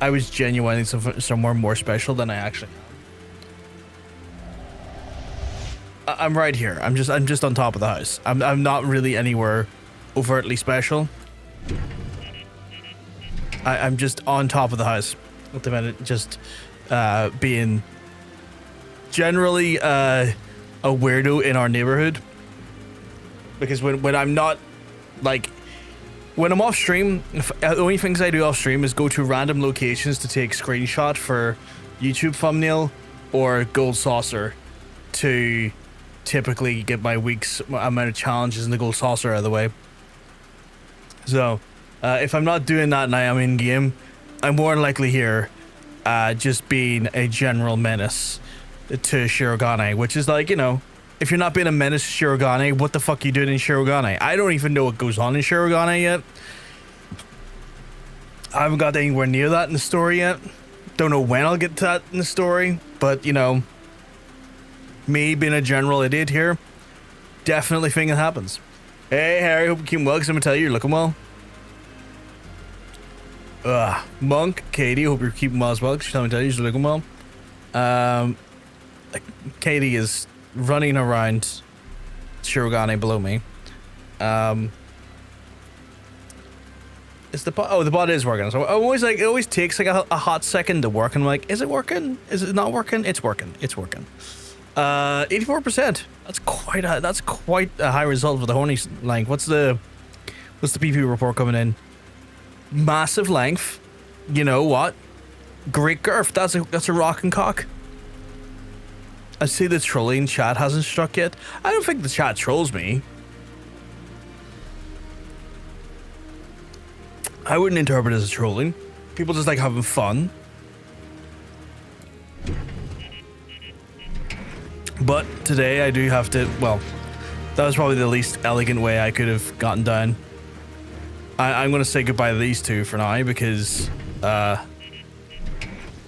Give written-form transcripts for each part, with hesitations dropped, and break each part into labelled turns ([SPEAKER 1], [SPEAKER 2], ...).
[SPEAKER 1] I was genuinely somewhere more special than I actually am. I'm right here. I'm just on top of the house. I'm not really anywhere overtly special. I'm just on top of the house at the minute, just being generally a weirdo in our neighborhood. Because when I'm not, like, when I'm off stream, the only things I do off stream is go to random locations to take screenshot for YouTube thumbnail or Gold Saucer to typically get my week's amount of challenges in the Gold Saucer out of the way. So, if I'm not doing that and I am in game, I'm more than likely here, just being a general menace to Shirogane, which is like, you know, if you're not being a menace to Shirogane, what the fuck are you doing in Shirogane? I don't even know what goes on in Shirogane yet. I haven't got anywhere near that in the story yet. Don't know when I'll get to that in the story, but, you know, me being a general idiot here, definitely think it happens. Hey, Harry, hope you keep well, because I'm going to tell you, you're looking well. Monk, Katie, hope you're keeping well as well, because I'm going to tell you, you're looking well. Katie is running around Shirogane below me. Is the bot? Oh, the bot is working. So I always like, it always takes like a hot second to work. And I'm like, is it working? Is it not working? It's working. It's working. 84%. That's quite a high result for the horny length. What's the PP report coming in? Massive length. You know what? Great girth. That's a rockin' cock. I see the trolling chat hasn't struck yet. I don't think the chat trolls me. I wouldn't interpret it as trolling. People just like having fun. But today I do have to, well, that was probably the least elegant way I could have gotten down. I'm going to say goodbye to these two for now because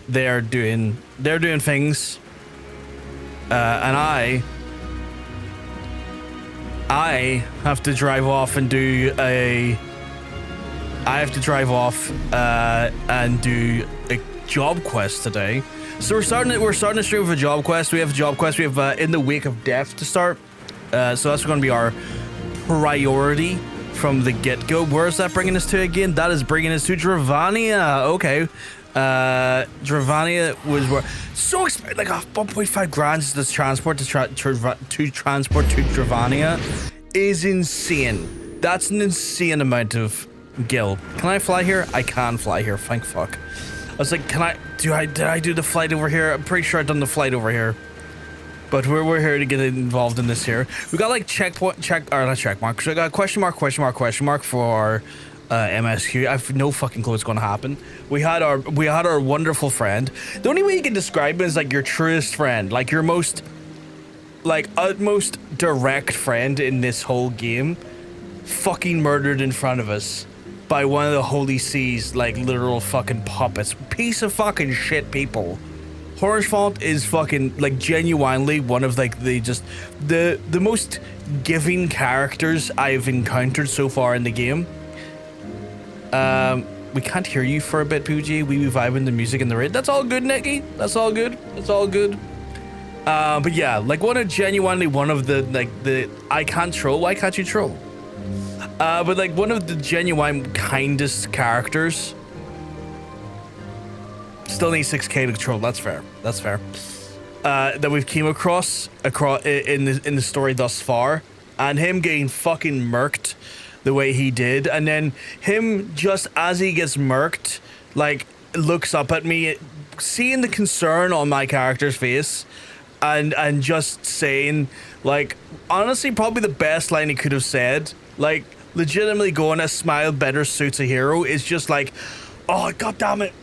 [SPEAKER 1] they're doing things. And I have to drive off and do a job quest today. So we're starting to stream with a job quest. We have a job quest. We have In the Wake of Death to start. So that's going to be our priority from the get-go. Where is that bringing us to again? That is bringing us to Dravania. Okay. Dravania was so expensive, like 1.5 grand is this transport to transport to Dravania is insane. That's an insane amount of gil. Can I fly here? I can fly here, thank fuck. I was like, did I do the flight over here? I'm pretty sure I've done the flight over here. But we're here to get involved in this here. We got like not check marks. We got question mark for MSQ. I've no fucking clue what's going to happen. We had our wonderful friend. The only way you can describe him is like your truest friend, like your most, like utmost direct friend in this whole game, fucking murdered in front of us by one of the Holy Seas, like literal fucking puppets. Piece of fucking shit people. Haurchefant is fucking like genuinely one of like the most giving characters I've encountered so far in the game. We can't hear you for a bit, PUG. We be vibing the music in the raid. That's all good, Nicky. That's all good. That's all good. But yeah, like genuinely one of the I can't troll. Why can't you troll? But like one of the genuine kindest characters. Still need 6k to troll. That's fair. That's fair. That we've came across in the story thus far, and him getting fucking murked the way he did, and then him just as he gets murked, like looks up at me, seeing the concern on my character's face, and just saying, like, honestly, probably the best line he could have said, like, legitimately going, "A smile better suits a hero," is just like, oh, god damn it,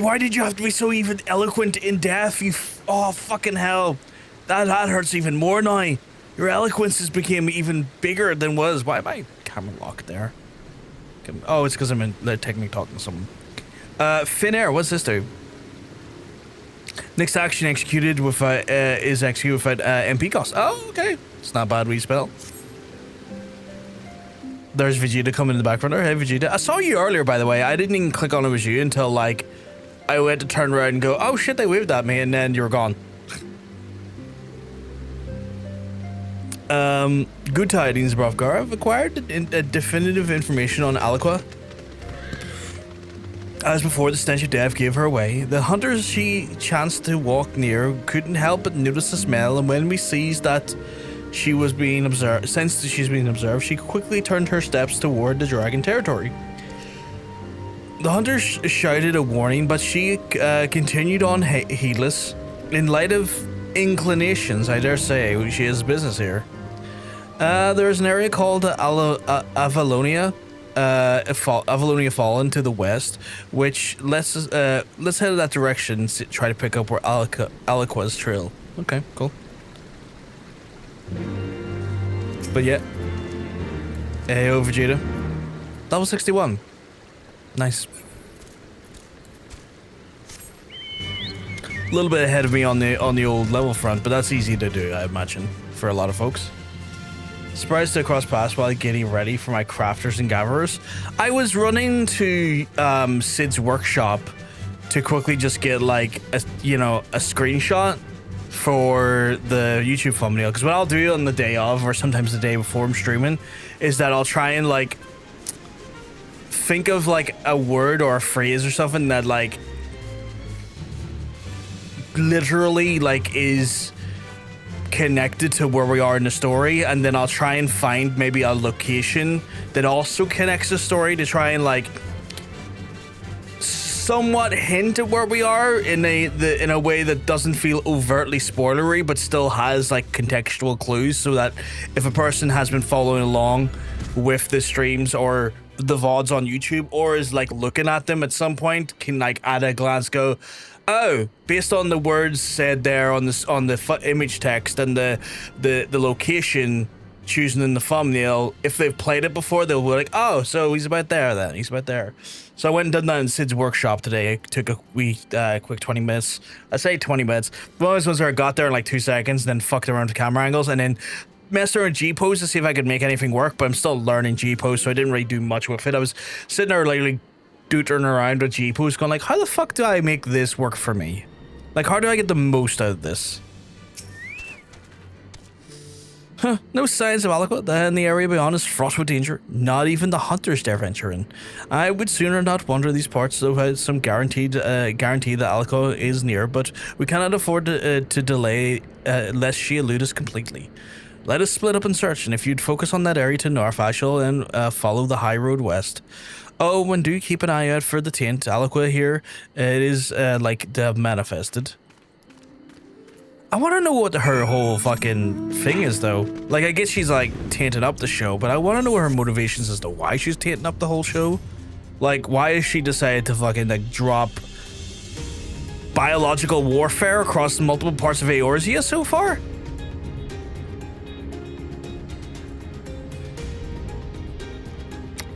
[SPEAKER 1] why did you have to be so even eloquent in death? Oh, fucking hell, that hurts even more now. Your eloquence has became even bigger than was. Why am I camera locked there? Oh, it's because I'm in the technique talking to someone. Finnair, what's this do? Next action executed with is executed with MP cost. Oh, okay. It's not bad respell. There's Vegeta coming in the background there. Hey, Vegeta. I saw you earlier, by the way. I didn't even click on it was you until, like, I went to turn around and go, oh, shit, they waved at me, and then you were gone. Good tidings, Brovgar. I've acquired definitive information on Alqua. As before, the stench of death gave her away. The hunters she chanced to walk near couldn't help but notice the smell, and when we seized that she was being observed, since she's being observed, she quickly turned her steps toward the dragon territory. The hunters shouted a warning, but she continued on heedless. In light of inclinations, I dare say, she has business here. There's an area called Avalonia. Avalonia Fallen to the west, which let's head in that direction and try to pick up where Alqua's trail. Okay, cool. But yeah. Hey, Vegeta. Level 61. Nice. A little bit ahead of me on the old level front, but that's easy to do, I imagine, for a lot of folks. Surprised to cross paths while getting ready for my crafters and gatherers. I was running to Sid's workshop to quickly just get like a screenshot for the YouTube thumbnail, because what I'll do on the day of, or sometimes the day before I'm streaming, is that I'll try and like think of like a word or a phrase or something that like literally like is connected to where we are in the story, and then I'll try and find maybe a location that also connects the story to try and like somewhat hint at where we are in a way that doesn't feel overtly spoilery, but still has like contextual clues, so that if a person has been following along with the streams or the VODs on YouTube, or is like looking at them at some point, can like at a glance go, oh, based on the words said there on the image text and the location chosen in the thumbnail, if they've played it before, they'll be like, oh, so he's about there then. He's about there. So I went and done that in Sid's workshop today. I took a wee quick 20 minutes. I say 20 minutes. One of those ones where I got there in like 2 seconds, and then fucked around with camera angles, and then messed around G-pose to see if I could make anything work, but I'm still learning G-pose, so I didn't really do much with it. I was sitting there like dootering around with G-pose going like, how the fuck do I make this work for me? Like, how do I get the most out of this? Huh, no signs of Alqua. And the area beyond is fraught with danger. Not even the hunters dare venture in. I would sooner not wander these parts, though I had some guarantee that Alqua is near, but we cannot afford to delay lest she elude us completely. Let us split up and search, and if you'd focus on that area to north, I shall then follow the high road west. Oh, and do keep an eye out for the taint. Alqua here, it is like they have manifested. I want to know what her whole fucking thing is, though. Like, I guess she's like tainting up the show, but I want to know her motivations as to why she's tainting up the whole show. Like, why has she decided to fucking like drop biological warfare across multiple parts of Eorzea so far?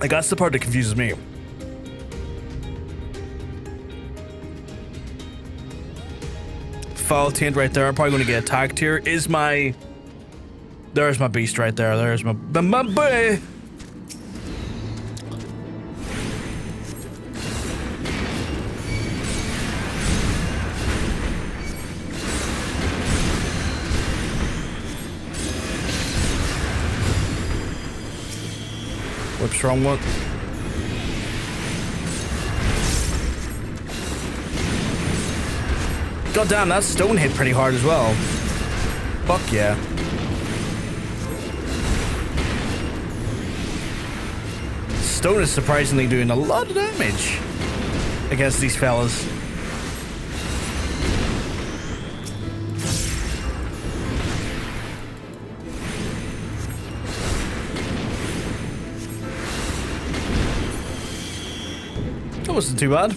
[SPEAKER 1] Like, that's the part that confuses me. Foul taint right there. I'm probably going to get attacked here. There's my beast right there. There's my boy. Whoops, wrong one. God damn, that stone hit pretty hard as well. Fuck yeah. Stone is surprisingly doing a lot of damage against these fellas. That wasn't too bad.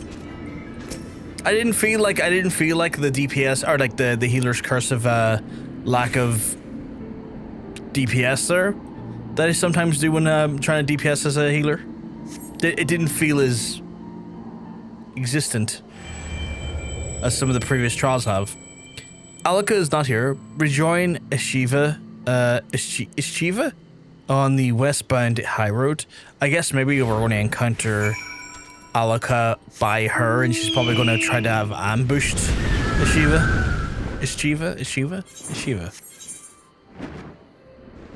[SPEAKER 1] I didn't feel like the DPS or like the healer's curse of lack of DPS there that I sometimes do when trying to DPS as a healer. It didn't feel as existent as some of the previous trials have. Alqua is not here. Rejoin Ishiva. Ishiva? On the westbound high road. I guess maybe we're going to encounter Alqua by her, and she's probably going to try to have ambushed Ishgard.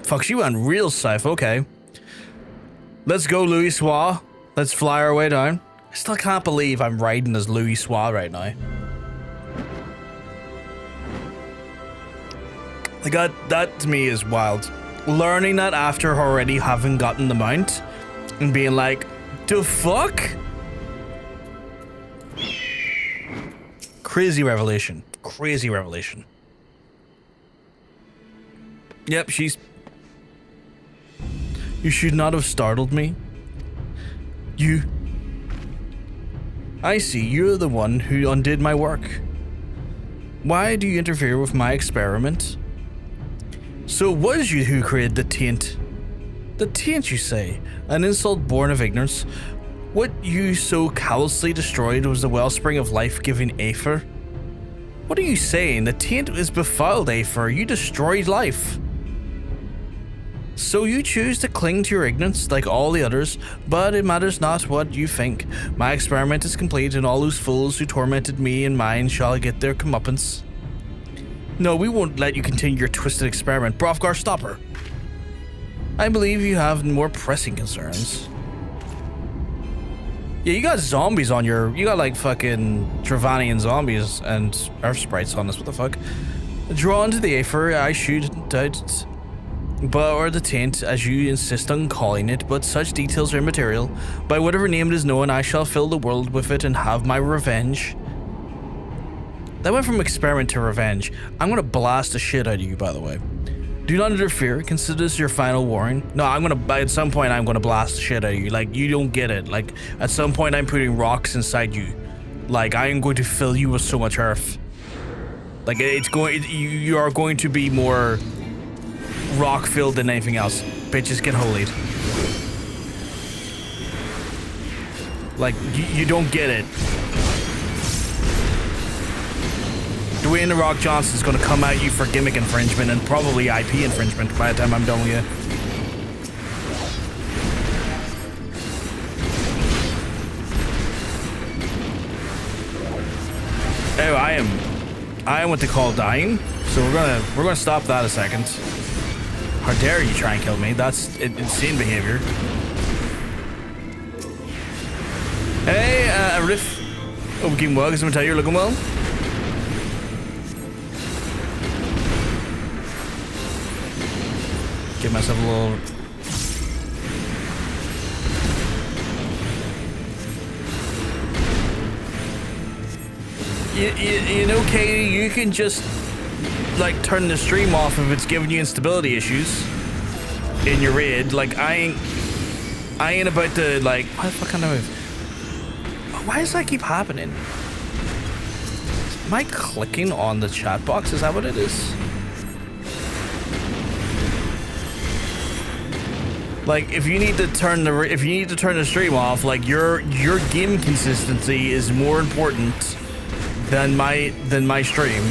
[SPEAKER 1] Fuck, she went real safe. Okay. Let's go, Lla. Let's fly our way down. I still can't believe I'm riding as Lla right now. Like, that to me is wild. Learning that after already having gotten the mount and being like, the fuck? Crazy revelation. Crazy revelation. Yep, she's... You should not have startled me. You... I see, you're the one who undid my work. Why do you interfere with my experiment? So it was you who created the taint. The taint, you say? An insult born of ignorance? What you so callously destroyed was the wellspring of life-giving Aether? What are you saying? The taint is befouled Aether. You destroyed life. So you choose to cling to your ignorance like all the others, but it matters not what you think. My experiment is complete, and all those fools who tormented me and mine shall get their comeuppance. No, we won't let you continue your twisted experiment. Brofgar, stop her. I believe you have more pressing concerns. Yeah, you got zombies on your... You got like fucking Dravanian zombies and earth sprites on this. What the fuck? Drawn to the Aether, I should doubt... But or the taint, as you insist on calling it, but such details are immaterial. By whatever name it is known, I shall fill the world with it and have my revenge. That went from experiment to revenge. I'm gonna blast the shit out of you, by the way. Do not interfere. Consider this your final warning. No, at some point, I'm gonna blast the shit out of you. Like, you don't get it. Like, at some point, I'm putting rocks inside you. Like, I am going to fill you with so much earth. Like, you are going to be more rock filled than anything else. Bitches get holied. Like, you don't get it. Dwayne "The Rock" Johnson's gonna come at you for gimmick infringement and probably IP infringement by the time I'm done with you. Oh, I am what they call dying. So we're gonna stop that a second. How dare you try and kill me? That's insane behavior. Hey, Riff. Oh, game well, because I'm gonna tell you you're looking well. Give myself a little... You know, Katie, you can just, like, turn the stream off if it's giving you instability issues in your raid. Like, I ain't about to, like... Why the fuck can I move? Why does that keep happening? Am I clicking on the chat box? Is that what it is? Like, if you need to turn the stream off, like your game consistency is more important than my stream.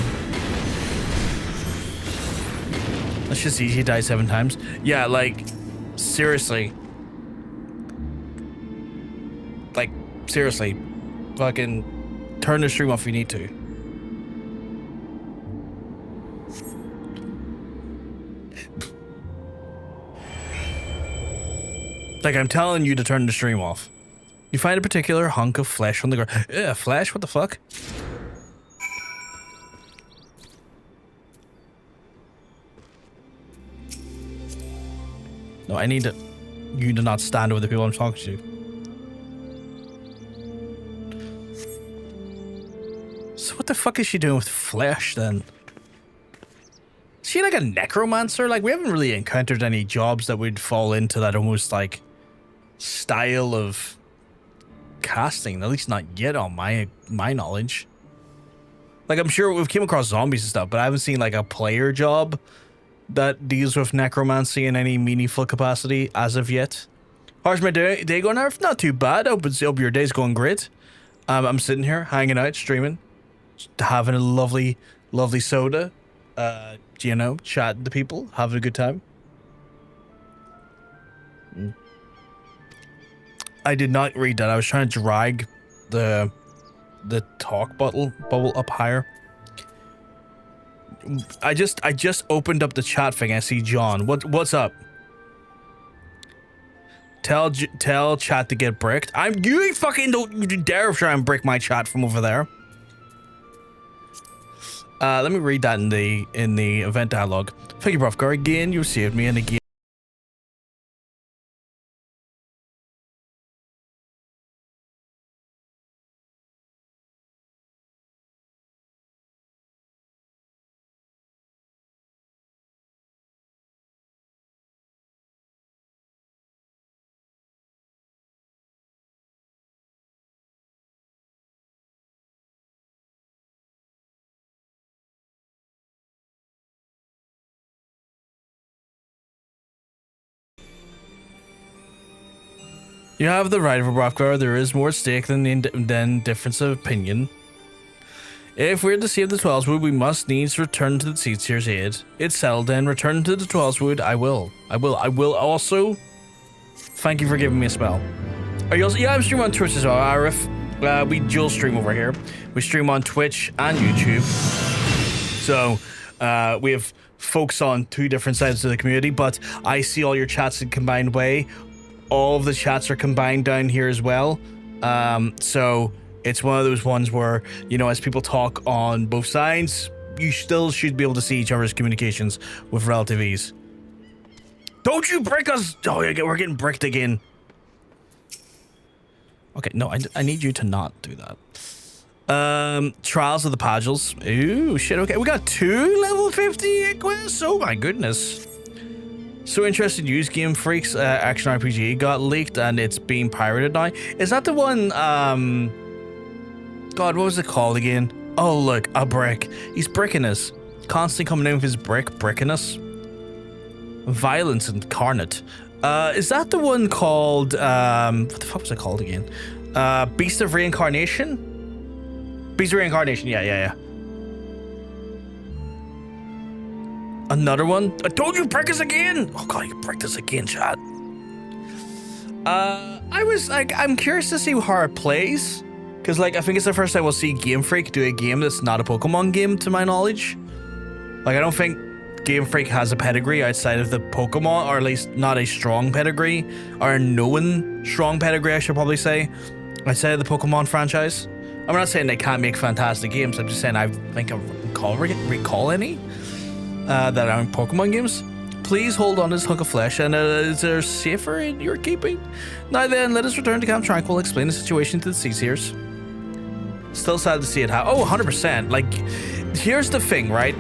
[SPEAKER 1] That's just easy. Die 7 times. Yeah, like seriously. Like seriously, fucking turn the stream off if you need to. Like, I'm telling you to turn the stream off. You find a particular hunk of flesh on the ground. Ugh, flesh? What the fuck? No, I need you to not stand over the people I'm talking to. So what the fuck is she doing with flesh then? Is she like a necromancer? Like, we haven't really encountered any jobs that would fall into that almost like style of casting, at least not yet on my knowledge. Like, I'm sure we've came across zombies and stuff, but I haven't seen like a player job that deals with necromancy in any meaningful capacity as of yet. How's my day going, Nerf? Not too bad. Hope your day's going great. I'm sitting here hanging out, streaming, having a lovely soda, you know, chatting to people, having a good time. I did not read that. I was trying to drag the talk bubble up higher. I just opened up the chat thing. I see John. What's up? Tell chat to get bricked. You fucking don't dare try and brick my chat from over there. Let me read that in the event dialogue. Thank you, Brofgar. Again, you saved me, and again. You have the right, Brofgar. There is more at stake than difference of opinion. If we're to save the Twelveswood, we must needs return to the Seedseer's aid. It's settled then. Return to the Twelveswood. I will also. Thank you for giving me a spell. Are you also? Yeah, I'm streaming on Twitch as well, Arif. We dual stream over here. We stream on Twitch and YouTube. So, we have folks on 2 different sides of the community, but I see all your chats in combined way. All of the chats are combined down here as well. So it's one of those ones where, you know, as people talk on both sides, you still should be able to see each other's communications with relative ease. Don't you brick us! Oh, yeah, we're getting bricked again. Okay, no, I need you to not do that. Trials of the Pagels. Ooh, shit, okay. We got 2 level 50 quests. Oh my goodness. So interested news, Game Freak's action RPG got leaked and it's being pirated now. Is that the one, God, what was it called again? Oh, look, a brick. He's bricking us. Constantly coming in with his bricking us. Violence Incarnate. Is that the one called, what the fuck was it called again? Beast of Reincarnation? Beast of Reincarnation, yeah. Another one? I told you, brick us again! Oh god, you bricked us again, chat. I was like, I'm curious to see how it plays. Because, like, I think it's the first time we'll see Game Freak do a game that's not a Pokemon game, to my knowledge. Like, I don't think Game Freak has a pedigree outside of the Pokemon, or at least not a strong pedigree, or a known strong pedigree, I should probably say, outside of the Pokemon franchise. I'm not saying they can't make fantastic games, I'm just saying I think I recall any. That aren't Pokemon games. Please hold on to this hunk of flesh, and is there safer in your keeping? Now then, let us return to Camp Tranquil, explain the situation to the Seedseers. Still sad to see it happen. Oh, 100%. Like, here's the thing, right?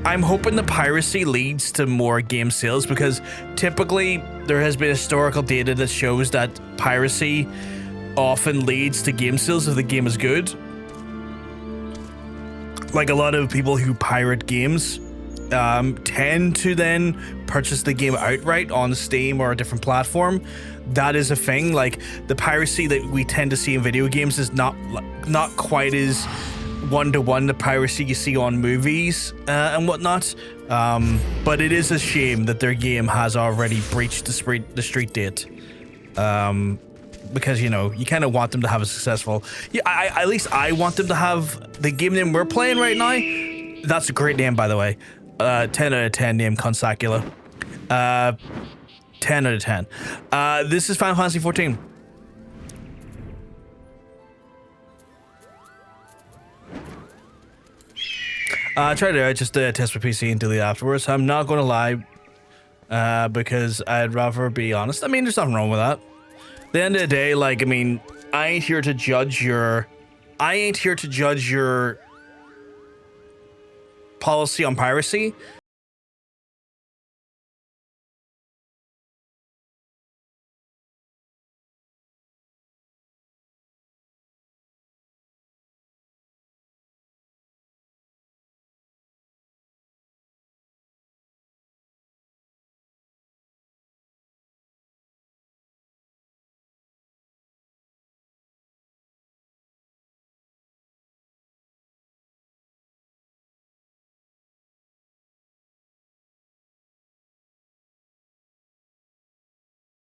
[SPEAKER 1] I'm hoping the piracy leads to more game sales, because typically there has been historical data that shows that piracy often leads to game sales if the game is good. Like, a lot of people who pirate games tend to then purchase the game outright on Steam or a different platform. That is a thing. Like, the piracy that we tend to see in video games is not quite as one-to-one the piracy you see on movies and whatnot. But it is a shame that their game has already breached the street date. Because, you know, you kind of want them to have a successful... Yeah, at least I want them to have the game name we're playing right now. That's a great name, by the way. 10 out of 10 name, Consacula. 10 out of 10. This is Final Fantasy XIV. I tried to just test my PC and delete afterwards. I'm not going to lie, because I'd rather be honest. I mean, there's nothing wrong with that. At the end of the day, like, I mean, I ain't here to judge your policy on piracy.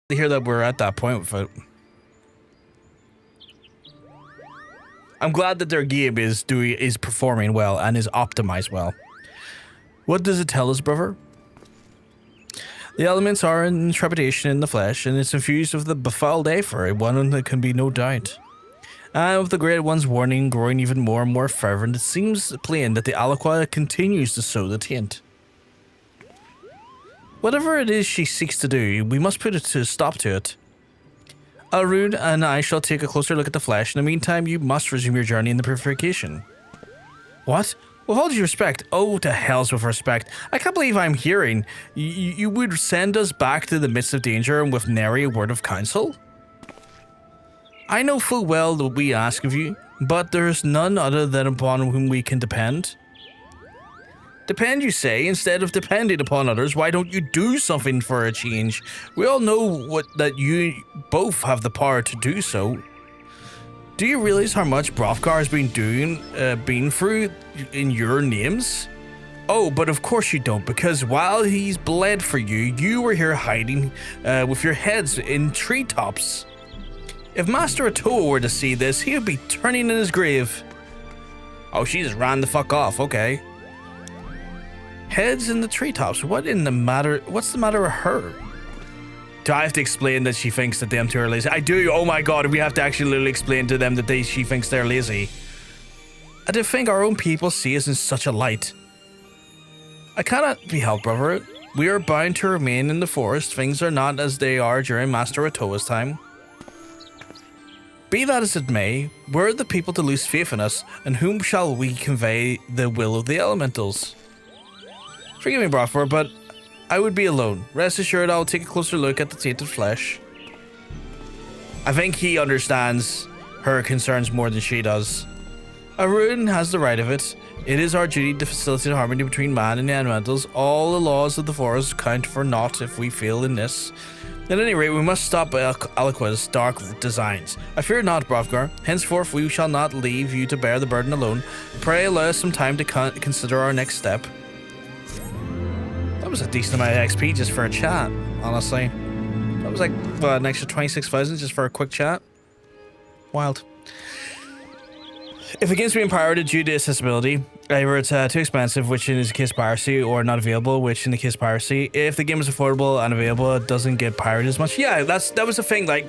[SPEAKER 1] to hear that we're at that point with it. I'm glad that their game is performing well and is optimized well. What does it tell us, brother? The elements are in trepidation in the flesh, and it's infused with the befouled Aether, one that can be no doubt. And with the Great One's warning growing even more and more fervent, it seems plain that the Alqua continues to sow the taint. Whatever it is she seeks to do, we must put a stop to it. Arun and I shall take a closer look at the flesh. In the meantime, you must resume your journey in the purification. What? With all due respect, oh, to hell's with respect. I can't believe I'm hearing. You would send us back to the midst of danger and with nary a word of counsel? I know full well that we ask of you, but there is none other than upon whom we can depend. Depend, you say? Instead of depending upon others, why don't you do something for a change? We all know that you both have the power to do so. Do you realize how much Hrothgar has been through in your names? Oh, but of course you don't, because while he's bled for you, you were here hiding with your heads in treetops. If Master Matoya were to see this, he would be turning in his grave. Oh, she just ran the fuck off, okay. Heads in the treetops. What's the matter with her? Do I have to explain that she thinks that them two are lazy? I do. Oh my god, we have to actually literally explain to them that she thinks they're lazy. I do think our own people see us in such a light. I cannot be helped, brother. We are bound to remain in the forest. Things are not as they are during Master Matoya's time. Be that as it may, we're the people to lose faith in us, and whom shall we convey the will of the elementals? Forgive me, brother, but I would be alone. Rest assured, I'll take a closer look at the tainted flesh. I think he understands her concerns more than she does. Arun has the right of it. It is our duty to facilitate harmony between man and the elementals. All the laws of the forest count for naught if we fail in this. At any rate, we must stop Alqua's dark designs. I fear not, Hrothgar. Henceforth, we shall not leave you to bear the burden alone. Pray allow us some time to consider our next step. That was a decent amount of XP just for a chat, honestly. That was like an extra 26,000 just for a quick chat. Wild. If a game's being pirated due to accessibility, either it's too expensive, which in this case piracy, or not available, which in the case piracy. If the game is affordable and available, it doesn't get pirated as much. Yeah, that was the thing, like,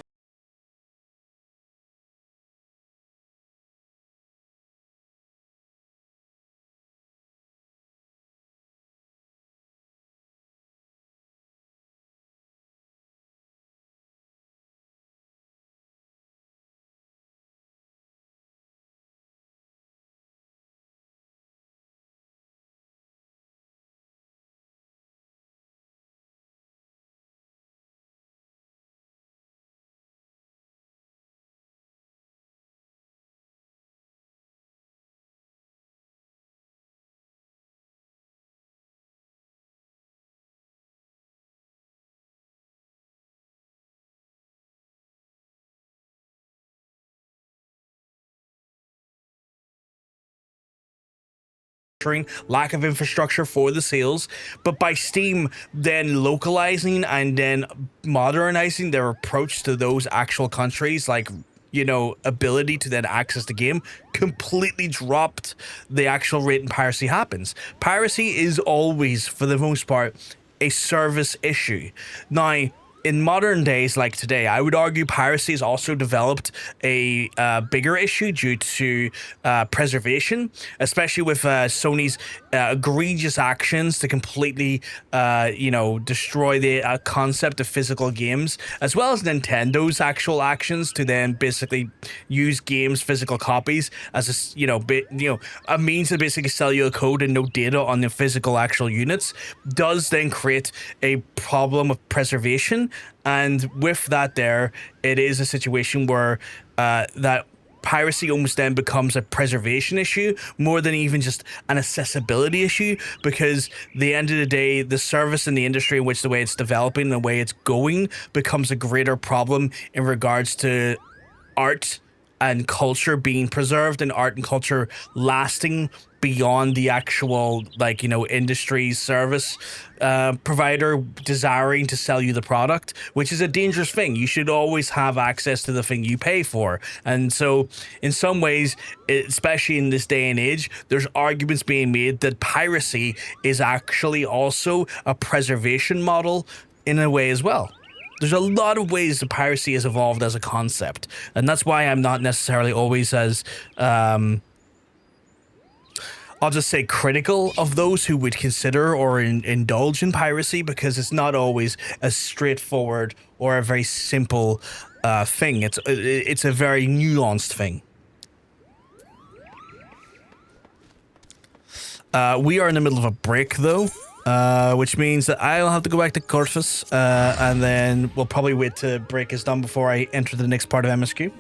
[SPEAKER 1] lack of infrastructure for the sales, but by Steam then localizing and then modernizing their approach to those actual countries, like, you know, ability to then access the game, completely dropped the actual rate and piracy happens. Piracy is always, for the most part, a service issue. Now, in modern days like today, I would argue piracy has also developed a bigger issue due to preservation, especially with Sony's egregious actions to completely, destroy the concept of physical games, as well as Nintendo's actual actions to then basically use games' physical copies as a means to basically sell you a code and no data on the physical actual units, does then create a problem of preservation. And with that there, it is a situation where that piracy almost then becomes a preservation issue more than even just an accessibility issue, because at the end of the day, the service in the industry in which the way it's developing and the way it's going becomes a greater problem in regards to art and culture being preserved and art and culture lasting beyond the actual, like, you know, industry service provider desiring to sell you the product, which is a dangerous thing. You should always have access to the thing you pay for. And so in some ways, especially in this day and age, there's arguments being made that piracy is actually also a preservation model in a way as well. There's a lot of ways that piracy has evolved as a concept, and that's why I'm not necessarily always as I'll just say critical of those who would consider or indulge in piracy, because it's not always a straightforward or a very simple thing. It's a very nuanced thing. We are in the middle of a break, though, which means that I'll have to go back to Corvus, and then we'll probably wait till break is done before I enter the next part of MSQ.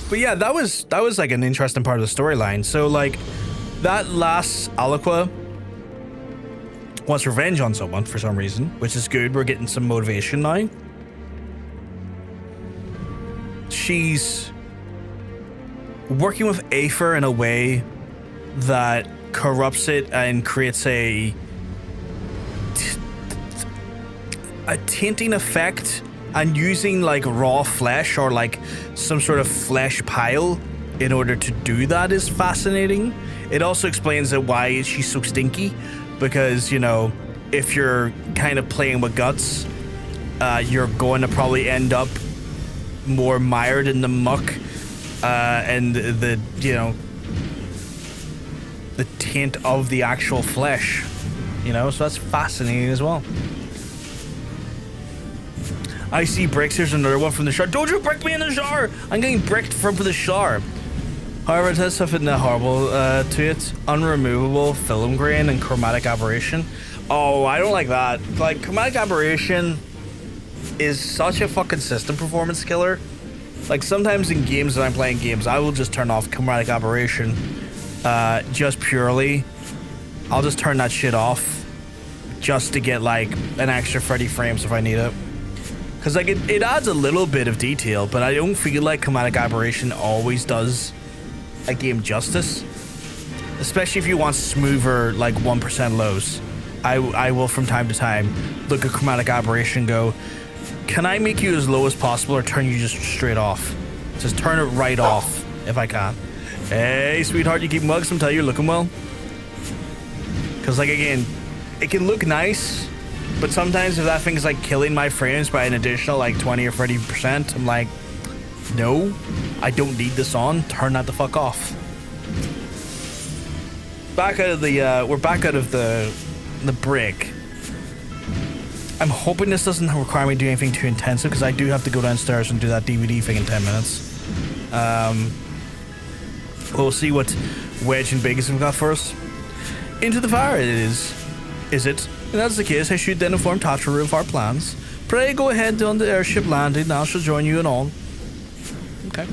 [SPEAKER 1] But yeah, that was like an interesting part of the storyline. So like that last Alqua wants revenge on someone for some reason, which is good. We're getting some motivation now. She's working with Aether in a way that corrupts it and creates a tainting effect, and using like raw flesh or like some sort of flesh pile in order to do that is fascinating. It also explains that why she's so stinky, because, you know, if you're kind of playing with guts, you're going to probably end up more mired in the muck and the, you know, the taint of the actual flesh, you know, so that's fascinating as well. I see bricks. Here's another one from the shower. Don't you brick me in the shower! I'm getting bricked from the shower. However, it has something horrible to it. Unremovable film grain and chromatic aberration. Oh, I don't like that. Like, chromatic aberration is such a fucking system performance killer. Like, sometimes in games that I'm playing games, I will just turn off chromatic aberration just purely. I'll just turn that shit off just to get, like, an extra 30 frames if I need it. Because, like, it adds a little bit of detail, but I don't feel like chromatic aberration always does a game justice. Especially if you want smoother, like, 1% lows. I will, from time to time, look at chromatic aberration and go, can I make you as low as possible or turn you just straight off? Just turn it right off, if I can. Hey, sweetheart, you keep mugs until you're looking well. Because, like, again, it can look nice, but sometimes if that thing's like killing my frames by an additional like 20 or 30%, I'm like, no, I don't need this on. Turn that the fuck off. Back out of the we're back out of the break. I'm hoping this doesn't require me to do anything too intensive, because I do have to go downstairs and do that DVD thing in 10 minutes. We'll see what Wedge and Vegas have got for us. Into the fire it is. Is it? If that's the case, I should then inform Tatra of our plans. Pray go ahead on the airship landing, and I shall join you in all. Okay.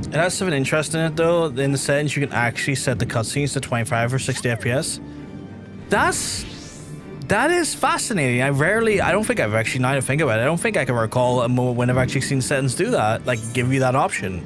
[SPEAKER 1] It has something interesting in it, though. In the settings, you can actually set the cutscenes to 25 or 60 FPS. That is fascinating. I don't think I've actually, now to think about it, I don't think I can recall a moment when I've actually seen settings do that, like give you that option.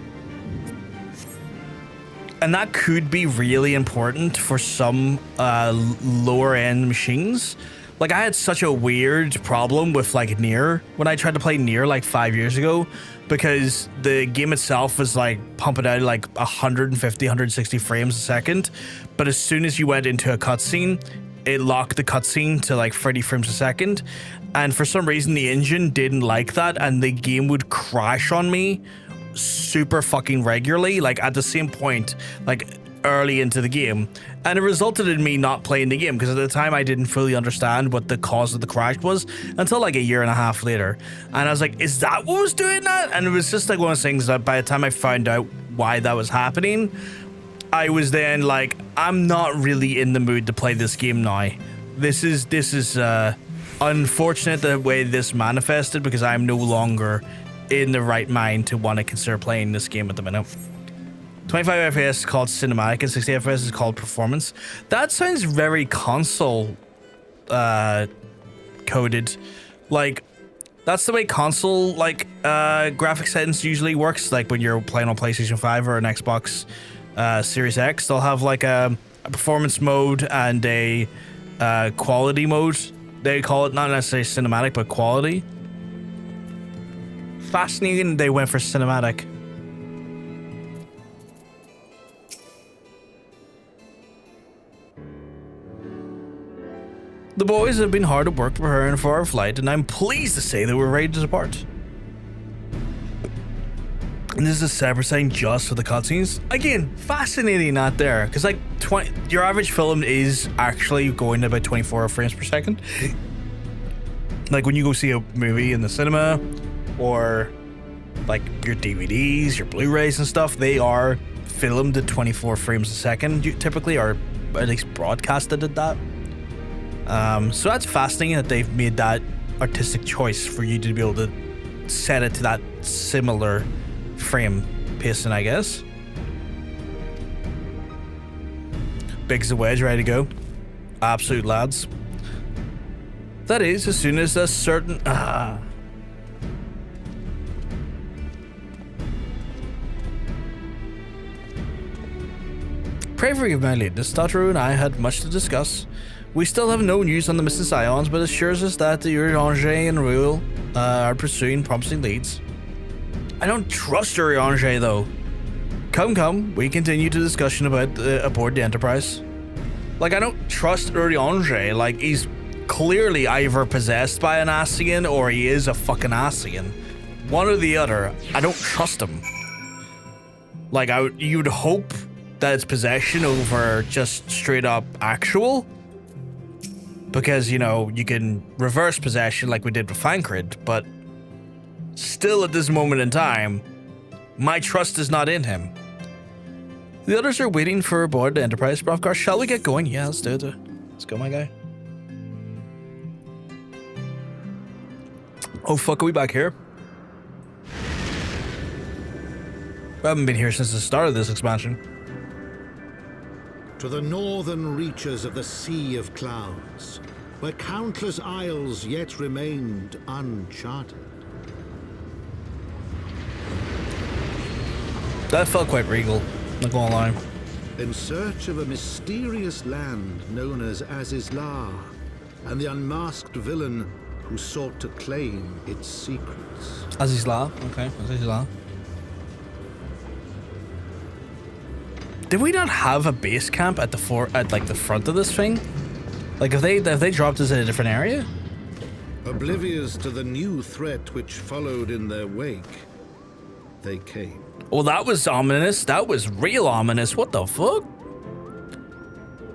[SPEAKER 1] And that could be really important for some lower end machines. Like, I had such a weird problem with like Nier when I tried to play Nier like 5 years ago, because the game itself was like pumping out like 150, 160 frames a second. But as soon as you went into a cutscene, it locked the cutscene to like 30 frames a second. And for some reason, the engine didn't like that, and the game would crash on me super fucking regularly, like at the same point, like early into the game. And it resulted in me not playing the game, because at the time I didn't fully understand what the cause of the crash was until like a year and a half later. And I was like, is that what was doing that? And it was just like one of those things that by the time I found out why that was happening, I was then like, I'm not really in the mood to play this game now. This is unfortunate the way this manifested, because I'm no longer in the right mind to want to consider playing this game at the minute. 25 FPS is called cinematic and 60 FPS is called performance. That sounds very console coded. Like, that's the way console graphic settings usually works. Like when you're playing on PlayStation 5 or an Xbox Series X, they'll have like a performance mode and a quality mode. They call it not necessarily cinematic, but quality. Fascinating they went for cinematic. The boys have been hard at work preparing for our flight, and I'm pleased to say that we're ready to depart. And this is a separate sign just for the cutscenes. Again, fascinating not there, because like your average film is actually going at about 24 frames per second. Like when you go see a movie in the cinema, or like your DVDs, your Blu-rays and stuff, they are filmed at 24 frames a second typically, or at least broadcasted at that. So that's fascinating that they've made that artistic choice for you to be able to set it to that similar frame pacing, I guess. Biggs the wedge, ready to go. Absolute lads. That is, as soon as a certain... Pray forgive my lateness. Tataru and I had much to discuss. We still have no news on the missing Scions, but assures us that the Urianger and Ruel are pursuing promising leads. I don't trust Urianger though. Come, we continue the discussion about aboard the Enterprise. Like, I don't trust Urianger. Like, he's clearly either possessed by an Ascian or he is a fucking Ascian. One or the other. I don't trust him. Like, you'd hope that it's possession over just straight up actual. Because, you know, you can reverse possession like we did with Fancred, but still at this moment in time, my trust is not in him. The others are waiting for aboard the Enterprise. Brofgar, shall we get going? Yeah, let's do it. Let's go, my guy. Oh, fuck, are we back here? We haven't been here since the start of this expansion.
[SPEAKER 2] To the northern reaches of the Sea of Clouds, where countless isles yet remained uncharted.
[SPEAKER 1] That felt quite regal, not gonna lie.
[SPEAKER 2] In search of a mysterious land known as Azys Lla, and the unmasked villain who sought to claim its secrets.
[SPEAKER 1] Azys Lla, okay, Azys Lla. Did we not have a base camp at the front of this thing? Like, have they dropped us in a different area?
[SPEAKER 2] Oblivious to the new threat which followed in their wake, they came.
[SPEAKER 1] Well, that was ominous. That was real ominous. What the fuck?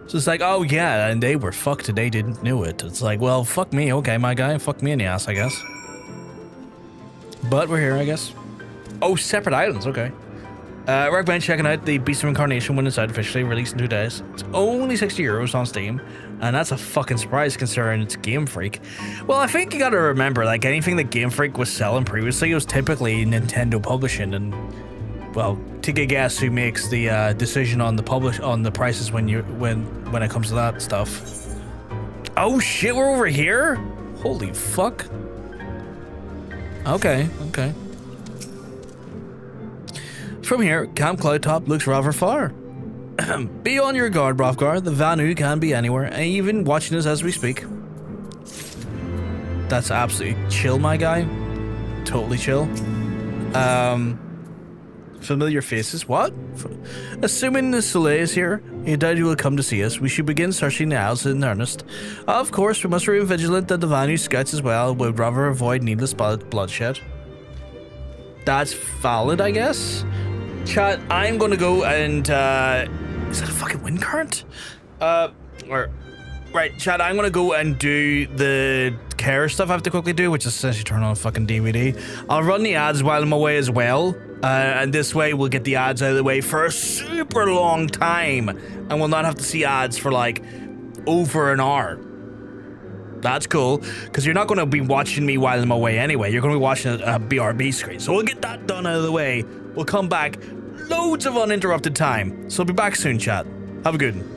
[SPEAKER 1] So it's like, oh yeah, and they were fucked and they didn't know it. It's like, well, fuck me, okay, my guy. Fuck me in the ass, I guess. But we're here, I guess. Oh, separate islands, okay. Recommend checking out the Beast of Incarnation when it's out officially, released in 2 days. It's only €60 on Steam, and that's a fucking surprise considering it's Game Freak. Well, I think you gotta remember, like, anything that Game Freak was selling previously, it was typically Nintendo publishing, and, well, take a guess who makes the decision on the prices when it comes to that stuff. Oh shit, we're over here? Holy fuck. Okay. From here, Camp Cloudtop looks rather far. Be on your guard, Brofgar. The Vanu can be anywhere, and even watching us as we speak. That's absolutely chill, my guy. Totally chill. Familiar faces? What? Assuming the Soleil is here, you doubt he will come to see us. We should begin searching the Isles in earnest. Of course, we must remain vigilant that the Vanu scouts as well would rather avoid needless bloodshed. That's valid, I guess. Chat, I'm gonna go and, is that a fucking wind current? Right, chat, I'm gonna go and do the care stuff I have to quickly do, which is essentially turn on a fucking DVD. I'll run the ads while I'm away as well, and this way we'll get the ads out of the way for a super long time, and we'll not have to see ads for, like, over an hour. That's cool, because you're not going to be watching me while I'm away anyway. You're going to be watching a BRB screen. So we'll get that done out of the way. We'll come back. Loads of uninterrupted time. So I'll be back soon, chat. Have a good one.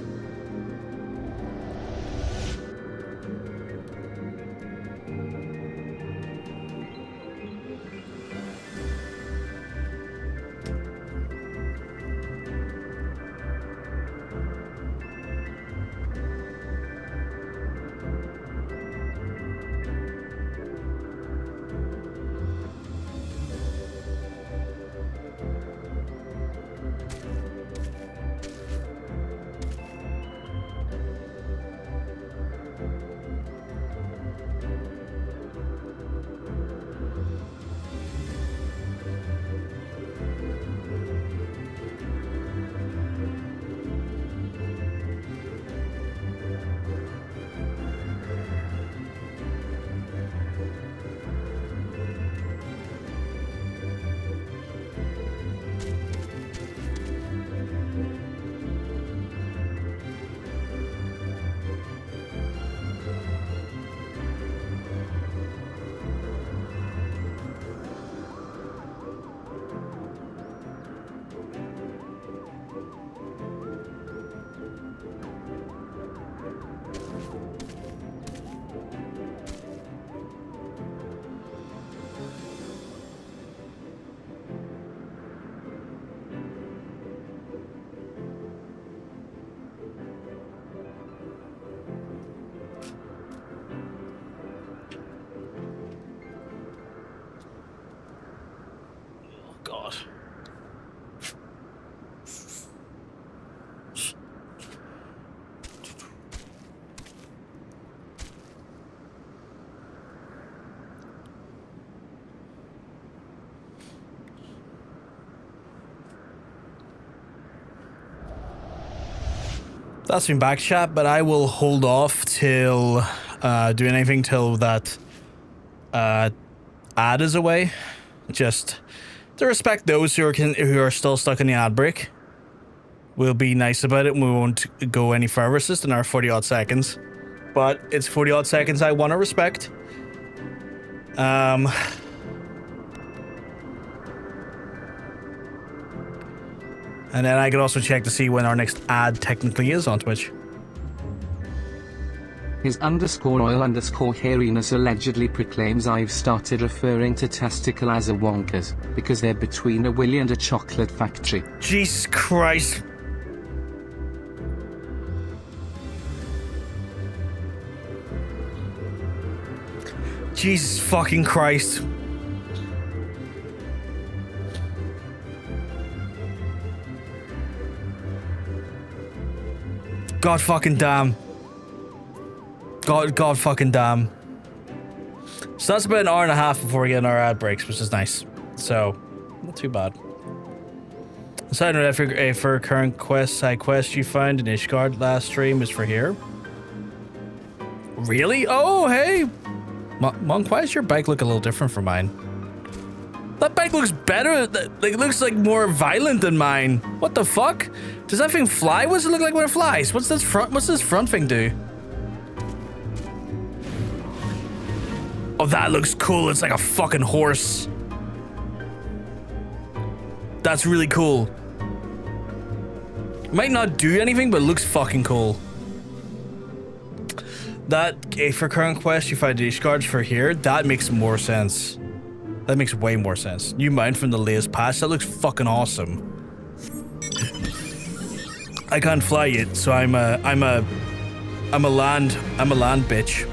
[SPEAKER 1] God. That's been back chat, but I will hold off till doing anything till that ad is away. Just to respect those who are still stuck in the ad break. We'll be nice about it and we won't go any further. It's just in our 40 odd seconds. But it's 40 odd seconds I want to respect. And then I can also check to see when our next ad technically is on Twitch.
[SPEAKER 3] His _oil_ hairiness allegedly proclaims I've started referring to testicle as a wonkers, because they're between a willy and a chocolate factory.
[SPEAKER 1] Jesus Christ. Jesus fucking Christ. God fucking damn. God fucking damn. So that's about an hour and a half before we get our ad breaks, which is nice. So, not too bad. Aside from that, for current side quest you found in Ishgard last stream is for here. Really? Oh, hey! Monk, why does your bike look a little different from mine? That bike looks better. Like, it looks like more violent than mine. What the fuck? Does that thing fly? What does it look like when it flies? What's this front thing do? Oh, that looks cool. It's like a fucking horse. That's really cool. Might not do anything, but it looks fucking cool. That, for current quest, you find Ishgard for here. That makes more sense. That makes way more sense. New mount from the latest patch. That looks fucking awesome. I can't fly yet, so I'm a land bitch.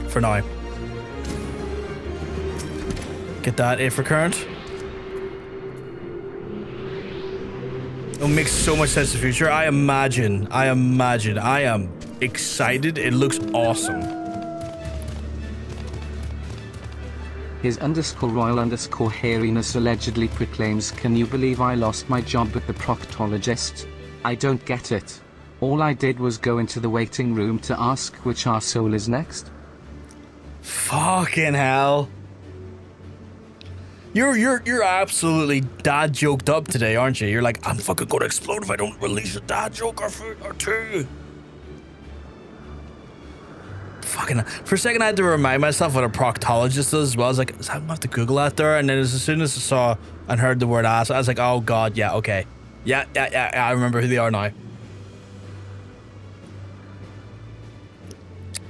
[SPEAKER 1] For now. Get that A for current. It makes so much sense in the future. I imagine. I am excited. It looks awesome.
[SPEAKER 3] His _royal_ hairiness allegedly proclaims, can you believe I lost my job at the proctologist? I don't get it. All I did was go into the waiting room to ask which arsehole is next.
[SPEAKER 1] Fucking hell. You're absolutely dad joked up today, aren't you? You're like, I'm fucking gonna explode if I don't release a dad joke or two. fucking, for a second I had to remind myself what a proctologist is as well. I was like, I'm gonna have to Google that there. And then as soon as I saw and heard the word ass, I was like, oh god, yeah, okay. Yeah, I remember who they are now.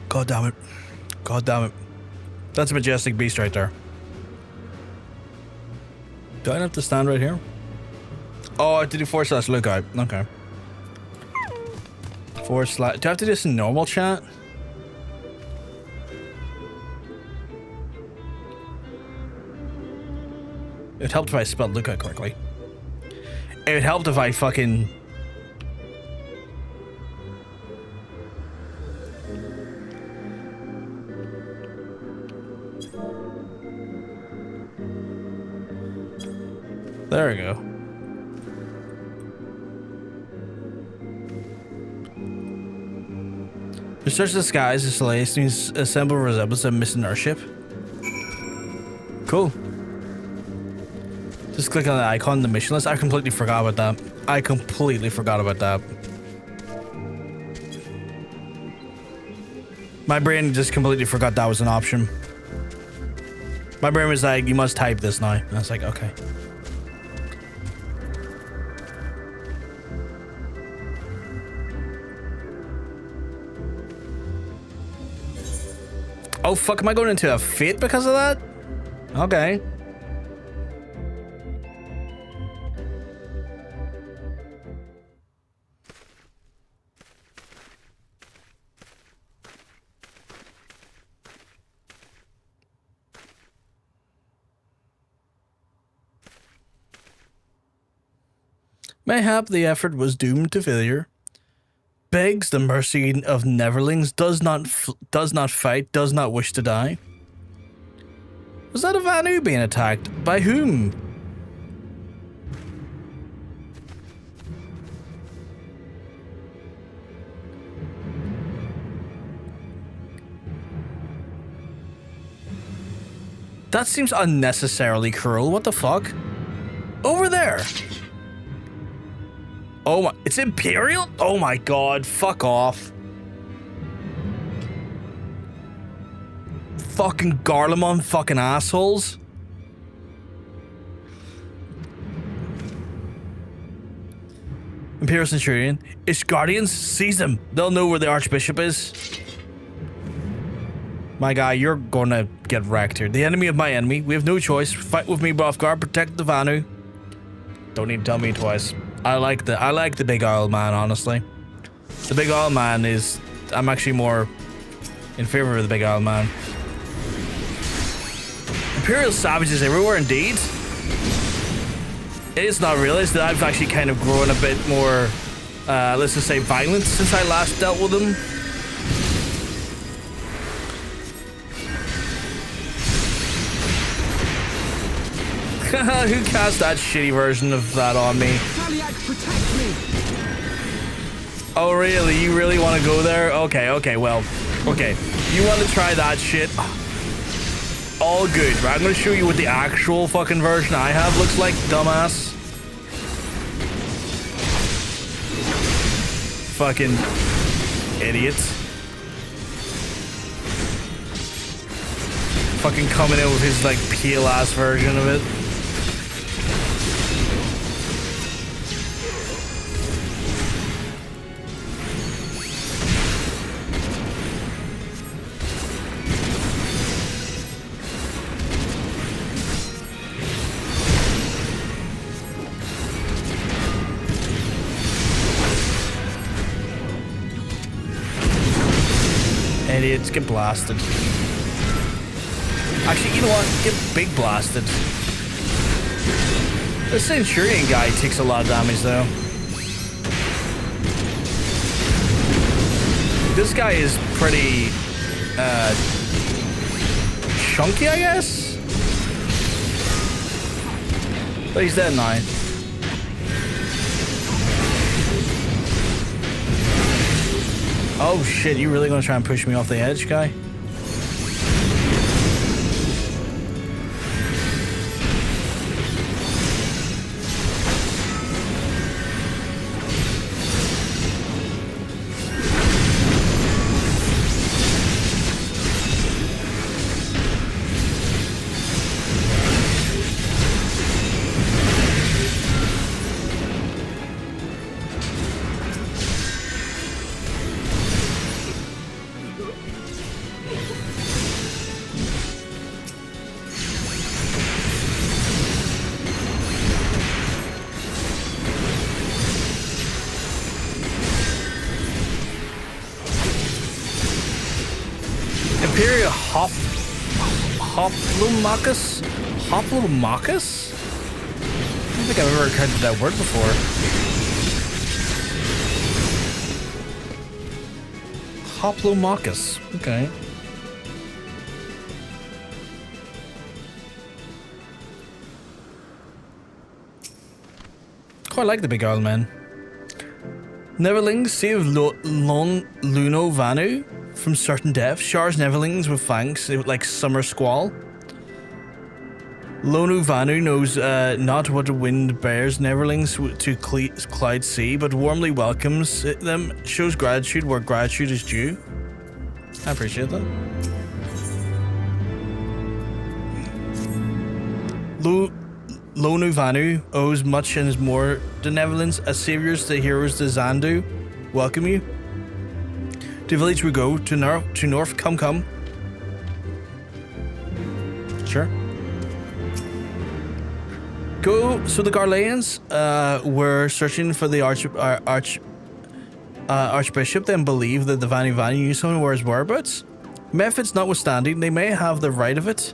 [SPEAKER 1] God damn it. God damn it. That's a majestic beast right there. Do I have to stand right here? Oh, I have to do / lookout. Okay. / do I have to do this in normal chat? It helped if I spelled lookout correctly. It helped if I fucking... There we go. To search the skies, the Celestials assemble resemblance of a missing airship. Cool. Just click on the icon in the mission list. I completely forgot about that. I completely forgot about that. My brain just completely forgot that was an option. My brain was like, you must type this now. And I was like, okay. Oh fuck, am I going into a fit because of that? Okay. Mayhap the effort was doomed to failure. Begs the mercy of Neverlings, does not fight, does not wish to die. Was that a Vanu being attacked? By whom? That seems unnecessarily cruel. What the fuck? Over there. Oh my, it's Imperial? Oh my god, fuck off. Fucking Garlean fucking assholes. Imperial Centurion. Ishgardians, seize them. They'll know where the Archbishop is. My guy, you're gonna get wrecked here. The enemy of my enemy. We have no choice. Fight with me, off guard. Protect the Vanu. Don't need to tell me twice. I like the big oil man, honestly. The big oil man is... I'm actually more in favor of the big oil man. Imperial savages everywhere, indeed. It is not realized that I've actually kind of grown a bit more, let's just say, violent since I last dealt with them. Who cast that shitty version of that on me?
[SPEAKER 4] Protect me.
[SPEAKER 1] Oh really? You really want to go there? Okay, well, okay. You want to try that shit? All good. Right, I'm going to show you what the actual fucking version I have looks like, dumbass. Fucking idiots. Fucking coming in with his like pale ass version of it. Idiots, get blasted. Actually, you know what? Get big blasted. The Centurion guy takes a lot of damage, though. This guy is pretty, chunky, I guess? But he's dead now. Oh shit, you really gonna try and push me off the edge, guy? Superior Hoplomachus? Hoplomachus? I don't think I've ever heard that word before. Hoplomachus. Okay. Quite like the big old man. Neverlings save Luno Vanu from certain death. Shar's Neverlings with fangs like summer squall. Lonu Vanu knows not what the wind bears Neverlings to Clyde Sea, but warmly welcomes them, shows gratitude where gratitude is due. I appreciate that. Lonu Vanu owes much and is more to Netherlands as saviors to heroes to Zandu. Welcome you. To village we go, to north, come. Sure. Go, so the Garleans were searching for the Archbishop, then believe that the Vanu knew someone where his whereabouts. Methods notwithstanding, they may have the right of it.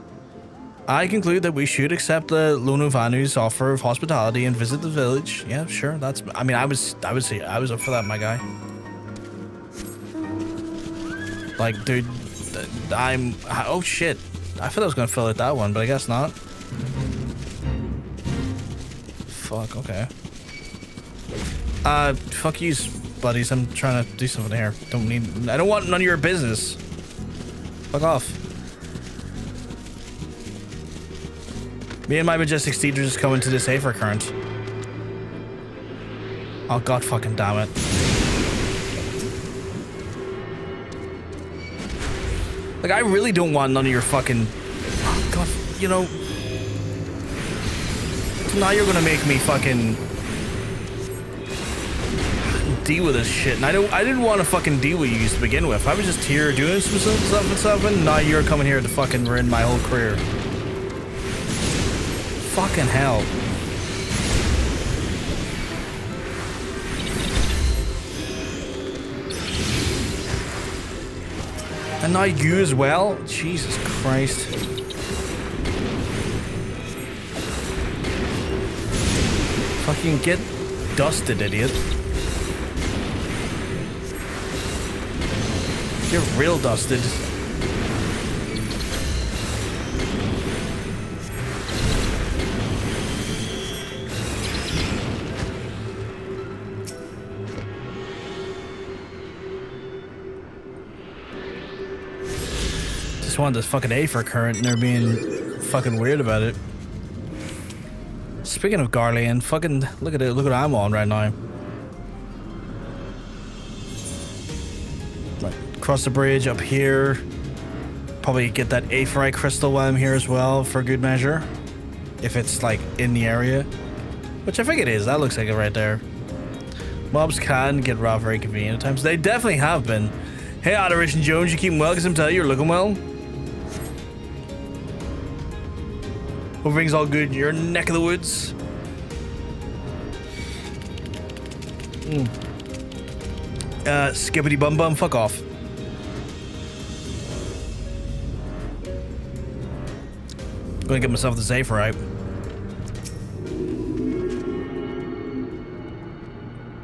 [SPEAKER 1] I conclude that we should accept the Lono Vanu's offer of hospitality and visit the village. Yeah, sure. I was up for that, my guy. Like, dude, oh shit. I thought I was gonna fill out that one, but I guess not. Fuck. Okay. Fuck you, buddies. I'm trying to do something here. I don't want none of your business. Fuck off. Me and my majestic steed are just coming to this Aether current. Oh god fucking damn it. Like, I really don't want none of your fucking... Oh god, you know... So now you're gonna make me fucking... deal with this shit. And I didn't want to fucking deal with you to begin with. I was just here doing some stuff and now you're coming here to fucking ruin my whole career. Fucking hell. And now you as well? Jesus Christ. Fucking get dusted, idiot. You're real dusted. Just wanted this fucking Aether current and they're being fucking weird about it. Speaking of Garlean, fucking look at it, look what I'm on right now. Right, cross the bridge up here. Probably get that Aetherite crystal while I'm here as well for good measure. If it's like in the area. Which I think it is, that looks like it right there. Mobs can get raw very convenient at times. They definitely have been. Hey Adoration Jones, you keeping well? Because I'm telling you, you're looking well. Hope everything's all good in your neck of the woods. Skippity bum bum, fuck off. Gonna get myself the Zephyr out.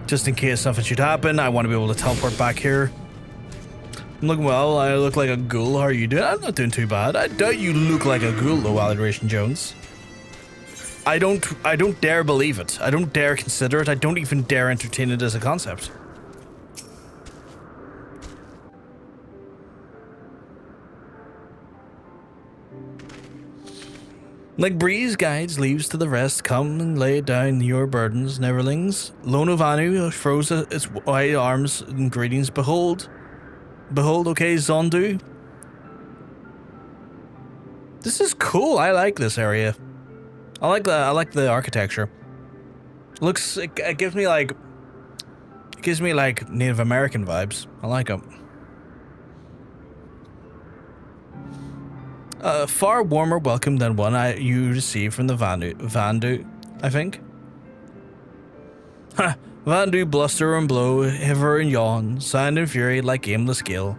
[SPEAKER 1] Just in case something should happen, I want to be able to teleport back here. I'm looking well. I look like a ghoul. How are you doing? I'm not doing too bad. I doubt you look like a ghoul, though, Adoration Jones. I don't dare believe it. I don't dare consider it. I don't even dare entertain it as a concept. Like breeze guides leaves to the rest, come and lay down your burdens, neverlings. Lono Vanu throws its wide arms in greetings. Behold, okay, Zondu. This is cool. I like this area. I like the architecture. It gives me like Native American vibes. I like them. Far warmer welcome than one you received from the Vandu, I think. Ha! Vandu bluster and blow, hiver and yawn, sound and fury like aimless gale.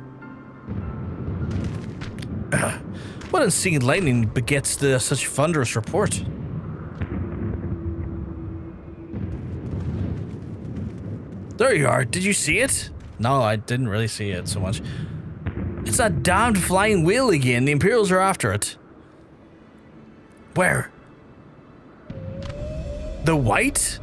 [SPEAKER 1] What unseen lightning begets such thunderous report? There you are. Did you see it? No, I didn't really see it so much. It's that damned flying wheel again. The Imperials are after it. Where? The white?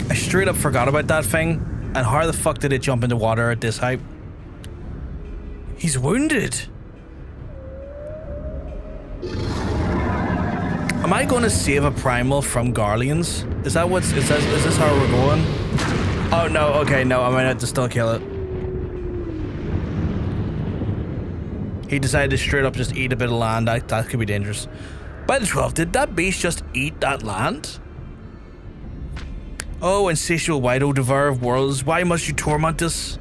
[SPEAKER 1] I straight up forgot about that thing. And how the fuck did it jump into water at this height? He's wounded. Am I going to save a primal from Garleans? Is this how we're going? Oh no, okay, no, I might have to still kill it. He decided to straight up just eat a bit of land. That could be dangerous. By the 12th, did that beast just eat that land? Oh, insatiable white, O devourer of worlds, why must you torment us?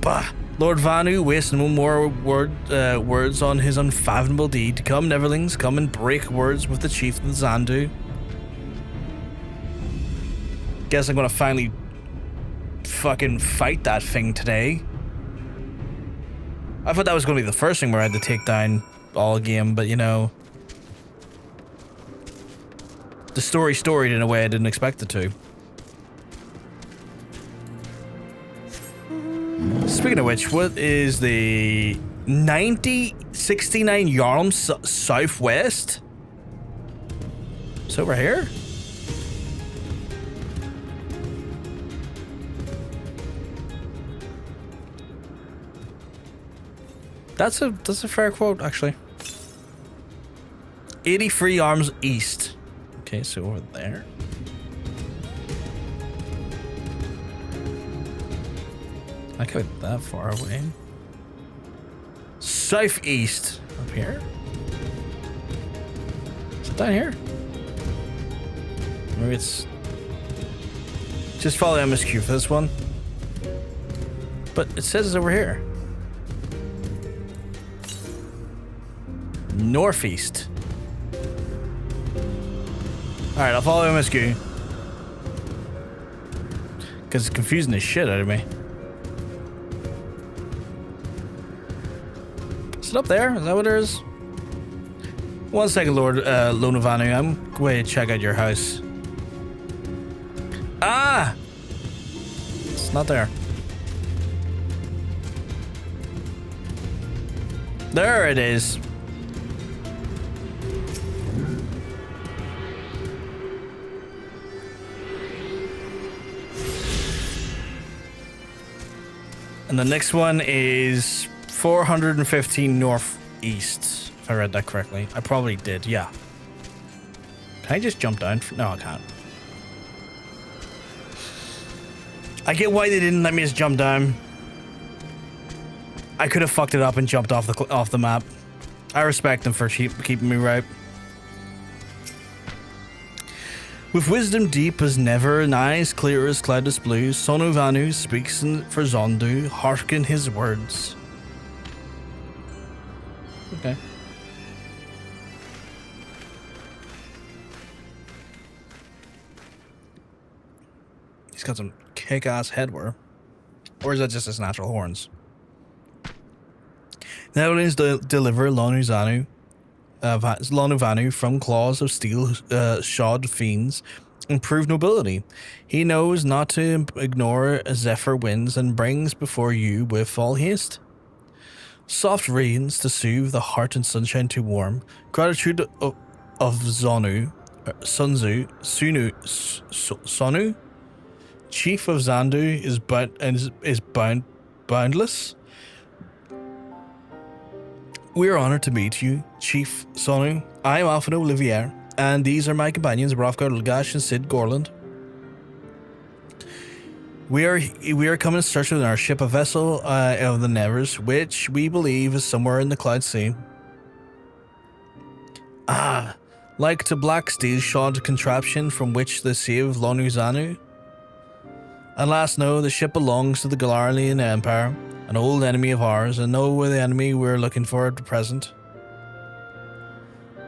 [SPEAKER 1] Bah, Lord Vanu wastes no more words on his unfathomable deed. Come, Neverlings, come and break words with the chieftain Zandu. Guess I'm gonna finally fucking fight that thing today. I thought that was gonna be the first thing where I had to take down all game, but you know, the story storied in a way I didn't expect it to. Speaking of which, what is the 9069 Yarm southwest? It's over here? That's a fair quote, actually. 83 arms east. Okay, so over there. I can't go that far away. Southeast. Up here? Is it down here? Maybe it's... Just follow MSQ for this one. But it says it's over here. Northeast. Alright, I'll follow MSQ. Because it's confusing the shit out of me. Is it up there? Is that what it is? 1 second, Lord Lona Vanu. I'm going to check out your house. Ah! It's not there. There it is. And the next one is 415 northeast, if I read that correctly. I probably did, yeah. Can I just jump down? No, I can't. I get why they didn't let me just jump down. I could have fucked it up and jumped off the map. I respect them for keeping me right. With wisdom deep as never and eyes clear as cloudless blue, Sonu Vanu speaks for Zondu, hearken his words. Okay. He's got some kick-ass headwear. Or is that just his natural horns? Netherlands deliver Lonu Vanu from claws of steel shod fiends and prove nobility. He knows not to ignore zephyr winds and brings before you with all haste. Soft rains to soothe the heart and sunshine to warm. Gratitude of Sonu, chief of Zandu, is boundless. We are honored to meet you, Chief Sonu. I am Alfredo Olivier, and these are my companions, Rofgar Lagash and Sid Gorland. We are coming in search of our ship, a vessel of the Nevers, which we believe is somewhere in the Cloud Sea. Ah, like to black steel-shod contraption from which they save Lonu Zanu. Alas, no, the ship belongs to the Garlean Empire, an old enemy of ours, and no the enemy we're looking for at present.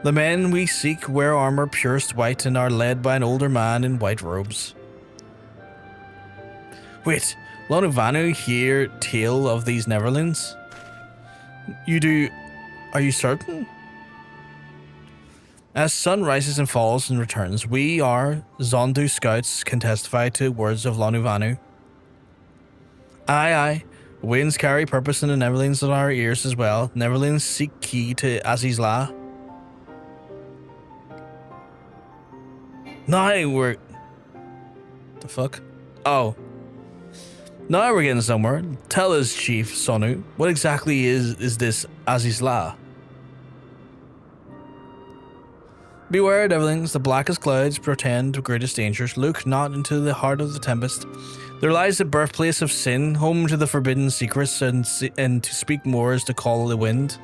[SPEAKER 1] The men we seek wear armor purest white and are led by an older man in white robes. Wait, Lord of Vanu hear tale of these Neverlands? You do. Are you certain? As sun rises and falls and returns, we, our Zondu scouts, can testify to words of Lanu Vanu. Aye, aye. Winds carry purpose in the Neverlands in our ears as well. Neverlands seek key to Azys Lla. Now we're... The fuck? Oh. Now we're getting somewhere. Tell us, Chief Sonu, what exactly is this Azys Lla? Beware, devlings, the blackest clouds portend the greatest dangers. Look not into the heart of the tempest. There lies the birthplace of sin, home to the forbidden secrets, and to speak more is to call the wind.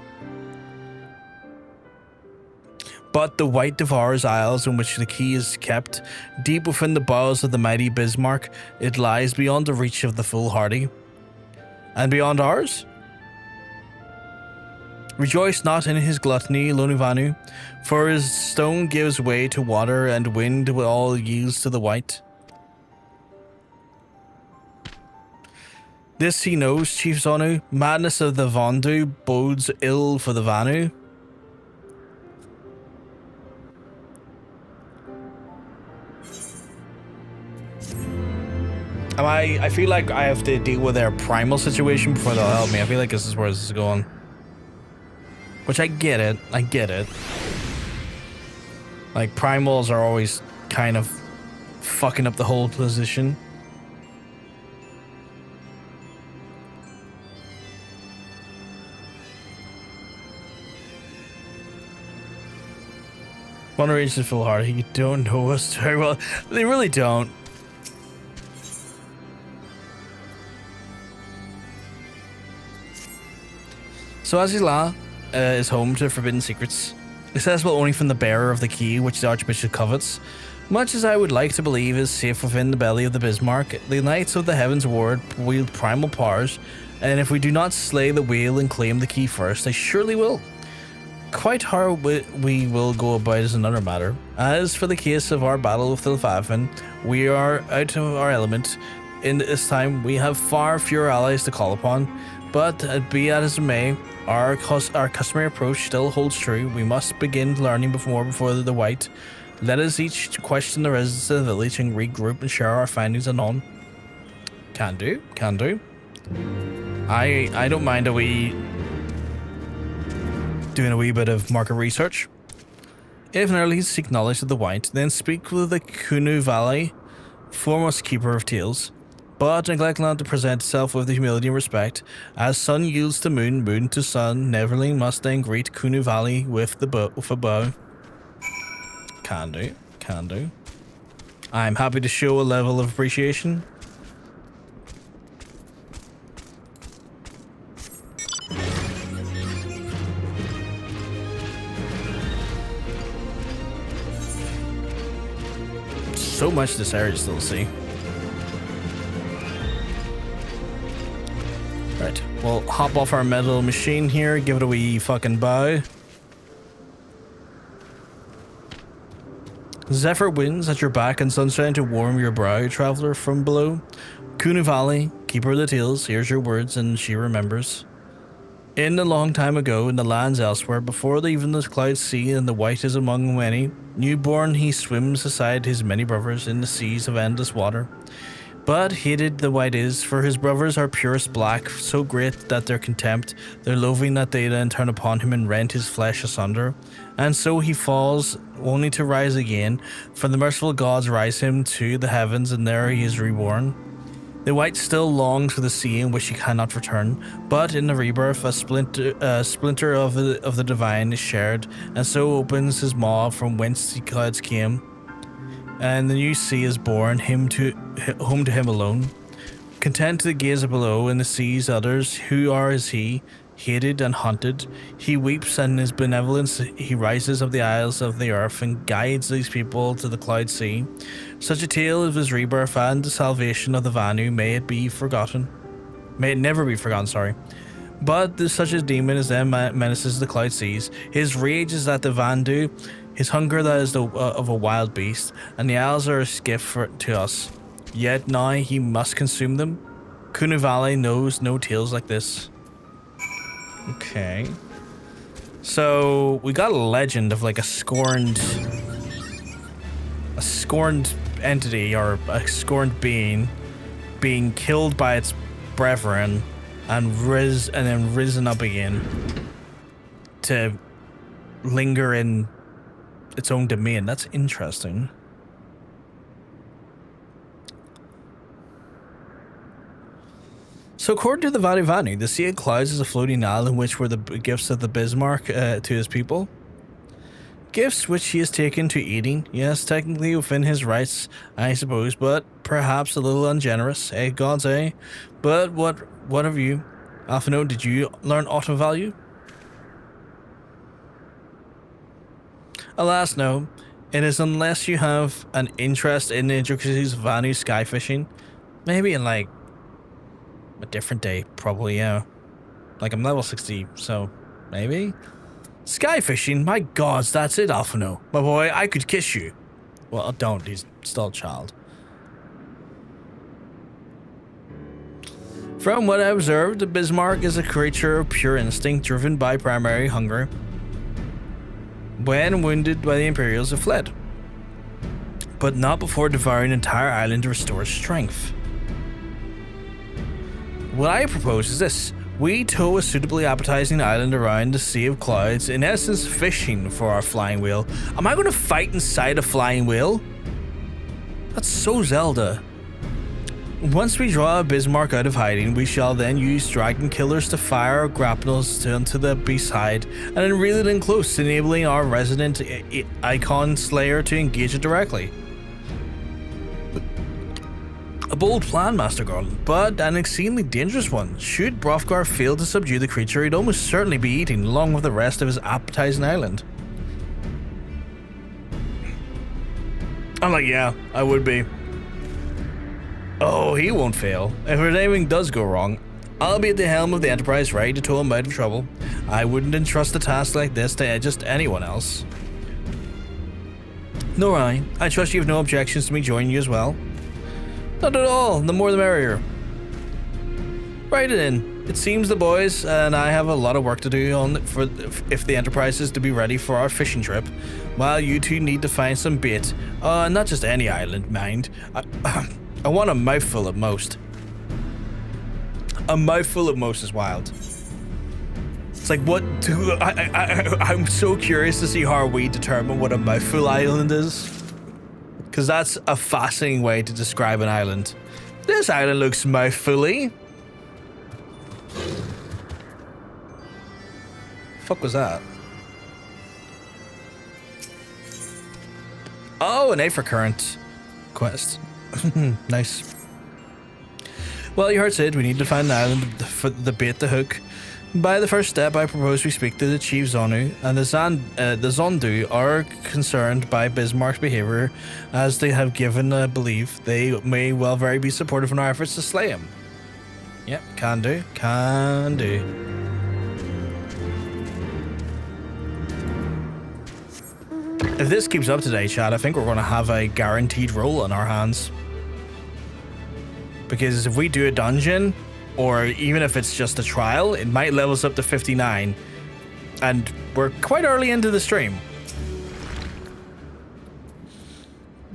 [SPEAKER 1] But the white devours isles in which the key is kept. Deep within the bowels of the mighty Bismarck, it lies beyond the reach of the foolhardy. And beyond ours? Rejoice not in his gluttony, Lonuvanu, for his stone gives way to water, and wind will all yields to the white. This he knows, Chief Zonu. Madness of the Vondu bodes ill for the Vanu. I feel like I have to deal with their primal situation before they'll help me. I feel like this is where this is going. Which I get it. Like, primals are always kind of fucking up the whole position. One reach is full hard. You don't know us very well. They really don't. So Azys Lla is home to forbidden secrets, accessible only from the bearer of the key, which the Archbishop covets. Much as I would like to believe is safe within the belly of the Bismarck, the Knights of the Heavensward wield primal powers, and if we do not slay the whale and claim the key first, they surely will. Quite how we will go about is another matter. As for the case of our battle with the Leviathan, we are out of our element. In this time, we have far fewer allies to call upon, but be that as it may, our customary approach still holds true. We must begin learning before the white. Let us each question the residents of the village and regroup and share our findings anon. Can do. I don't mind doing a wee bit of market research. If early seek knowledge of the white, then speak with the Kunu Valley, foremost keeper of tales. But neglect not to present itself with the humility and respect. As sun yields to moon, moon to sun, Neverling must then greet Kunu Valley with a bow. Can do. I'm happy to show a level of appreciation. So much this area to still see. Right, we'll hop off our metal machine here, give it a wee fucking bow. Zephyr winds at your back and sunshine to warm your brow, traveler from below. Kunu Valley, keeper of the tales, hears your words and she remembers. In a long time ago, in the lands elsewhere, before even the clouds see and the white is among many, newborn he swims beside his many brothers in the seas of endless water. But hated the white is, for his brothers are purest black, so great that their contempt, their loathing that they then turn upon him and rent his flesh asunder. And so he falls, only to rise again, for the merciful gods rise him to the heavens, and there he is reborn. The white still longs for the sea in which he cannot return, but in the rebirth a splinter of the divine is shared, and so opens his maw from whence the clouds came. And the new sea is born, home to him alone. Content to gaze below and the seas others, who are as he, hated and hunted. He weeps, and in his benevolence he rises of the isles of the earth and guides these people to the cloud sea. Such a tale of his rebirth and the salvation of the Vanu, may it never be forgotten, sorry. But there's such a demon as them menaces the cloud seas. His rage is at the Vanu, his hunger that is of a wild beast, and the owls are a skiff to us. Yet now he must consume them. Kunu Valley knows no tales like this. Okay. So we got a legend of like a scorned entity or a scorned being killed by its brethren and then risen up again to linger in its own domain. That's interesting. So according to the Vanu, the Sea of Clouds is a floating island which were the gifts of the Bismarck to his people. Gifts which he has taken to eating. Yes, technically within his rights, I suppose, but perhaps a little ungenerous, eh, gods, eh? But what of you? Alphino, did you learn aught of value? Alas, no. It is unless you have an interest in the intricacies of Vanu sky fishing. Maybe in like a different day, probably, yeah. Like I'm level 60, so maybe? Sky fishing? My gods, that's it, Alphino. My boy, I could kiss you. Well, don't, he's still a child. From what I observed, the Bismarck is a creature of pure instinct driven by primary hunger. When wounded by the Imperials, it fled. But not before devouring an entire island to restore strength. What I propose is this. We tow a suitably appetizing island around the Sea of Clouds, in essence fishing for our flying whale. Am I going to fight inside a flying whale? That's so Zelda. Once we draw a Bismarck out of hiding, we shall then use dragon killers to fire our grapnels onto the beast's hide, and then reel it in close, enabling our resident icon slayer to engage it directly. A bold plan, Master Garlean, but an exceedingly dangerous one. Should Hrothgar fail to subdue the creature, he'd almost certainly be eaten along with the rest of his appetizing island. I'm like, yeah, I would be. Oh, he won't fail. If anything does go wrong, I'll be at the helm of the Enterprise ready to tow him out of trouble. I wouldn't entrust a task like this to just anyone else. Nor I. I trust you have no objections to me joining you as well. Not at all. The more the merrier. Right it in. It seems the boys and I have a lot of work to do if the Enterprise is to be ready for our fishing trip. While you two need to find some bait. Not just any island, mind. I want a mouthful at most. A mouthful at most is wild. It's like, what do I'm so curious to see how we determine what a mouthful island is. Because that's a fascinating way to describe an island. This island looks mouthfully. Fuck was that? Oh, an Aether current quest. Nice. Well, you heard Sid, we need to find an island for the bait to hook. By the first step, I propose we speak to the Chief Zonu, and the Zondu are concerned by Bismarck's behavior, as they have given a belief they may well very be supportive in our efforts to slay him. Yep, can do, can do. If this keeps up today, Chad, I think we're going to have a guaranteed roll on our hands. Because if we do a dungeon, or even if it's just a trial, it might level us up to 59. And we're quite early into the stream.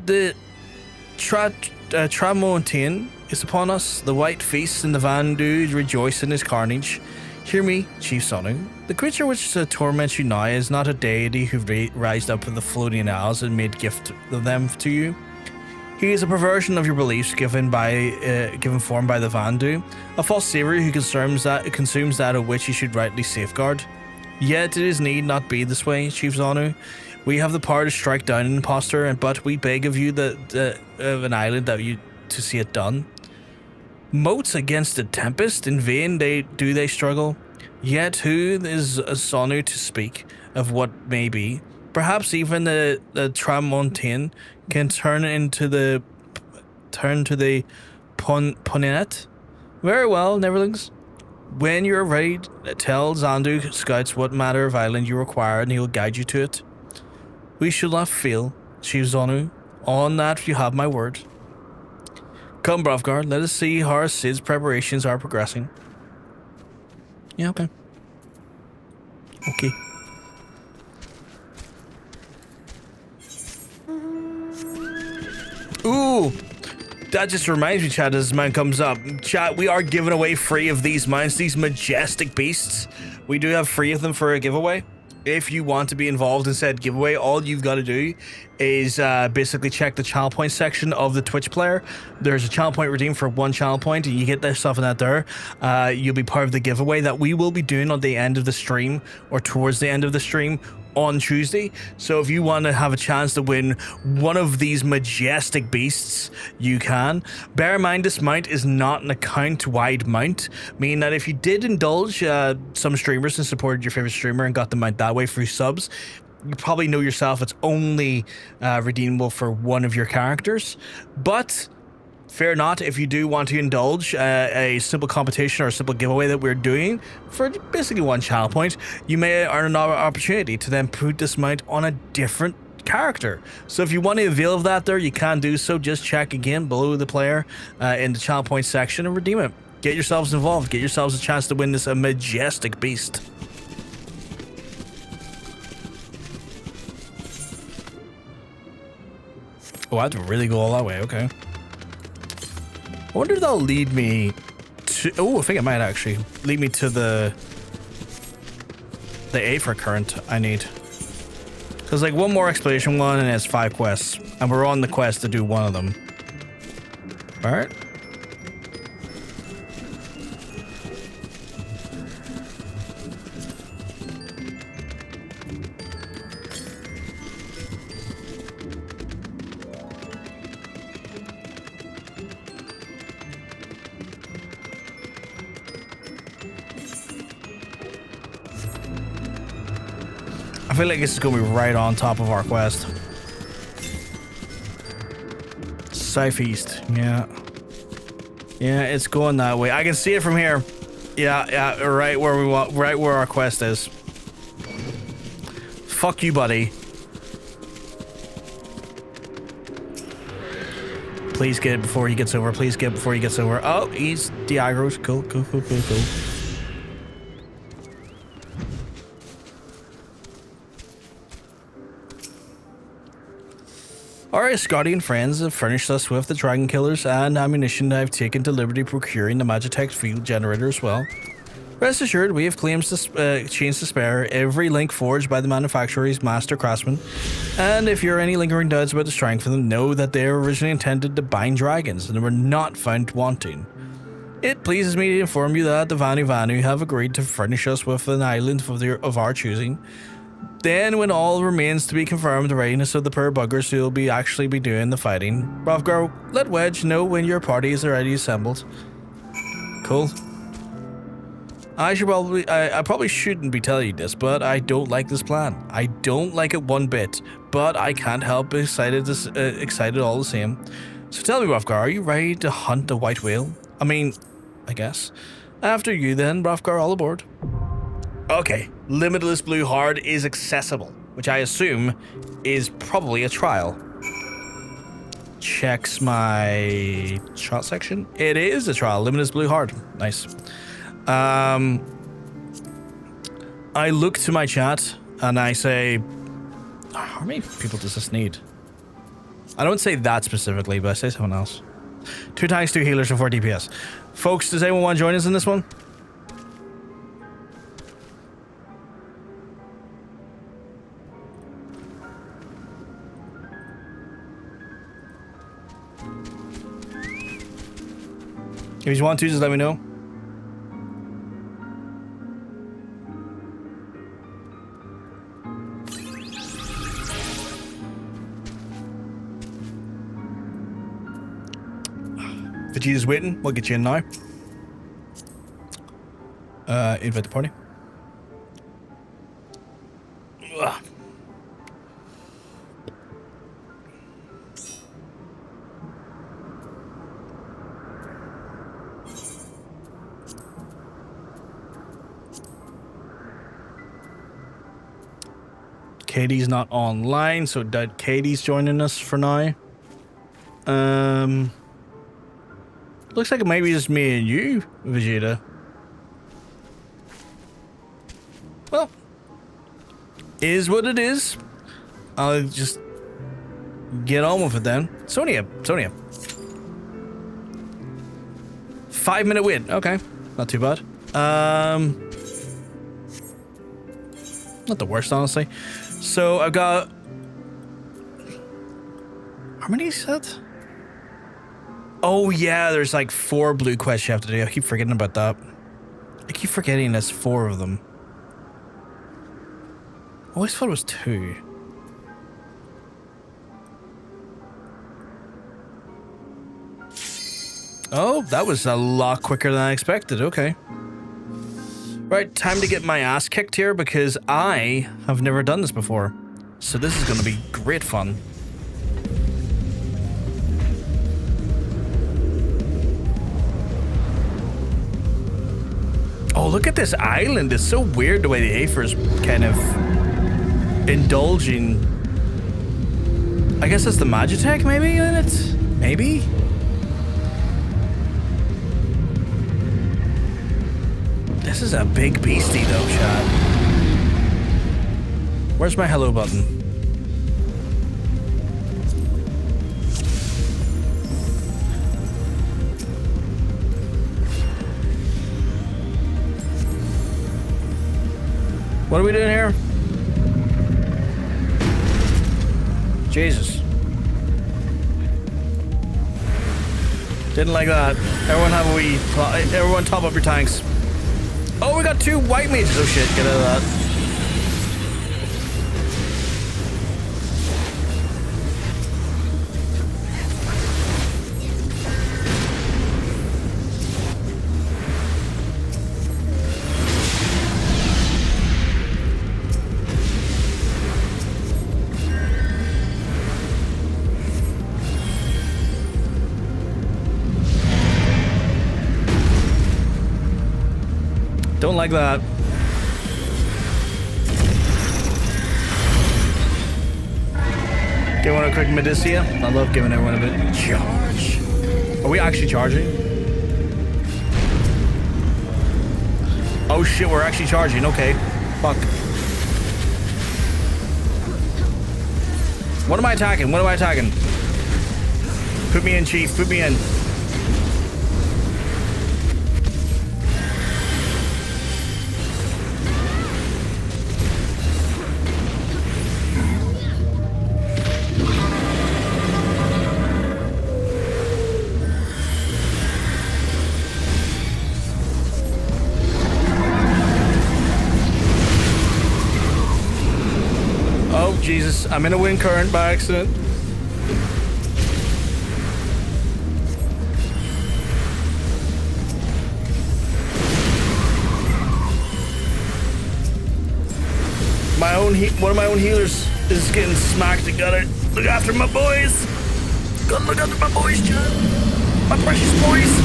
[SPEAKER 1] The Tramontane is upon us. The white feast and the Vanu rejoice in his carnage. Hear me, Chief Zonu. The creature which torments you now is not a deity who rised up from the floating isles and made gift of them to you. He is a perversion of your beliefs given form by the Vanu, a false savior who consumes that of which you should rightly safeguard. Yet it is need not be this way, Chief Zonu. We have the power to strike down an impostor, but we beg of you of an island to see it done. Moats against a tempest, in vain they struggle. Yet who is a Zonu to speak of what may be? Perhaps even the Tramontane can turn to the Ponet. Very well, Neverlings. When you're ready, tell Zandu scouts what matter of island you require and he'll guide you to it. We shall not fail, Shivzanu. On that you have my word. Come, Brovgar, let us see how our Sid's preparations are progressing. Yeah, okay. Okay. Ooh! That just reminds me, chat, as this mount comes up. Chat, we are giving away free of these mounts, these majestic beasts. We do have free of them for a giveaway. If you want to be involved in said giveaway, all you've got to do is basically check the channel point section of the Twitch player. There's a channel point redeem for 1 channel point, and you get that stuff in that there. You'll be part of the giveaway that we will be doing on the end of the stream, or towards the end of the stream, on Tuesday. So if you want to have a chance to win one of these majestic beasts, you can. Bear in mind, this mount is not an account-wide mount, meaning that if you did indulge some streamers and supported your favorite streamer and got the mount that way through subs, you probably know yourself it's only redeemable for one of your characters. But fear not, if you do want to indulge a simple competition or a simple giveaway that we're doing for basically 1 channel point, you may earn another opportunity to then put this mount on a different character. So if you want to avail of that there, you can do so. Just check again below the player in the channel point section and redeem it. Get yourselves involved. Get yourselves a chance to win this majestic beast. Oh, I have to really go all that way. Okay. I wonder if that'll lead me to... Oh, I think it might actually lead me to the Aether current I need. Because like 1 more exploration one and it's 5 quests. And we're on the quest to do 1 of them. Alright. I feel like this is going to be right on top of our quest. Southeast, yeah. Yeah, it's going that way. I can see it from here. Yeah, right where we want, right where our quest is. Fuck you, buddy. Please get it before he gets over. Please get it before he gets over. Oh, he's de-aggroed. Cool. Our Ishgardian friends have furnished us with the dragon killers and ammunition. I've taken to liberty procuring the Magitech field generator as well. Rest assured, we have chains to spare, every link forged by the manufacturer's master craftsman. And if you're any lingering doubts about the strength of them, know that they were originally intended to bind dragons and were not found wanting. It pleases me to inform you that the Vanu have agreed to furnish us with an island of our choosing. Then, when all remains to be confirmed, the readiness of the poor buggers who will actually be doing the fighting. Brovgar, let Wedge know when your party is already assembled. Cool. I probably shouldn't be telling you this, but I don't like this plan. I don't like it one bit, but I can't help but excited all the same. So tell me, Brovgar, are you ready to hunt the white whale? I mean, I guess. After you then, Brovgar, all aboard. Okay, Limitless Blue Hard is accessible, which I assume is probably a trial. Checks my trial section. It is a trial, Limitless Blue Hard. Nice. I look to my chat and I say, how many people does this need? I don't say that specifically, but I say someone else. 2 tanks, 2 healers, and 4 DPS. Folks, does anyone want to join us in this one? If you want to, just let me know. Vegeta's waiting. We'll get you in now. Invite the party. Ugh. Katie's not online, so doubt Katie's joining us for now. Looks like it might be just me and you, Vegeta. Well, is what it is. I'll just get on with it then. It's only a 5-minute wait. Okay, not too bad. Not the worst, honestly. So I've got... How many is that? Oh yeah, there's like 4 blue quests you have to do. I keep forgetting about that. I keep forgetting there's 4 of them. I always thought it was 2. Oh, that was a lot quicker than I expected. Okay. Right, time to get my ass kicked here because I have never done this before. So this is going to be great fun. Oh, look at this island. It's so weird the way the Aether's kind of indulging. I guess that's the Magitech maybe in it? Maybe? This is a big beastie though, chat. Where's my hello button? What are we doing here? Jesus. Didn't like that. Everyone have a wee... Everyone top up your tanks. Oh, we got 2 white mages. Oh shit, get out of that. Don't like that. Give one a quick Menace. I love giving everyone a bit of charge. Are we actually charging? Oh shit, we're actually charging. Okay. Fuck. What am I attacking? What am I attacking? Put me in, Chief. Put me in. Jesus, I'm in a wind current by accident. One of my own healers is getting smacked. I gotta look after my boys. Gotta look after my boys, John. My precious boys.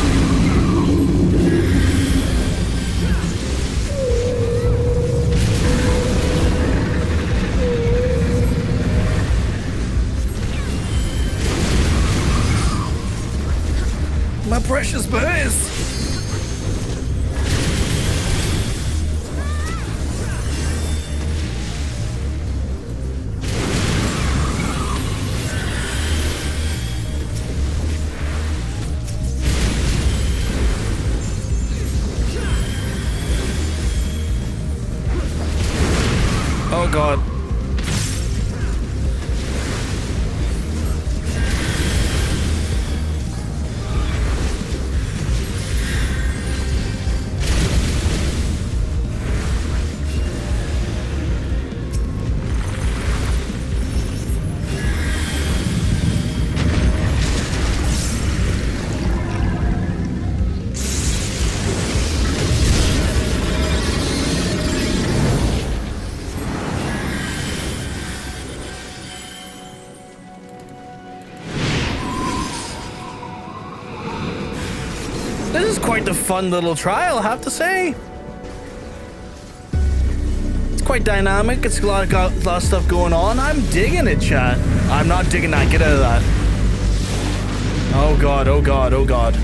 [SPEAKER 1] My precious boys! Oh God. This is quite a fun little trial, I have to say. It's quite dynamic. It's got a lot of stuff going on. I'm digging it, chat. I'm not digging that. Get out of that. Oh god, oh god, oh god.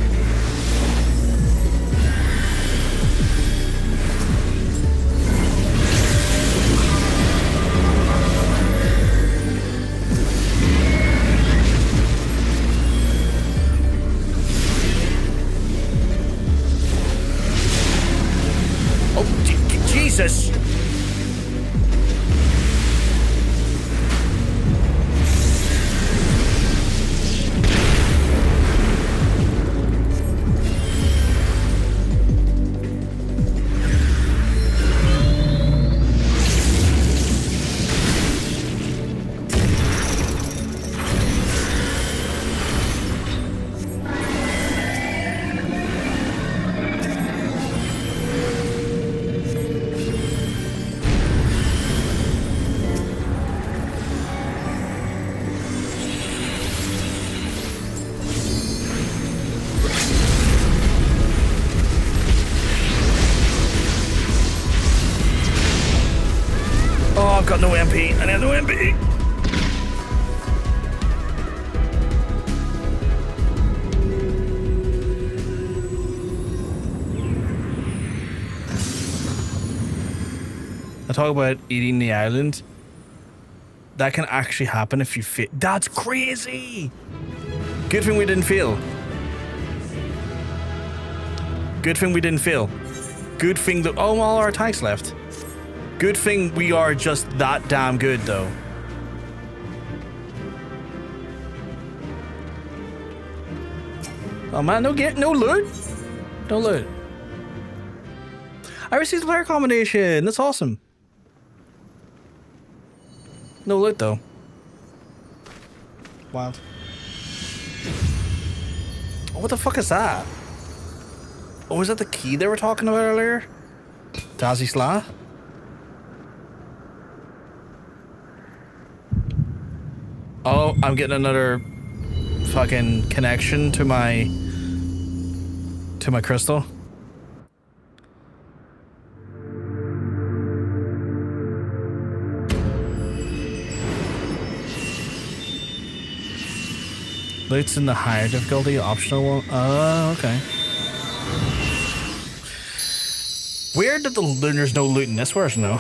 [SPEAKER 1] Oh, Jesus. I've got no MP. I have no MP. I talk about eating the island. That can actually happen if you fit. That's crazy. Good thing we didn't fail. Good thing we didn't fail. Good thing that all our attacks left. Good thing we are just that damn good, though. Oh man, no loot. No loot. I received a player combination. That's awesome. No loot though. Wild. Oh, what the fuck is that? Oh, is that the key they were talking about earlier? To Azys Lla? Oh, I'm getting another fucking connection to my crystal. Loot's in the higher difficulty, optional one. Oh, okay. Weird that there's no loot in this version though.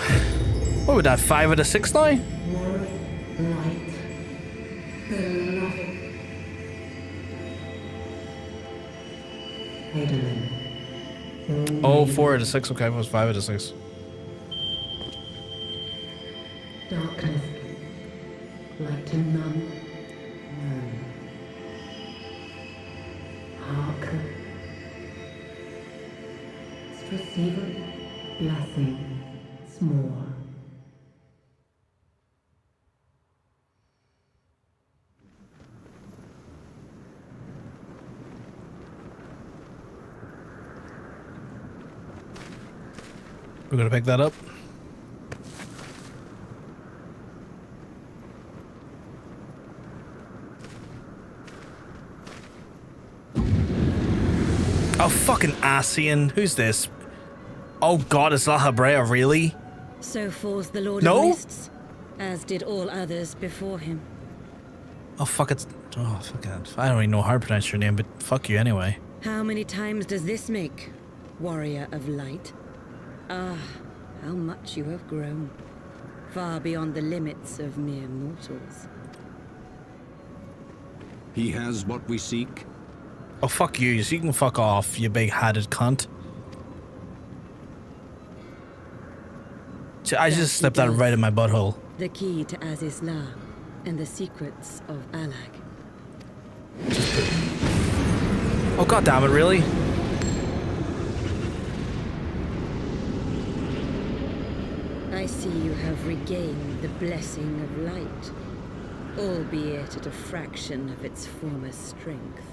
[SPEAKER 1] What would that, 5 out of 6 now?
[SPEAKER 4] Light, beloved. Eidolon.
[SPEAKER 1] Oh, 4 out of 6. Okay, it was 5 out of 6.
[SPEAKER 4] Darkness, light to none. Hearken. Receiver, blessing, small.
[SPEAKER 1] We're gonna pick that up. Oh, fucking Ascian. Who's this? Oh god, it's Lahabrea, really?
[SPEAKER 5] So falls the Lord
[SPEAKER 1] No?
[SPEAKER 5] of Mists, as did all others before him.
[SPEAKER 1] Oh fuck, it's... Oh, fuck it. I don't even know how to pronounce your name, but fuck you anyway.
[SPEAKER 5] How many times does this make, warrior of light? Ah, how much you have grown. Far beyond the limits of mere mortals.
[SPEAKER 6] He has what we seek.
[SPEAKER 1] Oh, fuck you. So you can fuck off, you big-hatted cunt. I just slipped that right in my butthole.
[SPEAKER 5] The key to Azys Lla and the secrets of Allag.
[SPEAKER 1] Oh, god damn it, really?
[SPEAKER 5] I see you have regained the blessing of light, albeit at a fraction of its former strength.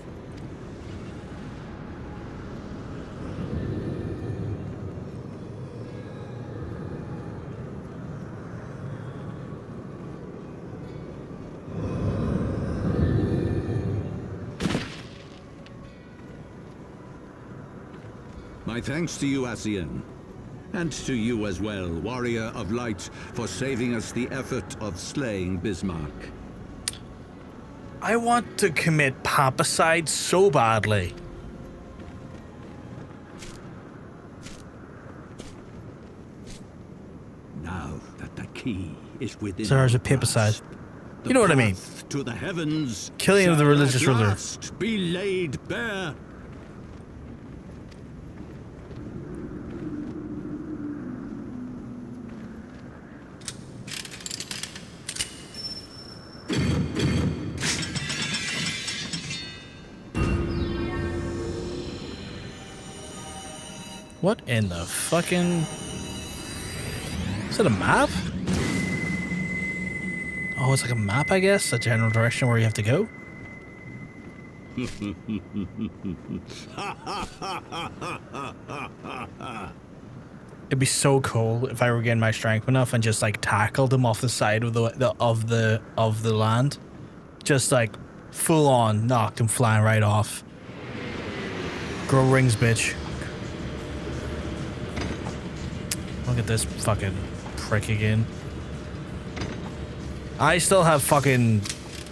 [SPEAKER 6] My thanks to you, Ascian. And to you as well, Warrior of Light, for saving us the effort of slaying Bismarck.
[SPEAKER 1] I want to commit pampicide so badly.
[SPEAKER 6] Now that the key is within
[SPEAKER 1] So there's a
[SPEAKER 6] our
[SPEAKER 1] pampicide.
[SPEAKER 6] grasp,
[SPEAKER 1] You know what I mean?
[SPEAKER 6] the path to the heavens
[SPEAKER 1] Killing of the
[SPEAKER 6] shall
[SPEAKER 1] religious
[SPEAKER 6] at
[SPEAKER 1] ruler.
[SPEAKER 6] last be laid bare.
[SPEAKER 1] What in the fucking... Is it a map? Oh, it's like a map, I guess? A general direction where you have to go? It'd be so cool if I were getting my strength enough and just like tackled him off the side of the land. Just like full on knocked him flying right off. Grow rings, bitch. Look at this fucking prick again. I still have fucking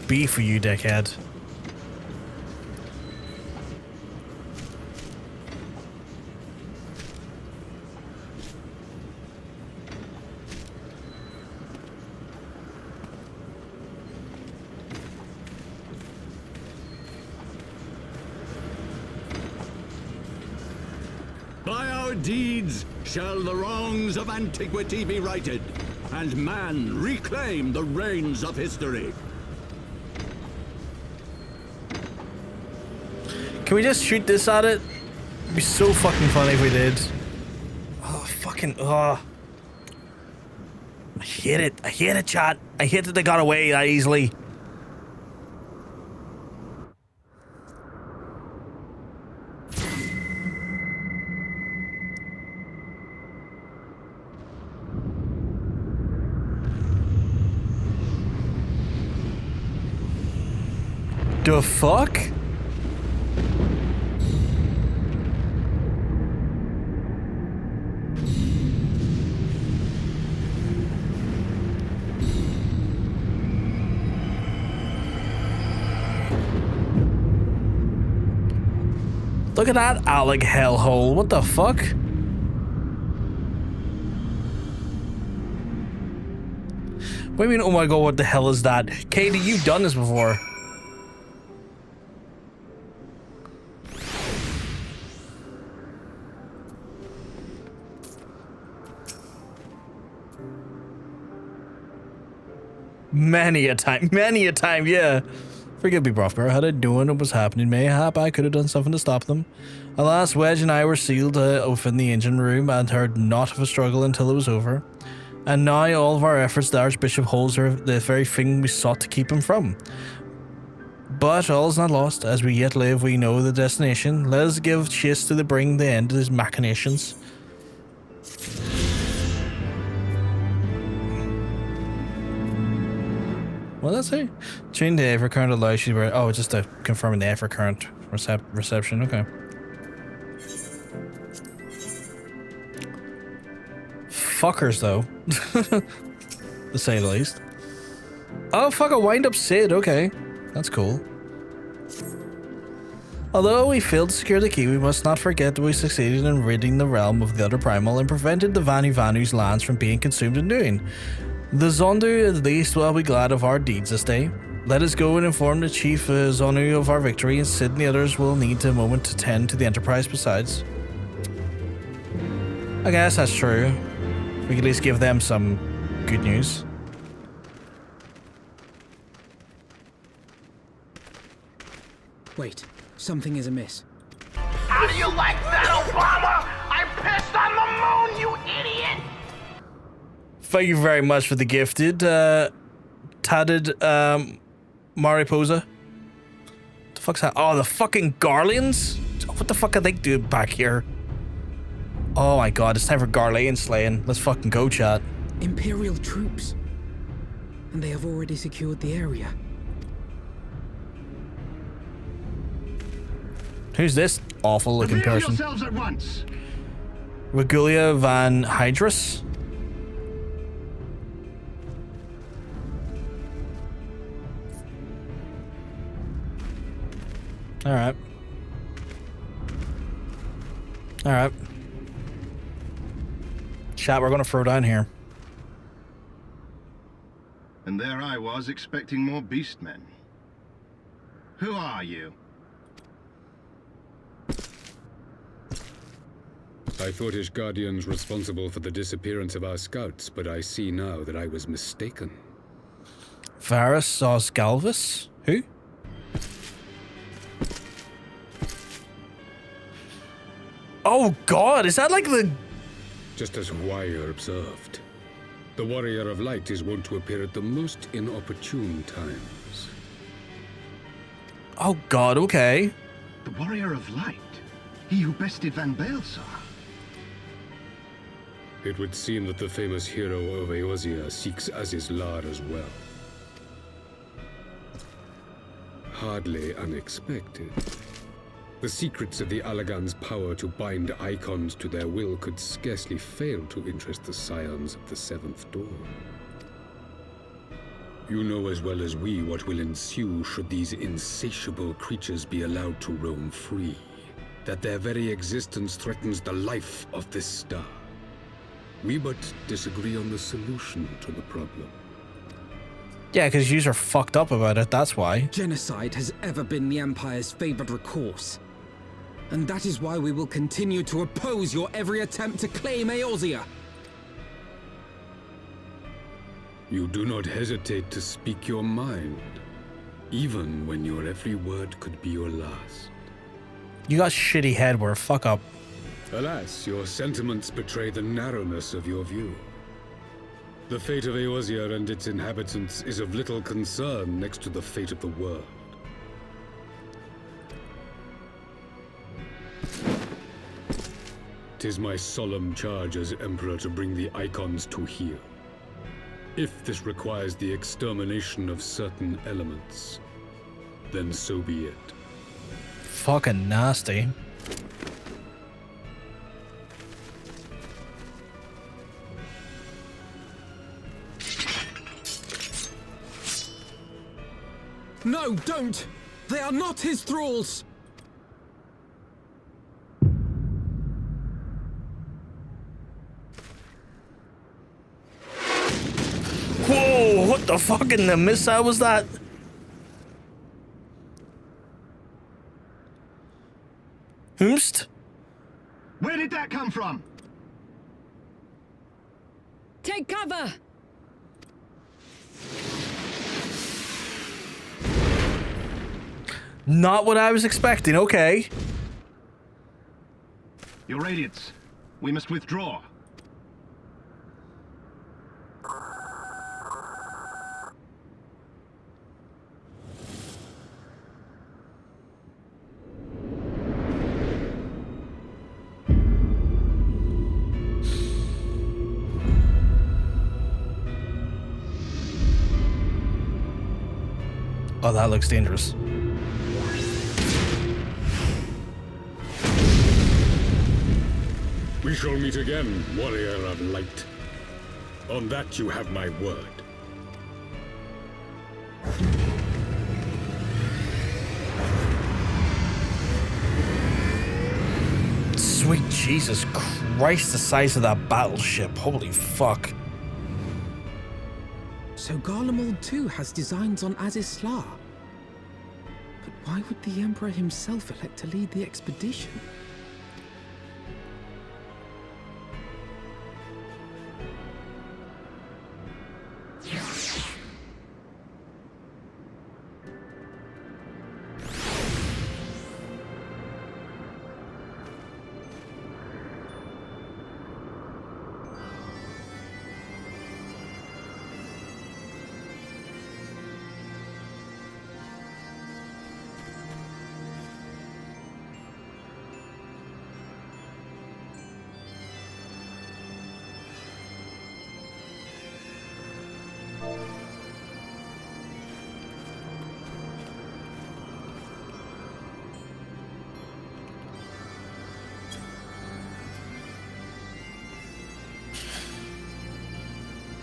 [SPEAKER 1] beef for you, dickhead.
[SPEAKER 6] By our deeds shall the wrongs of antiquity be righted, and man reclaim the reins of history.
[SPEAKER 1] Can we just shoot this at it? It'd be so fucking funny if we did. Oh, fucking, oh. I hate it. I hate it, chat. I hate that they got away that easily. The fuck? Look at that Alec hellhole. What the fuck? What do you mean, oh my god, what the hell is that? Katie, you've done this before. Many a time, yeah. Forgive me, Brofgar. Had I known what was happening, mayhap I could have done something to stop them. Alas, Wedge and I were sealed off in the engine room and heard not of a struggle until it was over. And now all of our efforts, the Archbishop holds are the very thing we sought to keep him from. But all is not lost. As we yet live, we know the destination. Let us give chase to bring the end to his machinations. What did that say? Change the Aether current allows you to... Oh, it's just confirming the Aether current reception. Okay. Fuckers, though. To say the least. Oh, fuck, a wind-up Sid. Okay. That's cool. Although we failed to secure the key, we must not forget that we succeeded in ridding the realm of the other primal and prevented the Vanu's lands from being consumed and doing. The Zondu at least will be glad of our deeds this day. Let us go and inform the Chief Zonu of our victory, and Sid and the others will need a moment to tend to the Enterprise besides. I guess that's true. We can at least give them some good news.
[SPEAKER 7] Wait, something is amiss.
[SPEAKER 8] How do you like that, Obama? I pissed on the moon, you idiot!
[SPEAKER 1] Thank you very much for the gifted, tatted, Mariposa. What the fuck's that? Oh, the fucking Garleans? What the fuck are they doing back here? Oh my god, it's time for Garlean slaying. Let's fucking go, chat.
[SPEAKER 7] Imperial troops. And they have already secured the area.
[SPEAKER 1] Who's this awful looking
[SPEAKER 8] Reveal
[SPEAKER 1] person?
[SPEAKER 8] yourselves at once.
[SPEAKER 1] Regulia van Hydrus. Alright. Alright. Chat, we're gonna throw down here.
[SPEAKER 9] And there I was expecting more beastmen. Who are you?
[SPEAKER 10] I thought Ishgardians responsible for the disappearance of our scouts, but I see now that I was mistaken.
[SPEAKER 1] Varus Osgalvis? Who? Oh god, is that like the...
[SPEAKER 10] Just as Wire observed, the Warrior of Light is wont to appear at the most inopportune times.
[SPEAKER 1] Oh god, okay.
[SPEAKER 9] The Warrior of Light? He who bested Van Baelsar?
[SPEAKER 10] It would seem that the famous hero of Eorzea seeks Azys Lla as well. Hardly unexpected. The secrets of the Allagan's power to bind icons to their will could scarcely fail to interest the scions of the Seventh Dawn. You know as well as we what will ensue should these insatiable creatures be allowed to roam free. That their very existence threatens the life of this star. We but disagree on the solution to the problem.
[SPEAKER 1] Yeah, because yous are fucked up about it, that's why.
[SPEAKER 7] Genocide has ever been the Empire's favored recourse. And that is why we will continue to oppose your every attempt to claim Eorzea.
[SPEAKER 10] You do not hesitate to speak your mind, even when your every word could be your last.
[SPEAKER 1] You got shitty headwear, fuck up.
[SPEAKER 10] Alas, your sentiments betray the narrowness of your view. The fate of Eorzea and its inhabitants is of little concern next to the fate of the world. 'Tis my solemn charge as Emperor to bring the icons to heel. If this requires the extermination of certain elements, then so be it.
[SPEAKER 1] Fucking nasty.
[SPEAKER 7] No, don't! They are not his thralls!
[SPEAKER 1] Whoa, what the fuck in the missile was that? Whomst?
[SPEAKER 9] Where did that come from?
[SPEAKER 5] Take cover!
[SPEAKER 1] Not what I was expecting, okay.
[SPEAKER 9] Your Radiance, we must withdraw.
[SPEAKER 1] Oh, that looks dangerous.
[SPEAKER 10] We shall meet again, Warrior of Light. On that you have my word.
[SPEAKER 1] Sweet Jesus Christ, the size of that battleship. Holy fuck.
[SPEAKER 7] So Garlemald too has designs on Azys Lla. But why would the Emperor himself elect to lead the expedition?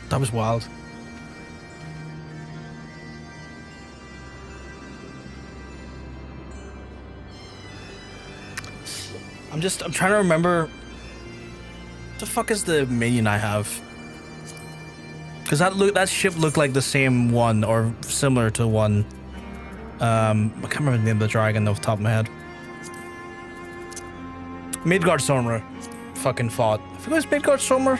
[SPEAKER 1] That was wild. I'm trying to remember. What the fuck is the minion I have? Because that ship looked like the same one or similar to one. I can't remember the name of the dragon off the top of my head. Midgard Stormer fucking fought. I think it was Midgard Stormer.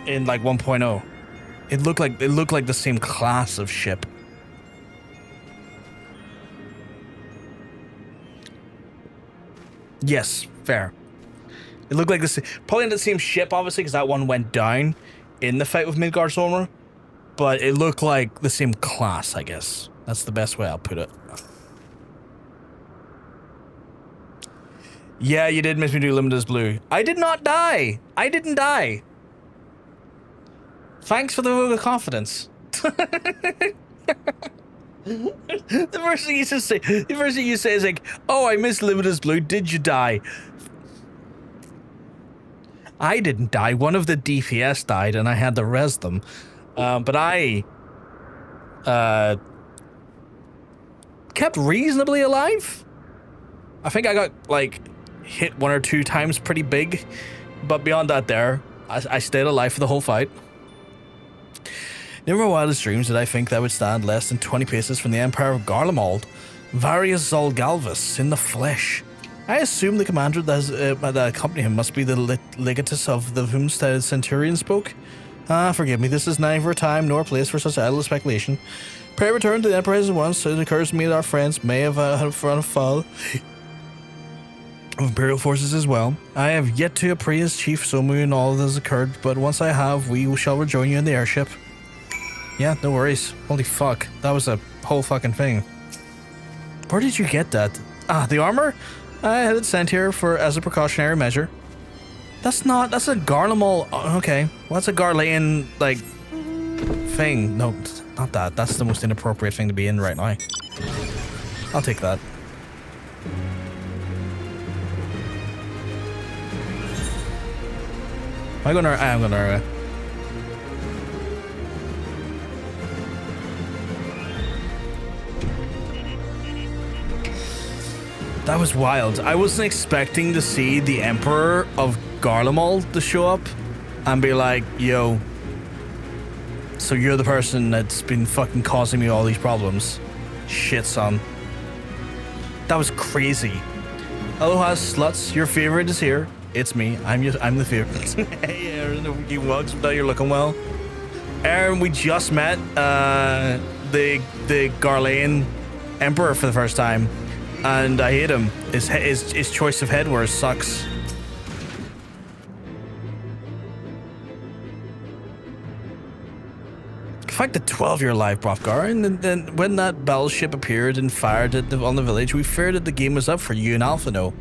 [SPEAKER 1] In like 1.0. It looked like the same class of ship. Yes, fair. It looked like this, probably in the same ship, obviously, because that one went down in the fight with Midgard Stormer. But it looked like the same class, I guess. That's the best way I'll put it. Yeah, you did miss me do Limitless Blue. I did not die. I didn't die. Thanks for the vote of confidence. The first thing you say is like, "Oh, I missed Limitless Blue. Did you die?" I didn't die. One of the DPS died, and I had to res them. But I kept reasonably alive. I think I got like hit 1 or 2 times pretty big, but beyond that, I stayed alive for the whole fight. Never in my wildest dreams did I think that I would stand less than 20 paces from the Empire of Garlemald, Varius Zolgalvus in the flesh. I assume the commander that accompanied him must be the legatus of the whom the Centurion spoke. Forgive me, this is neither a time nor a place for such idle speculation. Pray return to the Enterprise at once. It occurs to me that our friends may have had a fall of Imperial forces as well. I have yet to appraise Chief Somu and all that has occurred, but once I have, we shall rejoin you in the airship. Yeah, no worries. Holy fuck, that was a whole fucking thing. Where did you get that? The armor? I had it sent here as a precautionary measure. That's a Garlemald. Okay, what's a Garlean, like, thing? No, not that. That's the most inappropriate thing to be in right now. I'll take that. I'm gonna. That was wild. I wasn't expecting to see the Emperor of Garlemald to show up and be like, "Yo, so you're the person that's been fucking causing me all these problems." Shit, son. That was crazy. Aloha, sluts. Your favorite is here. It's me. I'm the favorite. Hey, Aaron. You mugs. Now you're looking well. Aaron, we just met the Garlean Emperor for the first time. And I hate him. His choice of headwear sucks. Fight the 12-year live, Brofgar, and then when that battleship appeared and fired on the village, we feared that the game was up for you and Alphino.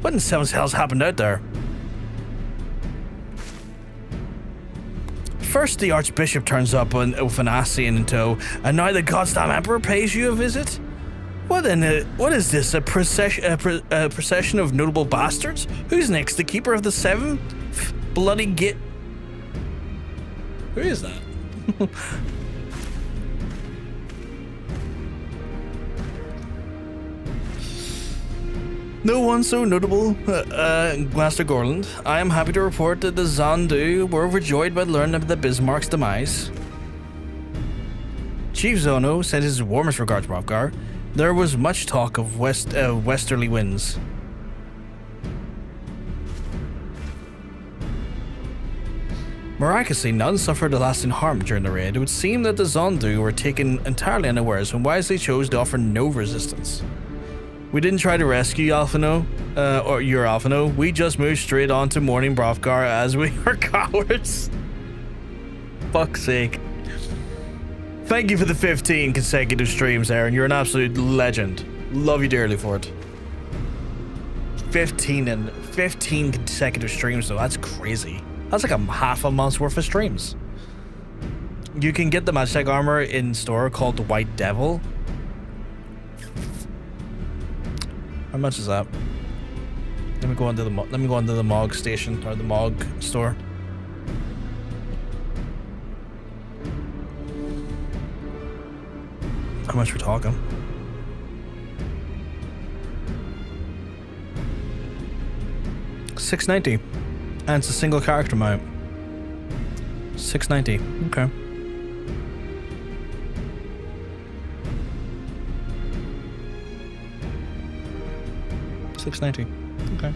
[SPEAKER 1] What in seven's hell's happened out there? First, the Archbishop turns up with an Ascian in tow, and now the goddamn Emperor pays you a visit? What is this, a procession of notable bastards? Who's next, the Keeper of the Seven? Bloody git. Who is that? No one so notable, Master Gorland. I am happy to report that the Zandu were overjoyed by learning of the Bismarck's demise. Chief Zono sent his warmest regards, Rovgar. There was much talk of westerly winds. Miraculously, none suffered a lasting harm during the raid. It would seem that the Zondu were taken entirely unawares and wisely chose to offer no resistance. We didn't try to rescue Alphino, or your Alphino. We just moved straight on to Morning Brofgar as we are cowards. Fuck's sake. Thank you for the 15 consecutive streams, Aaron. You're an absolute legend. Love you dearly for it. 15 consecutive streams, though. That's crazy. That's like half a month's worth of streams. You can get the Magitech armor in store called the White Devil. How much is that? Let me go into the Mog station or the Mog store. How much we're talking? $6.90, and it's a single character mount. $6.90. Okay. $6.90. Okay.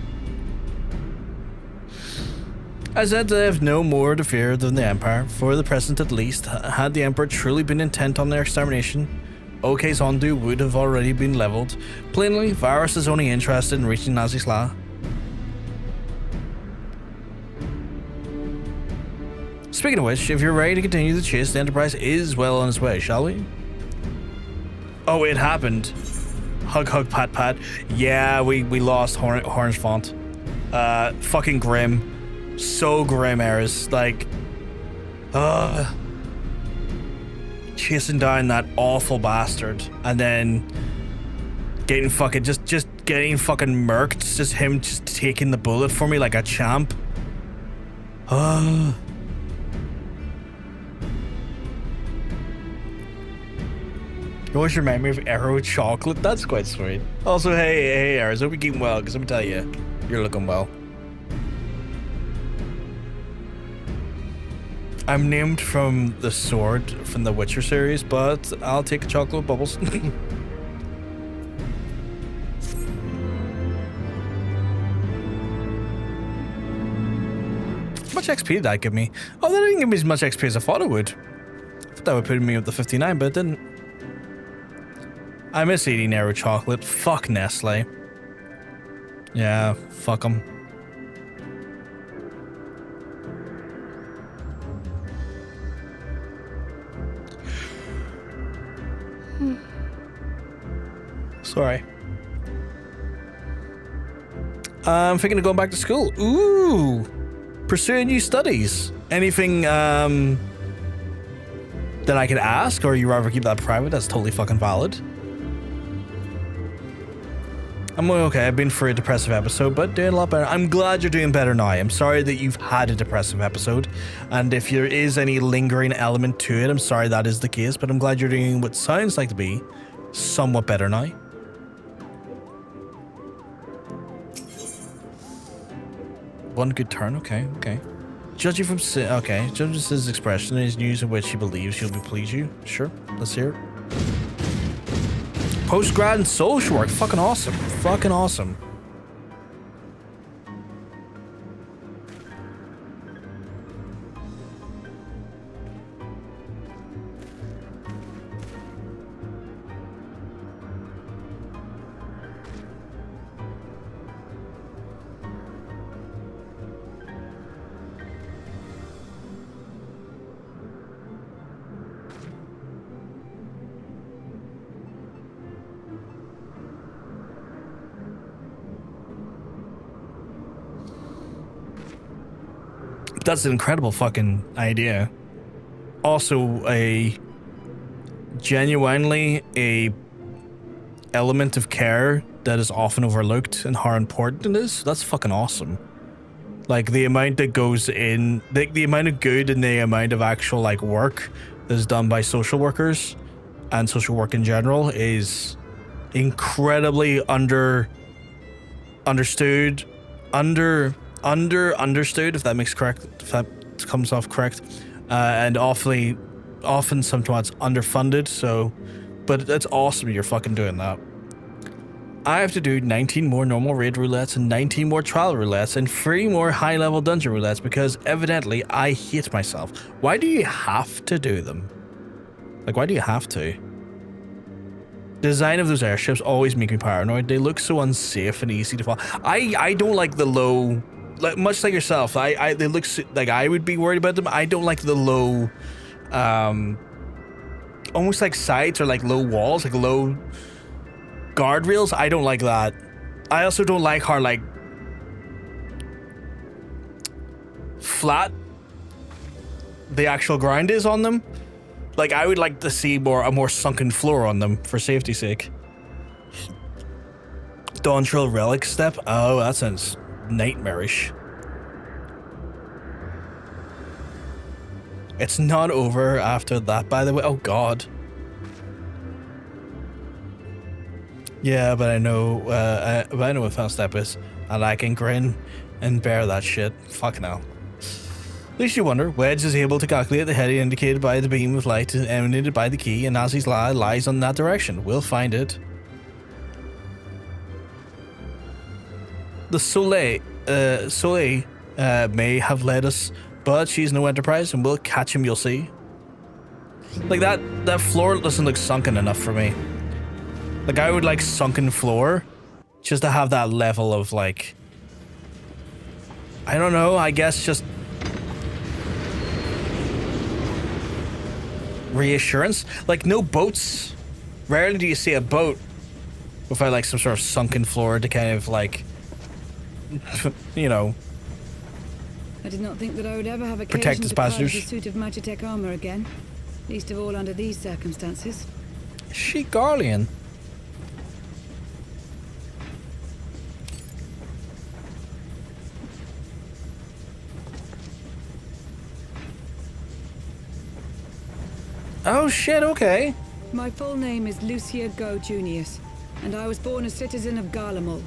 [SPEAKER 1] I said they have no more to fear than the Empire, for the present at least. Had the Emperor truly been intent on their extermination, OK's Ondu would have already been leveled. Plainly, Varus is only interested in reaching Azys Lla. Speaking of which, if you're ready to continue the chase, the Enterprise is well on its way, shall we? Oh, it happened. Hug, hug, pat, pat. Yeah, we lost Haurchefant. Fucking grim. So grim, Eris. Like, chasing down that awful bastard and then getting fucking just getting fucking murked. It's just him just taking the bullet for me like a champ. You always remind me of Arrow chocolate. That's quite sweet. Also, hey, Eris, hope you're keeping well, because let me tell you, you're looking well. I'm named from the sword from the Witcher series, but I'll take chocolate bubbles. Much XP did that give me? Oh, that didn't give me as much XP as I thought it would. I thought that would put me up to 59, but it didn't. I miss eating Aero chocolate. Fuck Nestle. Yeah, fuck them. Sorry. I'm thinking of going back to school. Ooh! Pursuing new studies. Anything that I could ask, or you rather keep that private? That's totally fucking valid. I'm okay. I've been through a depressive episode, but doing a lot better. I'm glad you're doing better now. I'm sorry that you've had a depressive episode, and if there is any lingering element to it, I'm sorry that is the case, but I'm glad you're doing what sounds like to be somewhat better now. One good turn, okay. Judging from judging his expression and his news in which he believes you'll be pleased you. Sure, let's hear it. Post-grad and social work, fucking awesome. Fucking awesome. That's an incredible fucking idea. Also, genuinely a element of care that is often overlooked and how important it is. That's fucking awesome. Like, the amount that goes in, the amount of good and the amount of actual, like, work that is done by social workers and social work in general is incredibly understood, if that makes correct, if that comes off correct, and often sometimes underfunded. So, but it's awesome you're fucking doing that. I have to do 19 more normal raid roulettes and 19 more trial roulettes and 3 more high-level dungeon roulettes because evidently I hate myself. Why do you have to do them? Like, why do you have to? The design of those airships always make me paranoid. They look so unsafe and easy to fall. I don't like the low. Like, much like yourself, they look like I would be worried about them. I don't like the low, almost like sides or like low walls, like low guardrails. I don't like that. I also don't like how like flat the actual ground is on them. Like, I would like to see a more sunken floor on them for safety's sake. Dawntrail Relic Step? Oh, that sounds nightmarish. It's not over after that, by the way. Oh, God. Yeah, but I know, I know what Final Step is. And I can grin and bear that shit. Fucking hell. At least you wonder, Wedge is able to calculate the heading indicated by the beam of light emanated by the key, and Azys Lla lies on that direction. We'll find it. The Soleil may have led us, but she's no enterprise, and we'll catch him, you'll see. Like, that floor doesn't look sunken enough for me. Like, I would like sunken floor, just to have that level of, like, I don't know, I guess just reassurance. Like, no boats. Rarely do you see a boat without, like, some sort of sunken floor to kind of, like, you know,
[SPEAKER 11] I did not think that I would ever have
[SPEAKER 1] protect
[SPEAKER 11] occasion
[SPEAKER 1] his
[SPEAKER 11] to pilot a
[SPEAKER 1] passengers.
[SPEAKER 11] suit of Magitech armor again. Least of all under these circumstances.
[SPEAKER 1] Is she Garlean? Oh shit, okay.
[SPEAKER 11] My full name is Lucia Go Junius, and I was born a citizen of Garlemald.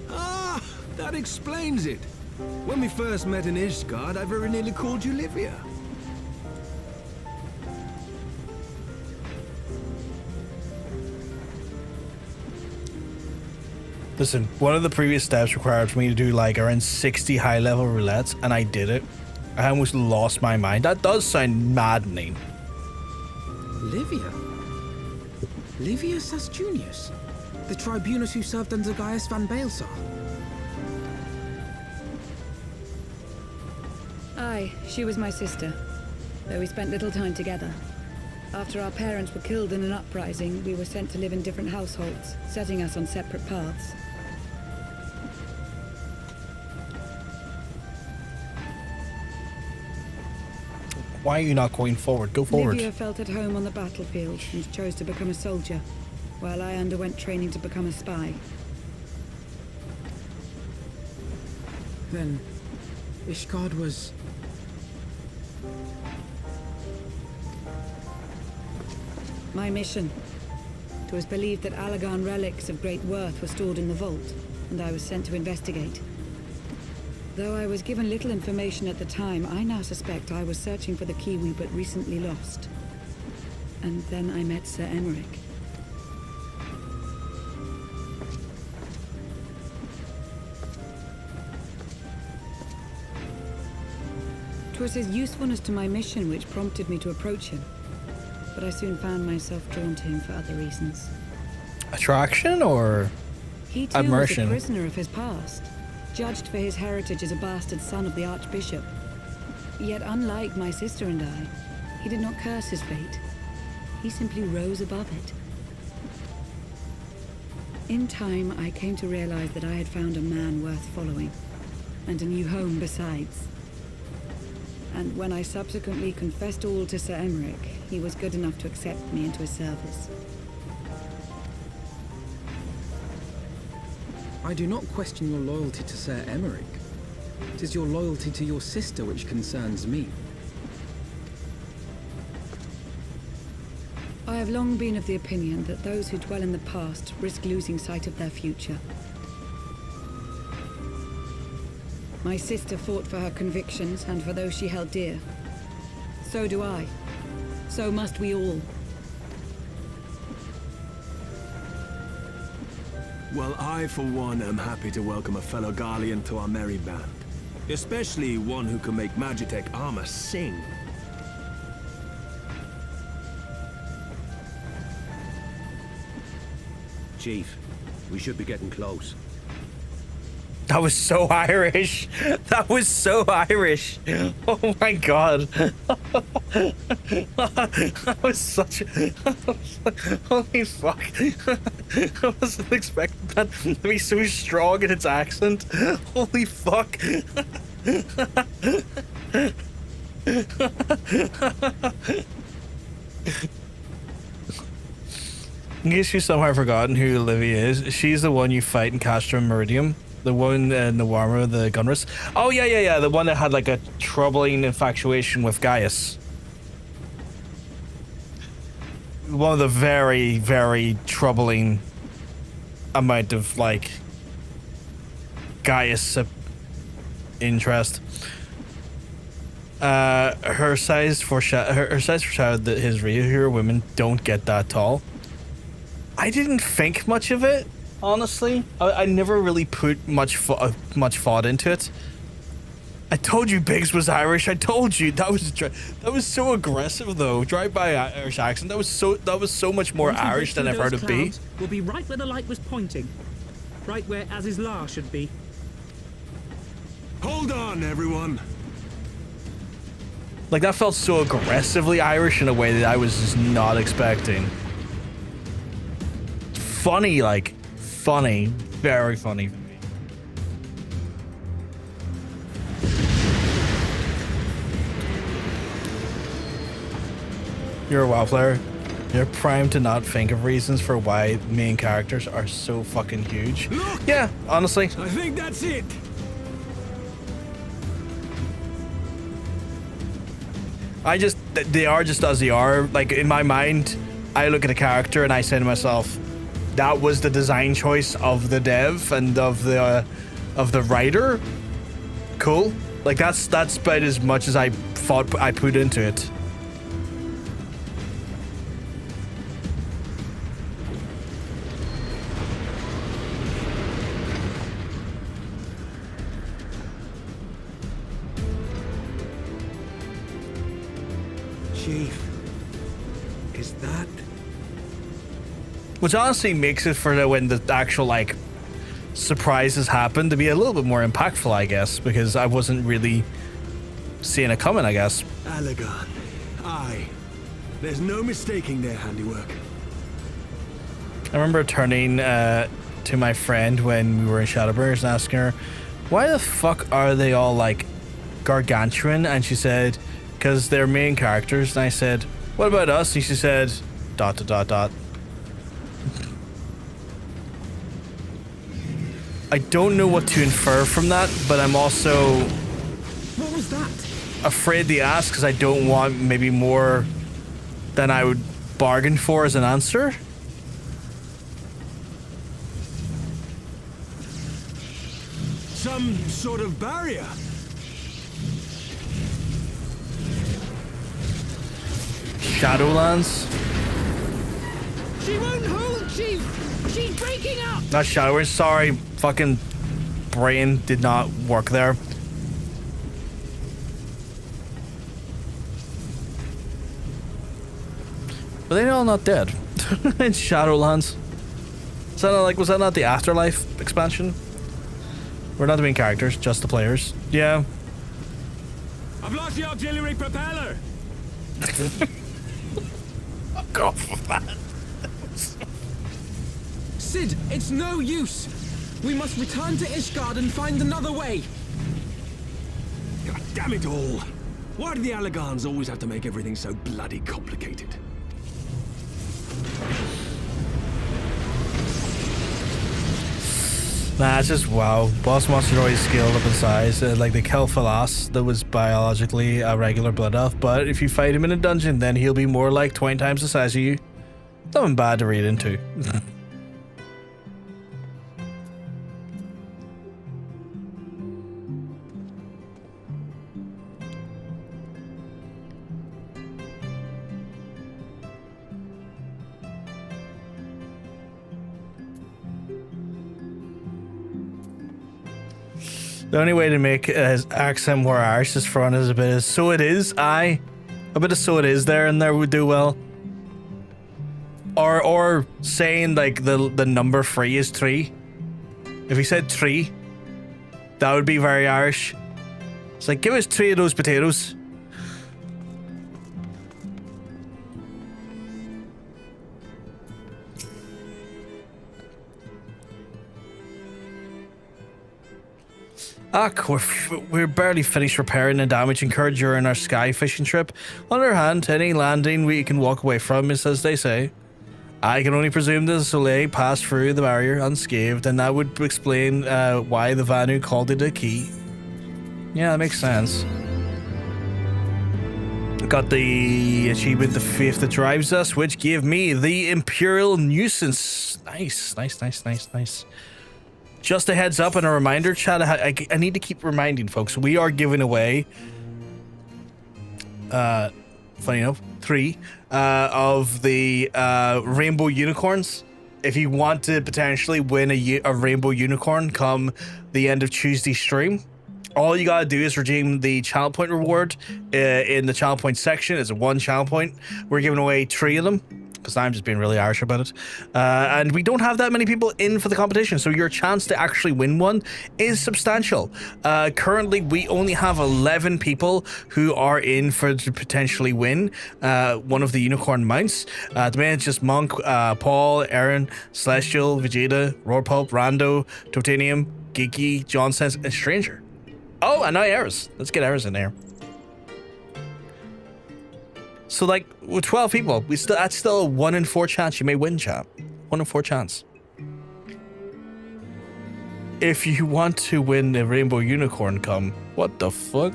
[SPEAKER 12] Ah, that explains it. When we first met in Ishgard, I very nearly called you Livia.
[SPEAKER 1] Listen, one of the previous steps required for me to do like around 60 high level roulettes, and I did it. I almost lost my mind. That does sound maddening.
[SPEAKER 7] Livia? Livia Sus Junius? The tribunus who served under Gaius van Baelsar?
[SPEAKER 11] Aye, she was my sister, though we spent little time together. After our parents were killed in an uprising, we were sent to live in different households, setting us on separate paths.
[SPEAKER 1] Why are you not going forward? Go forward.
[SPEAKER 11] Livia felt at home on the battlefield and chose to become a soldier, while I underwent training to become a spy.
[SPEAKER 7] Then, Ishgard was...
[SPEAKER 11] My mission. It was believed that Allagan relics of great worth were stored in the vault, and I was sent to investigate. Though I was given little information at the time, I now suspect I was searching for the key we but recently lost. And then I met Sir Emmerich. 'Twas his usefulness to my mission which prompted me to approach him, but I soon found myself drawn to him for other reasons.
[SPEAKER 1] Attraction or
[SPEAKER 11] He too
[SPEAKER 1] immersion?
[SPEAKER 11] was a prisoner of his past, judged for his heritage as a bastard son of the Archbishop. Yet unlike my sister and I, he did not curse his fate. He simply rose above it. In time, I came to realize that I had found a man worth following, and a new home besides. And when I subsequently confessed all to Sir Emmerich, he was good enough to accept me into his service.
[SPEAKER 7] I do not question your loyalty to Sir Emmerich. It is your loyalty to your sister which concerns me.
[SPEAKER 11] I have long been of the opinion that those who dwell in the past risk losing sight of their future. My sister fought for her convictions and for those she held dear. So do I. So must we all.
[SPEAKER 12] Well, I, for one, am happy to welcome a fellow Garlean to our merry band. Especially one who can make Magitech armor sing. Chief, we should be getting close.
[SPEAKER 1] That was so Irish. That was so Irish. Oh my god. That was such a... Holy fuck. I wasn't expecting that to be so strong in its accent. Holy fuck. In case you somehow forgotten who Olivia is, she's the one you fight in Castrum Meridium. The one in the warmer, the Gunrus. Oh, yeah. The one that had like a troubling infatuation with Gaius. One of the very, very troubling amount of like Gaius interest. Her size foreshadowed that his real hero women don't get that tall. I didn't think much of it, honestly. I never really put much thought into it. I told you Biggs was Irish. I told you that was so aggressive though. Drive-by Irish accent. That was so much more Irish than I've heard it be.
[SPEAKER 13] Will be right where the light was pointing, right where Azys Lla should be.
[SPEAKER 12] Hold on, everyone.
[SPEAKER 1] Like that felt so aggressively Irish in a way that I was just not expecting. Funny, very funny. You're a WoW player. You're primed to not think of reasons for why main characters are so fucking huge.
[SPEAKER 12] Look!
[SPEAKER 1] Yeah, honestly.
[SPEAKER 12] I think that's it.
[SPEAKER 1] They are just as they are. Like in my mind, I look at a character and I say to myself, that was the design choice of the dev and of the writer. Cool. Like that's about as much as I thought I put into it.
[SPEAKER 12] Chief, is that...
[SPEAKER 1] Which honestly makes it for when the actual like surprises happen to be a little bit more impactful, I guess, because I wasn't really seeing it coming, I guess.
[SPEAKER 12] Allagan. Aye. There's no mistaking their handiwork.
[SPEAKER 1] I remember turning to my friend when we were in Shadowbringers and asking her, why the fuck are they all like gargantuan? And she said, because they're main characters. And I said, what about us? And she said, ... I don't know what to infer from that, but I'm also...
[SPEAKER 13] What was that?
[SPEAKER 1] Afraid to ask because I don't want maybe more than I would bargain for as an answer.
[SPEAKER 12] Some sort of barrier.
[SPEAKER 1] Shadowlands.
[SPEAKER 13] She won't hold, Chief! She's breaking up!
[SPEAKER 1] Not Shadowlands, sorry. Fucking brain did not work there. Were they all not dead? In Shadowlands? Is that not, like, was that not the Afterlife expansion? We're not the main characters, just the players. Yeah.
[SPEAKER 12] I've lost the auxiliary propeller.
[SPEAKER 1] Fuck off with that.
[SPEAKER 7] Sid, it's no use. We must return to Ishgard and find another way.
[SPEAKER 12] God damn it all. Why do the Allagans always have to make everything so bloody complicated?
[SPEAKER 1] Nah, it's just WoW. Boss monsters are always scaled up in size. Like the Kel'Thalas, that was biologically a regular blood elf, but if you fight him in a dungeon, then he'll be more like 20 times the size of you. Nothing bad to read into. The only way to make his accent more Irish is throwing as a bit of so it is, aye. A bit of so it is there and there would do well. Or saying like the number 3 is 3. If he said 3, that would be very Irish. It's like, give us 3 of those potatoes. We're barely finished repairing the damage incurred during our sky fishing trip. On the other hand, any landing we can walk away from is as they say. I can only presume that Soleil passed through the barrier unscathed, and that would explain why the Vanu called it a key. Yeah, that makes sense. Got the achievement, the faith that drives us, which gave me the Imperial Nuisance. Nice. Just a heads up and a reminder, chat. I need to keep reminding folks. We are giving away, funny enough, 3 of the rainbow unicorns. If you want to potentially win a rainbow unicorn come the end of Tuesday stream, all you gotta do is redeem the channel point reward in the channel point section. It's a 1 channel point. We're giving away 3 of them because I'm just being really Irish about it. And we don't have that many people in for the competition, so your chance to actually win one is substantial. Currently, we only have 11 people who are in for to potentially win one of the unicorn mounts. At the minute, it's just Monk, Paul, Aaron, Celestial, Vegeta, Roarpulp, Rando, Totanium, Geeky, Johnsense, and Stranger. Oh, and now Eris. Let's get Eris in there. So, like, with 12 people, that's still a 1 in 4 chance you may win, chat. 1 in 4 chance. If you want to win the Rainbow Unicorn come, what the fuck?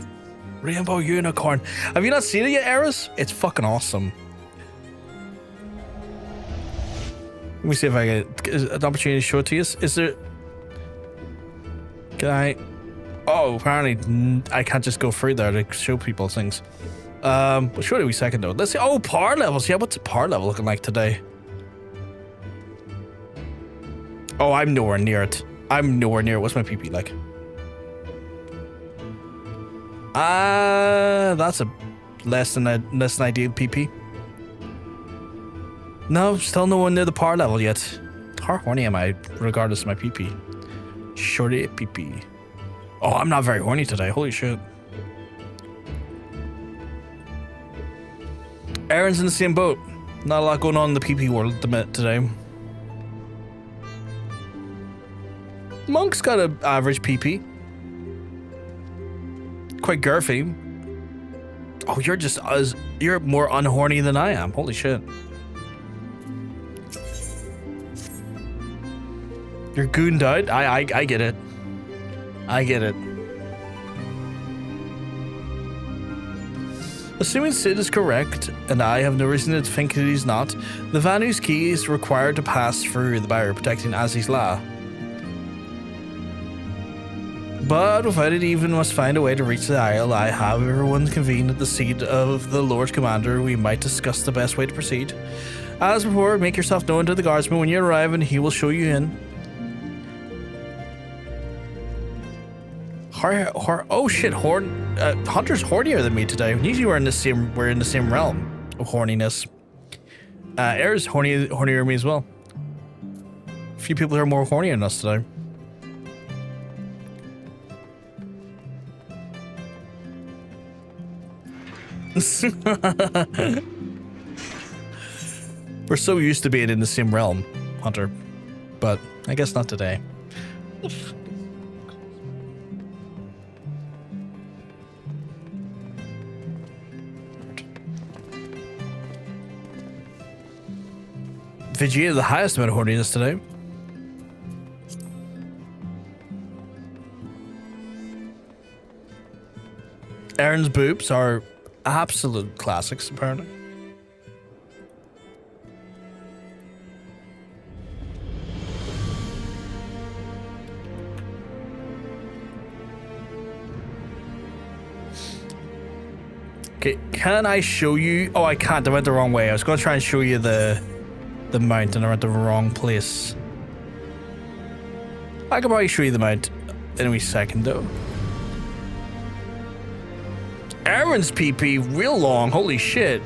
[SPEAKER 1] Rainbow Unicorn. Have you not seen it yet, Eris? It's fucking awesome. Let me see if I get an opportunity to show it to you. Is there... Can I... Oh, apparently I can't just go through there to show people things. But surely we second though. Let's see. Oh, power levels. Yeah, what's the power level looking like today? Oh, I'm nowhere near it. I'm nowhere near it. What's my PP like? That's a less than ideal PP. No, still no one near the power level yet. How horny am I, regardless of my PP? Shorty PP. Oh, I'm not very horny today. Holy shit. Aaron's in the same boat. Not a lot going on in the PP world today. Monk's got an average PP. Quite girthy. Oh, you're more unhorny than I am. Holy shit. You're gooned out? I get it. I get it. Assuming Sid is correct, and I have no reason to think that he's not, the Vanu's key is required to pass through the barrier protecting Azys Lla. But without it, even must find a way to reach the Isle. I have everyone convened at the seat of the Lord Commander. We might discuss the best way to proceed. As before, make yourself known to the guardsman when you arrive, and he will show you in. Oh shit, Hunter's hornier than me today. Usually we're in the same realm of horniness. Air's hornier than me as well. A few people are more horny than us today. We're so used to being in the same realm, Hunter, but I guess not today. Vegeta, the highest amount of horniness today. Aaron's boobs are absolute classics, apparently. Okay, can I show you? Oh, I can't. I went the wrong way. I was going to try and show you the mount, and I went the wrong place. I can probably show you the mount in a wee second, though. Aaron's PP real long. Holy shit.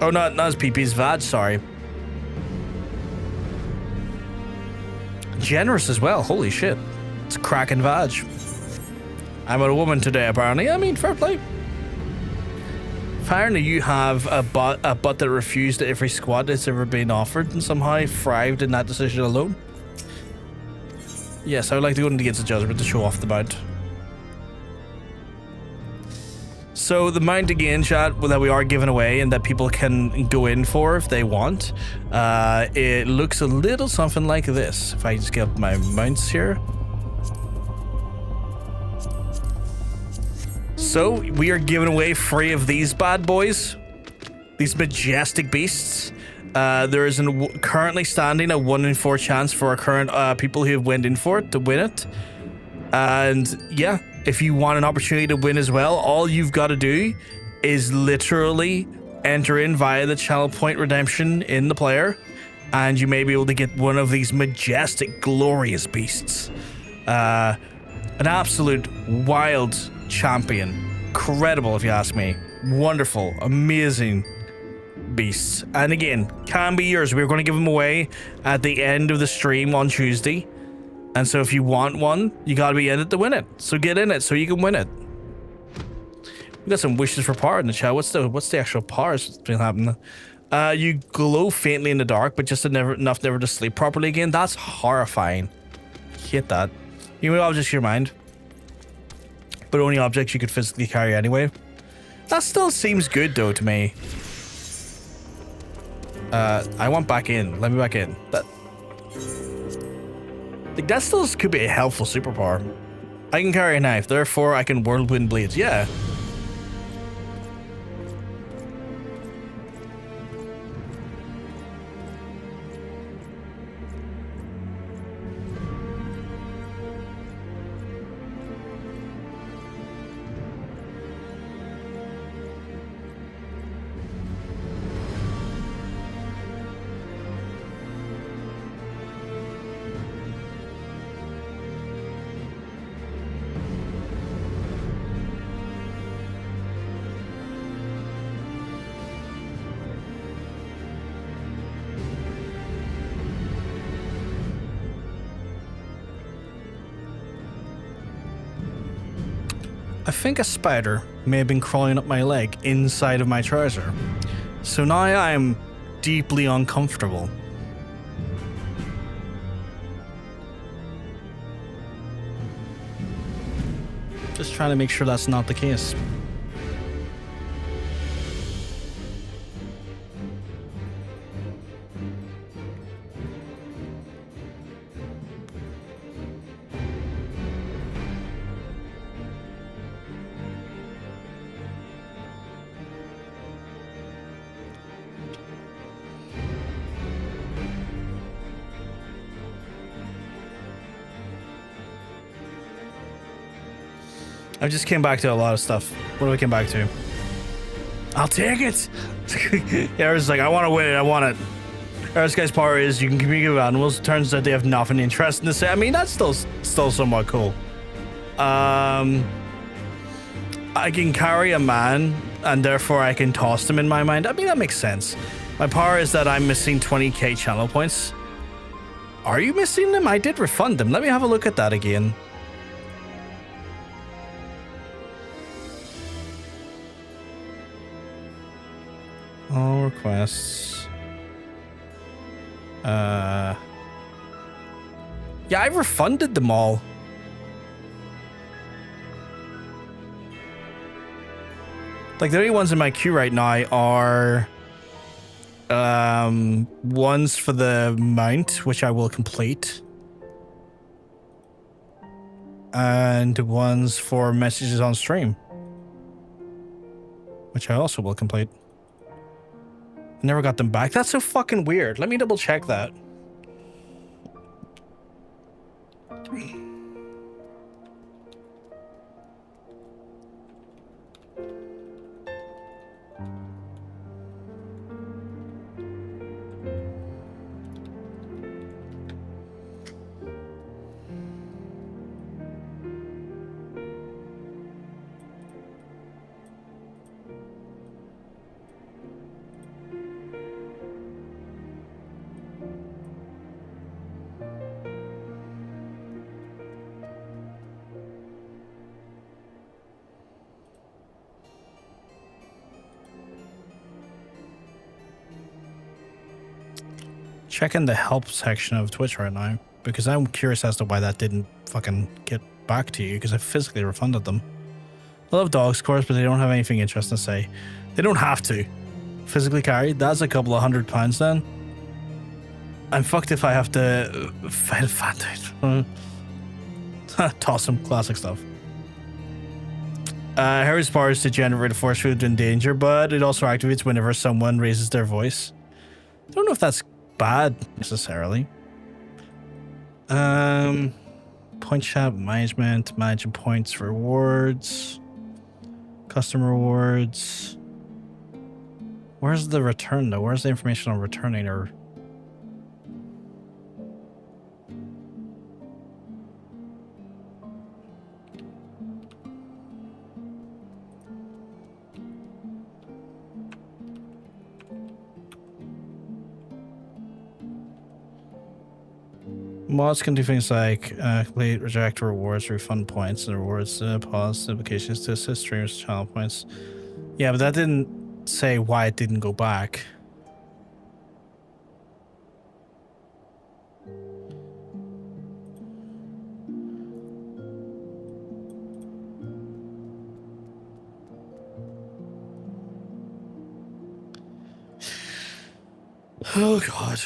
[SPEAKER 1] Oh, not his PP, his Vag, sorry. Generous as well. Holy shit. It's cracking Vag. I'm a woman today, apparently. I mean, fair play. Apparently you have a butt that refused every squad that's ever been offered and somehow thrived in that decision alone. Yes, I would like to go into Gates of Judgment to show off the mount. So the mount again, chat, that we are giving away and that people can go in for if they want, it looks a little something like this. If I just get up my mounts here. So we are giving away 3 of these bad boys, these majestic beasts. There is currently standing a 1 in 4 chance for our current people who have went in for it to win it. And yeah, if you want an opportunity to win as well, all you've got to do is literally enter in via the channel point redemption in the player, and you may be able to get one of these majestic, glorious beasts. An absolute wild champion. Incredible, if you ask me. Wonderful, amazing beasts. And again, can be yours. We're going to give them away at the end of the stream on Tuesday. And so if you want one, you got to be in it to win it. So get in it so you can win it. We got some wishes for power in the chat. What's the actual powers that's been happening? You glow faintly in the dark, but just enough never to sleep properly again. That's horrifying. Hate that. You know, objects your mind, but only objects you could physically carry anyway. That still seems good though to me. I want back in. Let me back in. That still could be a helpful superpower. I can carry a knife, therefore I can whirlwind blades. Yeah. I think a spider may have been crawling up my leg inside of my trouser. So now I am deeply uncomfortable. Just trying to make sure that's not the case. I just came back to a lot of stuff. What do I come back to? I'll take it! Era's like, I want to win it, I want it. Era's guy's power is you can communicate with animals. Turns out they have nothing interesting to say. I mean, that's still somewhat cool. I can carry a man, and therefore I can toss them in my mind. I mean, that makes sense. My power is that I'm missing 20k channel points. Are you missing them? I did refund them. Let me have a look at that again. All requests. Yeah, I refunded them all. Like, the only ones in my queue right now are ones for the mount, which I will complete, and ones for messages on stream, which I also will complete. Never got them back. That's so fucking weird. Let me double check that. Checking the help section of Twitch right now, because I'm curious as to why that didn't fucking get back to you, because I physically refunded them. I love dogs, of course, but they don't have anything interesting to say. They don't have to. Physically carried, that's a couple of £100 then. I'm fucked if I have to fight a fat dude. Toss him, classic stuff. Harry's power is to generate a force field in danger, but it also activates whenever someone raises their voice. I don't know if that's bad necessarily. Point shop management, managing points, rewards, custom rewards. Where's the return though? Where's the information on returning or? Mods can do things like complete, reject rewards, refund points, and rewards pause implications to assist streamers channel points. Yeah, but that didn't say why it didn't go back. Oh god.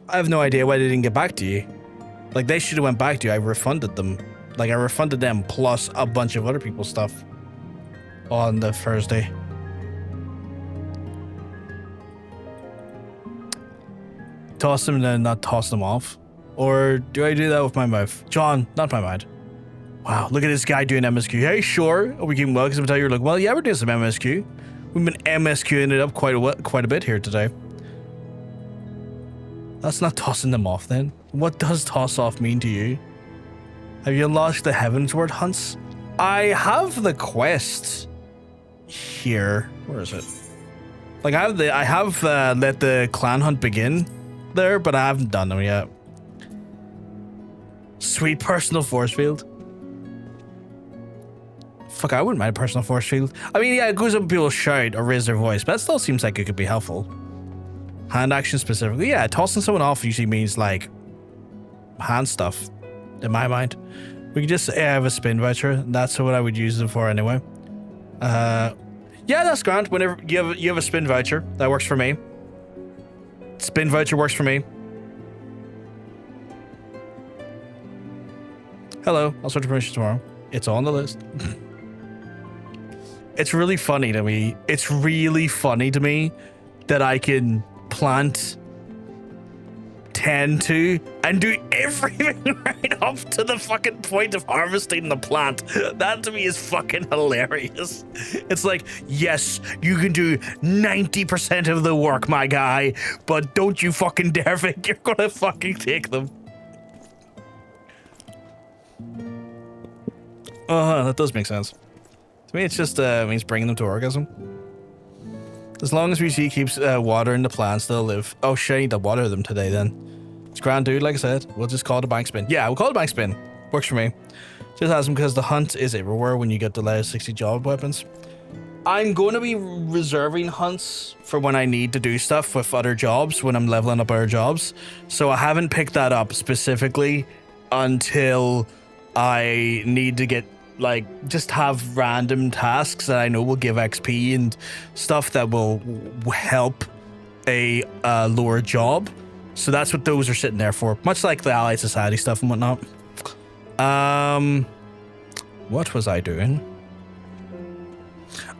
[SPEAKER 1] I have no idea why they didn't get back to you. Like, they should have went back to you. I refunded them. Like, I refunded them plus a bunch of other people's stuff on the Thursday. Toss them and then not toss them off? Or do I do that with my mouth? John, not my mind. Wow, look at this guy doing MSQ. Hey, sure. Are we keeping well? Because I'm telling you, you're like, well, yeah, we're doing some MSQ. We've been MSQing it up quite a bit here today. That's not tossing them off then. What does toss off mean to you? Have you unlocked the Heavensward hunts? I have the quest here. Where is it? Like I have let the clan hunt begin there, but I haven't done them yet. Sweet personal force field. Fuck, I wouldn't mind a personal force field. I mean, yeah, it goes up and people shout or raise their voice, but that still seems like it could be helpful. Hand action specifically, yeah, tossing someone off usually means like hand stuff in my mind. We can just say I have a spin voucher. That's what I would use them for anyway. Yeah, that's grand. Whenever you have a spin voucher, that works for me. Spin voucher works for me. Hello, I'll start the promotion tomorrow. It's on the list. It's really funny to me. It's really funny to me that I can plant, tend to, and do everything right up to the fucking point of harvesting the plant. That to me is fucking hilarious. It's like, yes, you can do 90% of the work, my guy, but don't you fucking dare think you're gonna fucking take them. That does make sense. To me, it's just means bringing them to orgasm. As long as VG keeps watering the plants, they'll live. Oh shit, I need to water them today then. It's grand, dude, like I said. We'll just call it a bank spin. Yeah, we'll call it a bank spin. Works for me. Just ask them because the hunt is everywhere when you get the level 60 job weapons. I'm going to be reserving hunts for when I need to do stuff with other jobs, when I'm leveling up other jobs. So I haven't picked that up specifically until I need to get, like, just have random tasks that I know will give XP and stuff that will help a lower job. So that's what those are sitting there for, much like the Allied Society stuff and whatnot. What was I doing?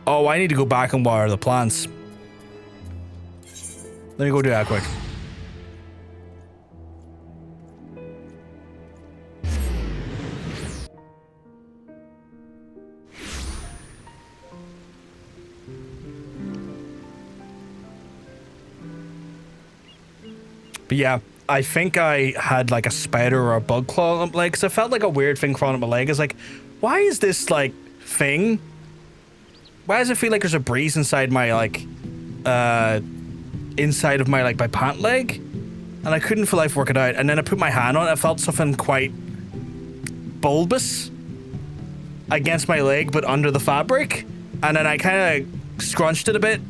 [SPEAKER 1] Oh, I need to go back and water the plants. Let me go do that quick. But yeah, I think I had like a spider or a bug claw on my leg, because I felt like a weird thing crawling up my leg. It's like, why is this like thing? Why does it feel like there's a breeze inside my like, inside of my like my pant leg? And I couldn't for life work it out. And then I put my hand on it, I felt something quite bulbous against my leg, but under the fabric. And then I kind of scrunched it a bit,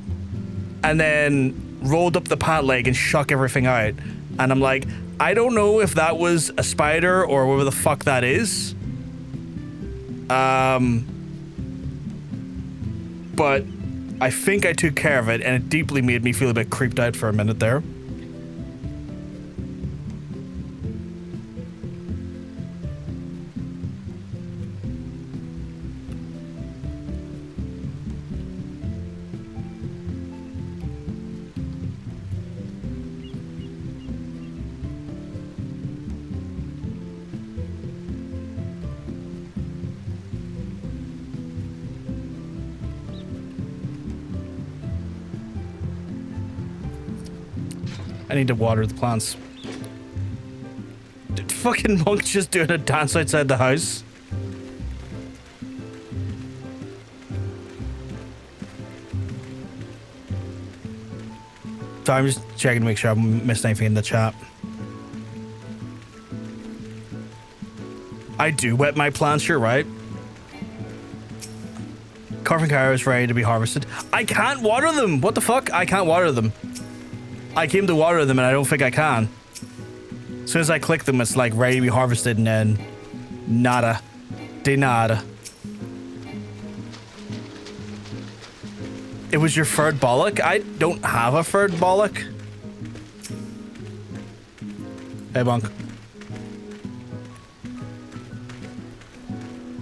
[SPEAKER 1] and then rolled up the pant leg and shook everything out. And I'm like, I don't know if that was a spider or whatever the fuck that is. but I think I took care of it, and it deeply made me feel a bit creeped out for a minute there. I need to water the plants. Did fucking Monk just doing a dance outside the house? So I'm just checking to make sure I haven't missed anything in the chat. I do wet my plants, you're right. Carving Cow is ready to be harvested. I can't water them! What the fuck? I can't water them. I came to water them and I don't think I can. As soon as I click them, it's like ready to be harvested and then nada. De nada. It was your third bollock? I don't have a third bollock. Hey, Bonk.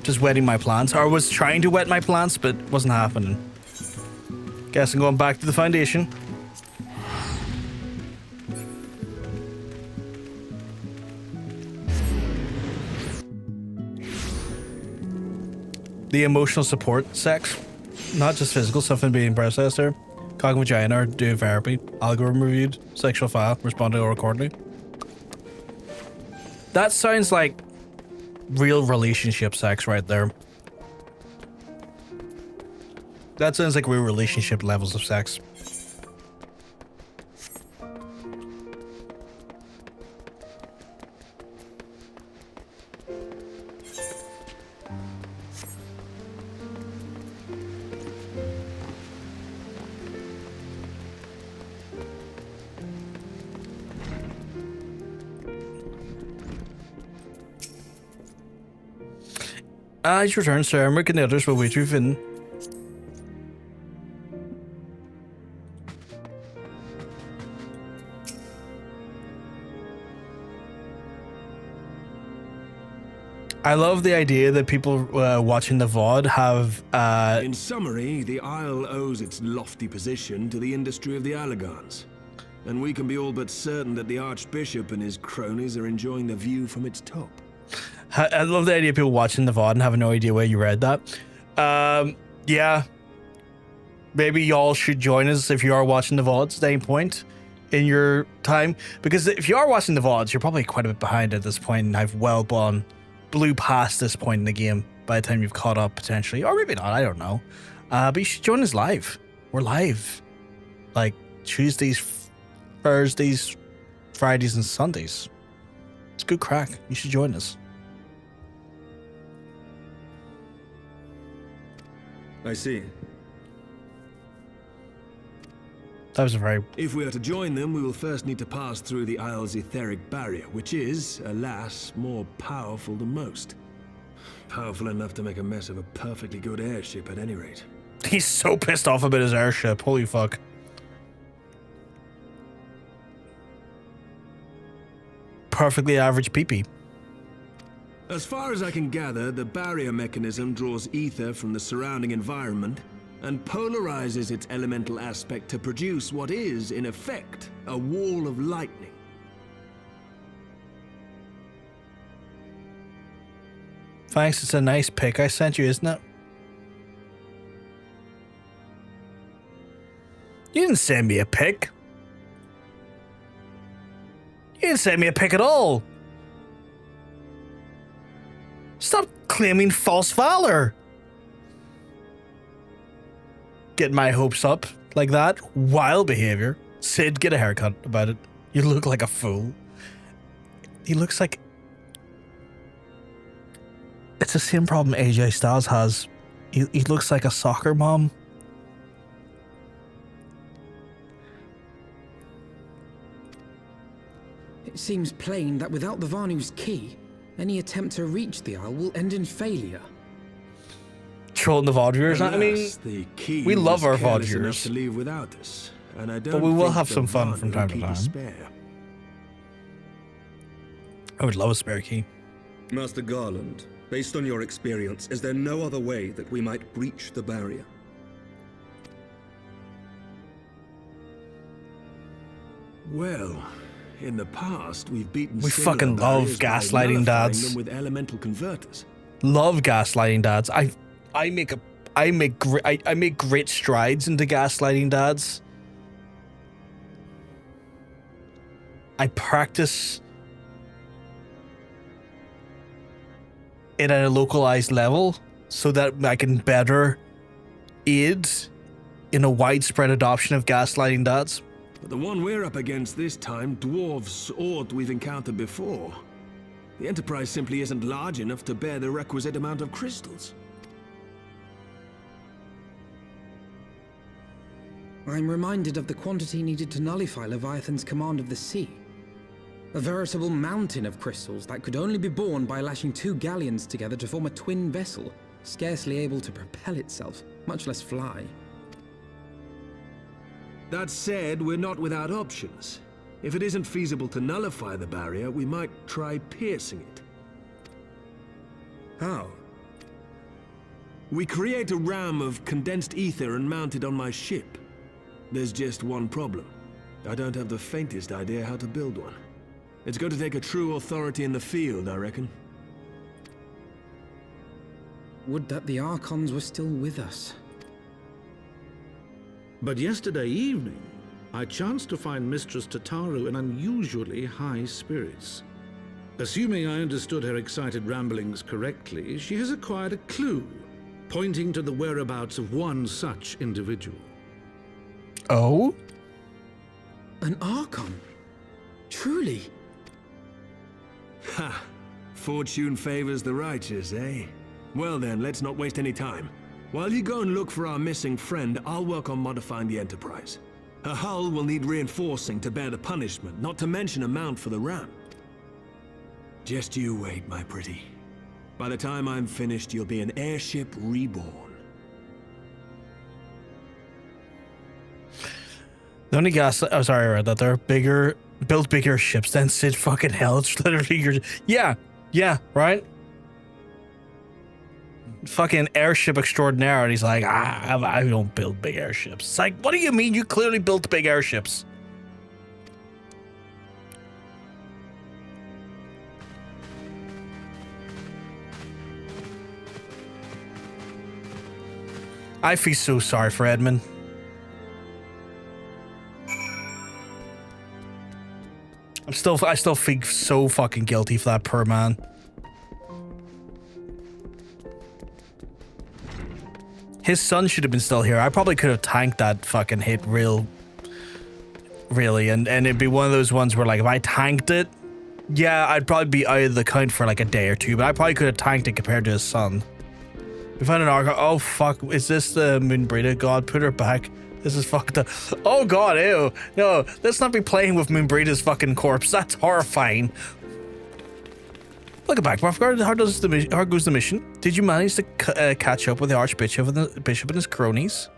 [SPEAKER 1] Just wetting my plants. Or I was trying to wet my plants, but it wasn't happening. Guess I'm going back to the foundation. The emotional support sex, not just physical stuff and being processed there. Cog vagina or do therapy. Algorithm reviewed. Sexual file. Responded or accordingly. That sounds like real relationship sex right there. That sounds like real relationship levels of sex. Azys Return, Sir Emmerich and the others will wait you in. I love the idea that people watching the VOD have...
[SPEAKER 12] In summary, the Isle owes its lofty position to the industry of the Allagans. And we can be all but certain that the Archbishop and his cronies are enjoying the view from its top.
[SPEAKER 1] I love the idea of people watching the VOD and having no idea where you read that. Yeah. Maybe y'all should join us if you are watching the VODs at any point in your time. Because if you are watching the VODs, you're probably quite a bit behind at this point, and I've blew past this point in the game by the time you've caught up, potentially. Or maybe not, I don't know. But you should join us live. We're live. Like, Tuesdays, Thursdays, Fridays, and Sundays. It's good crack. You should join us.
[SPEAKER 12] I see.
[SPEAKER 1] That was a very...
[SPEAKER 12] If we are to join them, we will first need to pass through the Isle's etheric barrier, which is, alas, more powerful than most. Powerful enough to make a mess of a perfectly good airship at any rate.
[SPEAKER 1] He's so pissed off about his airship. Holy fuck. Perfectly average pee-pee.
[SPEAKER 12] As far as I can gather, the barrier mechanism draws ether from the surrounding environment and polarizes its elemental aspect to produce what is, in effect, a wall of lightning.
[SPEAKER 1] Thanks, it's a nice pic I sent you, isn't it? You didn't send me a pic. You didn't send me a pic at all. Stop claiming false valor. Get my hopes up like that. Wild behavior. Sid, get a haircut about it. You look like a fool. He looks like... It's the same problem AJ Styles has. He looks like a soccer mom.
[SPEAKER 7] It seems plain that without the Vanu's key, any attempt to reach the Isle will end in failure.
[SPEAKER 1] trolling the VOD viewers. I mean,
[SPEAKER 12] Alas, the key
[SPEAKER 1] we love
[SPEAKER 12] was
[SPEAKER 1] our VOD
[SPEAKER 12] careless enough
[SPEAKER 1] viewers.
[SPEAKER 12] to leave without us, and I don't
[SPEAKER 1] But we will
[SPEAKER 12] think
[SPEAKER 1] have some
[SPEAKER 12] the
[SPEAKER 1] fun from
[SPEAKER 12] Vanu
[SPEAKER 1] time to
[SPEAKER 12] keep a
[SPEAKER 1] time.
[SPEAKER 12] spare.
[SPEAKER 1] I would love a spare key.
[SPEAKER 14] Master Garland, based on your experience, is there no other way that we might breach the barrier?
[SPEAKER 12] Well, in the past, we've beaten
[SPEAKER 1] We
[SPEAKER 12] similar
[SPEAKER 1] fucking love
[SPEAKER 12] barriers by
[SPEAKER 1] gaslighting
[SPEAKER 12] nullifying
[SPEAKER 1] dads.
[SPEAKER 12] them with elemental converters.
[SPEAKER 1] Love gaslighting dads. I make great strides into gaslighting dads. I practice it at a localized level so that I can better aid in a widespread adoption of gaslighting dads.
[SPEAKER 12] But the one we're up against this time dwarfs aught we've encountered before. The Enterprise simply isn't large enough to bear the requisite amount of crystals.
[SPEAKER 7] I'm reminded of the quantity needed to nullify Leviathan's command of the sea. A veritable mountain of crystals that could only be borne by lashing 2 galleons together to form a twin vessel, scarcely able to propel itself, much less fly.
[SPEAKER 12] That said, we're not without options. If it isn't feasible to nullify the barrier, we might try piercing it.
[SPEAKER 14] How?
[SPEAKER 12] We create a ram of condensed ether and mount it on my ship. There's just one problem. I don't have the faintest idea how to build one. It's going to take a true authority in the field, I reckon.
[SPEAKER 7] Would that the Archons were still with us.
[SPEAKER 2] But yesterday evening, I chanced to find Mistress Tataru in unusually high spirits. Assuming I understood her excited ramblings correctly, she has acquired a clue, pointing to the whereabouts of one such individual.
[SPEAKER 1] Oh?
[SPEAKER 7] An Archon? Truly?
[SPEAKER 12] Ha! Fortune favors the righteous, eh? Well then, let's not waste any time. While you go and look for our missing friend, I'll work on modifying the Enterprise. Her hull will need reinforcing to bear the punishment, not to mention a mount for the ram. Just you wait, my pretty. By the time I'm finished, you'll be an airship reborn.
[SPEAKER 1] The only oh, sorry, I read that they're bigger, build bigger ships than Sid fucking hell. It's literally yeah, right? Fucking airship extraordinaire, and he's like, I don't build big airships. It's like, what do you mean? You clearly built big airships. I feel so sorry for Edmund. I still feel so fucking guilty for that poor man. His son should have been still here. I probably could have tanked that fucking hit really, and it'd be one of those ones where, like, if I tanked it, yeah, I'd probably be out of the count for like a day or two, but I probably could have tanked it compared to his son. We found an Archon. Oh fuck, is this the Moonbreeder? God, put her back. This is fucked up. Oh god, ew. No, let's not be playing with Moonbreeder's fucking corpse. That's horrifying. Look back, Marfgard. How goes the mission? Did you manage to catch up with the Archbishop and the Bishop and his cronies?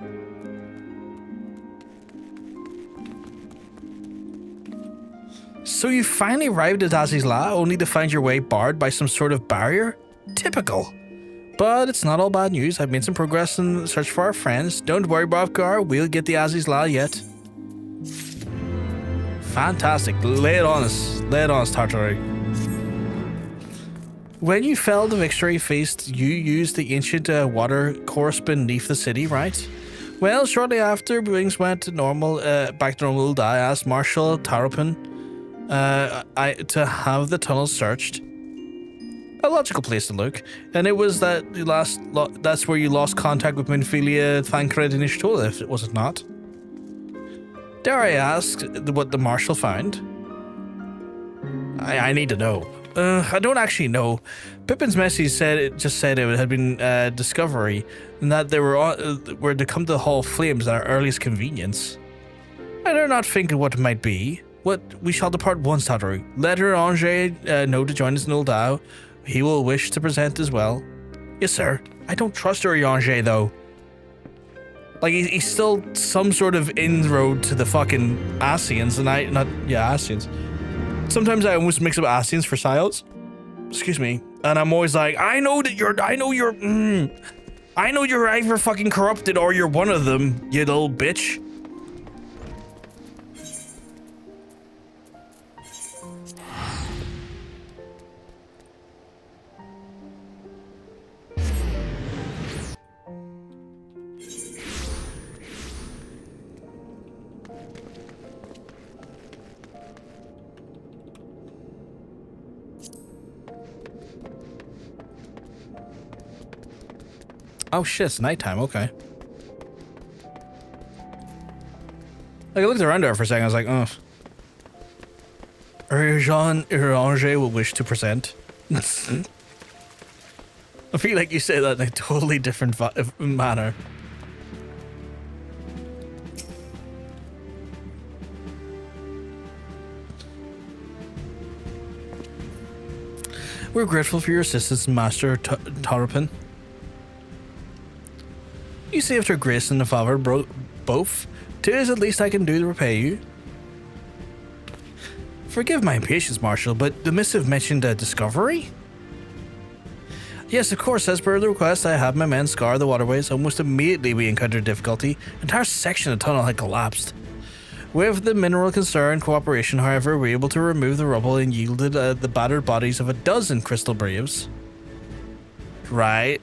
[SPEAKER 1] So you finally arrived at Azys Lla, only to find your way barred by some sort of barrier? Typical. But it's not all bad news. I've made some progress in the search for our friends. Don't worry, Marfgard. We'll get the Azys Lla yet. Fantastic. Lay it on us. Lay it on us, Tartary. When you fell the victory feast, you used the ancient water course beneath the city, right? Well, shortly after, wings went to normal, back to normal. I asked Marshal Tarapin to have the tunnel searched. A logical place to look, and it was that that's where you lost contact with Minfilia, Thancred, and Ishtola, was it not? Dare I ask what the Marshal found? I need to know. I don't actually know. Pippin's message said it had been discovery, and that they were to come to the Hall of Flames at our earliest convenience. I dare not think of what it might be. What we shall depart once, Tataru. Let her Angers know to join us in Uldao. He will wish to present as well. Yes, sir. I don't trust Urianger though. Like he's still some sort of inroad to the fucking Ascians, and Ascians. Sometimes I almost mix up Ascians for Psiots. Excuse me. And I'm always like, I know you're either fucking corrupted or you're one of them, you little bitch. Oh shit, it's nighttime, okay. Like, I looked around there for a second, I was like, oh. Urianger will wish to present. I feel like you say that in a totally different manner. We're grateful for your assistance, Master Haurchefant. You saved her grace and the father both. 'Tis at least I can do to repay you. Forgive my impatience, Marshal, but the missive mentioned a discovery? Yes, of course, as per the request, I had my men scour the waterways. Almost immediately we encountered difficulty. Entire section of the tunnel had collapsed. With the mineral concern cooperation, however, we were able to remove the rubble and yielded the battered bodies of a dozen crystal braves. Right.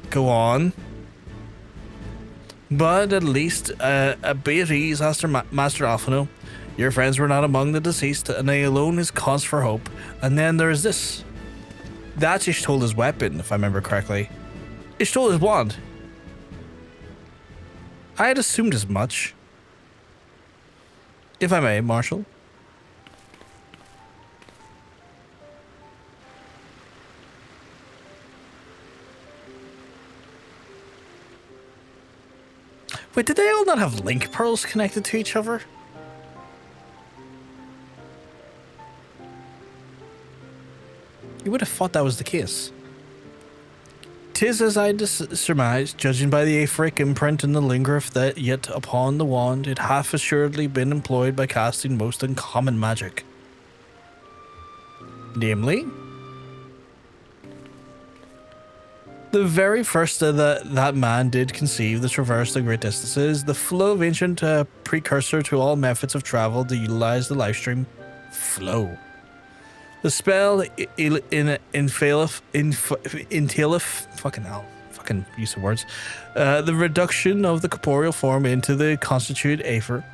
[SPEAKER 1] Go on. But at least, be at ease, Master Alphino. Your friends were not among the deceased, and they alone is cause for hope. And then there is this. That's Ishtola's weapon, if I remember correctly. Ishtola's wand. I had assumed as much. If I may, Marshal. Wait, did they all not have link pearls connected to each other? You would have thought that was the case. 'Tis as I surmised, judging by the Aetheric imprint and the lingereth that yet upon the wand, it hath assuredly been employed by casting most uncommon magic. Namely, the very first that man did conceive to traverse the great distances, the flow of ancient precursor to all methods of travel to utilize the livestream flow. The spell fucking hell, fucking use of words. The reduction of the corporeal form into the constituted Aether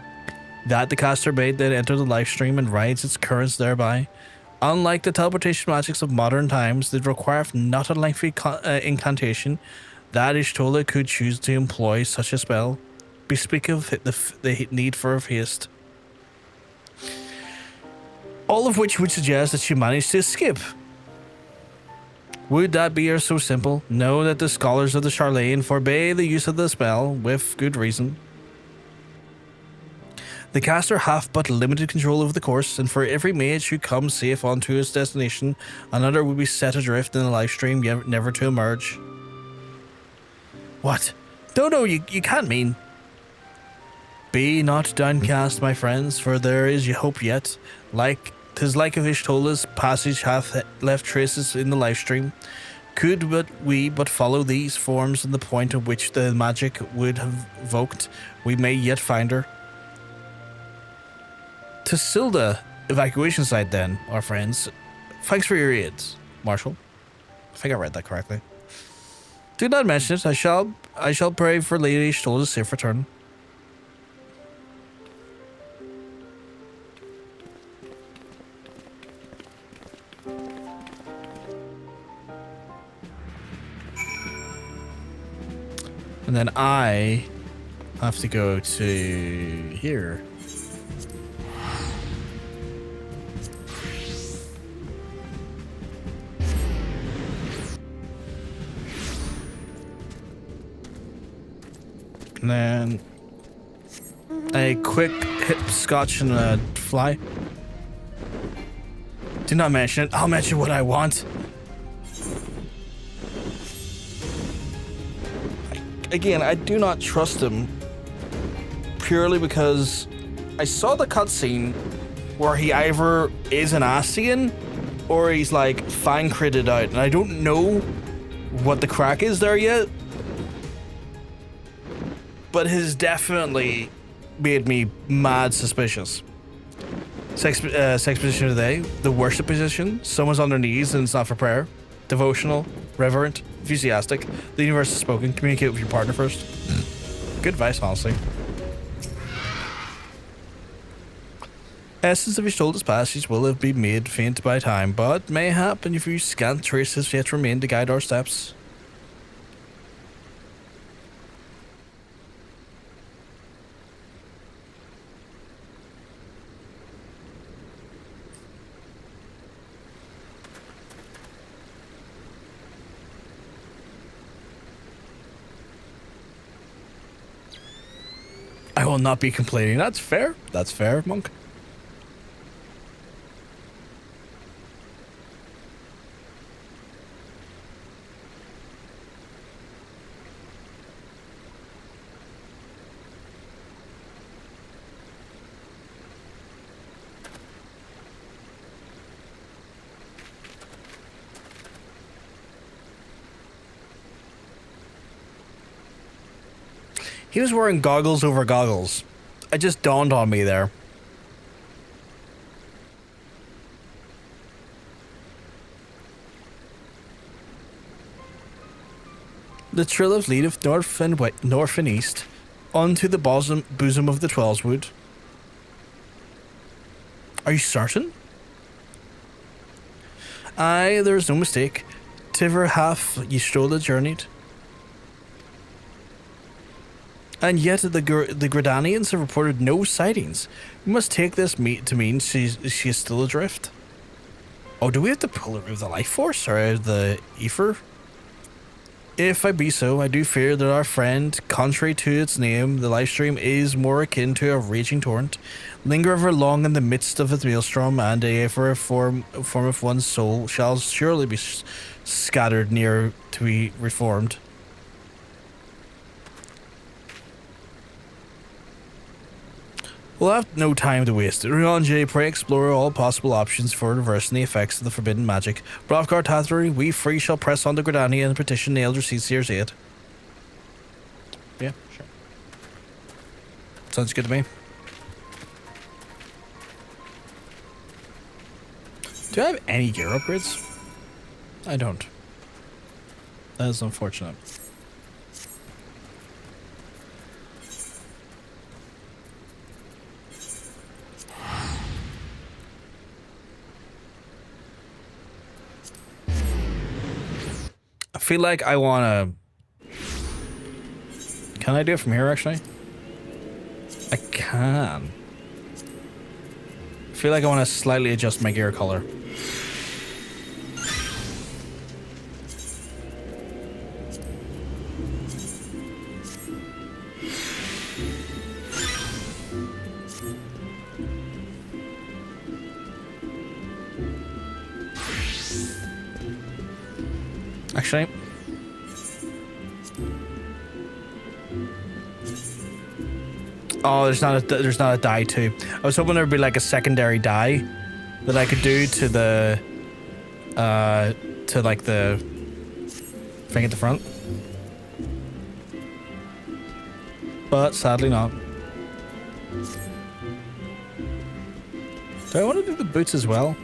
[SPEAKER 1] that the caster made then enter the livestream and rides its currents thereby. Unlike the teleportation magics of modern times, they require not a lengthy incantation that Ishtola could choose to employ such a spell, bespeak of the need for haste. All of which would suggest that she managed to escape. Would that be so simple? Know that the scholars of the Garlean forbade the use of the spell, with good reason. The caster hath but limited control over the course, and for every mage who comes safe onto his destination, another will be set adrift in the livestream, never to emerge. What? No, you can't mean. Be not downcast, my friends, for there is hope yet. 'Tis like if Ishtola's passage hath left traces in the livestream. Could we but follow these forms and the point at which the magic would have evoked, we may yet find her. To Silda evacuation site then, our friends. Thanks for your aids, Marshal. I think I read that correctly. Do not mention it. I shall pray for Lady Ishtola's safe return. And then I have to go to here. And then a quick hip scotch and a fly. Do not mention it. I'll mention what I want. again, I do not trust him purely because I saw the cutscene where he either is an Ascian or he's like fang critted out, and I don't know what the crack is there yet. But it has definitely made me mad suspicious. Sex position of the day, the worship position. Someone's on their knees and it's not for prayer. Devotional, reverent, enthusiastic. The universe has spoken. Communicate with your partner first. Good advice, honestly. Essence of your soul's passage will have been made faint by time, but mayhap and a few scant traces yet remain to guide our steps. I will not be complaining. That's fair. That's fair, monk. He was wearing goggles over goggles. It just dawned on me there. The Trilliv leadeth north and east, unto the bosom of the Twellswood. Are you certain? Aye, there is no mistake. Tiver hath ye strolled journeyed. And yet the Gridanians have reported no sightings. We must take this to mean she is still adrift. Oh, do we have to pull her out of the life force or out of the ether? If I be so, I do fear that our friend, contrary to its name, the livestream is more akin to a raging torrent. Linger ever long in the midst of its maelstrom, and for a form of one's soul shall surely be scattered near to be reformed. We'll have no time to waste. Rianjay, pray explore all possible options for reversing the effects of the forbidden magic. Bravgar Tathri, we free shall press on to Gridania and petition the Elder Seedseer's aid. Yeah, sure. Sounds good to me. Do I have any gear upgrades? I don't. That is unfortunate. I feel like I want to... Can I do it from here, actually? I can. I feel like I want to slightly adjust my gear color. Actually, oh, there's not a dye too. I was hoping there'd be like a secondary dye that I could do to the to like the thing at the front, but sadly not. Do I want to do the boots as well?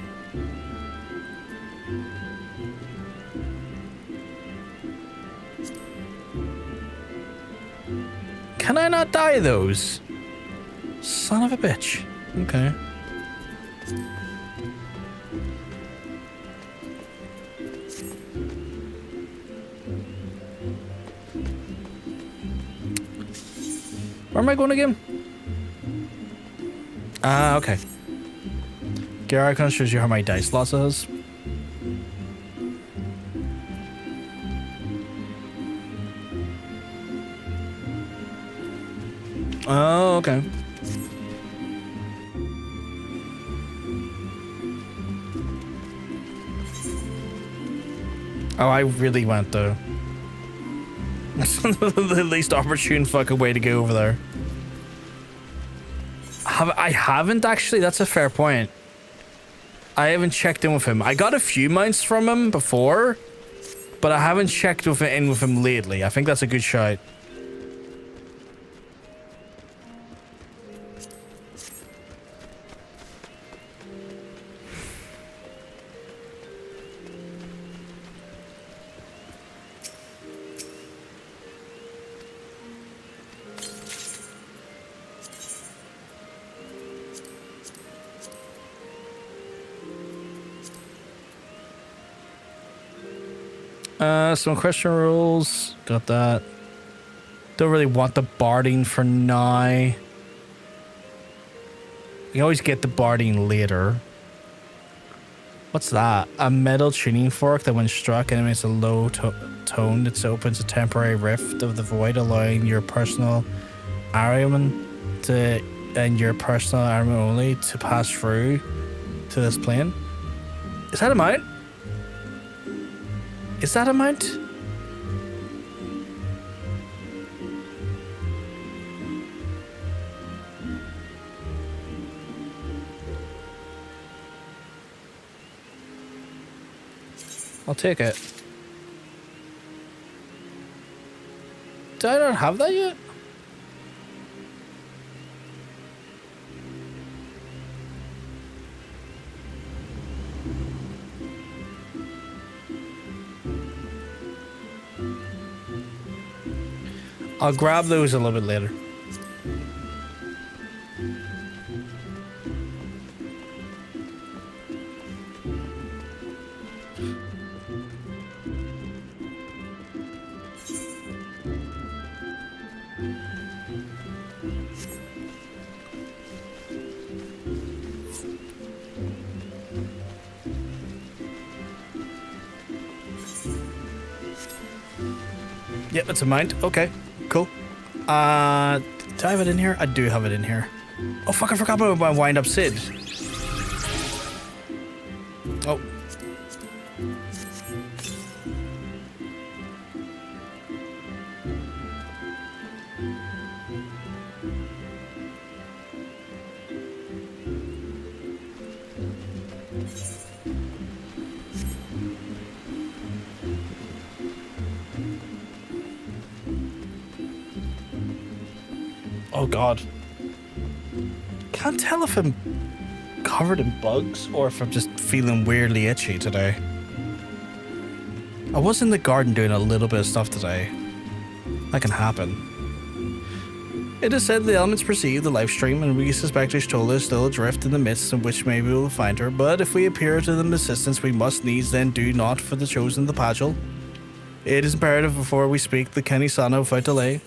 [SPEAKER 1] Can I not dye those? Son of a bitch. Okay. Where am I going again? Ah, okay. Gear icon shows you how many dice slots it has. Oh, okay. Oh, I really went though. The least opportune fucking way to go over there. I haven't actually. That's a fair point. I haven't checked in with him. I got a few mounts from him before, but I haven't checked in with him lately. I think that's a good shout. Some question rules. Got that. Don't really want the barding for now. You can always get the barding later. What's that? A metal tuning fork that when struck animates a low tone. It opens a temporary rift of the void, allowing your personal Ariaman and your personal Ariaman only to pass through to this plane. Is that a mount? Is that a mount? I'll take it. Do I not have that yet? I'll grab those a little bit later. Yep, it's a mount. Okay, cool. Do I have it in here? I do have it in here. Oh fuck, I forgot about my wind up Sid. Oh. Oh god. Can't tell if I'm covered in bugs or if I'm just feeling weirdly itchy today. I was in the garden doing a little bit of stuff today. That can happen. It is said the elements perceive the live stream, and we suspect Ishtola is still adrift in the midst in which maybe we'll find her, but if we appear to them assistance, we must needs then do not for the chosen the Pagel. It is imperative before we speak the Kenny Sana without delay.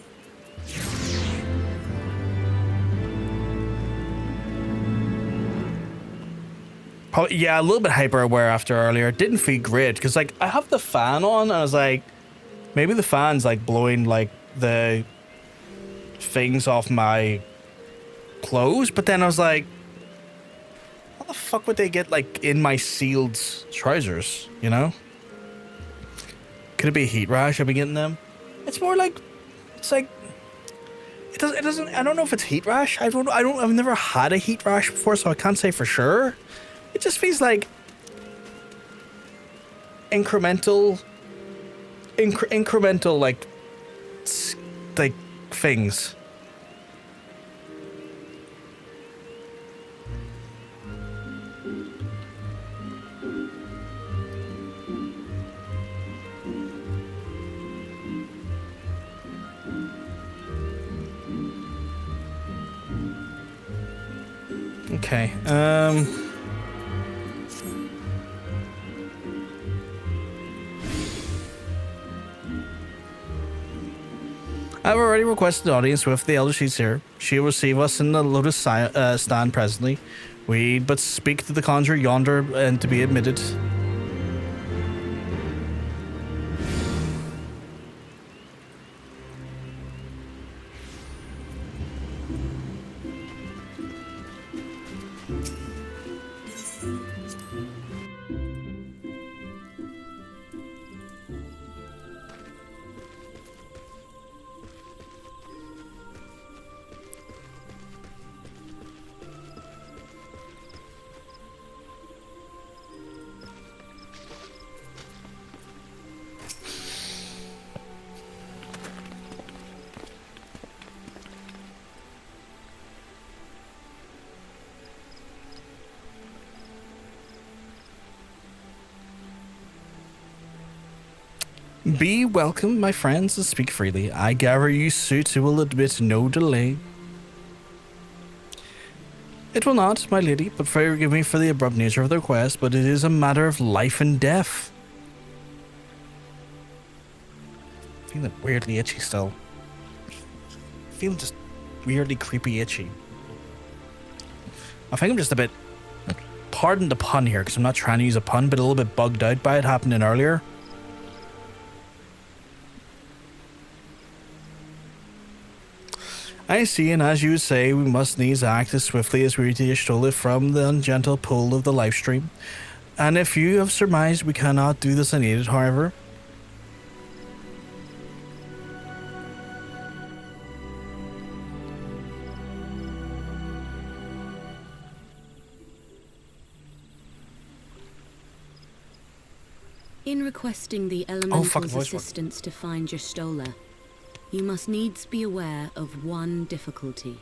[SPEAKER 1] Yeah, a little bit hyper aware after earlier. It didn't feel great because, like, I have the fan on and I was like, maybe the fan's like blowing like the things off my clothes, but then I was like, how the fuck would they get like in my sealed trousers, you know? Could it be a heat rash I've been getting them? It's more like, it's like, it doesn't, I don't know if it's heat rash. I've never had a heat rash before, so I can't say for sure. It just feels like incremental like things. Okay. I've already requested an audience with the elder Seedseer. She will receive us in the Lotus stand presently. We but speak to the conjurer yonder and to be admitted. Be welcome, my friends, and speak freely. I gather you suit who will admit no delay. It will not, my lady, but forgive me for the abrupt nature of the request, but it is a matter of life and death. Feeling weirdly itchy still. Feeling just weirdly creepy itchy. I think I'm just a bit, pardon the pun here, because I'm not trying to use a pun, but a little bit bugged out by it happening earlier. I see, and as you say, we must needs act as swiftly as we stole it from the ungentle pull of the live stream. And if you have surmised we cannot do this unaided, however.
[SPEAKER 5] In requesting the Elemental's assistance to find Y'shtola, you must needs be aware of one difficulty.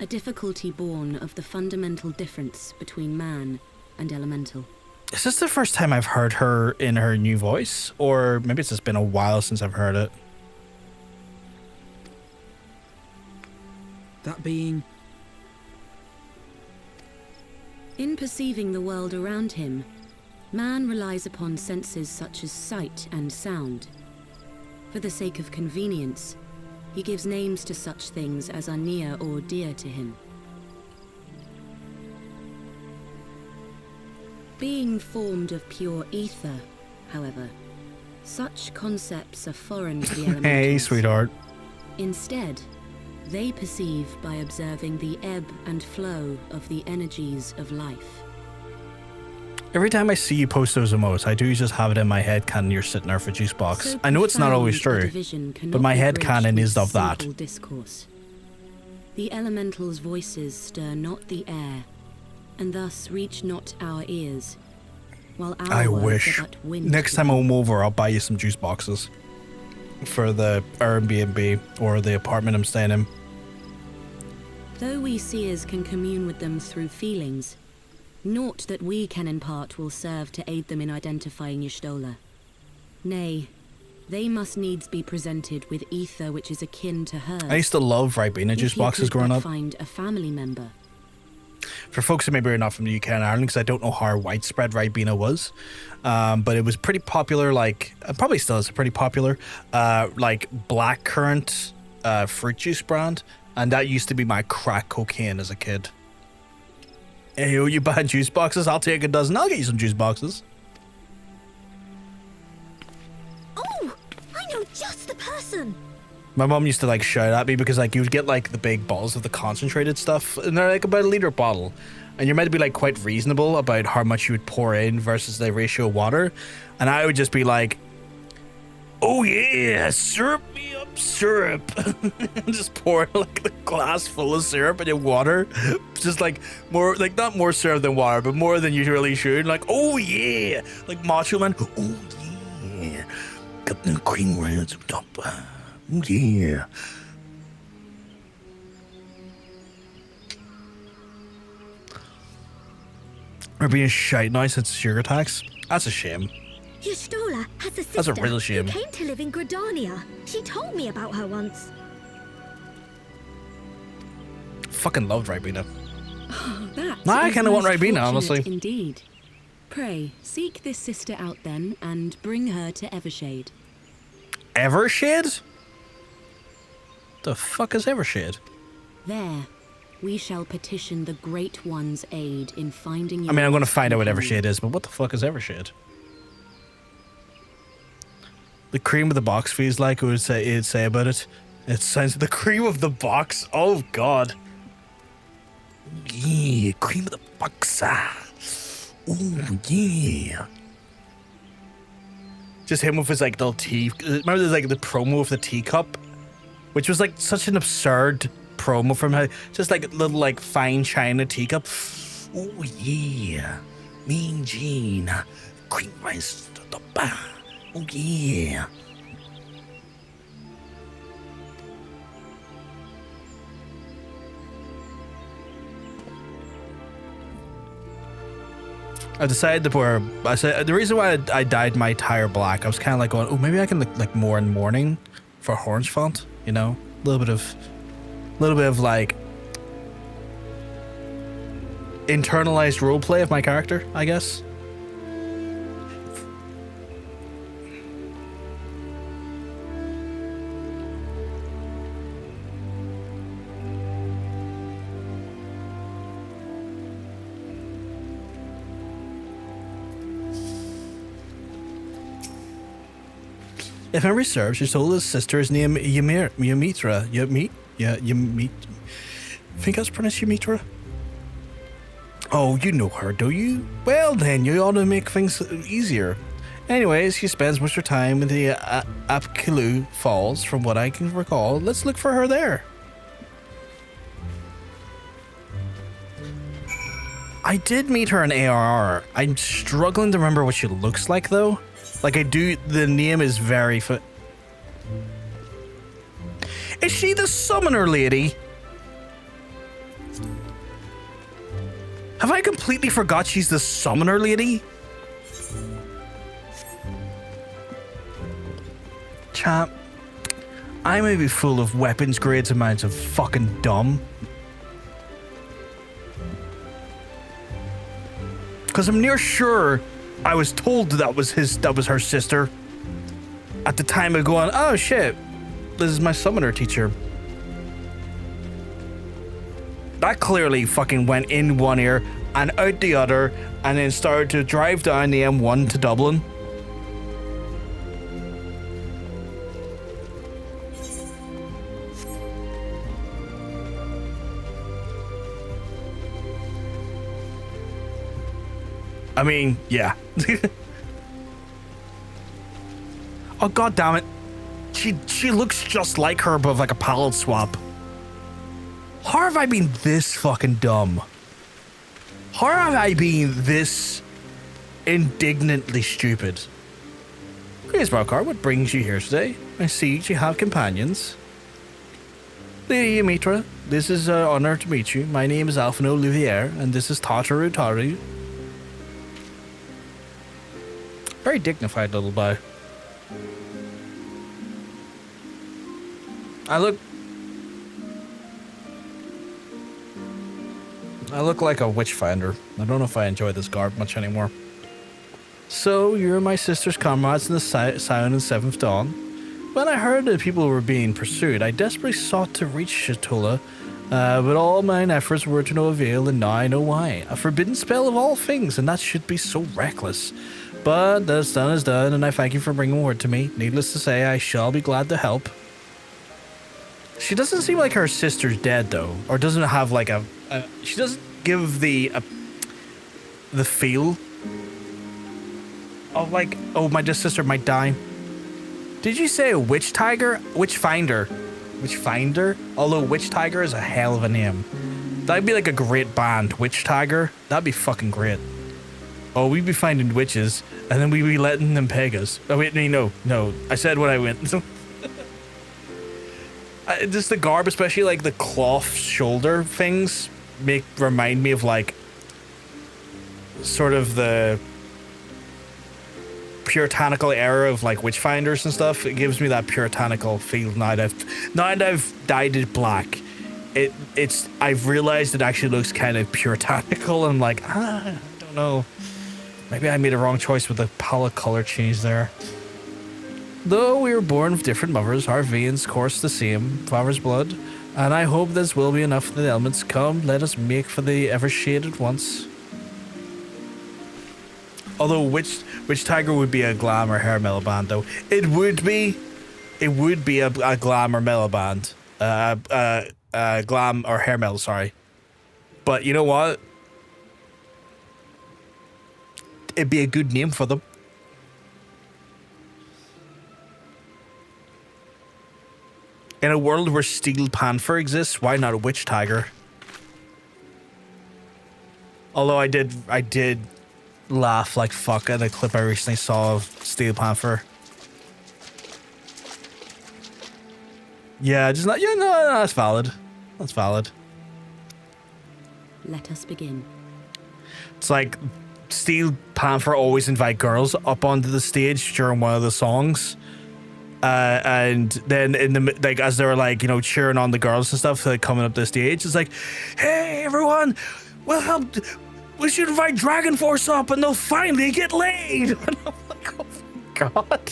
[SPEAKER 5] A difficulty born of the fundamental difference between man and Elemental.
[SPEAKER 1] Is this the first time I've heard her in her new voice? Or maybe it's just been a while since I've heard it.
[SPEAKER 7] That being...
[SPEAKER 5] In perceiving the world around him, man relies upon senses such as sight and sound. For the sake of convenience, he gives names to such things as are near or dear to him. Being formed of pure ether, however, such concepts are foreign to the elementals.
[SPEAKER 1] Hey, sweetheart.
[SPEAKER 5] Instead, they perceive by observing the ebb and flow of the energies of life.
[SPEAKER 1] Every time I see you post those emotes, I do just have it in my head canon you're sitting there for juice box. I know it's not always true, but my head canon is of that.
[SPEAKER 5] Discourse. The elementals' voices stir not the air, and thus reach not our ears, while our
[SPEAKER 1] I
[SPEAKER 5] words
[SPEAKER 1] wish.
[SPEAKER 5] are but wind.
[SPEAKER 1] Next time I'm over, I'll buy you some juice boxes for the Airbnb or the apartment I'm staying in.
[SPEAKER 5] Though we seers can commune with them through feelings, naught that we can impart will serve to aid them in identifying Y'shtola. Nay, they must needs be presented with ether which is akin to hers.
[SPEAKER 1] I used to love Ribena juice boxes growing up.
[SPEAKER 5] Find a family member.
[SPEAKER 1] For folks who maybe are not from the UK and Ireland, because I don't know how widespread Ribena was, but it was pretty popular, like, probably still is pretty popular, like blackcurrant fruit juice brand, and that used to be my crack cocaine as a kid. Hey, you buy juice boxes? I'll take a dozen. I'll get you some juice boxes.
[SPEAKER 15] Oh, I know just the person.
[SPEAKER 1] My mom used to like shout at me because like you would get like the big bottles of the concentrated stuff, and they're like about a liter bottle, and you're meant to be like quite reasonable about how much you would pour in versus the ratio of water, and I would just be like, "Oh yeah, syrup me up, syrup," and just pour like a glass full of syrup and water, just like more, like not more syrup than water, but more than you really should. Like, oh yeah, like Macho Man. Oh yeah, got the cream right on top. Oh yeah. We're being shite now since sugar tax. That's a shame.
[SPEAKER 15] Y'shtola has a sister
[SPEAKER 1] That's a real shame.
[SPEAKER 15] who came to live in Gridania. She told me about her once.
[SPEAKER 1] Fucking loved Ribena.
[SPEAKER 5] Oh, that
[SPEAKER 1] Nah, I
[SPEAKER 5] is
[SPEAKER 1] kind of want
[SPEAKER 5] most
[SPEAKER 1] Ribena,
[SPEAKER 5] fortunate
[SPEAKER 1] honestly.
[SPEAKER 5] Indeed. Pray, seek this sister out then, and bring her to Evershade.
[SPEAKER 1] Evershade? The fuck is Evershade?
[SPEAKER 5] There, we shall petition the Great One's aid in finding you.
[SPEAKER 1] I mean, I'm going to find out what Evershade is, but what the fuck is Evershade? The cream of the box feels like it'd say about it. It sounds like the cream of the box. Oh, God. Yeah, cream of the box. Oh, yeah. Just him with his, like, little tea. Remember there's, like, the promo of the teacup? Which was, like, such an absurd promo from her. Just, like, a little, like, fine china teacup. Oh, yeah. Mean Gene. Cream rice. Oh, yeah. I decided to wear. I said the reason why I dyed my tire black. I was kind of like going, oh, maybe I can look like more in mourning for Haurchefant. You know, a little bit of like internalized roleplay of my character, I guess. If memory serves, your soul's sister is named Ymitra. I think that's pronounced Ymitra. Oh, you know her, do you? Well then, you ought to make things easier. Anyways, she spends much of her time in the Apkilu Falls, from what I can recall. Let's look for her there. I did meet her in ARR. I'm struggling to remember what she looks like, though. Like, I do, the name is very... Is she the summoner lady? Have I completely forgot she's the summoner lady? Champ, I may be full of weapons grades amounts of fucking dumb. Because I'm near sure I was told that was her sister at the time of going, oh shit, this is my summoner teacher. That clearly fucking went in one ear and out the other, and then started to drive down the M1 to Dublin. I mean, yeah. Oh god damn it. She looks just like her, but with like a palette swap. How have I been this fucking dumb? How have I been this indignantly stupid? Greetings, Markar. What brings you here today? I see you have companions. Lady Ymitra, this is an honor to meet you. My name is Alphino Olivier, and this is Tataru Taru. Very dignified little boy. I look like a witch finder. I don't know if I enjoy this garb much anymore. So, you're my sister's comrades in the Scion and Seventh Dawn. When I heard that people were being pursued, I desperately sought to reach Shatola, but all mine efforts were to no avail, and now I know why. A forbidden spell of all things, and that should be so reckless. But that's done is done, and I thank you for bringing word to me. Needless to say, I shall be glad to help. She doesn't seem like her sister's dead, though, or doesn't have like she doesn't give the feel of like, oh, my sister might die. Did you say a witch tiger? Witch finder. Witch finder? Although witch tiger is a hell of a name. That'd be like a great band, Witch Tiger. That'd be fucking great. Oh, we'd be finding witches, and then we'd be letting them peg us. Oh, wait, no. I said what I went. Just the garb, especially like the cloth shoulder things, remind me of like sort of the puritanical era of like witchfinders and stuff. It gives me that puritanical feel now that I've dyed it black. I've realized it actually looks kind of puritanical, and I'm like, I don't know. Maybe I made a wrong choice with the palette color change there. Though we were born of different mothers, our veins course the same father's blood, and I hope this will be enough for the elements. Come, let us make for the ever-shaded once. Although Witch Tiger would be a glam or hair metal band, though. It would be a glam or metal band. Glam or hair metal, sorry. But you know what? It'd be a good name for them. In a world where Steel Panther exists, why not a Witch Tiger? Although I did laugh like fuck at a clip I recently saw of Steel Panther. Yeah, just not. Yeah, no, that's valid. That's valid.
[SPEAKER 5] Let us begin.
[SPEAKER 1] It's like Steel Panther always invite girls up onto the stage during one of the songs. And then in the like as they were like, you know, cheering on the girls and stuff like coming up the stage, it's like, hey everyone, we should invite Dragon Force up and they'll finally get laid. And I'm like, oh my god.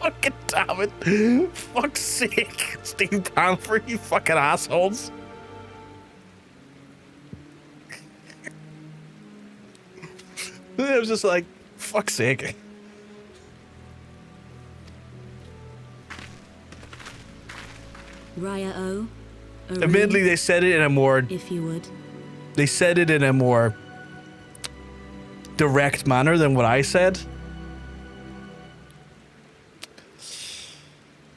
[SPEAKER 1] Fucking damn it. Fuck's sake. Steel Panther, you fucking assholes. It was just like, fuck's sake.
[SPEAKER 5] Raya O.
[SPEAKER 1] Admittedly, they said it in a more...
[SPEAKER 5] If you would.
[SPEAKER 1] They said it in a more direct manner than what I said.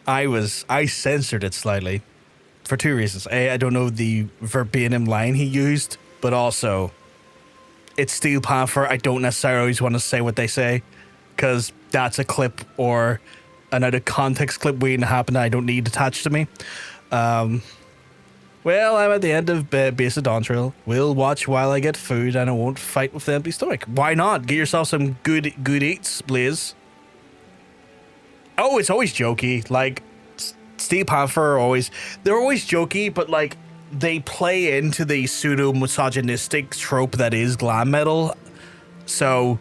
[SPEAKER 1] I censored it slightly. For two reasons. A, I don't know the verbatim line he used, but also... It's Steel Panther. I don't necessarily always want to say what they say because that's a clip or an out of context clip waiting to happen that I don't need attached to me. Well, I'm at the end of Base of Dawn Trail. We'll watch while I get food and I won't fight with the empty stomach. Why not? Get yourself some good eats, Blaze. Oh, it's always jokey. Like, Steel Panther they're always jokey, but like, they play into the pseudo-misogynistic trope that is glam metal. So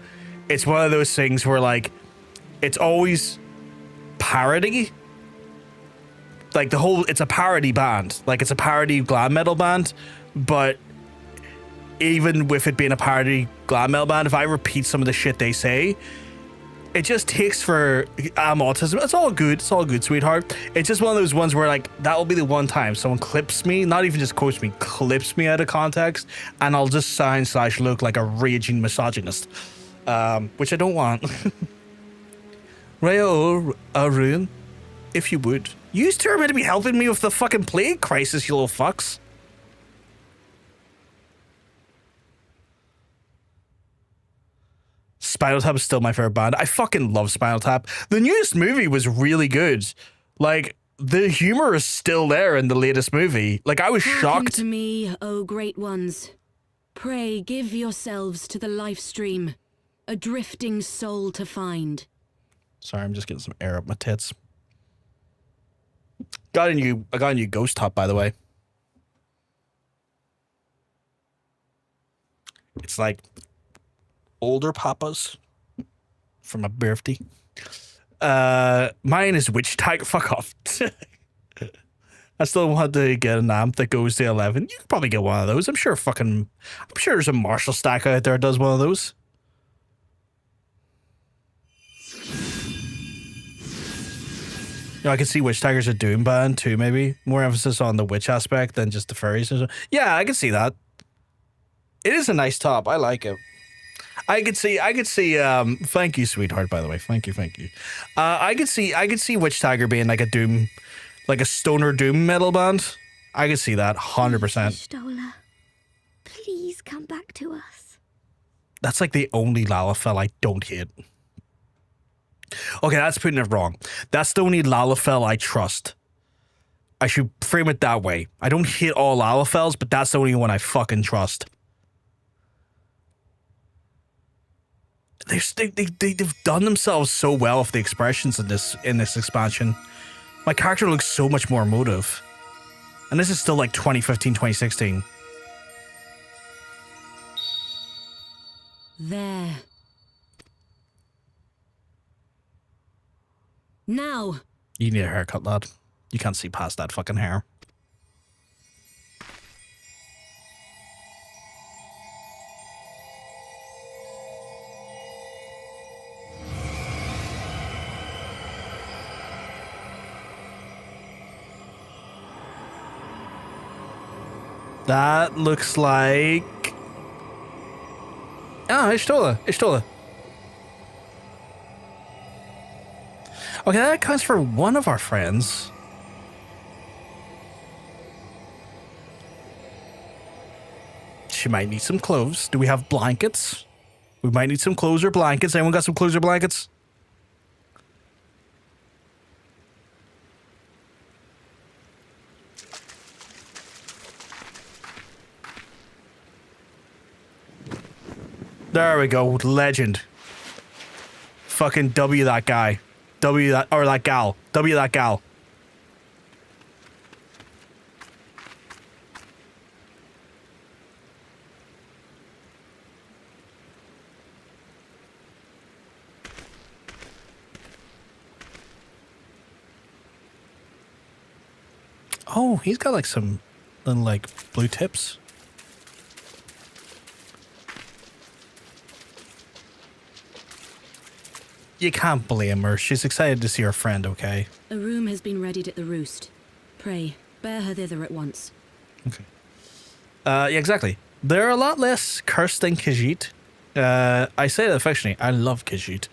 [SPEAKER 1] it's one of those things where like it's always parody. Like it's a parody band. Like it's a parody glam metal band. But even with it being a parody glam metal band, if I repeat some of the shit they say, it just takes for autism. It's all good, sweetheart. It's just one of those ones where like that will be the one time someone clips me, not even just quotes me, clips me out of context, and I'll just sound/look like a raging misogynist, which I don't want. Rayo Arun, if you would, you two are meant to be helping me with the fucking plague crisis, you little fucks. Spinal Tap is still my favorite band. I fucking love Spinal Tap. The newest movie was really good. Like, the humor is still there in the latest movie. Like, I was shocked.
[SPEAKER 5] To me, O great ones, pray give yourselves to the life stream, a drifting soul to find.
[SPEAKER 1] Sorry, I'm just getting some air up my tits. I got a new ghost top, by the way. It's like older papas from a birthday. Mine is Witch Tiger. Fuck off. I still want to get an amp that goes to 11. You could probably get one of those. I'm sure there's a Marshall stack out there that does one of those. You know, I can see Witch Tiger's a Doom band too, maybe. More emphasis on the witch aspect than just the furries. Yeah, I can see that. It is a nice top. I like it. I could see thank you, sweetheart, by the way. Thank you. I could see Witch Tiger being like a Doom, like a stoner Doom metal band. I could see that 100%.
[SPEAKER 15] Y'shtola, please come back to us.
[SPEAKER 1] That's like the only Lalafell I don't hate. Okay, that's putting it wrong. That's the only Lalafell I trust. I should frame it that way. I don't hate all Lalafells, but that's the only one I fucking trust. They've done themselves so well with the expressions in this expansion. My character looks so much more emotive. And this is still like 2015, 2016.
[SPEAKER 5] There. Now.
[SPEAKER 1] You need a haircut, lad. You can't see past that fucking hair. That looks like... Ah, Y'shtola. Okay, that accounts for one of our friends. She might need some clothes. Do we have blankets? We might need some clothes or blankets. Anyone got some clothes or blankets? There we go. Legend. Fucking W that guy. W that, or that gal. W that gal. Oh, he's got like some little like blue tips. You can't blame her. She's excited to see her friend, okay?
[SPEAKER 5] A room has been readied at the roost. Pray, bear her thither at once.
[SPEAKER 1] Okay. Yeah, exactly. They're a lot less cursed than Khajiit. I say that affectionately. I love Khajiit.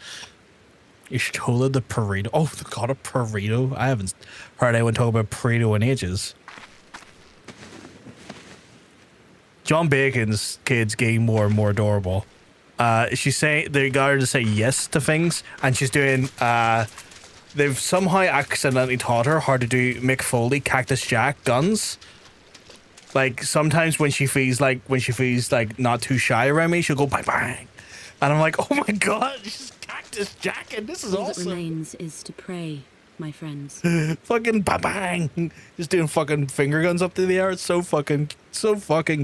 [SPEAKER 1] Y'shtola the Pareto. Oh, the god of Pareto. I haven't heard anyone talk about Pareto in ages. John Bacon's kids getting more and more adorable. She's saying they got her to say yes to things, and she's doing. They've somehow accidentally taught her how to do Mick Foley Cactus Jack guns. Like sometimes when she feels like not too shy around me, she'll go bang bang, and I'm like, oh my god, she's Cactus Jack, and this is
[SPEAKER 5] All
[SPEAKER 1] awesome.
[SPEAKER 5] that remains is to pray, my friends.
[SPEAKER 1] Fucking bang bang, just doing fucking finger guns up to the air. It's so fucking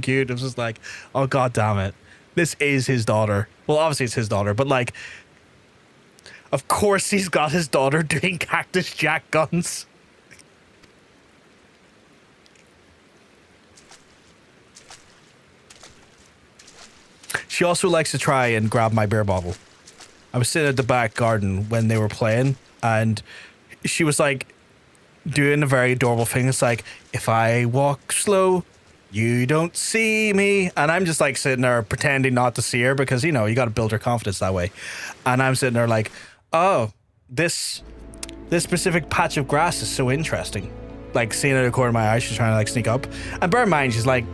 [SPEAKER 1] cute. It's just like, oh god damn it. This is his daughter. Well, obviously it's his daughter, but like, of course he's got his daughter doing Cactus Jack guns. She also likes to try and grab my beer bottle. I was sitting at the back garden when they were playing, and she was like doing a very adorable thing. It's like, if I walk slow, you don't see me. And I'm just like sitting there pretending not to see her because, you know, you got to build her confidence that way. And I'm sitting there like, oh, this specific patch of grass is so interesting. Like seeing it out of the corner of my eye, she's trying to like sneak up. And bear in mind, she's like,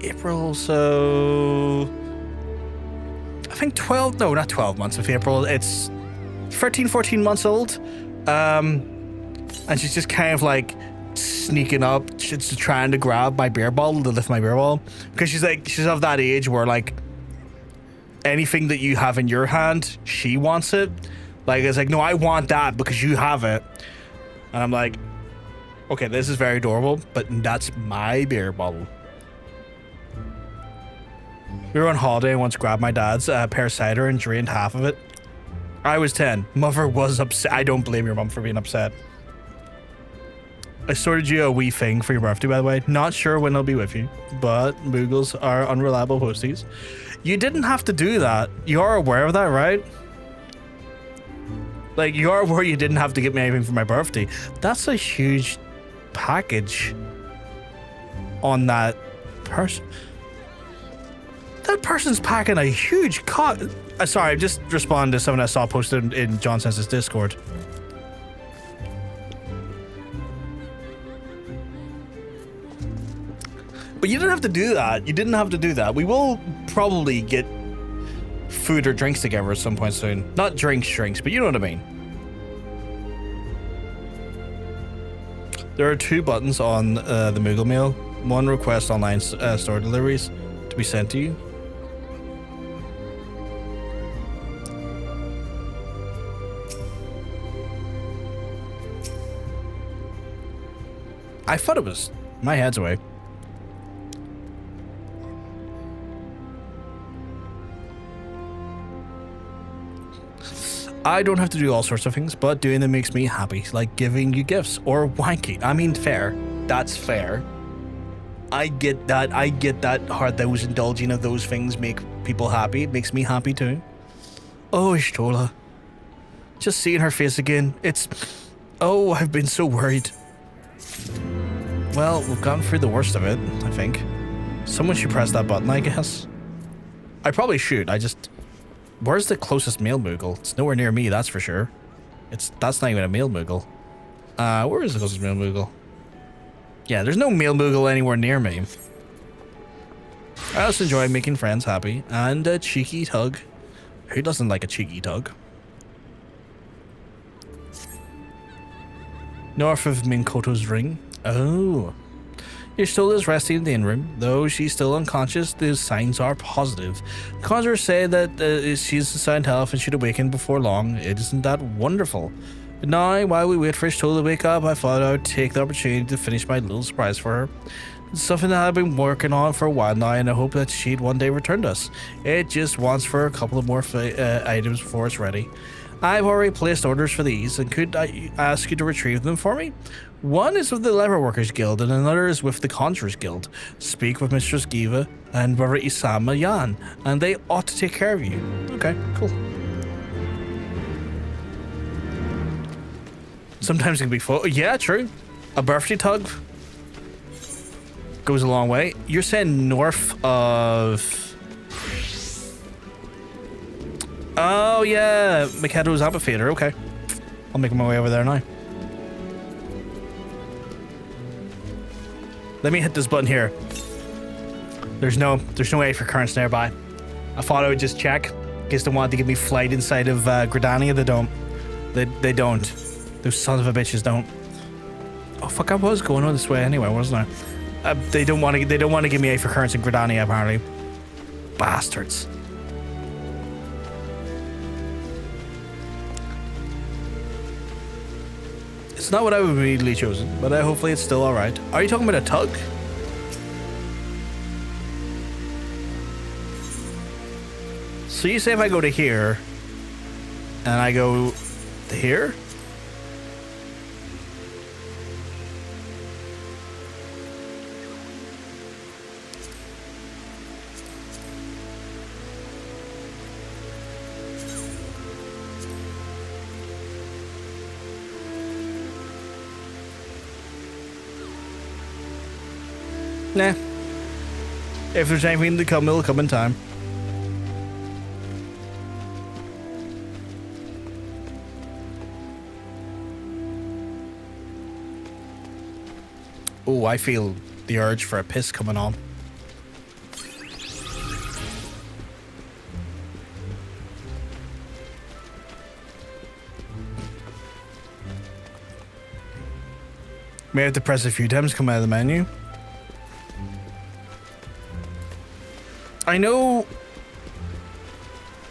[SPEAKER 1] April, so I think 12, no, not 12 months of April. It's 13, 14 months old. And she's just kind of like sneaking up, she's trying to grab my beer bottle, to lift my beer bottle, because she's of that age where like anything that you have in your hand, she wants it. Like it's like, no, I want that because you have it. And I'm like, okay, this is very adorable, but that's my beer bottle. We were on holiday and once grabbed my dad's pear cider and drained half of it. I was 10. Mother was upset. I don't blame your mum for being upset. I sorted you a wee thing for your birthday, by the way. Not sure when I'll be with you, but Moogles are unreliable posties. You didn't have to do that. You are aware of that, right? Like, you are aware you didn't have to get me anything for my birthday. That's a huge package on that person. That person's packing a huge sorry, I just responded to something I saw posted in John Sense's Discord. But you didn't have to do that. You didn't have to do that. We will probably get food or drinks together at some point soon. Not drinks, but you know what I mean. There are 2 buttons on the Moogle Mail. One, request online store deliveries to be sent to you. I thought it was my head's away. I don't have to do all sorts of things, but doing them makes me happy, like giving you gifts or wanking. I mean, fair. That's fair. I get that. How those indulging of those things make people happy. It makes me happy too. Oh, Y'shtola. Just seeing her face again. Oh, I've been so worried. Well, we've gotten through the worst of it, I think. Someone should press that button, I guess. I probably should. Where's the closest male Moogle? It's nowhere near me, that's for sure. That's not even a male Moogle. Where is the closest male Moogle? Yeah, there's no male Moogle anywhere near me. I also enjoy making friends happy and a cheeky tug. Who doesn't like a cheeky tug? North of Minkoto's ring. Oh. Y'shtola is resting in the inn room. Though she's still unconscious, the signs are positive. Conjurers say that she's in sound health and should awaken before long. Isn't that wonderful? Now, while we wait for Y'shtola to wake up, I thought I would take the opportunity to finish my little surprise for her. It's something that I've been working on for a while now, and I hope that she'd one day return to us. It just wants for a couple of more items before it's ready. I've already placed orders for these, and could I ask you to retrieve them for me? One is with the Leatherworkers Guild, and another is with the Conjurers Guild. Speak with Mistress Giva and Brother Isama Yan, and they ought to take care of you. Okay, cool. Sometimes it can be full. Yeah, true. A birthday tug goes a long way. You're saying north of... Oh, yeah. Mikado's Amphitheater. Okay. I'll make my way over there now. Let me hit this button here. There's no Aether currents nearby. I thought I would just check in case they wanted to give me flight inside of Gridania. They don't. They don't. Those sons of a bitches don't. Oh fuck! I was going on this way anyway, wasn't I? They don't want to give me Aether currents in Gridania apparently. Bastards. It's not what I would have immediately chosen, but hopefully it's still alright. Are you talking about a tug? So you say if I go to here, and I go to here? Nah. If there's anything to come, it'll come in time. Oh, I feel the urge for a piss coming on. May have to press a few times to come out of the menu. I know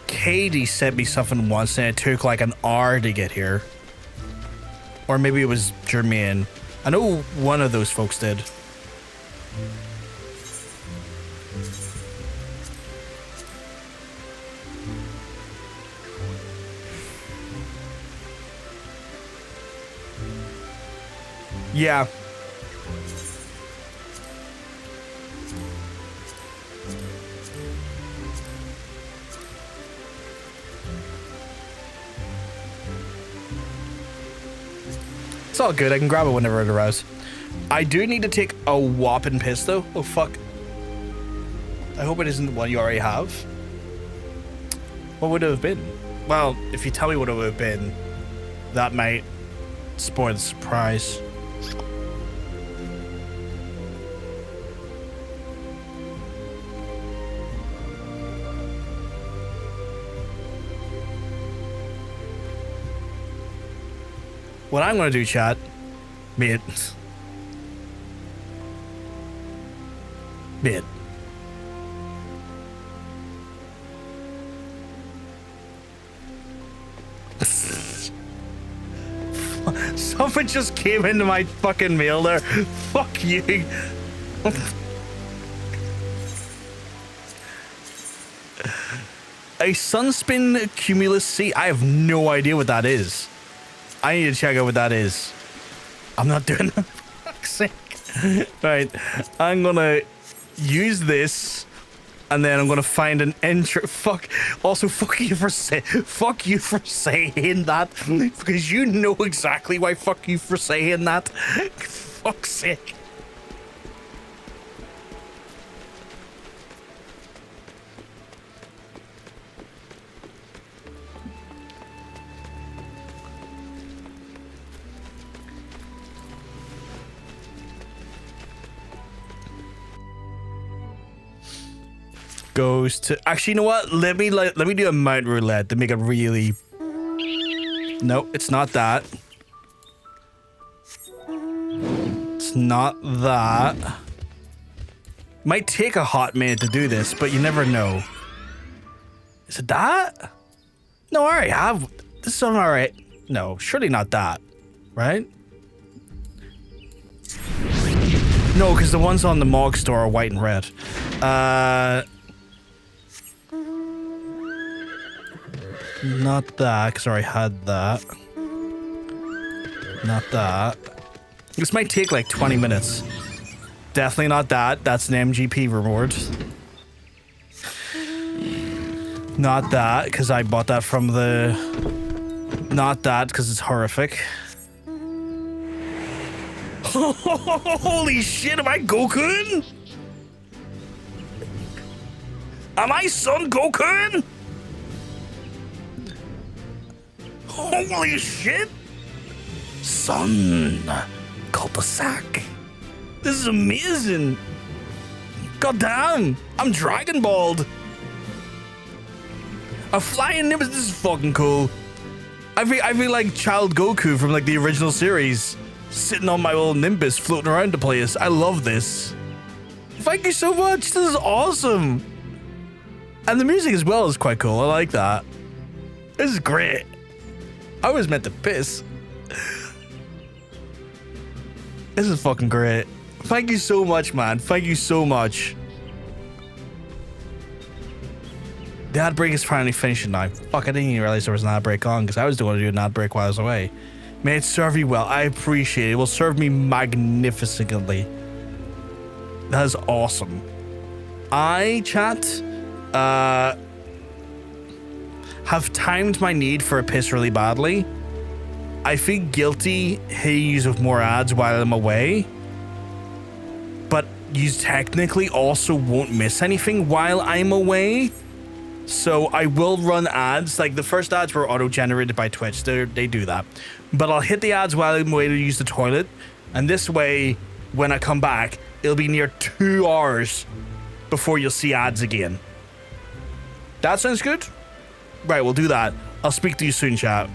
[SPEAKER 1] Katie sent me something once and it took like an hour to get here. Or maybe it was Jermaine. I know one of those folks did. Yeah. It's all good. I can grab it whenever it arrives. I do need to take a whopping piss though. Oh fuck. I hope it isn't the one you already have. What would it have been? Well, if you tell me what it would have been, that might spoil the surprise. What I'm gonna do, chat, mid. Someone just came into my fucking mail there. Fuck you. A Sunspin Cumulus C. I have no idea what that is. I need to check out what that is. I'm not doing that. Fuck's sake. Right. I'm gonna use this. And then I'm gonna find an entry. Fuck. Also, fuck you for saying that. Because you know exactly why fuck you for saying that. Fuck's sake. Goes to actually, you know what? Let me do a mount roulette to make it really. No, it's not that. It's not that. Might take a hot minute to do this, but you never know. Is it that? No, I already have. This is alright. No, surely not that. Right? No, because the ones on the Mog store are white and red. Not that, because I already had that. Not that. This might take like 20 minutes. Definitely not that. That's an MGP reward. Not that, because I bought that from the... Not that, because it's horrific. Holy shit, am I Goku? Am I Son Goku? Holy shit! Son cul-de-sac. This is amazing. God damn, I'm Dragon Balled. A flying nimbus, this is fucking cool. I feel like Child Goku from like the original series, sitting on my little nimbus, floating around the place. I love this. Thank you so much. This is awesome. And the music as well is quite cool. I like that. This is great. I was meant to piss. This is fucking great. Thank you so much, man. Thank you so much. The ad break is finally finishing now. Fuck, I didn't even realize there was an ad break on because I was going to do an ad break while I was away. May it serve you well. I appreciate it. It will serve me magnificently. That is awesome. chat, have timed my need for a piss really badly. I feel guilty hitting you with more ads while I'm away. But you technically also won't miss anything while I'm away. So I will run ads. Like the first ads were auto-generated by Twitch. They do that. But I'll hit the ads while I'm away to use the toilet. And this way, when I come back, it'll be near 2 hours before you'll see ads again. That sounds good? Right, we'll do that. I'll speak to you soon, chat.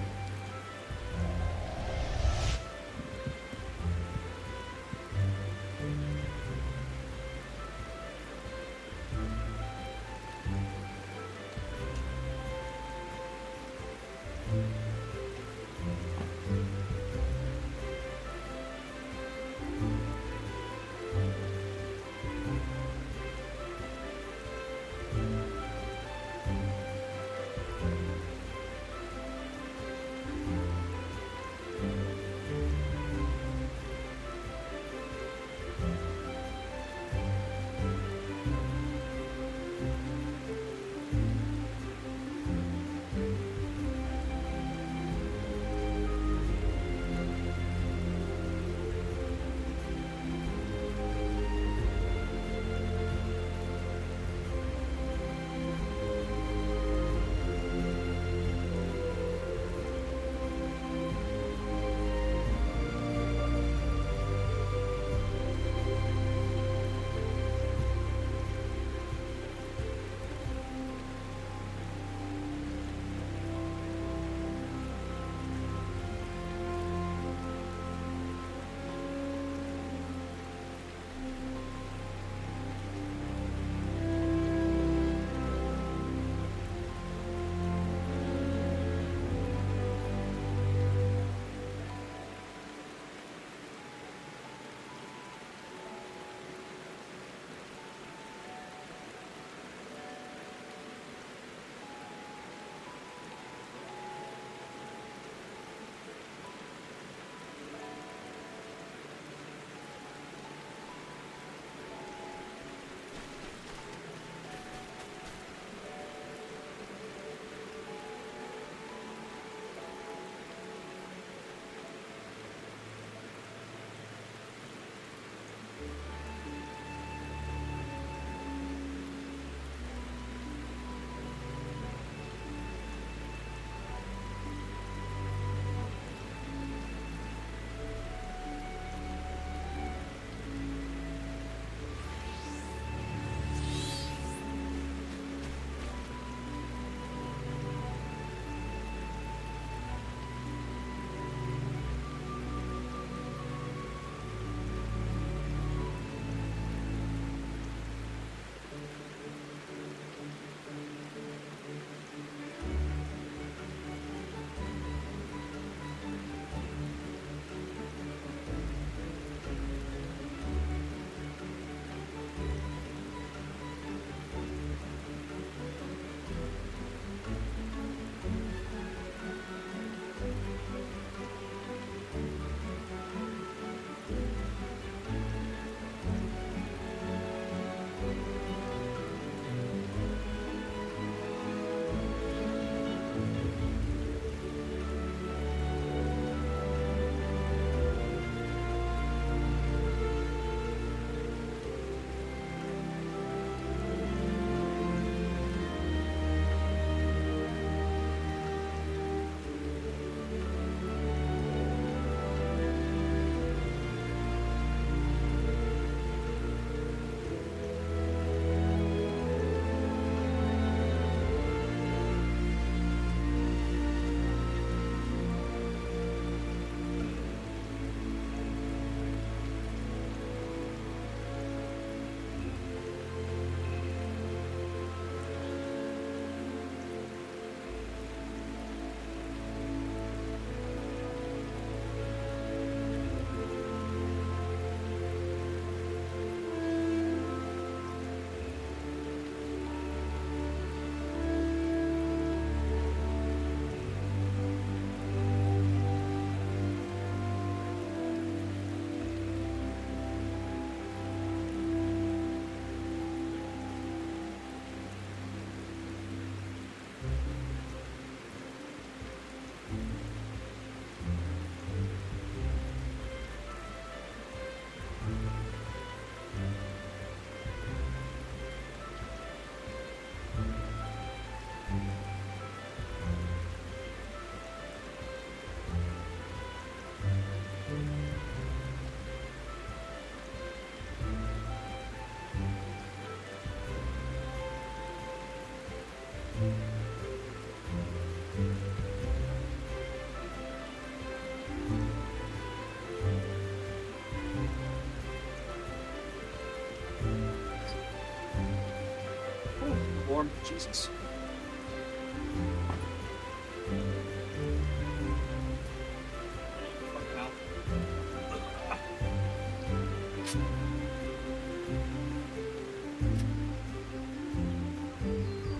[SPEAKER 1] Warm, Jesus.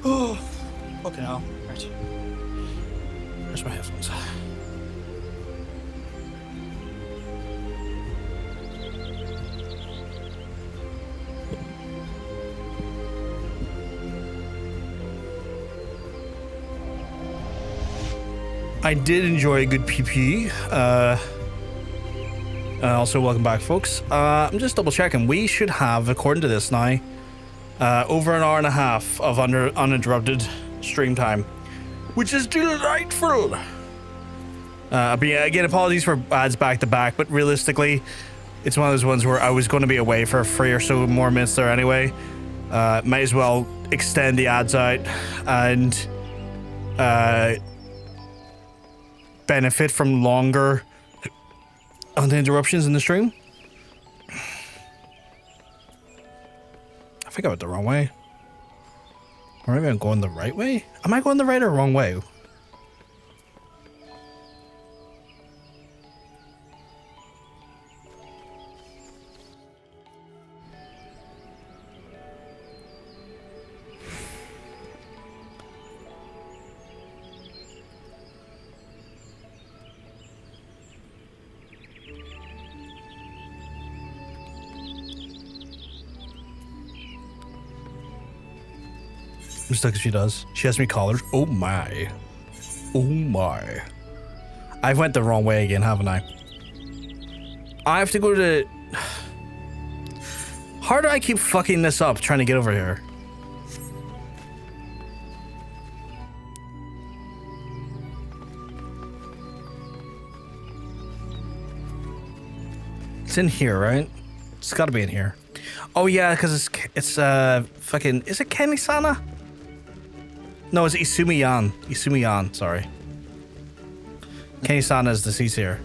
[SPEAKER 1] Oh, fucking hell. Right. Where's my headphones? I did enjoy a good PP. Also, welcome back, folks. I'm just double checking. We should have, according to this now, over an hour and a half of uninterrupted stream time, which is delightful. But yeah, again, apologies for ads back to back, but realistically, it's one of those ones where I was going to be away for 3 or so more minutes there anyway. Might as well extend the ads out and benefit from longer uninterruptions in the stream. I think I went the wrong way. Or maybe I'm going the right way? Am I going the right or wrong way? I'm stuck as she does. She has me collars. Oh my. Oh my. I went the wrong way again, haven't I? I have to go to... How do I keep fucking this up trying to get over here? It's in here, right? It's gotta be in here. Oh yeah, because it's fucking... Is it Kenny-sana? No, it's Isumiyan. Isumiyan, sorry. Kenny-sana is the Seedseer.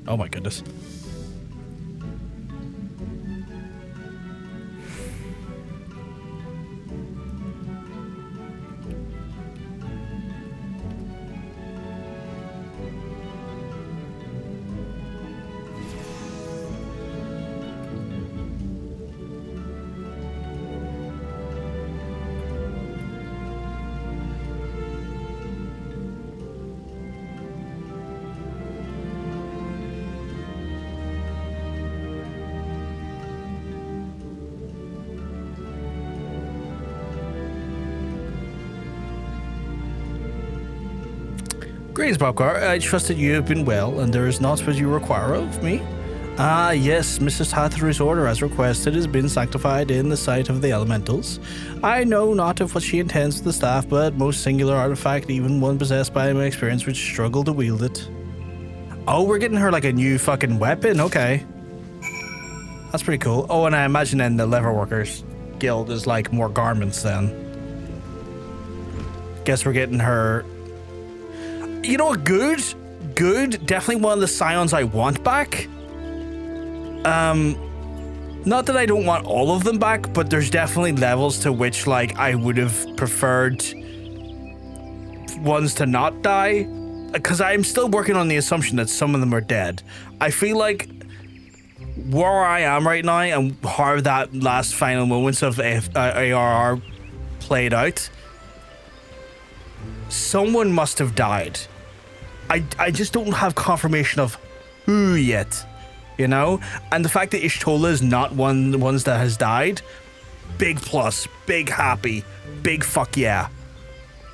[SPEAKER 1] Oh my goodness. Greetings, Bobcar. I trust that you have been well, and there is naught what you require of me. Ah, yes, Mrs. Hather's order, as requested, has been sanctified in the sight of the elementals. I know not of what she intends for the staff, but most singular artifact, even one possessed by my experience, would struggle to wield it. Oh, we're getting her like a new fucking weapon. Okay, that's pretty cool. Oh, and I imagine then the Leatherworkers Guild is like more garments then. Guess we're getting her. You know what? Good. Definitely one of the scions I want back. Not that I don't want all of them back, but there's definitely levels to which, like, I would have preferred ones to not die. Because I'm still working on the assumption that some of them are dead. I feel like where I am right now and how that last final moments of ARR played out, someone must have died. I just don't have confirmation of who yet, you know? And the fact that Y'shtola is not one of the ones that has died, big plus, big happy, big fuck yeah.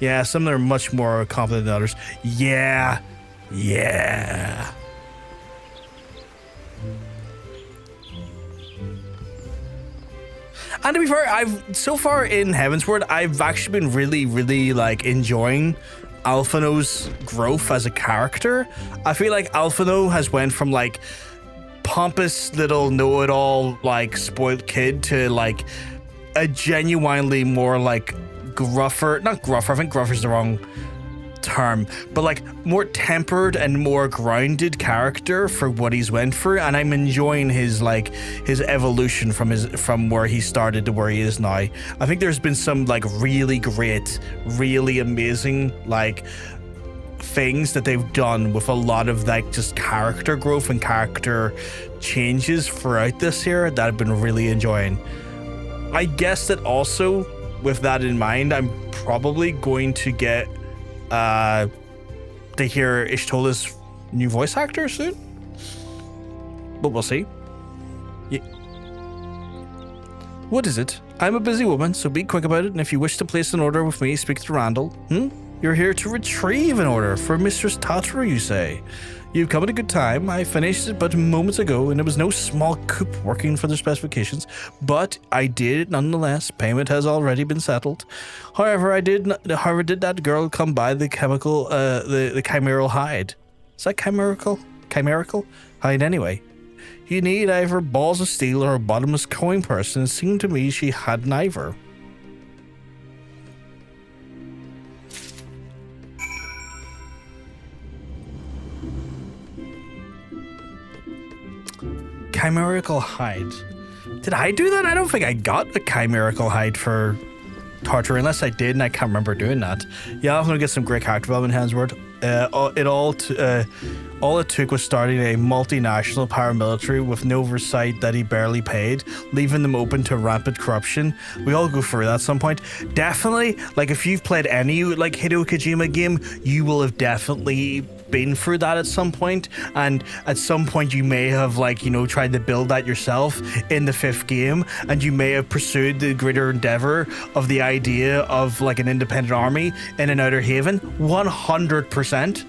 [SPEAKER 1] Yeah, some of them are much more confident than others. Yeah. And to be fair, so far in Heavensward, I've actually been really like enjoying Alphino's growth as a character. I feel like Alphino has went from like pompous little know-it-all, like, spoiled kid to, like, a genuinely more, like, gruffer, not gruffer, I think gruffer's the wrong term, but like more tempered and more grounded character for what he's went through, and I'm enjoying his like his evolution from where he started to where he is now. I think there's been some like really great, really amazing like things that they've done with a lot of like just character growth and character changes throughout this year that I've been really enjoying. I guess that also with that in mind, I'm probably going to get to hear Y'shtola's new voice actor soon, but we'll see. Yeah. What is it? I'm a busy woman, so be quick about it, and if you wish to place an order with me, speak to Randall. You're here to retrieve an order for Mistress Tataru, you say? You've come at a good time. I finished it but moments ago, and it was no small coup working for the specifications, but I did it nonetheless. Payment has already been settled. However, did that girl come by the the chimeral hide? Is that chimerical hide anyway? You need either balls of steel or a bottomless coin purse, and it seemed to me she had neither. Chimerical hide. Did I do that? I don't think I got a chimerical hide for Tartar, unless I did and I can't remember doing that. Yeah, I'm gonna get some great character development in Heavensward. All it took was starting a multinational paramilitary with no oversight that he barely paid, leaving them open to rampant corruption. We all go through that at some point. Definitely, like if you've played any like Hideo Kojima game, you will have definitely been through that at some point, and at some point you may have like, you know, tried to build that yourself in the 5th game, and you may have pursued the greater endeavor of the idea of like an independent army in an outer haven. 100%.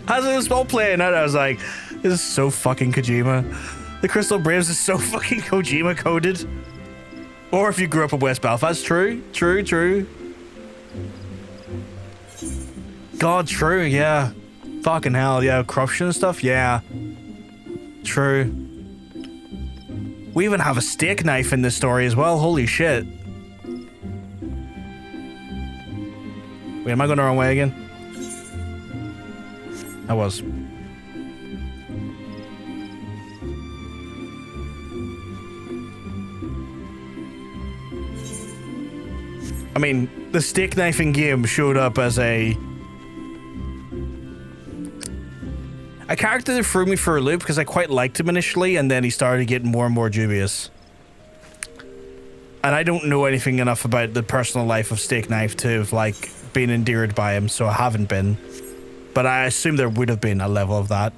[SPEAKER 1] As I was while playing it, I was like, this is so fucking Kojima. The Crystal Braves is so fucking Kojima coded. Or if you grew up in West Belfast, true. God, true, yeah. Fucking hell, yeah. Corruption and stuff, yeah. True. We even have a steak knife in this story as well. Holy shit. Wait, am I going the wrong way again? I was. I mean, the steak knife in game showed up as a character that threw me for a loop because I quite liked him initially, and then he started getting more and more dubious. And I don't know anything enough about the personal life of Steak Knife to have like been endeared by him, so I haven't been. But I assume there would have been a level of that.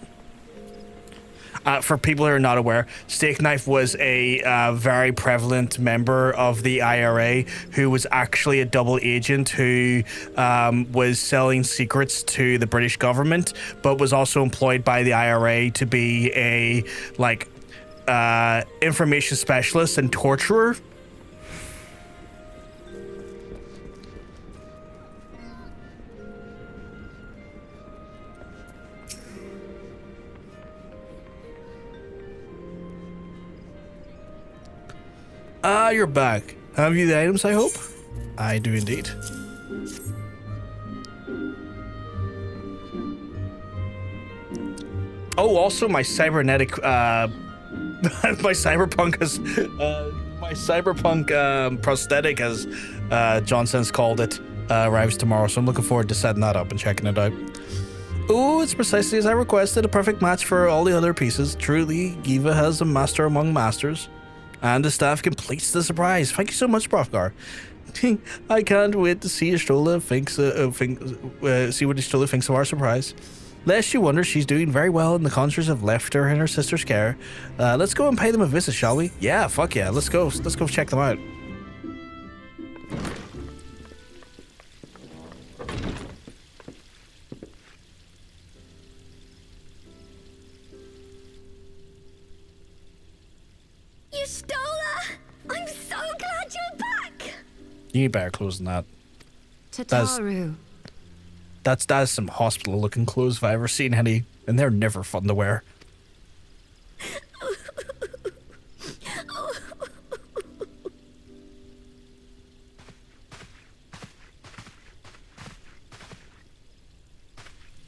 [SPEAKER 1] For people who are not aware, Steak Knife was a very prevalent member of the IRA who was actually a double agent who was selling secrets to the British government, but was also employed by the IRA to be a like information specialist and torturer. You're back. Have you the items, I hope? I do indeed. Oh, also my cybernetic, my cyberpunk has, my cyberpunk prosthetic, as Johnson's called it, arrives tomorrow, so I'm looking forward to setting that up and checking it out. Oh, it's precisely as I requested, a perfect match for all the other pieces. Truly, Giva has a master among masters. And the staff completes the surprise. Thank you so much, Brofgar. I can't wait to see Y'shtola see what Y'shtola thinks of our surprise. Lest you wonder, she's doing very well, and the Conjurers have left her in her sister's care. Let's go and pay them a visit, shall we? Yeah, fuck yeah. Let's go check them out.
[SPEAKER 15] Y'shtola! I'm so glad you're back!
[SPEAKER 1] You need better clothes than that.
[SPEAKER 16] Tataru.
[SPEAKER 1] That's some hospital-looking clothes if I ever seen any, and they're never fun to wear.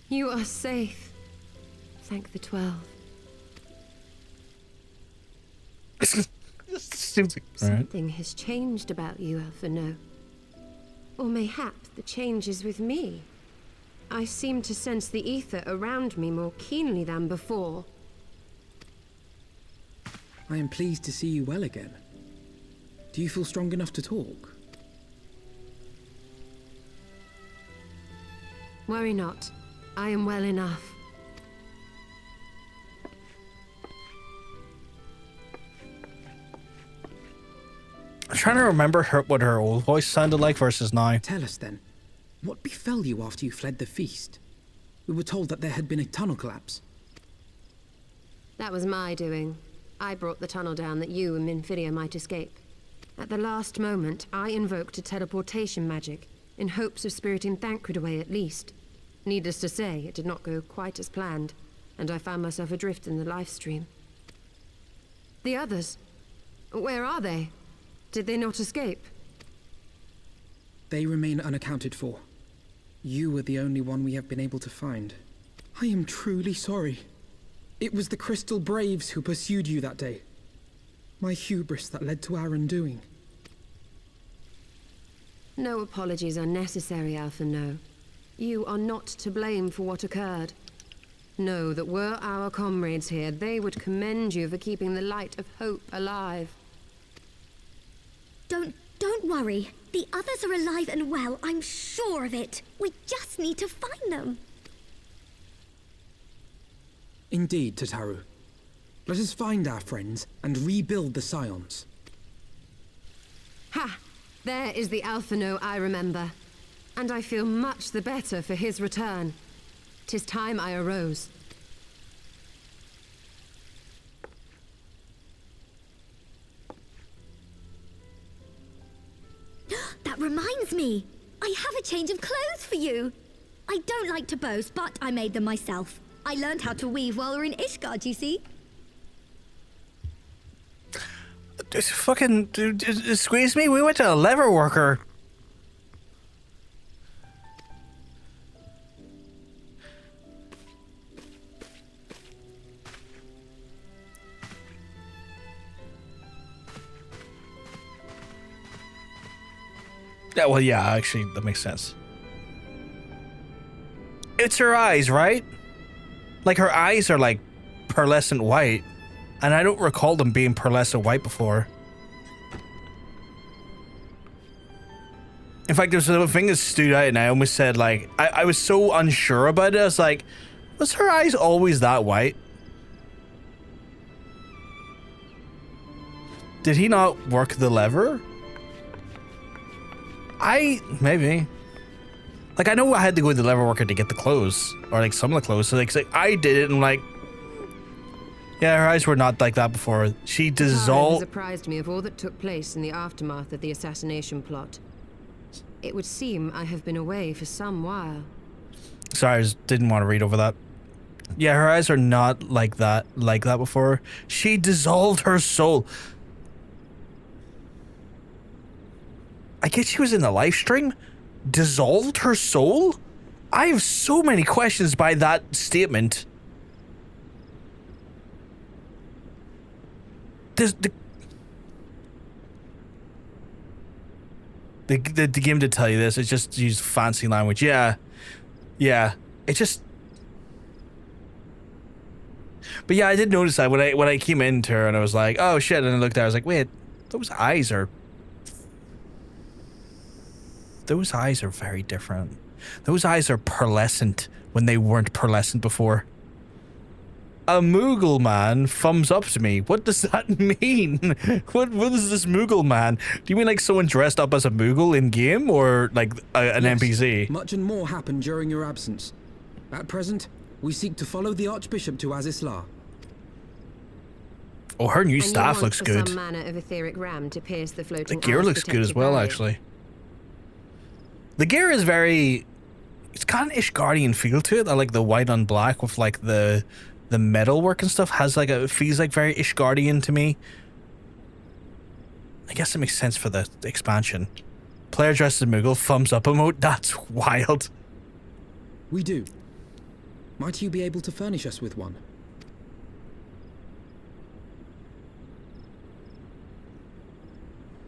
[SPEAKER 16] You are safe. Thank the 12.
[SPEAKER 1] Seems like,
[SPEAKER 16] Something has changed about you, Alphino. Or mayhap the change is with me. I seem to sense the ether around me more keenly than before.
[SPEAKER 7] I am pleased to see you well again. Do you feel strong enough to talk?
[SPEAKER 16] Worry not. I am well enough.
[SPEAKER 1] I'm trying to remember what her old voice sounded like versus now.
[SPEAKER 7] Tell us then, what befell you after you fled the feast? We were told that there had been a tunnel collapse.
[SPEAKER 16] That was my doing. I brought the tunnel down that you and Minfidia might escape. At the last moment, I invoked a teleportation magic, in hopes of spiriting Thancred away at least. Needless to say, it did not go quite as planned, and I found myself adrift in the life stream. The others? Where are they? Did they not escape?
[SPEAKER 7] They remain unaccounted for. You were the only one we have been able to find. I am truly sorry. It was the Crystal Braves who pursued you that day. My hubris that led to our undoing.
[SPEAKER 16] No apologies are necessary, Alphino. You are not to blame for what occurred. Know that were our comrades here, they would commend you for keeping the light of hope alive.
[SPEAKER 15] Don't worry. The others are alive and well, I'm sure of it. We just need to find them.
[SPEAKER 7] Indeed, Tataru. Let us find our friends and rebuild the Scions.
[SPEAKER 16] Ha! There is the Alphino I remember. And I feel much the better for his return. 'Tis time I arose.
[SPEAKER 15] That reminds me. I have a change of clothes for you. I don't like to boast, but I made them myself. I learned how to weave while we were in Ishgard, you see.
[SPEAKER 1] Just fucking squeeze me. We went to a leather worker. Yeah, well, yeah, actually, that makes sense. It's her eyes, right? Like, her eyes are, like, pearlescent white. And I don't recall them being pearlescent white before. In fact, there's a thing that stood out and I almost said, like, I was so unsure about it. I was like, was her eyes always that white? Did he not work the lever? Maybe. Like, I know I had to go to the leather worker to get the clothes. Or, like, some of the clothes. So, like, I did it and, like... Yeah, her eyes were not like that before. She dissolved...
[SPEAKER 16] It surprised me of all that took place in the aftermath of the assassination plot. It would seem I have been away for some while.
[SPEAKER 1] Sorry, I just didn't want to read over that. Yeah, her eyes are not like that before. She dissolved her soul. I guess she was in the live stream? Dissolved her soul? I have so many questions by that statement. The game did tell you this. It's just use fancy language. Yeah. It just... But yeah, I did notice that when I came into her and I was like, oh shit, and I looked at her, I was like, wait, those eyes are very different. Those eyes are pearlescent when they weren't pearlescent before. A Moogle man thumbs up to me. What does that mean? What is this Moogle man? Do you mean like someone dressed up as a Moogle in game, or like an NPC?
[SPEAKER 7] Much and more happened during your absence. At present, we seek to follow the Archbishop to Azys Lla.
[SPEAKER 1] Oh, her new staff looks good.
[SPEAKER 16] Some manner of etheric ram to pierce the floating
[SPEAKER 1] the gear looks good as well,
[SPEAKER 16] barrier.
[SPEAKER 1] actually. The gear is very it's got an Ishgardian feel to it. I like the white on black with like the metal work and stuff. Has like it feels like very Ishgardian to me. I guess it makes sense for the expansion. Player dressed as Moogle, thumbs up emote. That's wild.
[SPEAKER 7] We do. Might you be able to furnish us with one?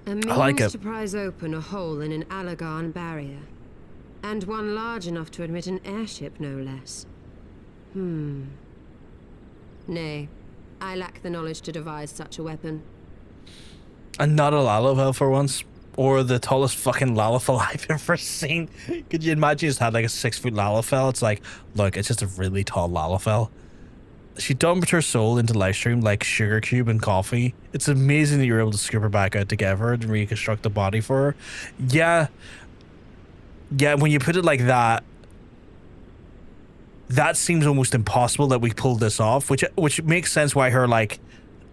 [SPEAKER 16] A means to prise open a hole in an Allagan barrier. And one large enough to admit an airship, no less. Nay, I lack the knowledge to devise such a weapon.
[SPEAKER 1] And not a Lalafell for once. Or the tallest fucking Lalafell I've ever seen. Could you imagine you just had like a 6-foot Lalafell? It's like, look, it's just a really tall Lalafell. She dumped her soul into Livestream like sugar cube and coffee. It's amazing that you're able to scoop her back out together and reconstruct the body for her. Yeah, when you put it like that, that seems almost impossible that we pulled this off, which makes sense why her like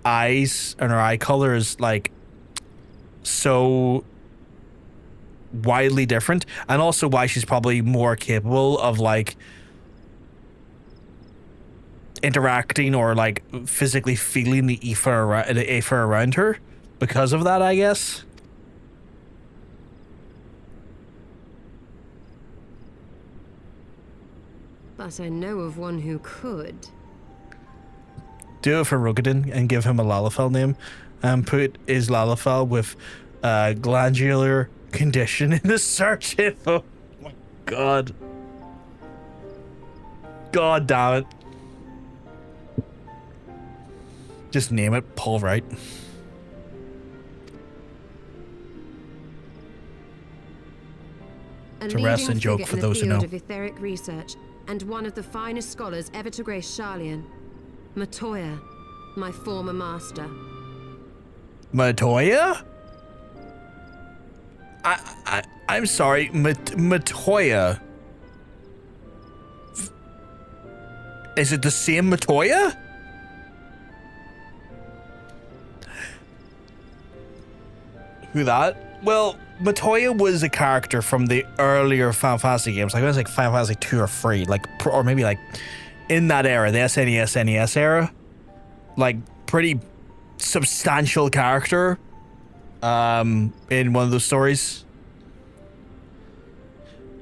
[SPEAKER 1] eyes and her eye color is like so widely different, and also why she's probably more capable of like interacting or like physically feeling the Aether around her because of that, I guess.
[SPEAKER 16] But I know of one who could.
[SPEAKER 1] Do it for Rogadin and give him a Lalafell name, and put his Lalafell with glandular condition in the search info. Oh my god. God damn it. Just name it Paul Wright. It's a wrestling joke for those who know.
[SPEAKER 16] Of etheric research, and one of the finest scholars ever to grace Garlean. Matoya, my former master.
[SPEAKER 1] Matoya? I'm sorry, Matoya. Is it the same Matoya? Who that? Well, Matoya was a character from the earlier Final Fantasy games. Like it was like Final Fantasy 2 or 3, like, or maybe like in that era, the SNES, NES era. Like pretty substantial character in one of those stories.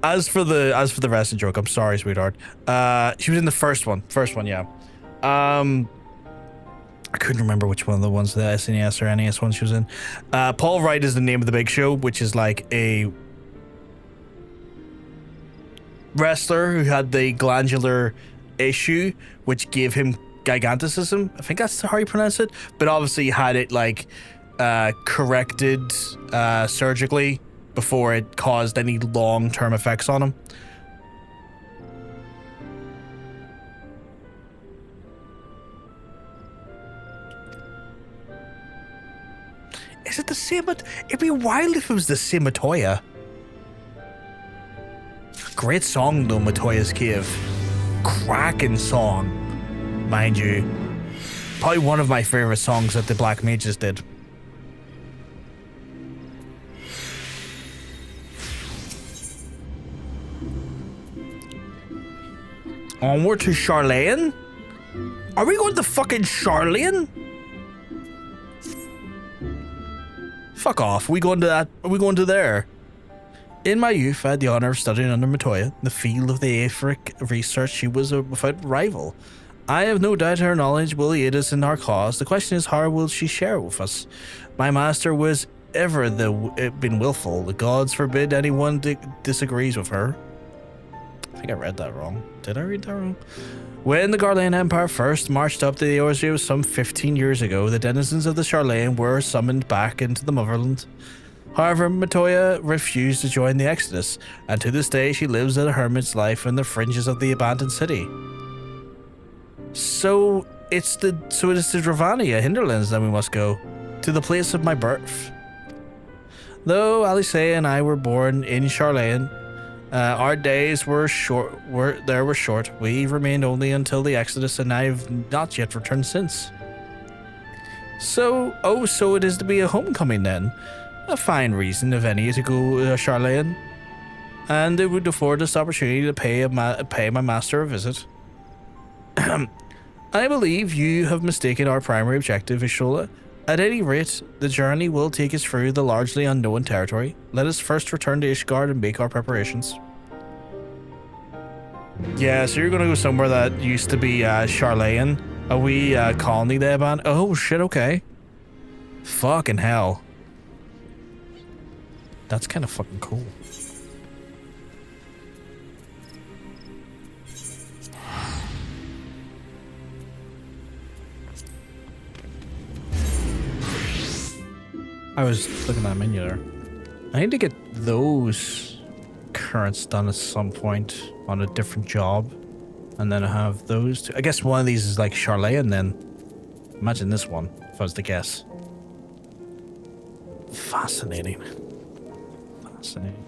[SPEAKER 1] As for the wrestling joke, I'm sorry, sweetheart. She was in the first one, yeah. I couldn't remember which one of the ones, the SNES or NES one she was in. Paul Wright is the name of the big show, which is like a wrestler who had the glandular issue, which gave him giganticism. I think that's how you pronounce it. But obviously he had it like corrected surgically before it caused any long-term effects on him. Is it the same? It'd be wild if it was the same Matoya. Great song though, Matoya's Cave. Cracking song, mind you. Probably one of my favorite songs that the Black Mages did. Onward to Charlayan? Are we going to fucking Charlayan? Fuck off. We going to that? Are we going to there? In my youth, I had the honor of studying under Matoya. In the field of the Aetheric research, she was without rival. I have no doubt her knowledge will aid us in our cause. The question is, how will she share with us? My master was ever been willful. The gods forbid anyone disagrees with her. I think I read that wrong. Did I read that wrong? When the Garlean Empire first marched up to the Eorzeus some 15 years ago, the denizens of the Charlayan were summoned back into the motherland. However, Matoya refused to join the exodus, and to this day she lives a hermit's life in the fringes of the abandoned city. So it is to Dravania hinterlands that we must go, to the place of my birth. Though Alice and I were born in Charlayan, our days were short. We remained only until the Exodus, and I have not yet returned since. So it is to be a homecoming then. A fine reason, if any, to go Charlayan. and it would afford us the opportunity to pay my master a visit. I believe you have mistaken our primary objective, Azys Lla. At any rate, the journey will take us through the largely unknown territory. Let us first return to Ishgard and make our preparations. Yeah, so you're gonna go somewhere that used to be Charlayan, a wee colony they abandoned. Oh shit, okay. Fucking hell. That's kind of fucking cool. I was looking at that menu there. I need to get those currents done at some point on a different job. And then I have those two. I guess one of these is like Charlayan then. Imagine this one, if I was to guess. Fascinating. Fascinating.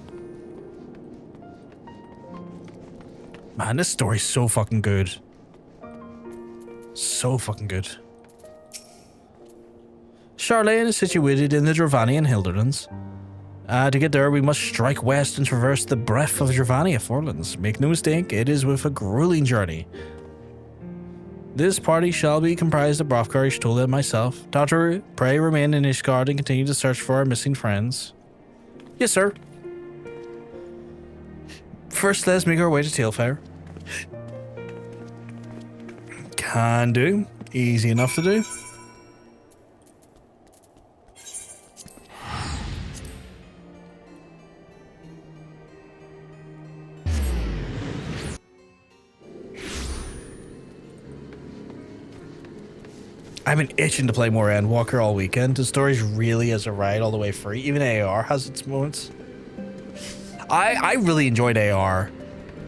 [SPEAKER 1] Man, this story's so fucking good. So fucking good. Charlayan is situated in the Dravanian Hinterlands. To get there, we must strike west and traverse the breadth of Dravania Forlands. Make no mistake, it is with a grueling journey. This party shall be comprised of Hrothgar, Ishgard, Lla, and myself. Tataru, pray remain in Ishgard and continue to search for our missing friends. Yes, sir. First, let's make our way to Tailfire. Can do. Easy enough to do. I've been itching to play more Endwalker all weekend. The story's really is a ride all the way through. Even AR has its moments. I really enjoyed AR.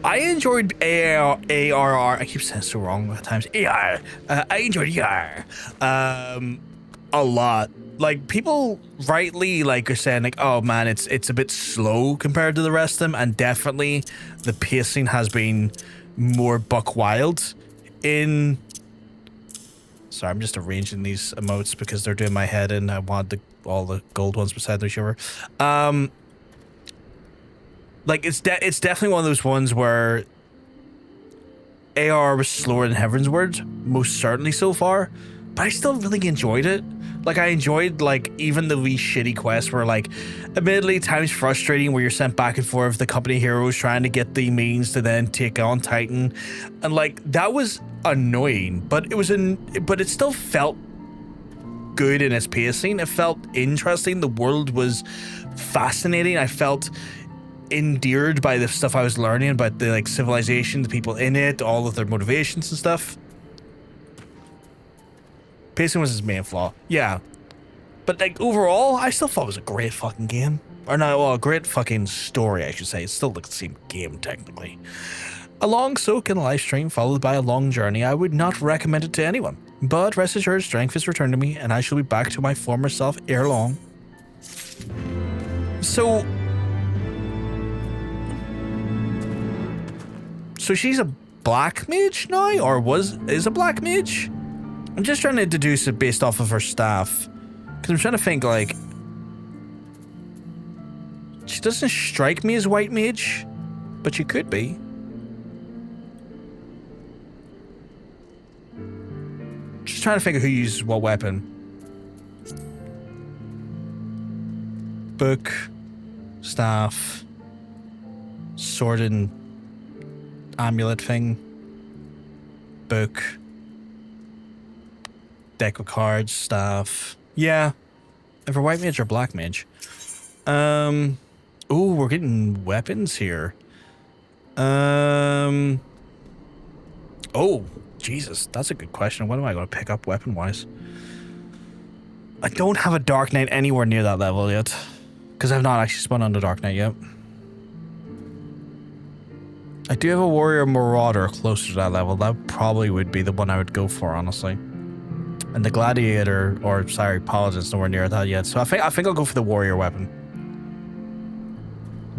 [SPEAKER 1] I enjoyed ARR. I keep saying it so wrong at times. AR. I enjoyed AR a lot. Like, people rightly like are saying like, oh man, it's a bit slow compared to the rest of them, and definitely the pacing has been more buck wild in. Sorry, I'm just arranging these emotes because they're doing my head in. I want all the gold ones beside the shiver. Like, it's definitely one of those ones where AR was slower than Heavensward, most certainly so far, but I still really enjoyed it. Like, I enjoyed, like, even the wee shitty quests where, like, admittedly, times frustrating where you're sent back and forth, the company heroes trying to get the means to then take on Titan. And, like, that was annoying, but but it still felt good in its pacing. It felt interesting. The world was fascinating. I felt endeared by the stuff I was learning about the, like, civilization, the people in it, all of their motivations and stuff. Pacing was his main flaw. Yeah. But, like, overall, I still thought it was a great fucking game. Or no, well, a great fucking story, I should say. It's still the same game, technically. A long soak in a live stream followed by a long journey. I would not recommend it to anyone. But rest assured, strength has returned to me, and I shall be back to my former self ere long. So she's a black mage now? Or is a black mage? I'm just trying to deduce it based off of her staff. Because I'm trying to think, like, she doesn't strike me as white mage, but she could be. Just trying to figure who uses what weapon. Book, staff, sword and amulet thing, book, deck of cards, staff. Yeah. If we're white mage or black mage. Oh, we're getting weapons here. Oh, Jesus, that's a good question. What am I going to pick up weapon-wise? I don't have a Dark Knight anywhere near that level yet. Because I've not actually spun on the Dark Knight yet. I do have a Warrior Marauder closer to that level. That probably would be the one I would go for, honestly. And the Gladiator, or sorry, Paladin's nowhere near that yet. So I think I'll go for the Warrior weapon.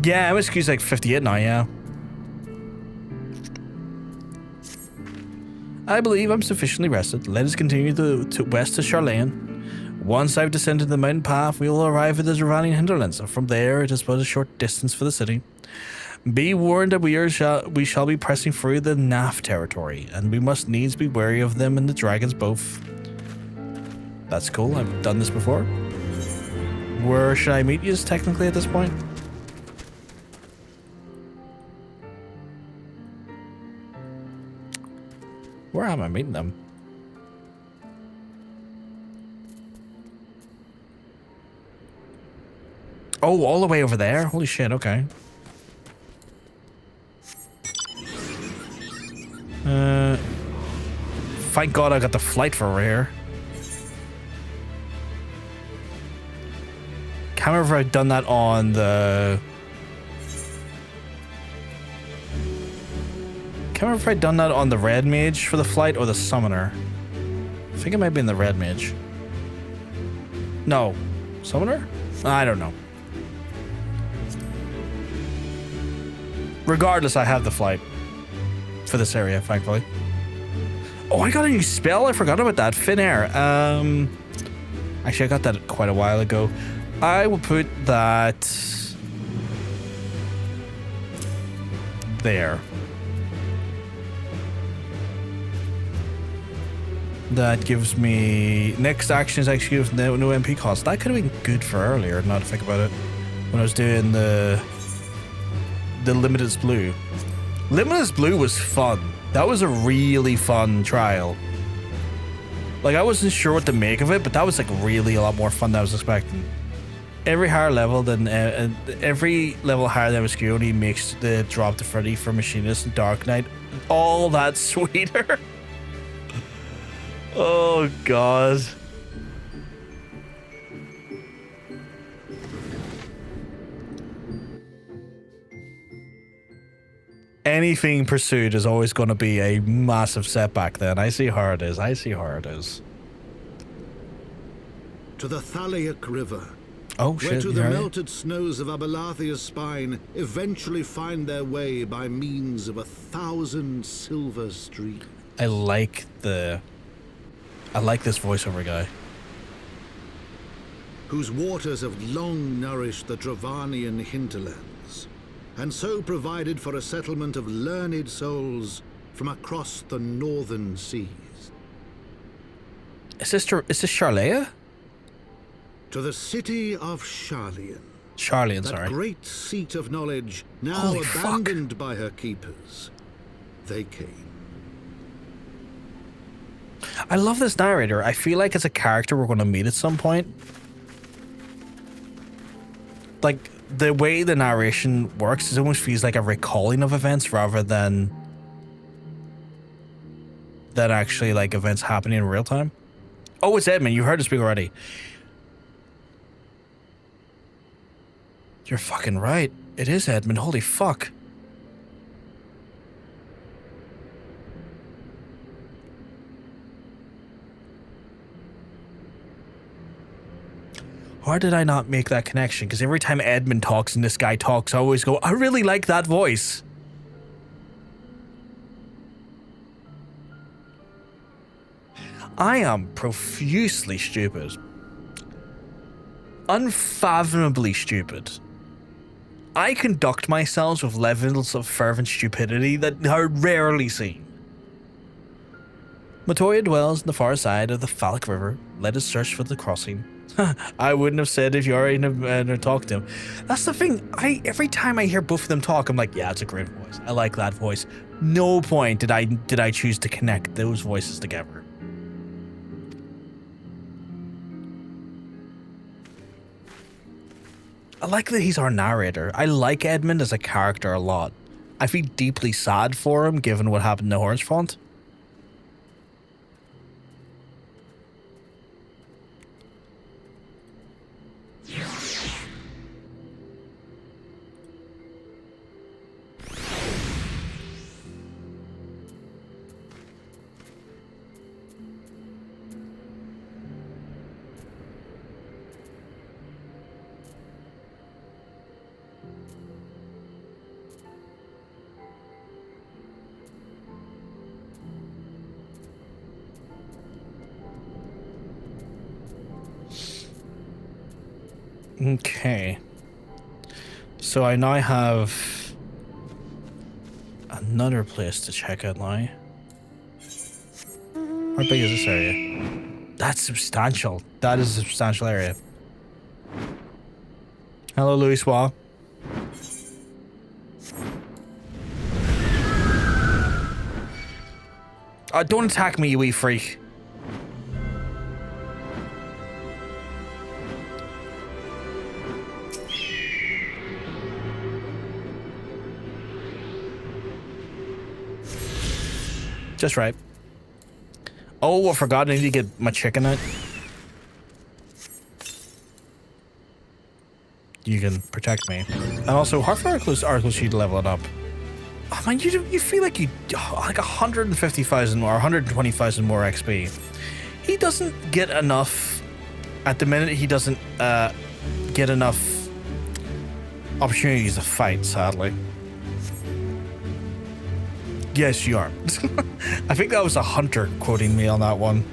[SPEAKER 1] Yeah, MSQ's like 58 now, yeah. I believe I'm sufficiently rested. Let us continue to west to Charlayan. Once I've descended the mountain path, we will arrive at the Dravanian Hinterlands, and from there it is but a short distance for the city. Be warned that we shall be pressing through the Naf territory, and we must needs be wary of them and the dragons both. That's cool. I've done this before. Where should I meet you technically at this point? Where am I meeting them? Oh, all the way over there? Holy shit, okay. Thank God I got the flight for over here. Can't remember if I've done that on the... Can't remember if I'd done that on the Red Mage for the flight or the Summoner. I think it might be in the Red Mage. No. Summoner? I don't know. Regardless, I have the flight for this area, thankfully. Oh, I got a new spell. I forgot about that. Thin Air. Actually, I got that quite a while ago. I will put that there. That gives me next action is executed with no MP cost. That could have been good for earlier, now to think about it. When I was doing the Limitless Blue. Limitless Blue was fun. That was a really fun trial. Like, I wasn't sure what to make of it, but that was like really a lot more fun than I was expecting. Every higher level than every level higher than MSQ only makes the drop to 30 for Machinist and Dark Knight all that sweeter. Oh God. Anything pursued is always going to be a massive setback then. I see how it is. I see how it is.
[SPEAKER 2] To the Thaliac River.
[SPEAKER 1] Oh shit.
[SPEAKER 2] Where to the melted snows of Abelathia's spine eventually find their way by means of 1,000 silver streams.
[SPEAKER 1] I like this voiceover guy.
[SPEAKER 2] Whose waters have long nourished the Dravanian hinterlands, and so provided for a settlement of learned souls from across the northern seas.
[SPEAKER 1] Is this Sharlaea?
[SPEAKER 2] To the city of Sharlean.
[SPEAKER 1] Sharlean,
[SPEAKER 2] that
[SPEAKER 1] sorry.
[SPEAKER 2] Great seat of knowledge, now
[SPEAKER 1] Holy
[SPEAKER 2] abandoned by her keepers. They came.
[SPEAKER 1] I love this narrator. I feel like it's a character we're going to meet at some point. Like, the way the narration works, it almost feels like a recalling of events rather than actually like events happening in real time. Oh, it's Edmund. You heard us speak already. You're fucking right. It is Edmund. Holy fuck. Why did I not make that connection? Because every time Edmund talks and this guy talks, I always go, I really like that voice. I am profusely stupid. Unfathomably stupid. I conduct myself with levels of fervent stupidity that are rarely seen. Matoya dwells on the far side of the Phallic River. Let us search for the crossing. I wouldn't have said if you already talked to him. That's the thing. Every time I hear both of them talk, I'm like, yeah, it's a great voice. I like that voice. No point did I choose to connect those voices together. I like that he's our narrator. I like Edmund as a character a lot. I feel deeply sad for him given what happened to Haurchefant. Okay. So I now have Another place to check out now. How big is this area? That's substantial. That is a substantial area. Hello, Louis Wa. Don't attack me, you wee freak. Just right. Oh, I forgot. I need to get my chicken out. You can protect me. And also, how far are you to level it up? Oh man, you feel like you like 150,000 or 120,000 more XP. He doesn't get enough. At the minute, he doesn't get enough opportunities to fight. Sadly. Yes, you are. I think that was a hunter quoting me on that one.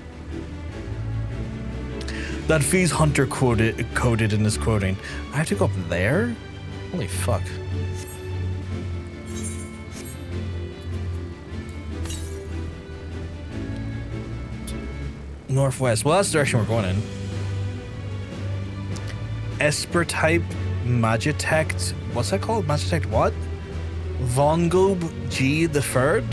[SPEAKER 1] That feels hunter coded in his quoting. I have to go up there? Holy fuck. Northwest. Well, that's the direction we're going in. Esper type Magitect. What's that called? Magitect what? Von Gob G the Third.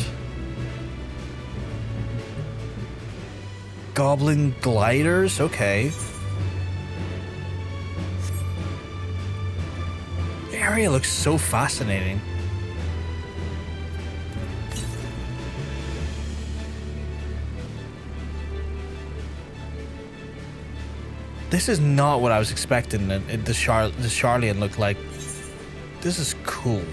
[SPEAKER 1] Goblin gliders. Okay. The area looks so fascinating. This is not what I was expecting. The Charlian looked like. This is cool.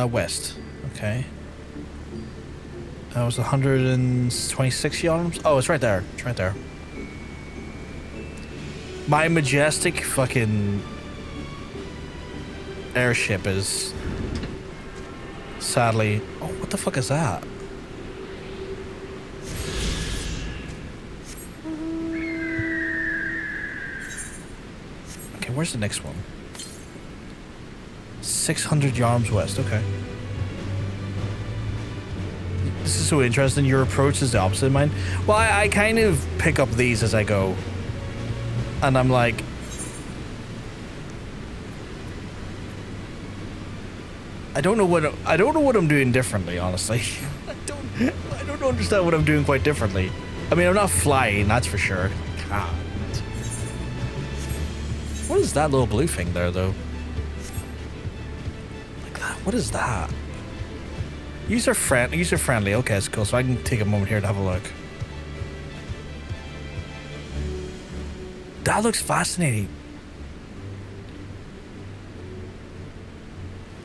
[SPEAKER 1] West. Okay. That was 126 yards. Oh, it's right there. It's right there. My majestic fucking airship is sadly. Oh, what the fuck is that? Okay, where's the next one? 600 yards west. Okay. This is so interesting. Your approach is the opposite of mine. Well, I kind of pick up these as I go. And I'm like... I don't know what I'm doing differently, honestly. I don't understand what I'm doing quite differently. I mean, I'm not flying, that's for sure. God. What is that little blue thing there, though? Like that. What is that? User friendly. Okay, it's cool. So I can take a moment here to have a look. That looks fascinating.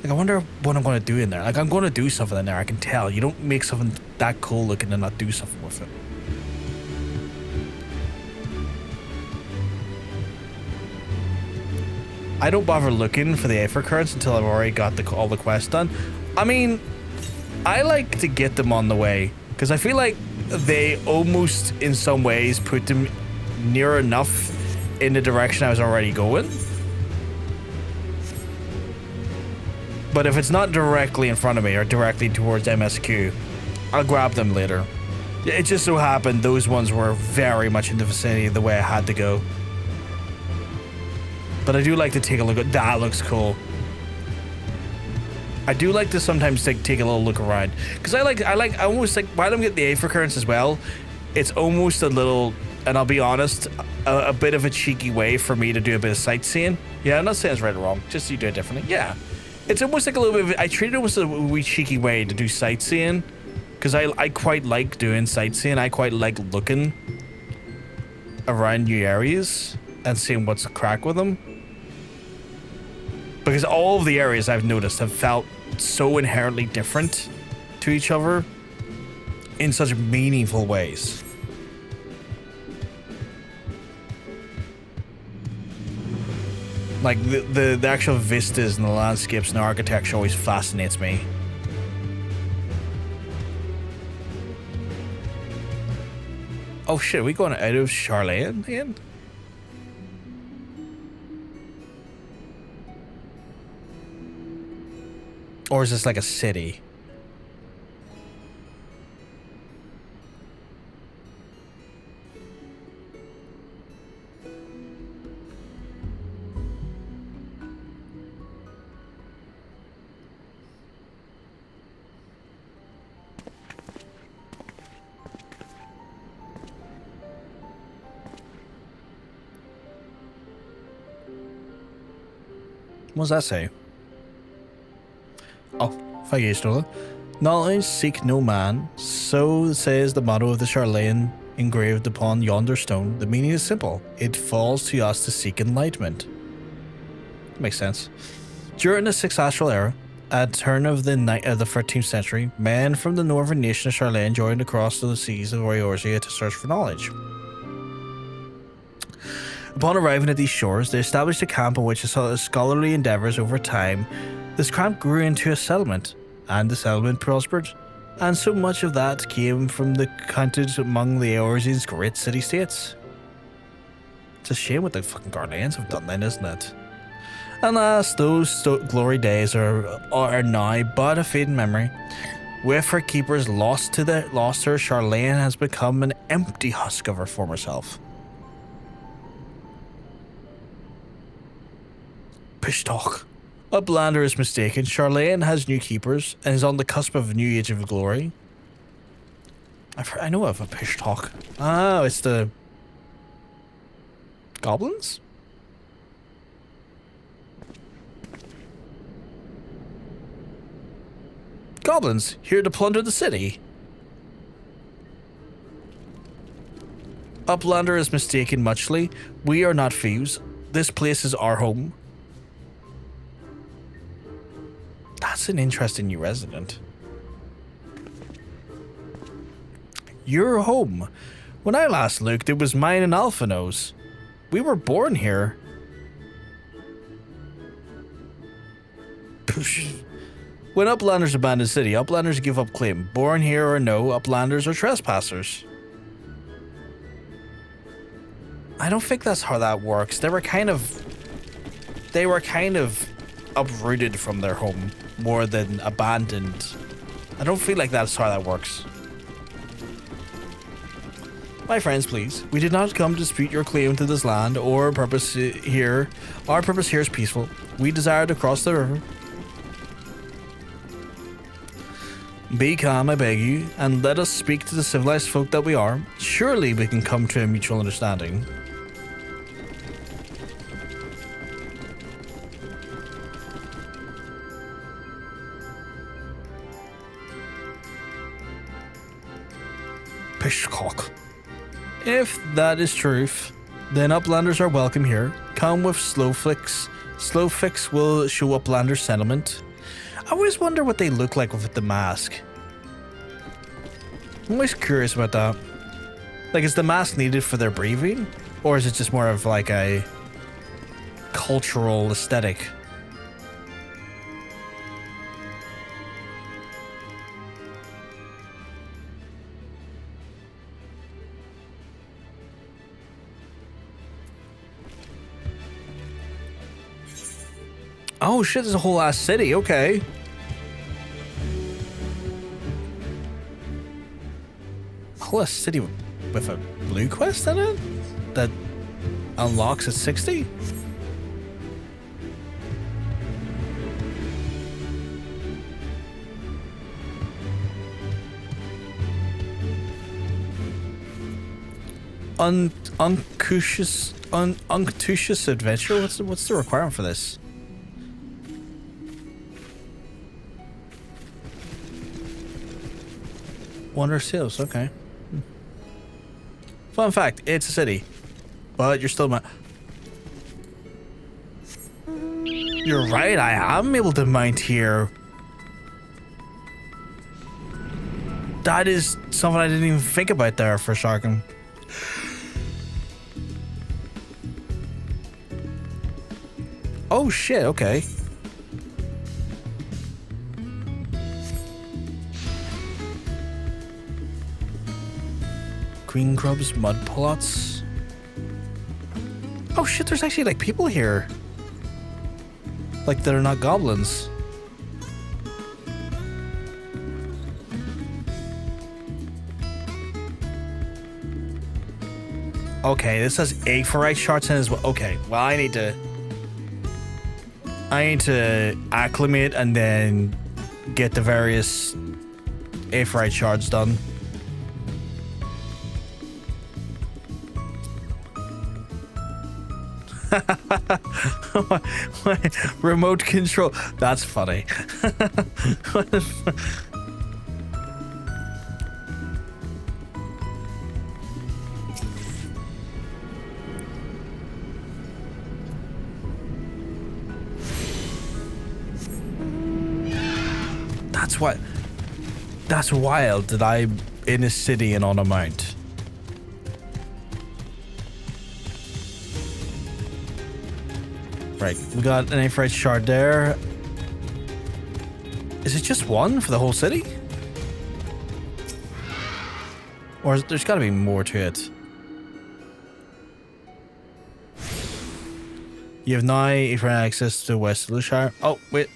[SPEAKER 1] Like, I wonder what I'm going to do in there. Like, I'm going to do something in there. I can tell. You don't make something that cool looking and not do something with it. I don't bother looking for the Aether currents until I've already got all the quests done. I mean, I like to get them on the way because I feel like they almost, in some ways, put them near enough in the direction I was already going. But if it's not directly in front of me or directly towards MSQ, I'll grab them later. It just so happened those ones were very much in the vicinity of the way I had to go. But I do like to take a look at that. Looks cool. I do like to sometimes take a little look around because I almost like while I'm getting the Aether currents as well, it's almost a little, and I'll be honest, a bit of a cheeky way for me to do a bit of sightseeing. Yeah, I'm not saying it's right or wrong, just you do it differently. Yeah, it's almost like a little bit of, I treat it almost a wee cheeky way to do sightseeing because I quite like doing sightseeing. I quite like looking around new areas and seeing what's crack with them. Because all of the areas I've noticed have felt so inherently different to each other in such meaningful ways. Like the actual vistas and the landscapes and the architecture always fascinates me. Oh shit, are we going out of Charlotte again? Or is this like a city? What does that say? Oh, thank you, Stola. Knowledge seek no man, so says the motto of the Charlatan engraved upon yonder stone. The meaning is simple. It falls to us to seek enlightenment. Makes sense. During the 6th Astral Era, at turn of the 13th century, men from the northern nation of Charlatan joined across the seas of Eorzea to search for knowledge. Upon arriving at these shores, they established a camp in which scholarly endeavors over time. This camp grew into a settlement, and the settlement prospered, and so much of that came from the counted among the Eorzean's great city-states. It's a shame what the fucking Garleans have done then, isn't it? Alas, those glory days are now but a fading memory. With her keepers lost her, Charlatan has become an empty husk of her former self. Pish talk. Uplander is mistaken. Charlatan has new keepers and is on the cusp of a new age of glory. I know of a pish talk. Oh, it's the goblins? Goblins, here to plunder the city. Uplander is mistaken muchly. We are not thieves. This place is our home. That's an interesting new resident. Your home. When I last looked, it was mine and Alphino's. We were born here. When Uplanders abandon city, Uplanders give up claim. Born here or no, Uplanders are trespassers. I don't think that's how that works. They were kind of uprooted from their home more than abandoned. I don't feel like that's how that works. My friends, please. We did not come to dispute your claim to this land or purpose here. Our purpose here is peaceful. We desire to cross the river. Be calm, I beg you, and let us speak to the civilized folk that we are. Surely we can come to a mutual understanding. Pishcock. If that is truth, then Uplanders are welcome here. Come with Slowfix. Slowfix will show Uplanders sentiment. I always wonder what they look like with the mask. I'm always curious about that. Like, is the mask needed for their breathing? Or is it just more of like a cultural aesthetic? Oh shit, there's a whole ass city, okay. A whole ass city with a blue quest in it? That unlocks at 60? Unctuous adventure? What's the requirement for this? Wonder sales, okay. Fun fact, it's a city. But you're still You're right, I am able to mount here. That is something I didn't even think about there for Shirogane. Oh shit, okay. Green grubs, mud plots. Oh shit, there's actually like people here. Like they're not goblins. Okay, this has Aetherite shards in as well. Okay, well I need to acclimate and then get the various Aetherite shards done. Remote control. That's funny. That's wild that I'm in a city and on a mount. Right, we got an Aetherite shard there. Is it just one for the whole city? Or there's gotta be more to it. You have now Aetherite access to West Idyllshire. Oh, wait.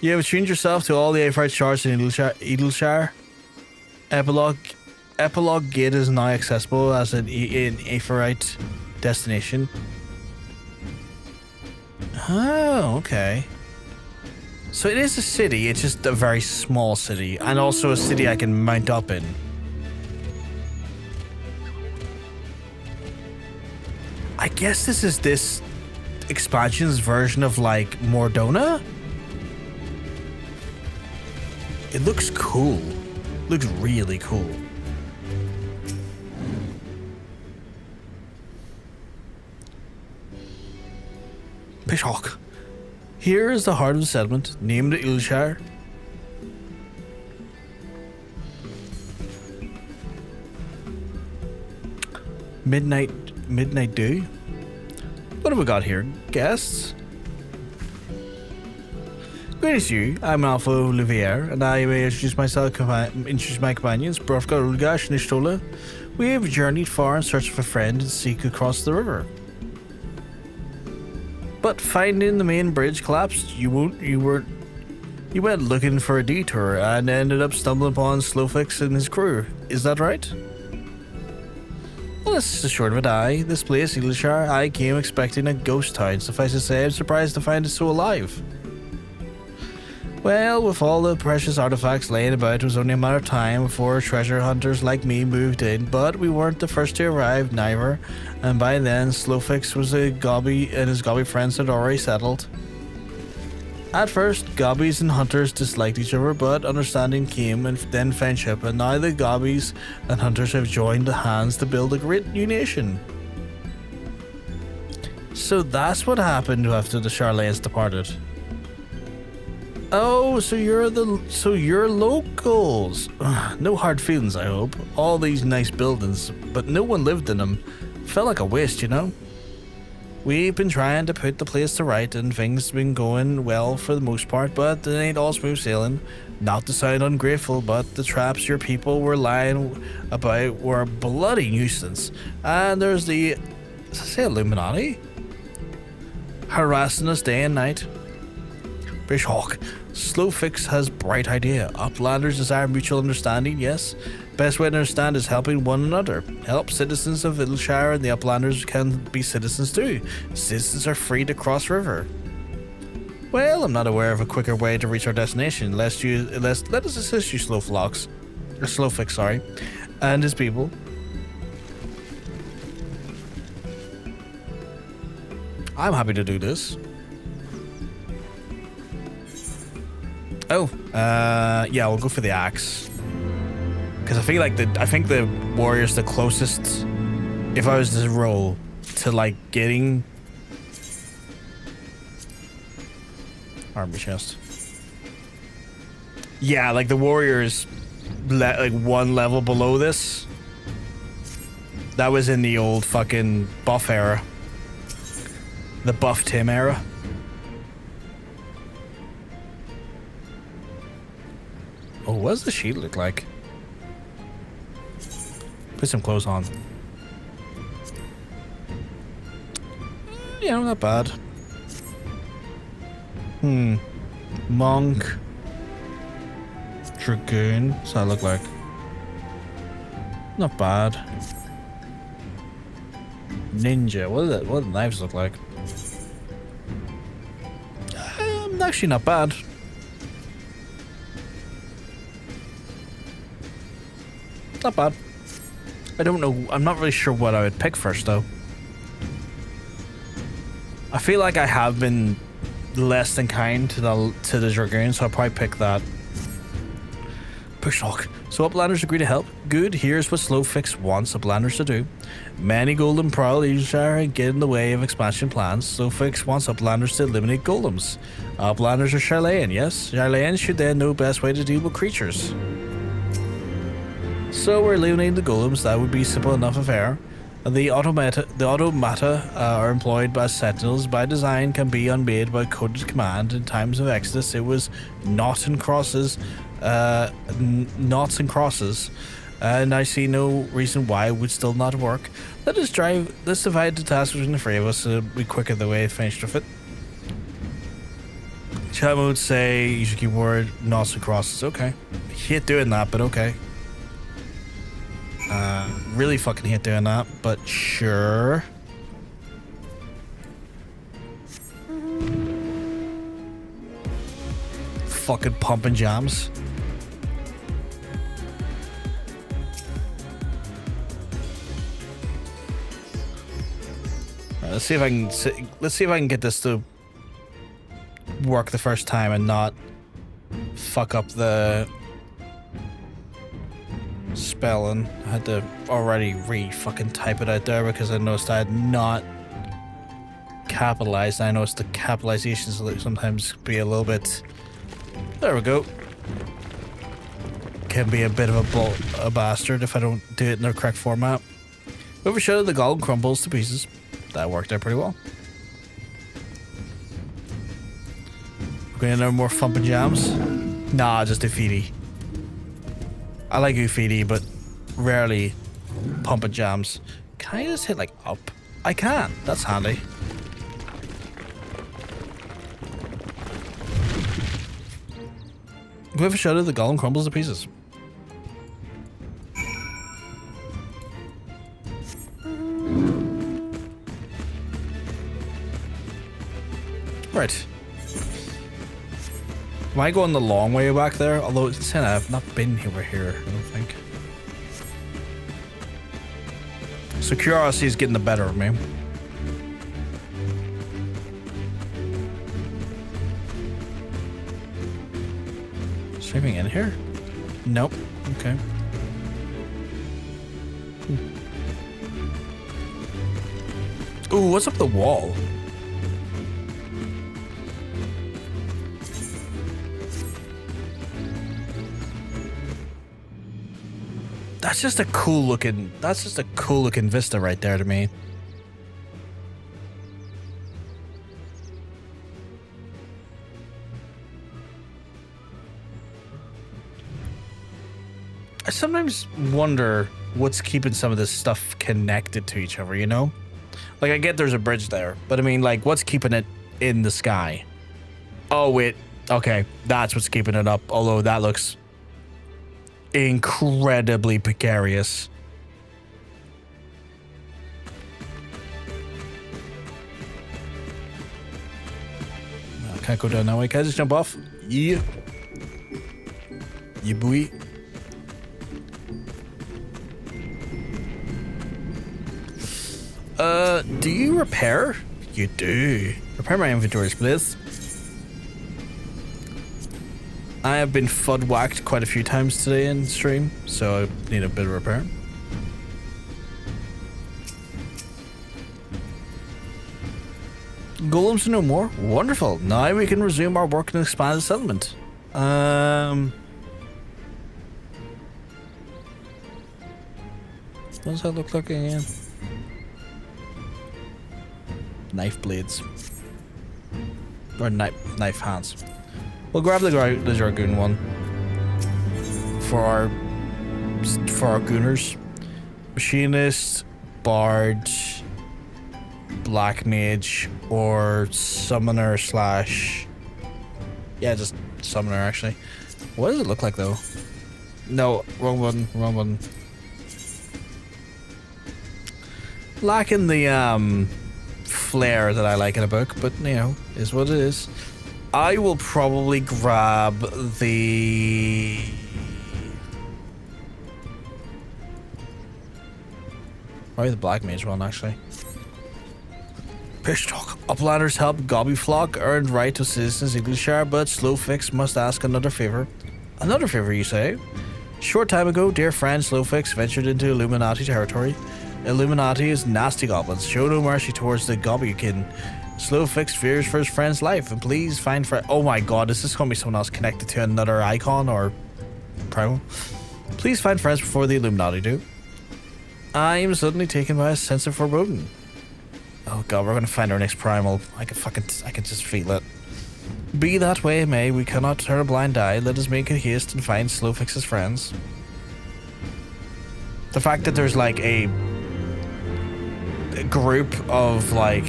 [SPEAKER 1] You have tuned yourself to all the Aetherite shards in Idyllshire. Epilogue Gate is now accessible as an Aetherite destination. Oh, okay. So it is a city, it's just a very small city, and also a city I can mount up in. I guess this is this expansion's version of like Mordona? It looks cool. Looks really cool. Pishhawk. Here is the heart of the settlement, named Idyllshire. Midnight Dew. What have we got here? Guests? Greetings to you. I'm Alpha Olivier, and I may introduce my companions, Brofka, Ulgash, and Ishgard Lla. We have journeyed far in search of a friend and seek across the river. But finding the main bridge collapsed, you went looking for a detour and ended up stumbling upon Slowfix and his crew. Is that right? Well, this is the short of it. This place, Idyllshire, I came expecting a ghost town. Suffice to say, I'm surprised to find it so alive. Well, with all the precious artifacts laying about, it was only a matter of time before treasure hunters like me moved in, but we weren't the first to arrive, neither, and by then Slowfix was a Gobby and his Gobby friends had already settled. At first, Gobbies and hunters disliked each other, but understanding came and then friendship, and now the Gobbies and hunters have joined hands to build a great new nation. So that's what happened after the Charlanes departed. Oh, so you're locals. No hard feelings, I hope. All these nice buildings, but no one lived in them. Felt like a waste, you know? We've been trying to put the place to right, and things have been going well for the most part, but it ain't all smooth sailing. Not to sound ungrateful, but the traps your people were lying about were a bloody nuisance. And there's the, say, Illuminati? Harassing us day and night. Bishhawk, Slowfix has bright idea. Uplanders desire mutual understanding, yes. Best way to understand is helping one another. Help citizens of Idyllshire and the Uplanders can be citizens too. Citizens are free to cross river. Well, I'm not aware of a quicker way to reach our destination. Let us assist you, Slowfix, sorry, and his people. I'm happy to do this. Oh, yeah, we'll go for the axe. Because I think the warrior's the closest, if I was to roll, to like getting armor chest. Yeah, like the warrior is like one level below this. That was in the old fucking buff era. The buff Tim era. Oh, what does the shield look like? Put some clothes on. Yeah, not bad. Monk. Dragoon. What's that look like? Not bad. Ninja. What do the knives look like? Actually not bad. Not bad. I don't know. I'm not really sure what I would pick first, though. I feel like I have been less than kind to the Dragoon, so I'll probably pick that. Pushlock. So Uplanders agree to help. Good. Here's what Slowfix wants Uplanders to do. Many golden prowl Idyllshire get in the way of expansion plans. Slowfix wants Uplanders to eliminate golems. Uplanders are Garlean, yes? Garleans should then know best way to deal with creatures. So we're eliminating the golems. That would be simple enough affair. The automata are employed by sentinels by design, can be unmade by coded command. In times of Exodus, it was knots and crosses, and I see no reason why it would still not work. Let's divide the task between the three of us so it'll be quicker the way I finished with it. Chat mode say use your keyboard, knots and crosses. Okay. I hate doing that, but okay. Really fucking hate doing that, but sure. Fucking pumping jams. Let's see if I can get this to work the first time and not fuck up the spelling. I had to already fucking type it out there because I noticed I had not capitalized. I noticed the capitalizations sometimes be a little bit. There we go. Can be a bit of a bastard if I don't do it in the correct format. Overshadow the golem crumbles to pieces. That worked out pretty well. Going to know more thumping jams? Nah, just Ufidi. I like Ufidi, but rarely pumping jams. Can I just hit like up? I can. That's handy. With a shadow, the golem crumbles to pieces. Right. Am I going the long way back there? Although it's saying I've not been over here, I don't think. So curiosity is getting the better of me. Is there anything in here? Nope. Okay. Ooh, what's up the wall? That's just a cool looking vista right there to me. I sometimes wonder what's keeping some of this stuff connected to each other, you know? Like, I get there's a bridge there, but I mean, like, what's keeping it in the sky? Oh, wait. Okay, that's what's keeping it up, although that looks incredibly precarious. I can't go down that way. Can I just jump off? Yeah. Yeah, boy. Do you repair? You do. Repair my inventories, please. I have been FUD whacked quite a few times today in stream, so I need a bit of repair. Golems are no more. Wonderful. Now we can resume our work in expanded settlement. What does that look like again? Knife blades. Or knife hands. We'll grab the Dragoon one for our gooners. Machinist, Bard, Black Mage, or Summoner slash... Yeah, just Summoner actually. What does it look like though? No, wrong one, wrong one. lacking the flair that I like in a book, but you know, is what it is. I will probably grab the... probably the Black Mage one, actually. Pish talk. Uplanders help Gobby flock earned right to citizens Idyllshire, but Slowfix must ask another favor. Another favor, you say? Short time ago, dear friend Slowfix ventured into Illuminati territory. Illuminati is nasty goblins. Show no mercy towards the Gobbyakin. Slowfix fears for his friend's life, and please find friend. Oh my god, is this going to be someone else connected to another icon or primal? Please find friends before the Illuminati do. I am suddenly taken by a sense of foreboding. Oh god, we're going to find our next primal. I can just feel it. Be that way it may, we cannot turn a blind eye. Let us make a haste and find Slowfix's friends. The fact that there's like a group of like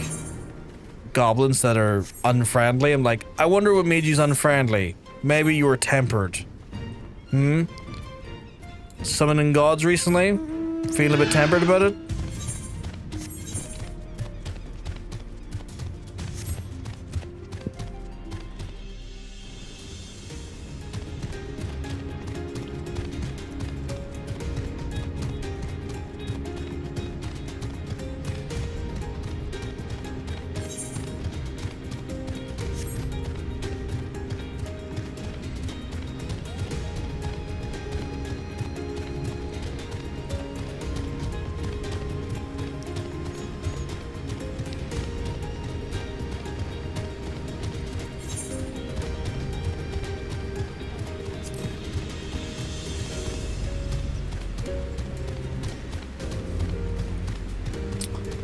[SPEAKER 1] goblins that are unfriendly, I'm like, I wonder what made you unfriendly. Maybe you were tempered. Summoning gods recently? Feeling a bit tempered about it?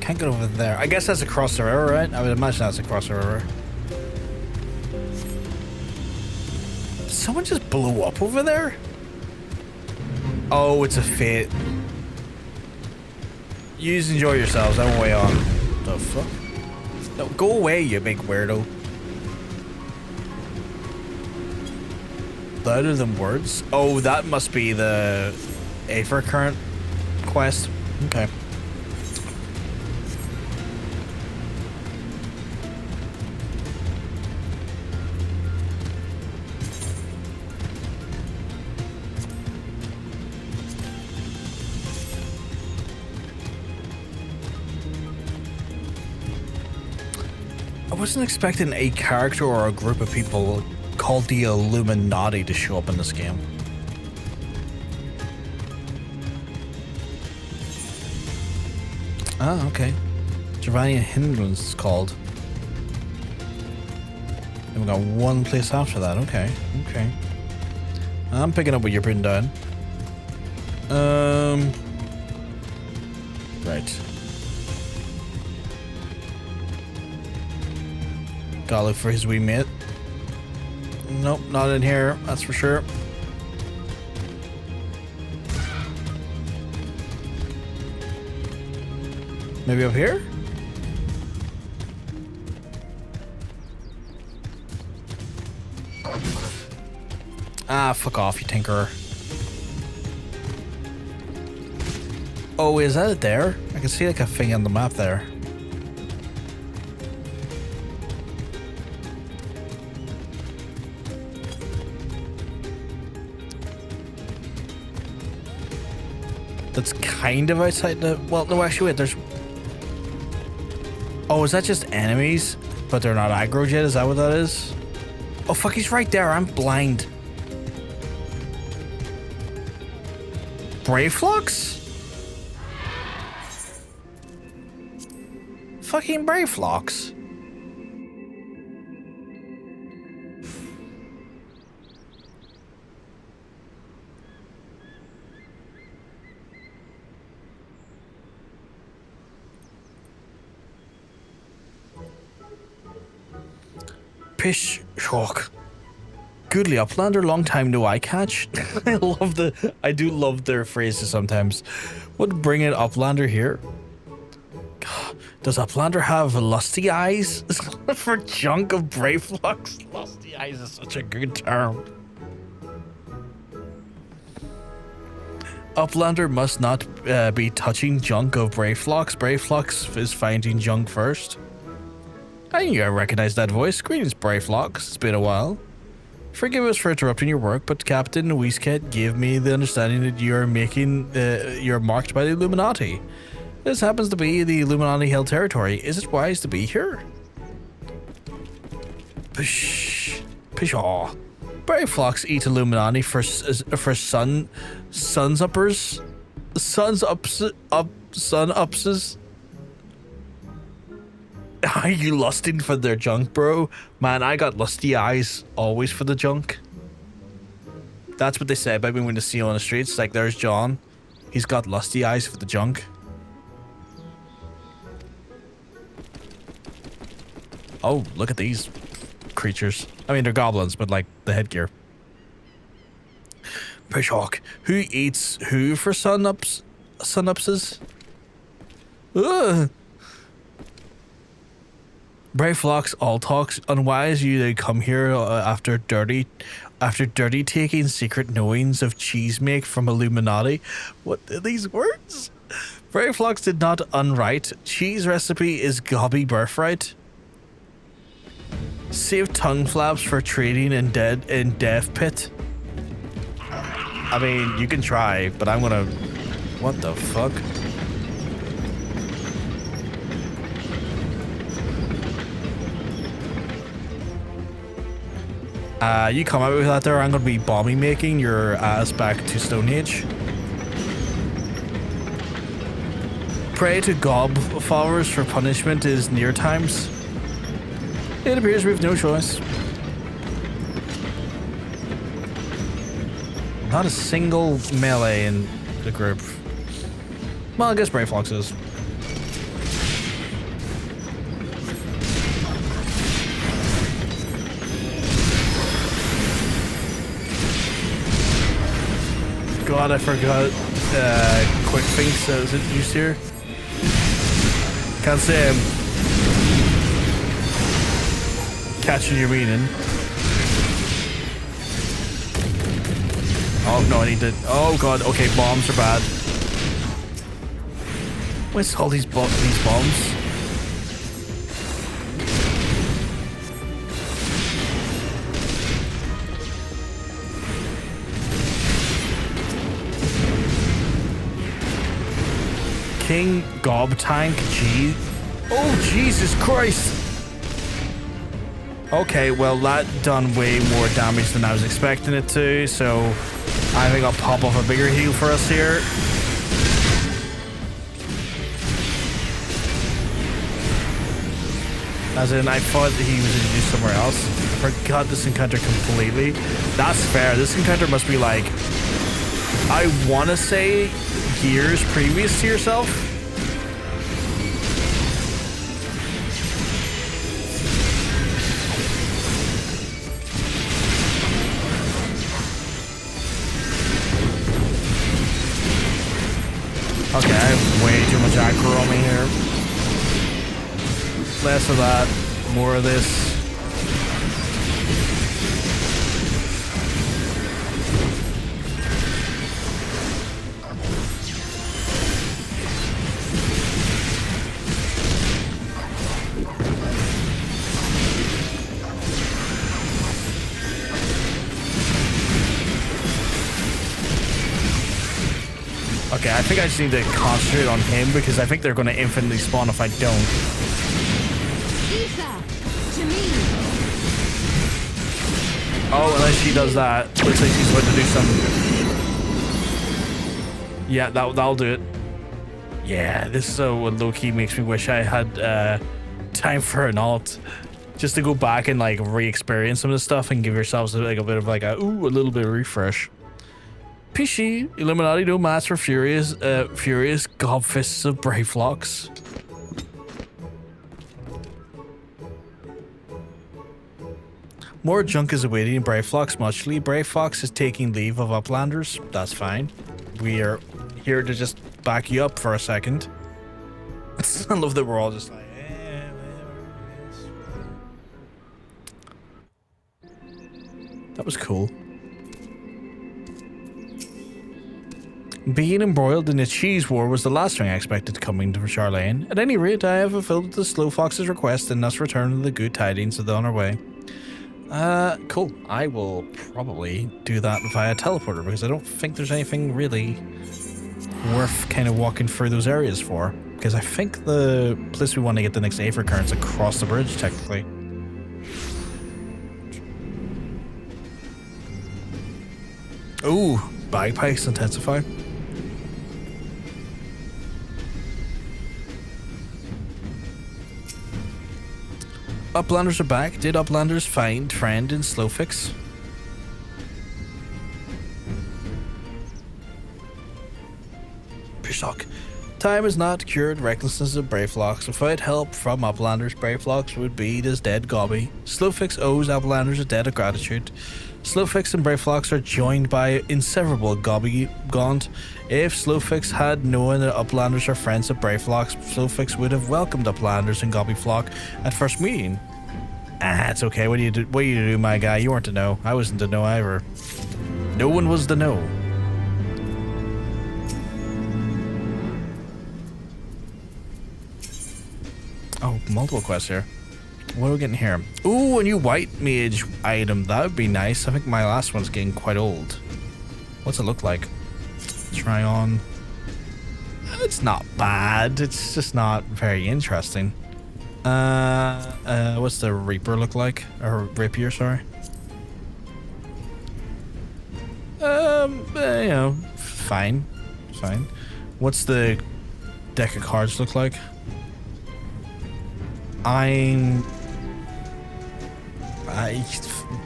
[SPEAKER 1] Can't get over there. I guess that's across the river, right? I would imagine that's across the river. Did someone just blow up over there? Oh, it's a fate. You just enjoy yourselves. I'm way on. The fuck? No, go away, you big weirdo. Louder than words? Oh, that must be the Aether current quest. Okay. I wasn't expecting a character or a group of people called the Illuminati to show up in this game. Ah, okay. Giovanni Hindrance is called. And we got one place after that. Okay, okay. I'm picking up what you're putting down. Right. Gotta look for his wee mate. Nope, not in here, that's for sure. Maybe up here? Ah, fuck off, you tinkerer. Oh, is that it there? I can see like a thing on the map there. That's kind of outside the... Well, no, actually, wait, there's... Oh, is that just enemies? But they're not aggroed yet? Is that what that is? Oh, fuck, he's right there. I'm blind. Brayflux? Fucking Brayflux. Pish shock. Goodly Uplander, long time no eye catch. I do love their phrases sometimes. What bring it Uplander here? God, does Uplander have lusty eyes? For junk of Brayflux? Lusty eyes is such a good term. Uplander must not be touching junk of Brayflox. Brayflox is finding junk first. I knew I recognized that voice. Greetings, Brayflox. It's been a while. Forgive us for interrupting your work, but Captain Weasket gave me the understanding that you're marked by the Illuminati. This happens to be the Illuminati-held territory. Is it wise to be here? Pish. Pishaw. Brayflox eat Illuminati for suns uppers. Sun upses. Are you lusting for their junk, bro? Man, I got lusty eyes always for the junk. That's what they say about me when they see you on the streets. Like, there's John. He's got lusty eyes for the junk. Oh, look at these creatures. I mean, they're goblins, but like the headgear. Pishhawk. Who eats who for sun-upses? Ugh. Brayflox all talks unwise. You they come here after dirty taking secret knowings of cheese make from Illuminati. What are these words? Brayflox did not unwrite. Cheese recipe is Gobby birthright. Save tongue flaps for trading in death pit. I mean, you can try, but I'm gonna. What the fuck? You come out with that there, I'm gonna be bombing making your ass back to Stone Age. Pray to Gob followers for punishment is near times. It appears we have no choice. Not a single melee in the group. Well, I guess Brayflox is. God, I forgot quick things that was introduced here. Can't say I'm catching your meaning. Oh no, I need to. Oh god, okay, bombs are bad. What's all these bombs? King Gob Tank G. Oh Jesus Christ! Okay, well that done way more damage than I was expecting it to, so I think I'll pop off a bigger heal for us here. As in, I thought that he was introduced somewhere else. I forgot this encounter completely. That's fair. This encounter must be like, I want to say years previous to yourself. Okay, I have way too much aggro on me here. Less of that, more of this. Okay, I think I just need to concentrate on him because I think they're going to infinitely spawn if I don't.
[SPEAKER 16] Ether, to me.
[SPEAKER 1] Oh, unless she does that. Looks like she's about to do some. Yeah, that'll do it. Yeah, this is what low-key makes me wish I had time for an alt. Just to go back and like re-experience some of the stuff and give yourselves like a bit of like a little bit of refresh. Pishy, Illuminati no match for furious gob fists of Brayflox. More junk is awaiting in Brayflox muchly. Brayflox is taking leave of Uplanders. That's fine. We are here to just back you up for a second. I love that we're all just like, That was cool. Being embroiled in a cheese war was the last thing I expected coming to Charlene. At any rate, I have fulfilled the Slow Fox's request and thus returned the good tidings on our way. Cool. I will probably do that via teleporter because I don't think there's anything really worth kind of walking through those areas for. Because I think the place we want to get the next Aether current's across the bridge, technically. Ooh, bagpipes intensify. Uplanders are back. Did Uplanders find friend in Slowfix? Shock. Time has not cured recklessness of Brayflocks. Without help from Uplanders, Brayflocks would be as dead Gobby. Slowfix owes Uplanders a debt of gratitude. Slowfix and Brayflocks are joined by inseparable Gobby Gaunt. If Slowfix had known that Uplanders are friends of Brayflocks, Slowfix would have welcomed Uplanders and Gobby Flock at first meeting. Ah, it's okay. What do you do, my guy? You weren't to know. I wasn't to know either. No one was to know. Oh, multiple quests here. What are we getting here? Ooh, a new white mage item. That would be nice. I think my last one's getting quite old. What's it look like? Try on. It's not bad. It's just not very interesting. What's the Reaper look like? Or Rapier, sorry. You know, fine. Fine. What's the deck of cards look like?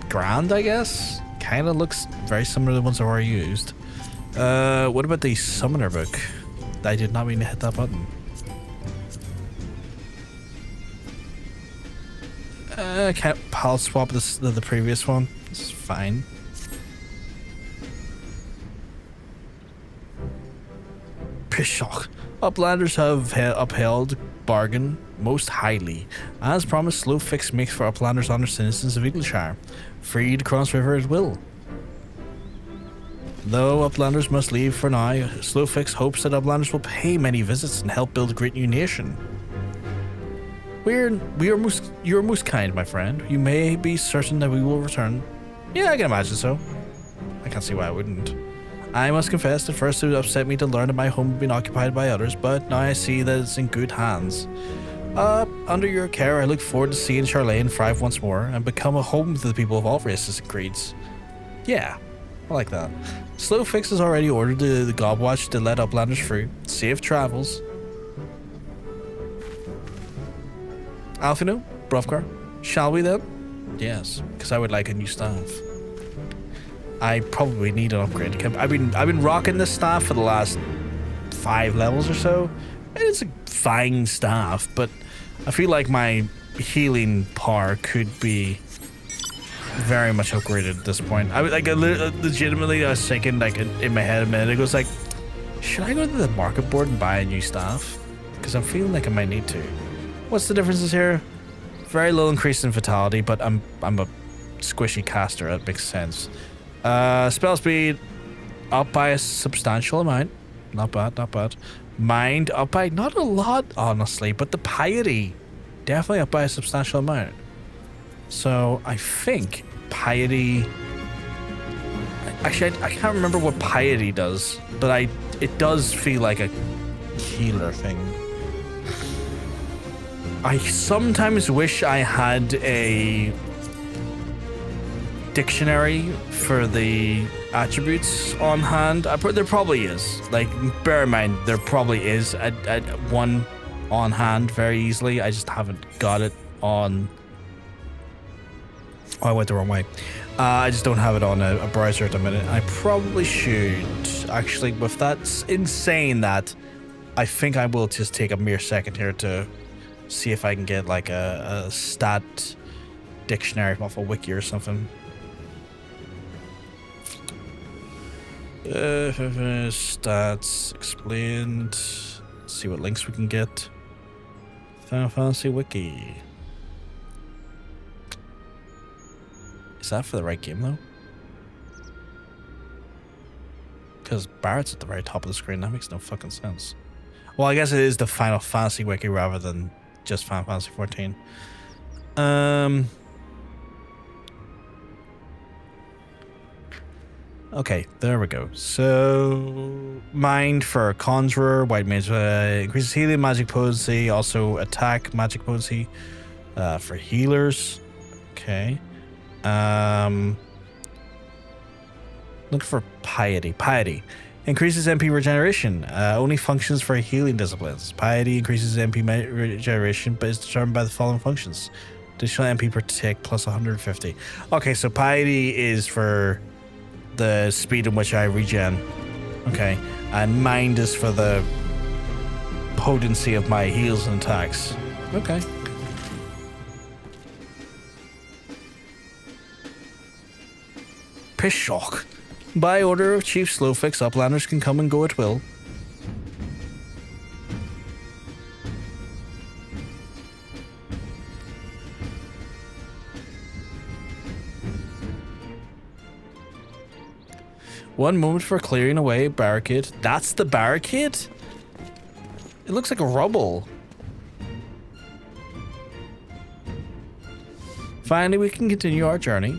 [SPEAKER 1] Grand, I guess. Kind of looks very similar to the ones I've already used. What about the Summoner book? I did not mean to hit that button. I can't pal swap the previous one. It's fine. Pishock. Uplanders have upheld bargain most highly. As promised, Slowfix makes for Uplanders honor citizens of Idyllshire, free to cross river at will. Though Uplanders must leave for now, Slowfix hopes that Uplanders will pay many visits and help build a great new nation. You're most kind, my friend. You may be certain that we will return. Yeah, I can imagine so. I can't see why I wouldn't. I must confess, at first it would upset me to learn that my home had been occupied by others, but now I see that it's in good hands. Under your care, I look forward to seeing Charlene thrive once more and become a home to the people of all races and creeds. Yeah, I like that. Slowfix has already ordered the Gobwatch to let Uplanders through. Safe travels. Alfino, Brovkar, shall we then? Yes, because I would like a new staff. I probably need an upgrade. I've been rocking this staff for the last 5 levels or so, and it's a fine staff, but I feel like my healing power could be very much upgraded at this point. I legitimately, I was thinking like in my head a minute ago, it's like, should I go to the market board and buy a new staff? Because I'm feeling like I might need to. What's the differences here? Very little increase in vitality, but I'm a squishy caster. That makes sense. Spell speed up by a substantial amount. Not bad, not bad. Mind up by not a lot, honestly, but the piety definitely up by a substantial amount. So I think piety. Actually, I can't remember what piety does, but it does feel like a healer thing. I sometimes wish I had a dictionary for the attributes on hand. There probably is. Like, bear in mind, there probably is one on hand very easily. I just haven't got it on. Oh, I went the wrong way. I just don't have it on a browser at the minute. I probably should. Actually, with that insane that, I think I will just take a mere second here to see if I can get like a stat dictionary off a wiki or something. Stats explained. Let's see what links we can get. Final Fantasy wiki. Is that for the right game though? because Barrett's at the very top of the screen. That makes no fucking sense. Well, I guess it is the Final Fantasy wiki rather than just Final Fantasy XIV. Okay, there we go. So, Mind for Conjurer, White Mage increases healing, magic potency, also attack, magic potency for healers. Okay. Look for Piety. Piety increases MP regeneration, only functions for healing disciplines. Piety increases MP regeneration, but is determined by the following functions. Additional MP per tick plus 150. Okay, so Piety is for the speed in which I regen. Okay. And Mind is for the potency of my heals and attacks. Okay. Piss shock. By order of Chief Slowfix, uplanders can come and go at will. One moment for clearing away barricade. That's the barricade? It looks like a rubble. Finally, we can continue our journey.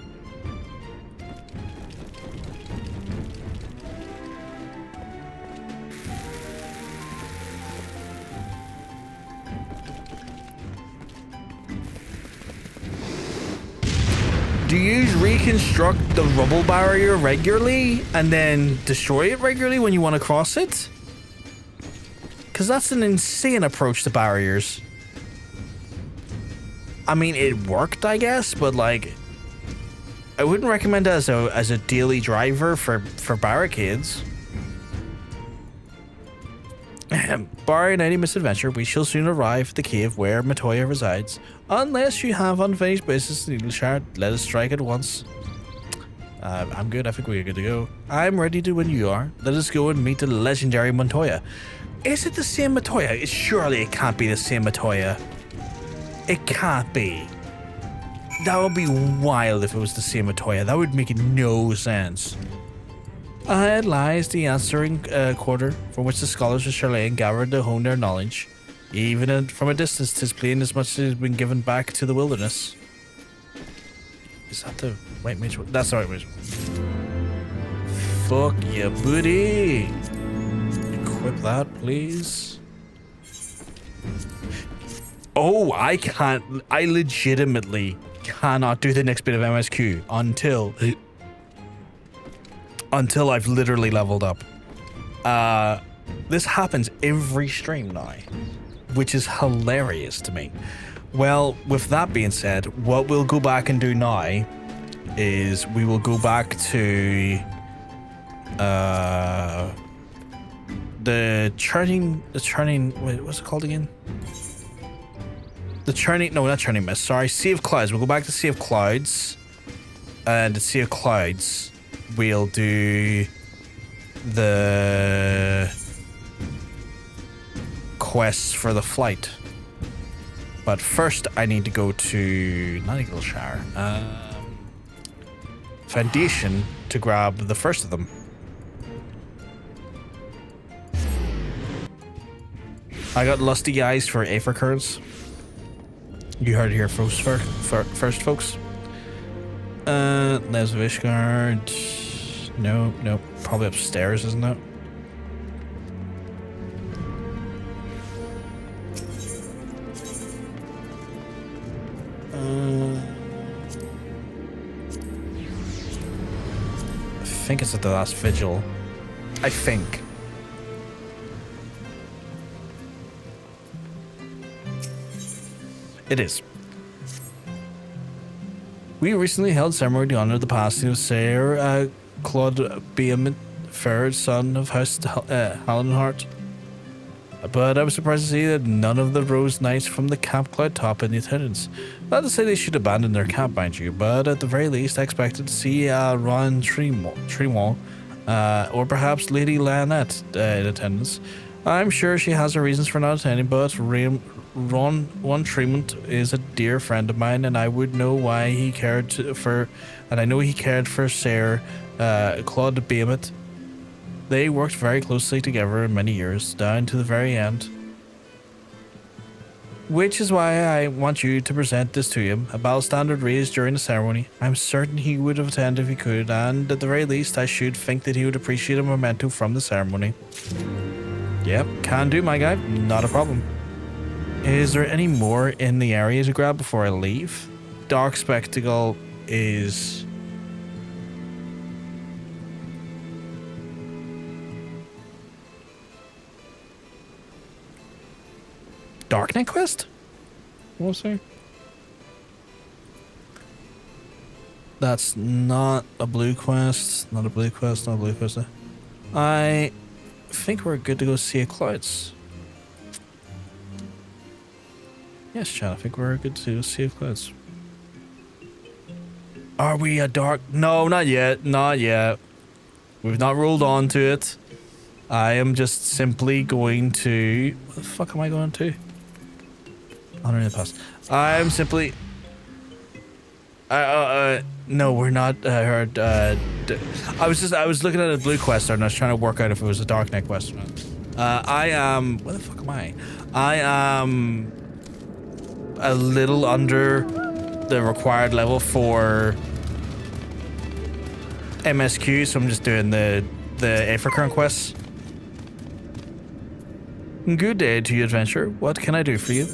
[SPEAKER 1] Do you reconstruct the rubble barrier regularly and then destroy it regularly when you want to cross it? Because that's an insane approach to barriers. I mean, it worked, I guess, but like, I wouldn't recommend it as a daily driver for barricades. Barring any misadventure, we shall soon arrive at the cave where Matoya resides. Unless you have unfinished business in Idyllshire, let us strike at once. I'm good. I think we're good to go. I'm ready to when you are. Let us go and meet the legendary Matoya. Is it the same Matoya? Surely it can't be the same Matoya. It can't be. That would be wild if it was the same Matoya. That would make no sense. Ahead lies the answering quarter, from which the scholars of Shirogane gathered to hone their knowledge. Even from a distance, 'tis plain as much as has been given back to the wilderness. Is that the White Mage? That's the White Mage. Fuck yeah, buddy. Equip that, please. Oh, I can't. I legitimately cannot do the next bit of MSQ until I've literally leveled up. This happens every stream now, which is hilarious to me. Well, with that being said, what we'll go back and do now is we will go back to the churning, wait, what's it called again? Not churning mist, sorry, Sea of Clouds. We'll go back to Sea of Clouds, and at Sea of Clouds we'll do the quests for the flight. But first I need to go to not Idyllshire, Foundation to grab the first of them. I got lusty eyes for Aether curds. You heard it here first, folks. Les of Ishgard. No, probably upstairs, isn't it? I think it's at the last vigil. I think. It is. We recently held ceremony to honor the passing of Sir Claude Beamont, third son of House Hallenhart. But I was surprised to see that none of the Rose Knights from the Camp Cloud Top in the attendance. Not to say they should abandon their camp, mind you, but at the very least I expected to see Ron Tremont, or perhaps Lady Lynette in attendance. I'm sure she has her reasons for not attending, but Ron Tremont is a dear friend of mine, and I would know why he cared for, and I know he cared for Sir Claude Beamont. they worked very closely together in many years, down to the very end. Which is why I want you to present this to him, a battle standard raised during the ceremony. I'm certain he would have attended if he could, and at the very least I should think that he would appreciate a memento from the ceremony. Yep, can do, my guy, not a problem. Is there any more in the area to grab before I leave? Dark Spectacle is... Darknet quest? What was there? That's not a blue quest. Not a blue quest, not a blue quest. I think we're good to go see a Clouds. Yes, chat, I think we're good to go see a Clouds. Are we a dark? No, not yet. Not yet. We've not rolled on to it. I am just simply going to... What the fuck am I going to? Honor in the past. I'm simply... no, we're not heard. I was looking at a blue quest and I was trying to work out if it was a Darknet quest or not. I am... Where the fuck am I? I am a little under the required level for MSQ, so I'm just doing the Aether quests. Good day to you, adventurer. What can I do for you?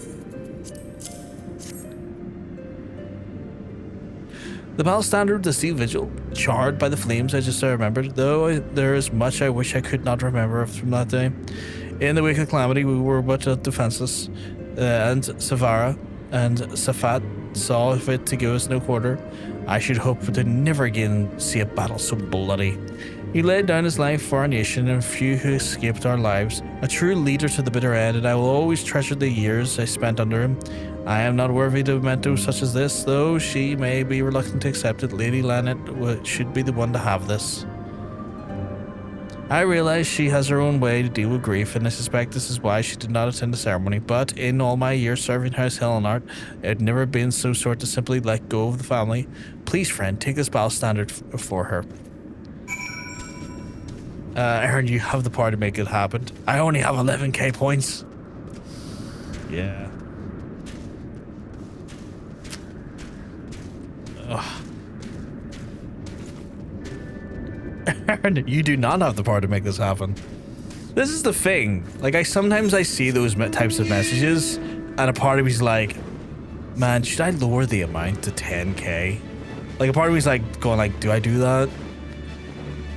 [SPEAKER 1] The battle standard of the Steel Vigil, charred by the flames I just remembered, though there is much I wish I could not remember from that day. In the wake of calamity, we were but defenseless, and Savara and Safat saw fit to give us no quarter. I should hope to never again see a battle so bloody. He laid down his life for our nation and few who escaped our lives. A true leader to the bitter end, and I will always treasure the years I spent under him. I am not worthy of a memento such as this, though she may be reluctant to accept it. Lady Lannet should be the one to have this. I realize she has her own way to deal with grief, and I suspect this is why she did not attend the ceremony, but in all my years serving House Hellenart, it had never been so sort to simply let go of the family. Please, friend, take this battle standard for her. Aaron, you have the power to make it happen. I only have 11k points. Yeah. Ugh. Aaron, you do not have the power to make this happen. This is the thing. Like, sometimes I see those types of messages, and a part of me's like, man, should I lower the amount to 10k? Like, a part of me's like, going like, do I do that?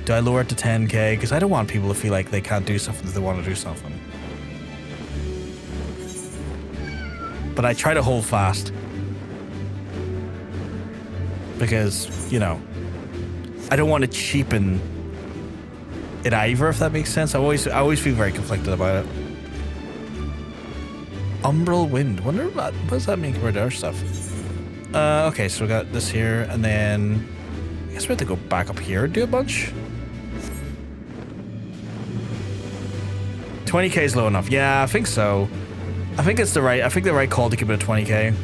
[SPEAKER 1] Do I lower it to 10k? Because I don't want people to feel like they can't do something if they want to do something. But I try to hold fast. Because, you know, I don't want to cheapen it either, if that makes sense. I always feel very conflicted about it. Umbral Wind. Wonder what does that mean compared to our stuff? Okay, so we got this here, and then I guess we have to go back up here and do a bunch. 20k is low enough. Yeah, I think so. I think the right call to keep it at 20k.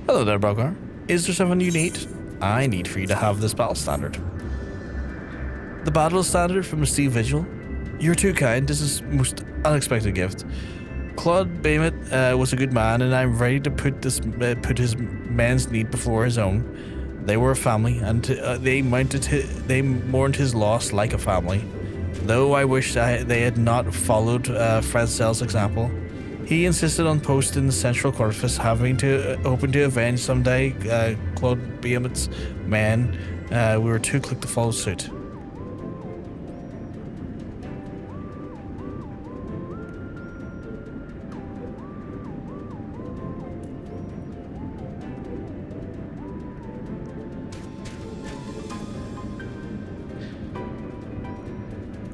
[SPEAKER 1] Hello there, Brogar. Is there something you need? I need for you to have this battle standard. The battle standard from the Steel Vigil? You're too kind. This is most unexpected gift. Claude Baymet was a good man, and I'm ready to put his man's need before his own. They were a family, and they mourned his loss like a family. Though I wish they had not followed Francel's example. He insisted on posting the central corpus, hoping to avenge someday Claude Baymet's man. We were too quick to follow suit.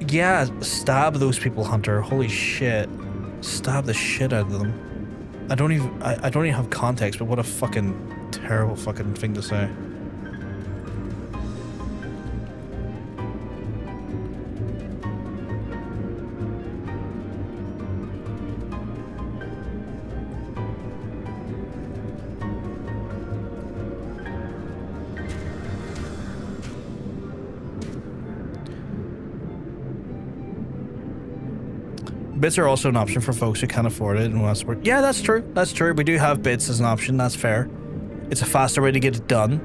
[SPEAKER 1] Yeah, stab those people, Hunter. Holy shit. Stab the shit out of them. I don't even have context, but what a fucking terrible fucking thing to say. Bits are also an option for folks who can't afford it and want to support. Yeah, that's true. That's true. We do have bits as an option. That's fair. It's a faster way to get it done.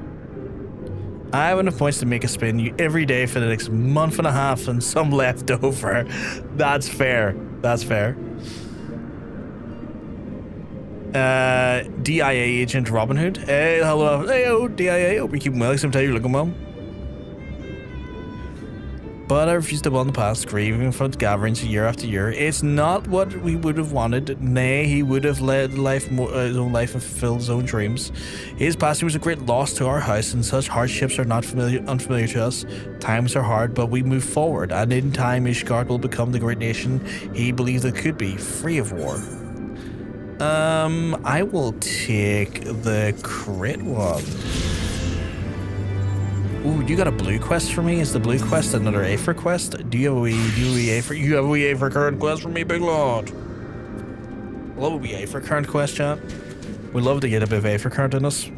[SPEAKER 1] I have enough points to make a spin every day for the next month and a half and some left over. That's fair. That's fair. DIA agent Robin Hood. Hey, hello. Hey, oh, DIA. Hope you're keeping well. Sometimes you're looking well. But I refuse to bond the past, grieving in front of gatherings year after year. It's not what we would have wanted. Nay, he would have led his own life and fulfilled his own dreams. His passing was a great loss to our house, and such hardships are not unfamiliar to us. Times are hard, but we move forward, and in time Ishgard will become the great nation he believes it could be, free of war. I will take the crit one. Ooh, you got a blue quest for me? Is the blue quest another Aether quest? Do you have a wee Aether current quest for me, big lord? I love a wee Aether current quest, chat. We love to get a bit of Aether current in us.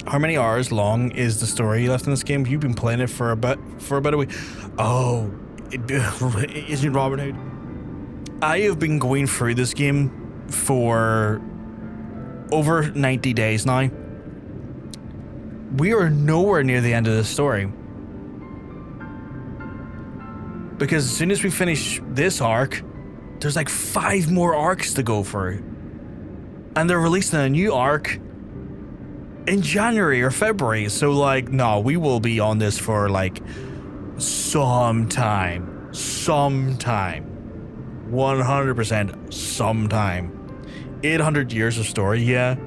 [SPEAKER 1] How many hours long is the story left in this game? You've been playing it for about a week. Oh, isn't Robin Hood? I have been going through this game for over 90 days now. We are nowhere near the end of this story. Because as soon as we finish this arc, there's like 5 more arcs to go through. And they're releasing a new arc in January or February, so like, no, we will be on this for like some time. 100% sometime. 800 years of story, yeah.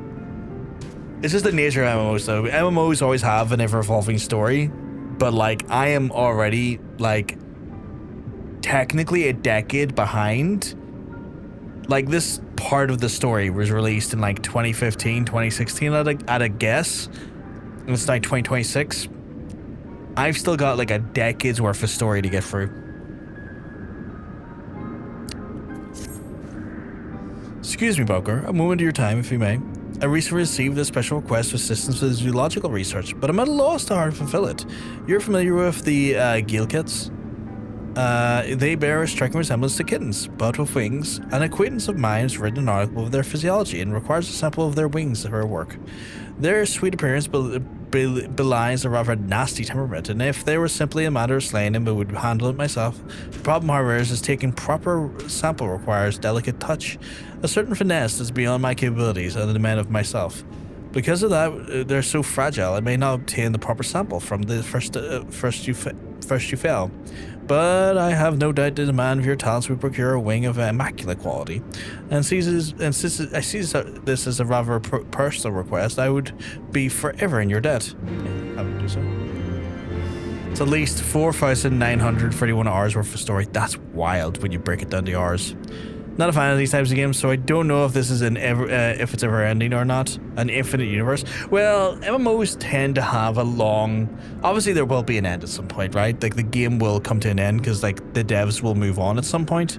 [SPEAKER 1] It's just the nature of MMOs though. MMOs always have an ever-evolving story, but like, I am already like technically a decade behind. Like, this part of the story was released in like 2015, 2016 at a guess. And it's like 2026. I've still got like a decade's worth of story to get through. Excuse me, Boker, a moment of your time, if you may. I recently received a special request for assistance with zoological research, but I'm at a loss to how to fulfill it. You're familiar with the Gilkits? They bear a striking resemblance to kittens, but with wings. An acquaintance of mine has written an article of their physiology and requires a sample of their wings for her work. Their sweet appearance belies a rather nasty temperament, and if there was simply a matter of slaying him, I would handle it myself. The problem, however, is taking proper sample requires delicate touch, a certain finesse that's beyond my capabilities and the demand of myself. Because of that, they're so fragile, I may not obtain the proper sample from the first you fail. But I have no doubt the demand of your talents would procure a wing of immaculate quality. And I see this as a rather personal request. I would be forever in your debt. Yeah, I would do so. It's at least 4,931 hours worth of story. That's wild when you break it down to hours. Not a fan of these types of games, so I don't know if this is if it's ever ending or not. An infinite universe. Well, MMOs tend to have a long. Obviously, there will be an end at some point, right? Like the game will come to an end because like the devs will move on at some point.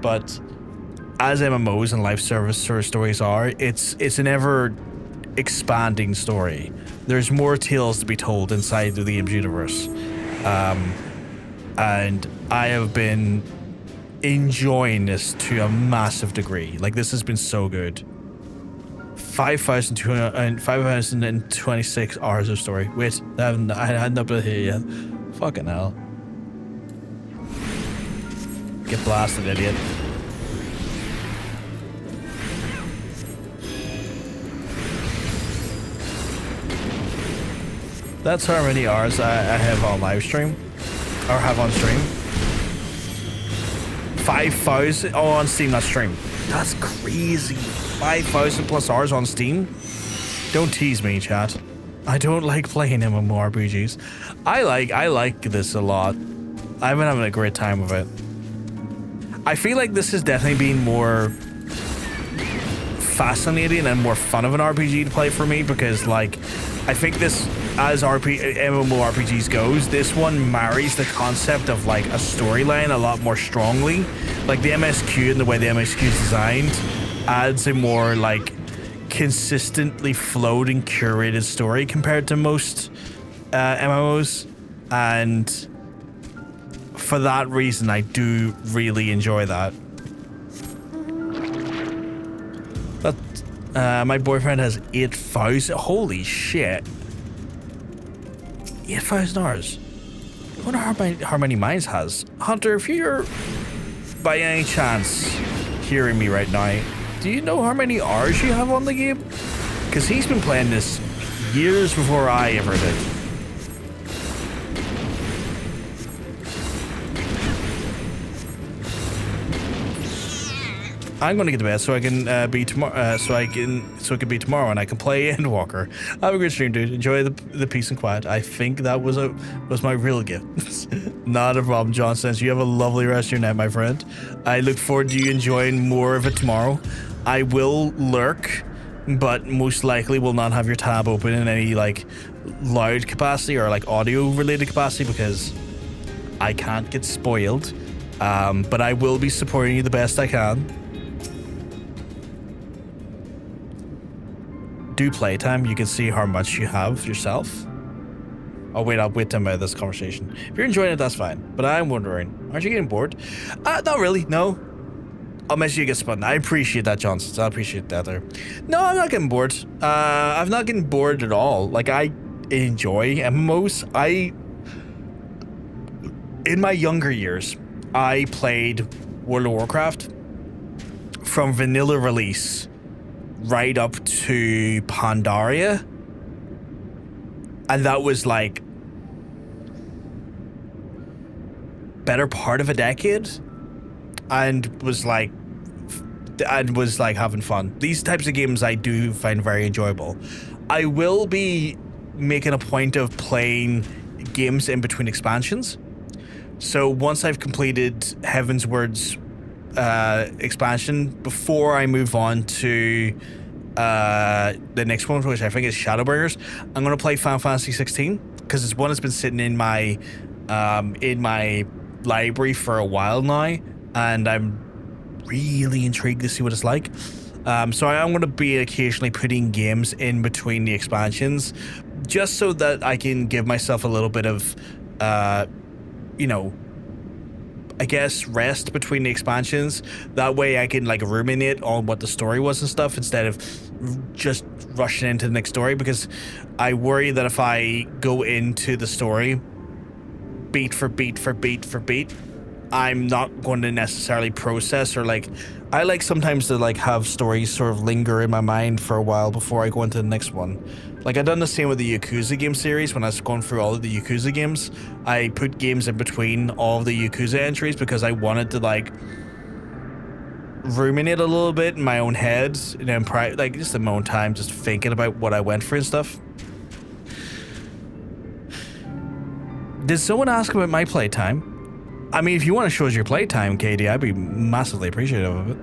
[SPEAKER 1] But as MMOs and live service sort of stories are, it's an ever expanding story. There's more tales to be told inside of the game's universe, and I have been enjoying this to a massive degree. Like, this has been so good. 5,026 hours of story. Wait, I hadn't up here yet. Fucking hell. Get blasted, idiot. That's how many hours I have on live stream. Or have on stream. 5,000 on Steam, not stream. That's crazy. 5,000 plus hours on Steam. Don't tease me, chat. I don't like playing MMORPGs. I like this a lot. I've been having a great time with it. I feel like this has definitely been more fascinating and more fun of an RPG to play for me, because like I think this, as MMORPGs goes, this one marries the concept of like a storyline a lot more strongly. Like the MSQ and the way the MSQ is designed adds a more like consistently flowed and curated story compared to most MMOs, and for that reason I do really enjoy that. My boyfriend has 8,000. Holy shit. 8,000 hours. I wonder how many mines has. Hunter, if you're by any chance hearing me right now, do you know how many hours you have on the game? Because he's been playing this years before I ever did. I'm gonna get to bed so I can be tomorrow. So it can be tomorrow, and I can play Endwalker. Have a good stream, dude. Enjoy the peace and quiet. I think that was my real gift. Not a problem. John says you have a lovely rest of your night, my friend. I look forward to you enjoying more of it tomorrow. I will lurk, but most likely will not have your tab open in any like loud capacity or like audio related capacity, because I can't get spoiled. But I will be supporting you the best I can. Do playtime, you can see how much you have yourself. Oh wait, I'll wait till this conversation. If you're enjoying it, that's fine. But I'm wondering, aren't you getting bored? Not really, no. I'll make sure you get spun. I appreciate that, Johnson. I appreciate that there. No, I'm not getting bored. I'm not getting bored at all. Like, I enjoy MMOs. In my younger years, I played World of Warcraft from vanilla release right up to Pandaria, and that was like better part of a decade, and was like having fun. These types of games I do find very enjoyable. I will be making a point of playing games in between expansions. So once I've completed Heavensward's expansion, before I move on to the next one, which I think is Shadowbringers, I'm going to play Final Fantasy XIV, because it's one that's been sitting in my library for a while now, and I'm really intrigued to see what it's like. So I am going to be occasionally putting games in between the expansions, just so that I can give myself a little bit of you know, I guess rest between the expansions. That way I can like ruminate on what the story was and stuff, instead of just rushing into the next story, because I worry that if I go into the story beat for beat for beat for beat, I'm not going to necessarily process, or like, I like sometimes to like have stories sort of linger in my mind for a while before I go into the next one. Like I done the same with the Yakuza game series. When I was going through all of the Yakuza games, I put games in between all of the Yakuza entries because I wanted to like ruminate a little bit in my own head, and then like just in my own time, just thinking about what I went through and stuff. Did someone ask about my playtime? I mean, if you want to show us your playtime, Katie, I'd be massively appreciative of it.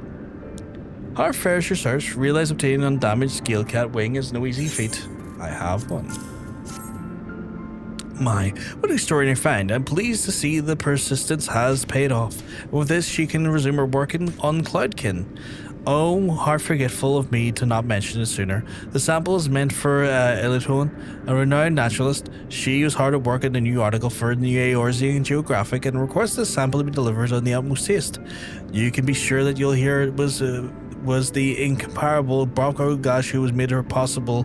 [SPEAKER 1] How fares your search? Realize obtaining undamaged scale cat wing is no easy feat. I have one. My, what an extraordinary find. I'm pleased to see the persistence has paid off. With this, she can resume her work on Cloudkin. Oh, how forgetful of me to not mention it sooner. The sample is meant for Elitone, a renowned naturalist. She was hard at work on a new article for the Eorzean Geographic and requests the sample to be delivered on the utmost haste. You can be sure that you'll hear it was the incomparable Brocco Gash who was made her possible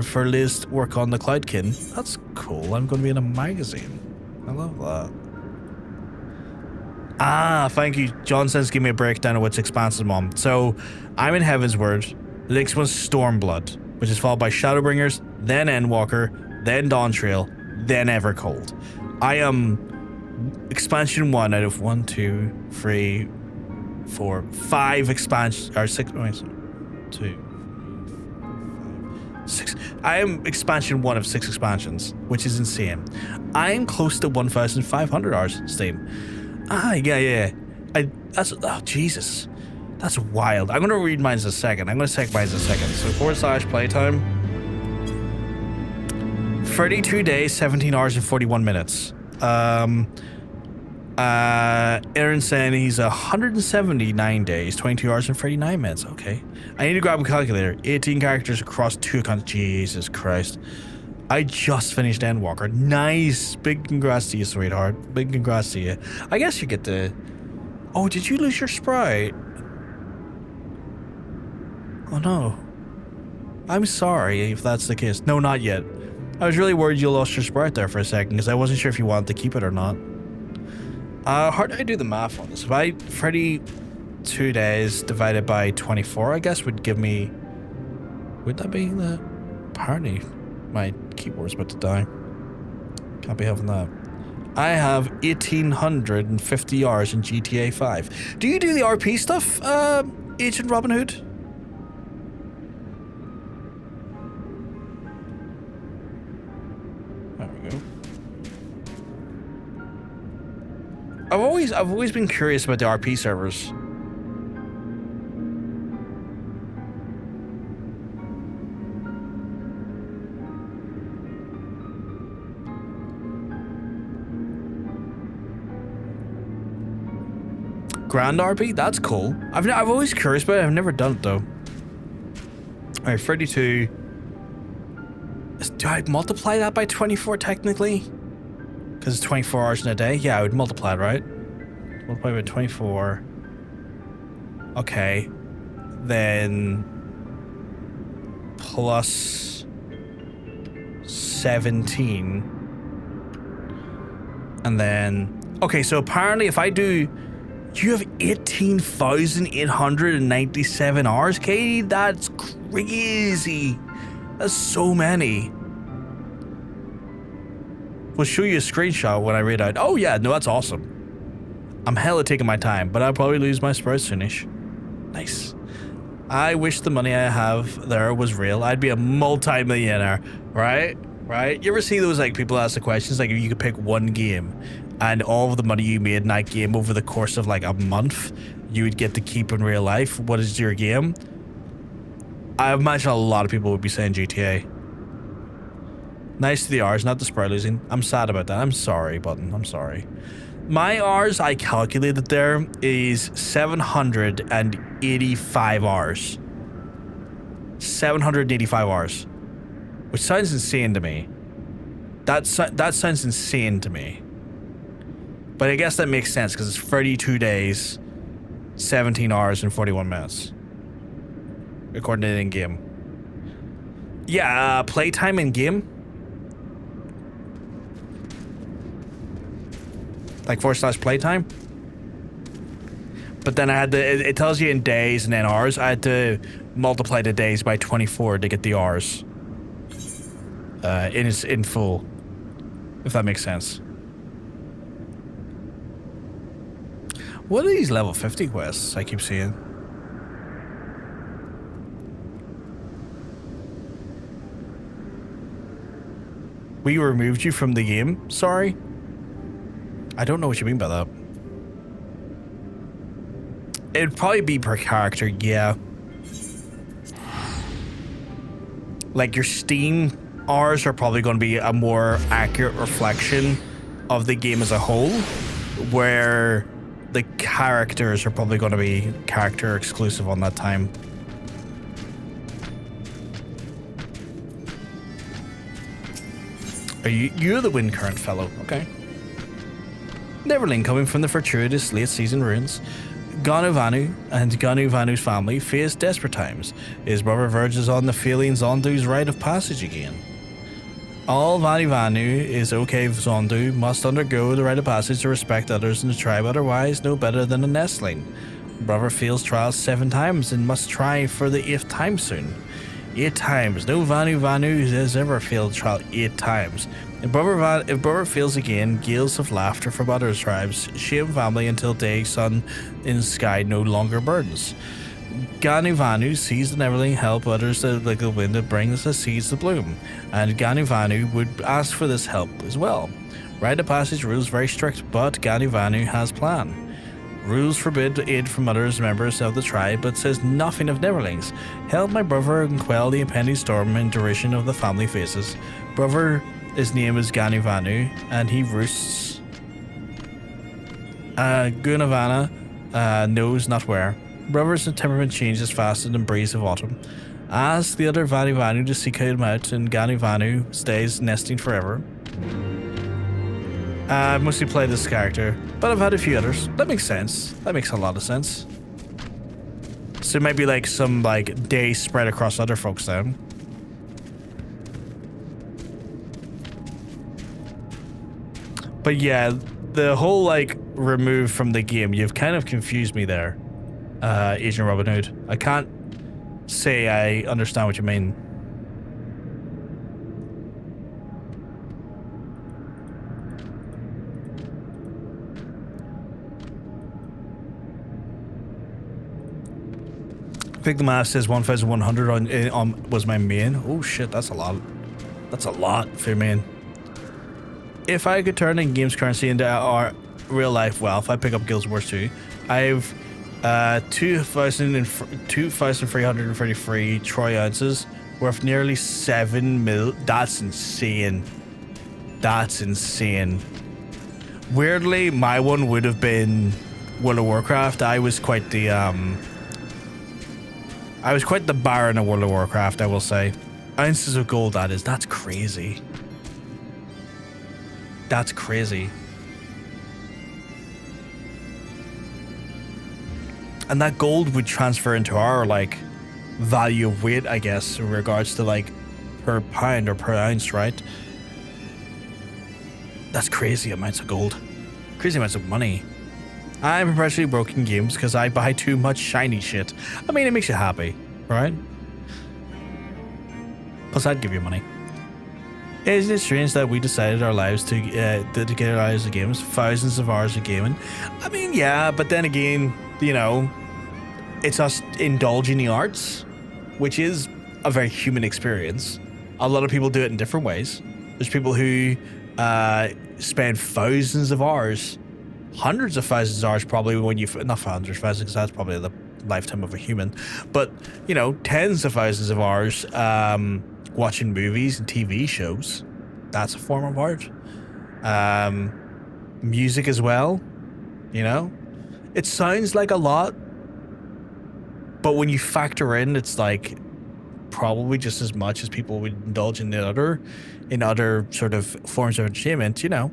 [SPEAKER 1] for Liz work on the Cloudkin. That's cool. I'm going to be in a magazine. I love that. Ah, thank you. John says give me a breakdown of which expanse I'm on. So, I'm in Heavensward. The next one's Stormblood, which is followed by Shadowbringers, then Endwalker, then Dawntrail, then Evercold. I am expansion 1 out of 5 expansions, or 6, wait, 2, 6. I am expansion 1 of 6 expansions, which is insane. I am close to 1,500 hours Steam. Ah, yeah. Oh, Jesus. That's wild. I'm going to read mine in a second. I'm going to check mine in a second. So / playtime. 32 days, 17 hours, and 41 minutes. Aaron's saying he's 179 days, 22 hours, and 39 minutes. Okay. I need to grab a calculator. 18 characters across 2 accounts. Jesus Christ. I just finished Endwalker. Nice. Big congrats to you, sweetheart. Big congrats to you. I guess you get the... Oh, did you lose your sprite? Oh no. I'm sorry if that's the case. No, not yet. I was really worried you lost your sprite there for a second because I wasn't sure if you wanted to keep it or not. How do I do the math on this? If I 32 days divided by 24, I guess would give me... Would that be the... Apparently, my keyboard's about to die. Can't be having that. I have 1,850 hours in GTA 5. Do you do the RP stuff, Agent Robin Hood? There we go. I've always been curious about the RP servers. Grand RP? That's cool. I've always curious about it. I've never done it though. Alright, 32. Do I multiply that by 24 technically? Because it's 24 hours in a day? Yeah, I would multiply it, right? Multiply by 24. Okay. Then... plus... 17. And then... Okay, so apparently if I do... You have 18,897 hours, Katie? That's crazy. That's so many. We'll show you a screenshot when I read out. Oh yeah, no, that's awesome. I'm hella taking my time, but I'll probably lose my sprite soonish. Nice. I wish the money I have there was real. I'd be a multi-millionaire, right? Right? You ever see those like people ask the questions like if you could pick one game and all of the money you made in that game over the course of like a month you would get to keep in real life? What is your game? I imagine a lot of people would be saying GTA. Nice to the R's, not the sprite losing. I'm sad about that. I'm sorry, Button. I'm sorry. My R's I calculated there is 785 hours. 785 hours. Which sounds insane to me. That sounds insane to me. But I guess that makes sense because it's 32 days, 17 hours, and 41 minutes. According to the in-game. Yeah, playtime in-game. Like / playtime. But then I had to, it tells you in days and then hours. I had to multiply the days by 24 to get the hours. In full. If that makes sense. What are these level 50 quests I keep seeing? We removed you from the game? Sorry? I don't know what you mean by that. It'd probably be per character, yeah. Like your Steam hours are probably going to be a more accurate reflection of the game as a whole, where the characters are probably going to be character exclusive on that time. You're the wind current fellow, okay. Neverling coming from the fortuitous late season ruins. Vanu and Vanu's family face desperate times. His brother verges on the feelings Zondu's rite of passage again. All Vanu is okay if Zondu must undergo the rite of passage to respect others in the tribe, otherwise no better than a nestling. Brother fails trials 7 times and must try for the 8th time soon. 8 times. No Vanu has ever failed trial 8 times. If brother fails again, gales of laughter from other tribes shame family until day sun in the sky no longer burdens. Vanu sees the Neverling help others like the wind that brings the seeds to bloom, and Vanu would ask for this help as well. Rite of passage rules very strict, but Vanu has plan. Rules forbid aid from others members of the tribe, but says nothing of Neverlings. Help my brother and quell the impending storm and derision of the family faces. Brother, his name is Vanu, and he roosts Gunavana knows not where. Brother's temperament changes faster than breeze of autumn. Ask the other Vanu to seek him out, and Vanu stays nesting forever. I've mostly played this character, but I've had a few others. That makes sense. That makes a lot of sense. So it might be like some like days spread across other folks then. But yeah, the whole like remove from the game, you've kind of confused me there, Agent Robin Hood. I can't say I understand what you mean. I think the math says 1,100 on was my main. Oh shit, that's a lot. That's a lot for main. If I could turn in game's currency into our real life wealth, I'd pick up Guild Wars 2. I've 2,333 troy ounces worth nearly 7 mil. That's insane. That's insane. Weirdly, my one would have been World of Warcraft. I was quite the Baron of World of Warcraft, I will say. Ounces of gold, that is. That's crazy. That's crazy. And that gold would transfer into our, like, value of weight, I guess, in regards to, like, per pound or per ounce, right? That's crazy amounts of gold. Crazy amounts of money. I'm perpetually broken games because I buy too much shiny shit. I mean, it makes you happy, right? Plus, I'd give you money. Isn't it strange that we decided our lives to dedicate our lives to games? Thousands of hours of gaming. I mean, yeah, but then again, you know, it's us indulging the arts, which is a very human experience. A lot of people do it in different ways. There's people who spend thousands of hours, hundreds of thousands of hours probably when you, not hundreds of thousands, because that's probably the lifetime of a human, but, you know, tens of thousands of hours watching movies and TV shows. That's a form of art. Music as well, you know? It sounds like a lot, but when you factor in, it's like probably just as much as people would indulge in other sort of forms of entertainment, you know.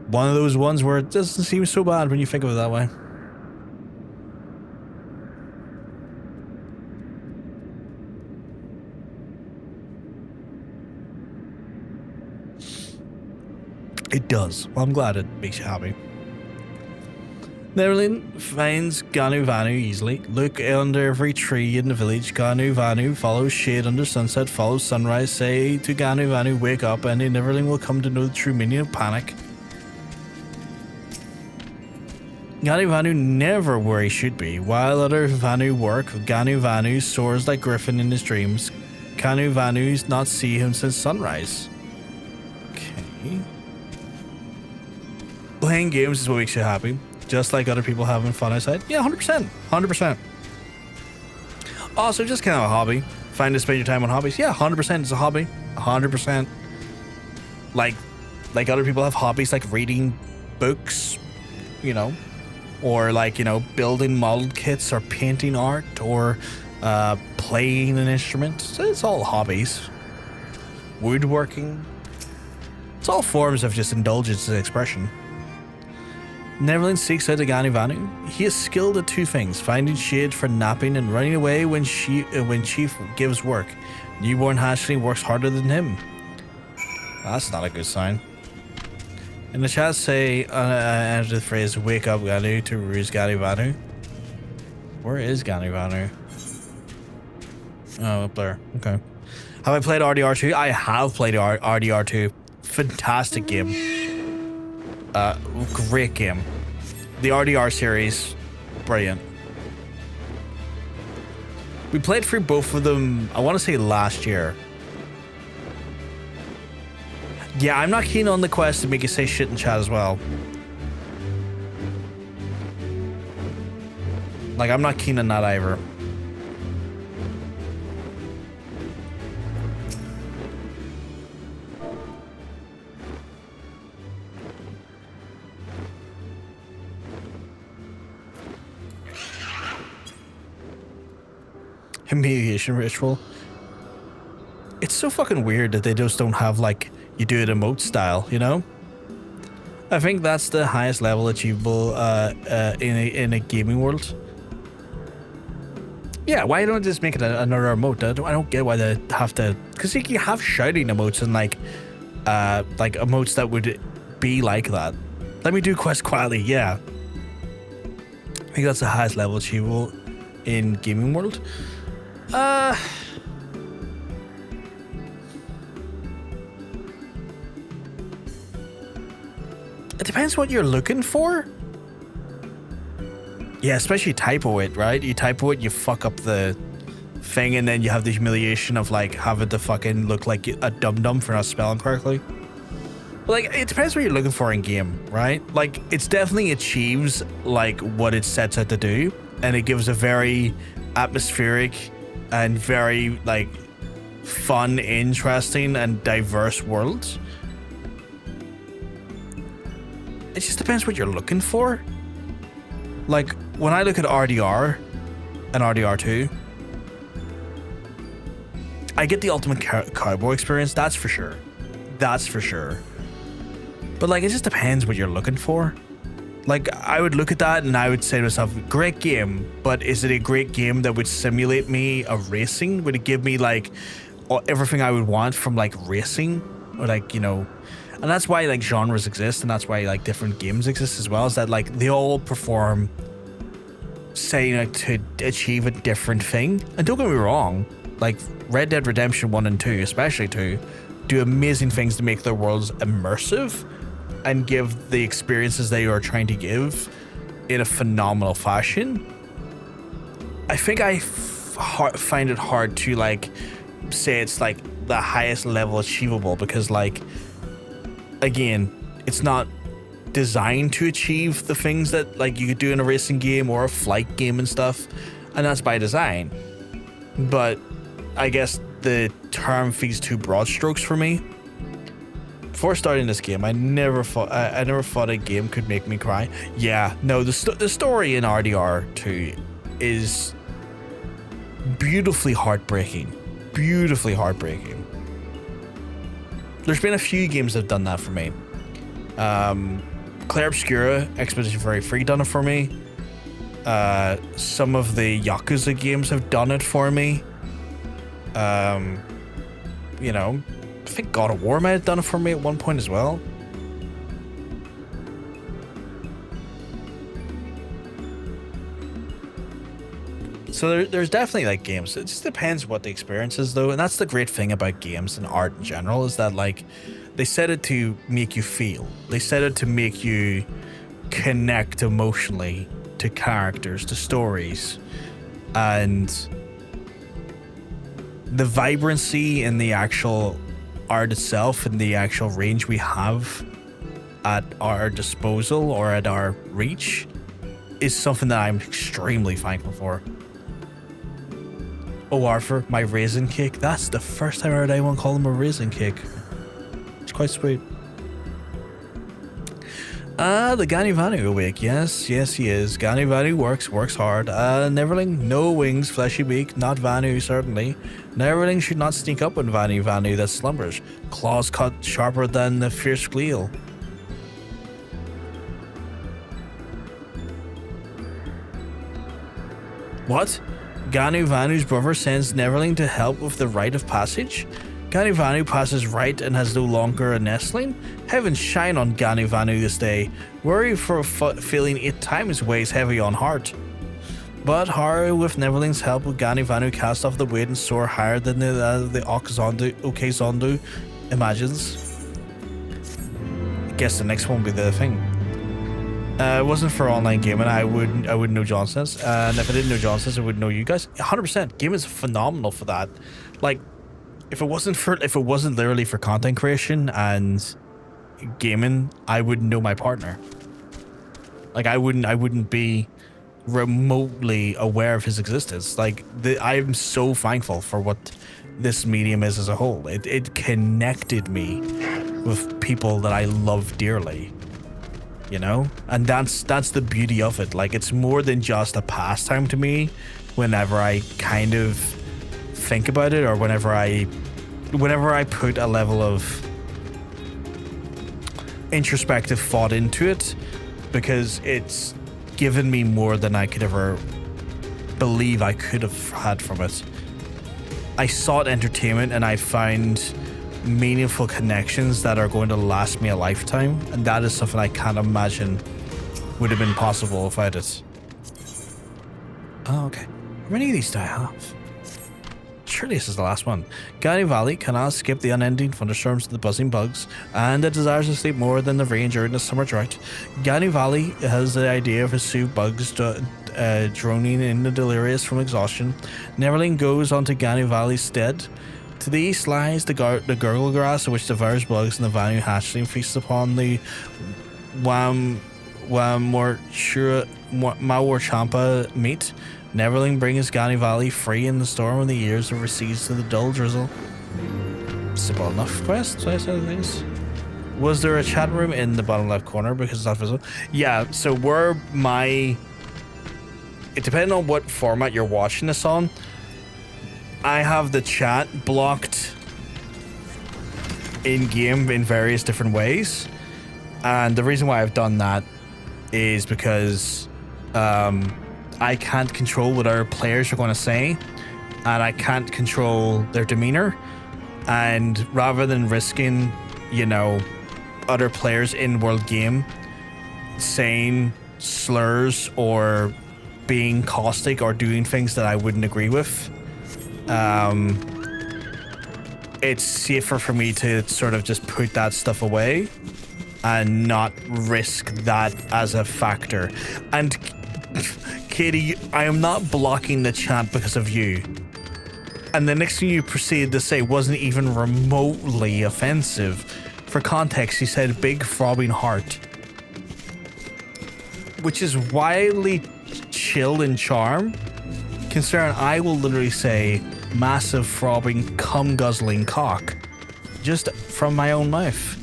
[SPEAKER 1] One of those ones where it doesn't seem so bad when you think of it that way. It does. Well, I'm glad it makes you happy. Neverland finds Vanu easily. Look under every tree in the village. Vanu follows shade under sunset, follows sunrise. Say to Vanu, wake up, and Neverland will come to know the true meaning of panic. Vanu never where he should be. While other Vanu work, Vanu soars like Griffin in his dreams. Vanu's not see him since sunrise. Okay. Playing games is what makes you happy. Just like other people having fun outside. Yeah, 100%. 100%. Also, just kind of a hobby. Find to spend your time on hobbies. Yeah, 100% it's a hobby. 100%. Like other people have hobbies like reading books, you know, or like, you know, building model kits or painting art or playing an instrument. So it's all hobbies. Woodworking. It's all forms of just indulgence and expression. Neverland seeks out Vanu. He is skilled at two things: finding shade for napping and running away when Chief gives work. Newborn hatchling works harder than him. That's not a good sign. In the chat say, enter the phrase, wake up Vanu to ruse Vanu. Where is Vanu? Oh, up there. Okay. Have I played RDR2? I have played RDR2. Fantastic game. Great game. The RDR series, brilliant. We played through both of them, I want to say last year. Yeah, I'm not keen on the quest to make you say shit in chat as well. Like, I'm not keen on that either. Humiliation ritual. It's so fucking weird that they just don't have, like, you do it emote style, you know? I think that's the highest level achievable in a gaming world. Yeah, why don't they just make it another emote? I don't get why they have to, because you have shouting emotes and like emotes that would be like that. Let me do quest quietly. Yeah, I think that's the highest level achievable in gaming world. It depends what you're looking for. Yeah, especially typo it, right? You typo it, you fuck up the thing, and then you have the humiliation of like having to fucking look like a dum-dum for not spelling correctly. But like, it depends what you're looking for in game, right? Like, it's definitely achieves like what it sets out to do, and it gives a very atmospheric and very like fun, interesting, and diverse world. It just depends what you're looking for. Like, when I look at RDR and RDR2, I get the ultimate cowboy experience, that's for sure. That's for sure. But like, it just depends what you're looking for. Like, I would look at that and I would say to myself, great game, but is it a great game that would simulate me of racing? Would it give me like everything I would want from like racing? Or like, you know, and that's why like genres exist, and that's why like different games exist as well, is that like they all perform, say, like, to achieve a different thing. And don't get me wrong, like Red Dead Redemption 1 and 2, especially 2, do amazing things to make their worlds immersive and give the experiences they are trying to give in a phenomenal fashion. I think I find it hard to like say it's like the highest level achievable, because like, again, it's not designed to achieve the things that like you could do in a racing game or a flight game and stuff, and that's by design. But I guess the term feeds too broad strokes for me. Before starting this game, I never thought a game could make me cry. Yeah, no, the story in RDR2 is beautifully heartbreaking. Beautifully heartbreaking. There's been a few games that have done that for me. Claire Obscura, Expedition Very Free done it for me. Some of the Yakuza games have done it for me. You know, I think God of War might have done it for me at one point as well. So there's definitely like games. It just depends what the experience is though. And that's the great thing about games and art in general, is that like they set it to make you feel. They set it to make you connect emotionally to characters, to stories. And the vibrancy in the actual art itself and the actual range we have at our disposal or at our reach is something that I'm extremely thankful for. Oh, Arthur, my raisin cake. That's the first time I heard anyone call him a raisin cake. It's quite sweet. The Gani Vanu awake. Yes, he is. Gani Vanu works hard. Neverling, no wings, fleshy beak, not Vanu, certainly. Neverling should not sneak up on Vanu that slumbers. Claws cut sharper than the fierce gleal. What? Ganu Vanu's brother sends Neverling to help with the rite of passage? Ganu Vanu passes right and has no longer a nestling? Heavens shine on Ganu Vanu this day. Worry for feeling 8 times weighs heavy on heart. But Haru, with Neverling's help, with Ganu Vanu cast off the weight and soar higher than the Okazondu imagines. I guess the next one will be the thing. It wasn't for online gaming, I wouldn't know Johnson's. And if I didn't know Johnson's, I wouldn't know you guys. 100%. Game is phenomenal for that. Like, if it wasn't literally for content creation and gaming, I wouldn't know my partner. Like, I wouldn't be remotely aware of his existence. Like, I'm so thankful for what this medium is as a whole. It connected me with people that I love dearly, you know? And that's the beauty of it. Like, it's more than just a pastime to me whenever I kind of think about it, or whenever I put a level of introspective thought into it, because it's given me more than I could ever believe I could have had from it. I sought entertainment and I found meaningful connections that are going to last me a lifetime, and that is something I can't imagine would have been possible without it. Oh, okay. How many of these do I have? Surely this is the last one. Gani Valley cannot skip the unending thunderstorms of the buzzing bugs, and it desires to sleep more than the rain during the summer drought. Gani Valley has the idea of his soothe bugs droning in the delirious from exhaustion. Neverling goes onto Gani Valley's stead. To the east lies the gurgle grass, which devours bugs, and the Vanu hatchling feasts upon the Haurchefant meat. Neverling brings Gani Valley free in the storm of the years and recedes to the dull drizzle. Simple enough quest, so I said things. Was there a chat room in the bottom left corner because it's not visible? Yeah, so it depends on what format you're watching this on. I have the chat blocked in-game in various different ways. And the reason why I've done that is because I can't control what our players are going to say, and I can't control their demeanor. And rather than risking, you know, other players in world game saying slurs or being caustic or doing things that I wouldn't agree with, it's safer for me to sort of just put that stuff away and not risk that as a factor. And Katie, I am not blocking the chat because of you. And the next thing you proceeded to say wasn't even remotely offensive. For context, you said big throbbing heart, which is wildly chill in charm, considering I will literally say massive throbbing cum guzzling cock just from my own mouth.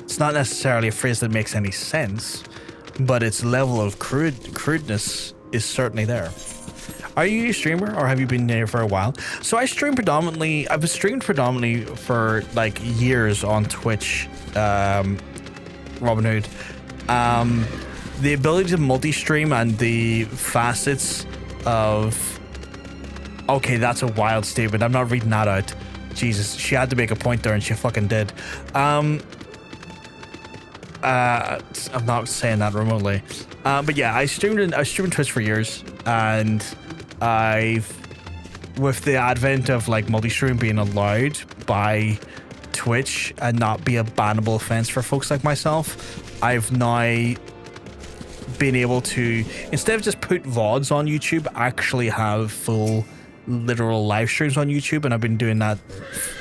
[SPEAKER 1] It's not necessarily a phrase that makes any sense, but its level of crudeness is certainly there. Are you a streamer, or have you been there for a while? So I've streamed predominantly for like years on Twitch, Robin Hood. The ability to multi-stream and the facets of... Okay, that's a wild statement. I'm not reading that out. Jesus, she had to make a point there and she fucking did. I'm not saying that remotely. But yeah, I streamed Twitch for years, and with the advent of like multi-stream being allowed by Twitch and not be a bannable offense for folks like myself, I've now been able to, instead of just put VODs on YouTube, actually have full literal live streams on YouTube, and I've been doing that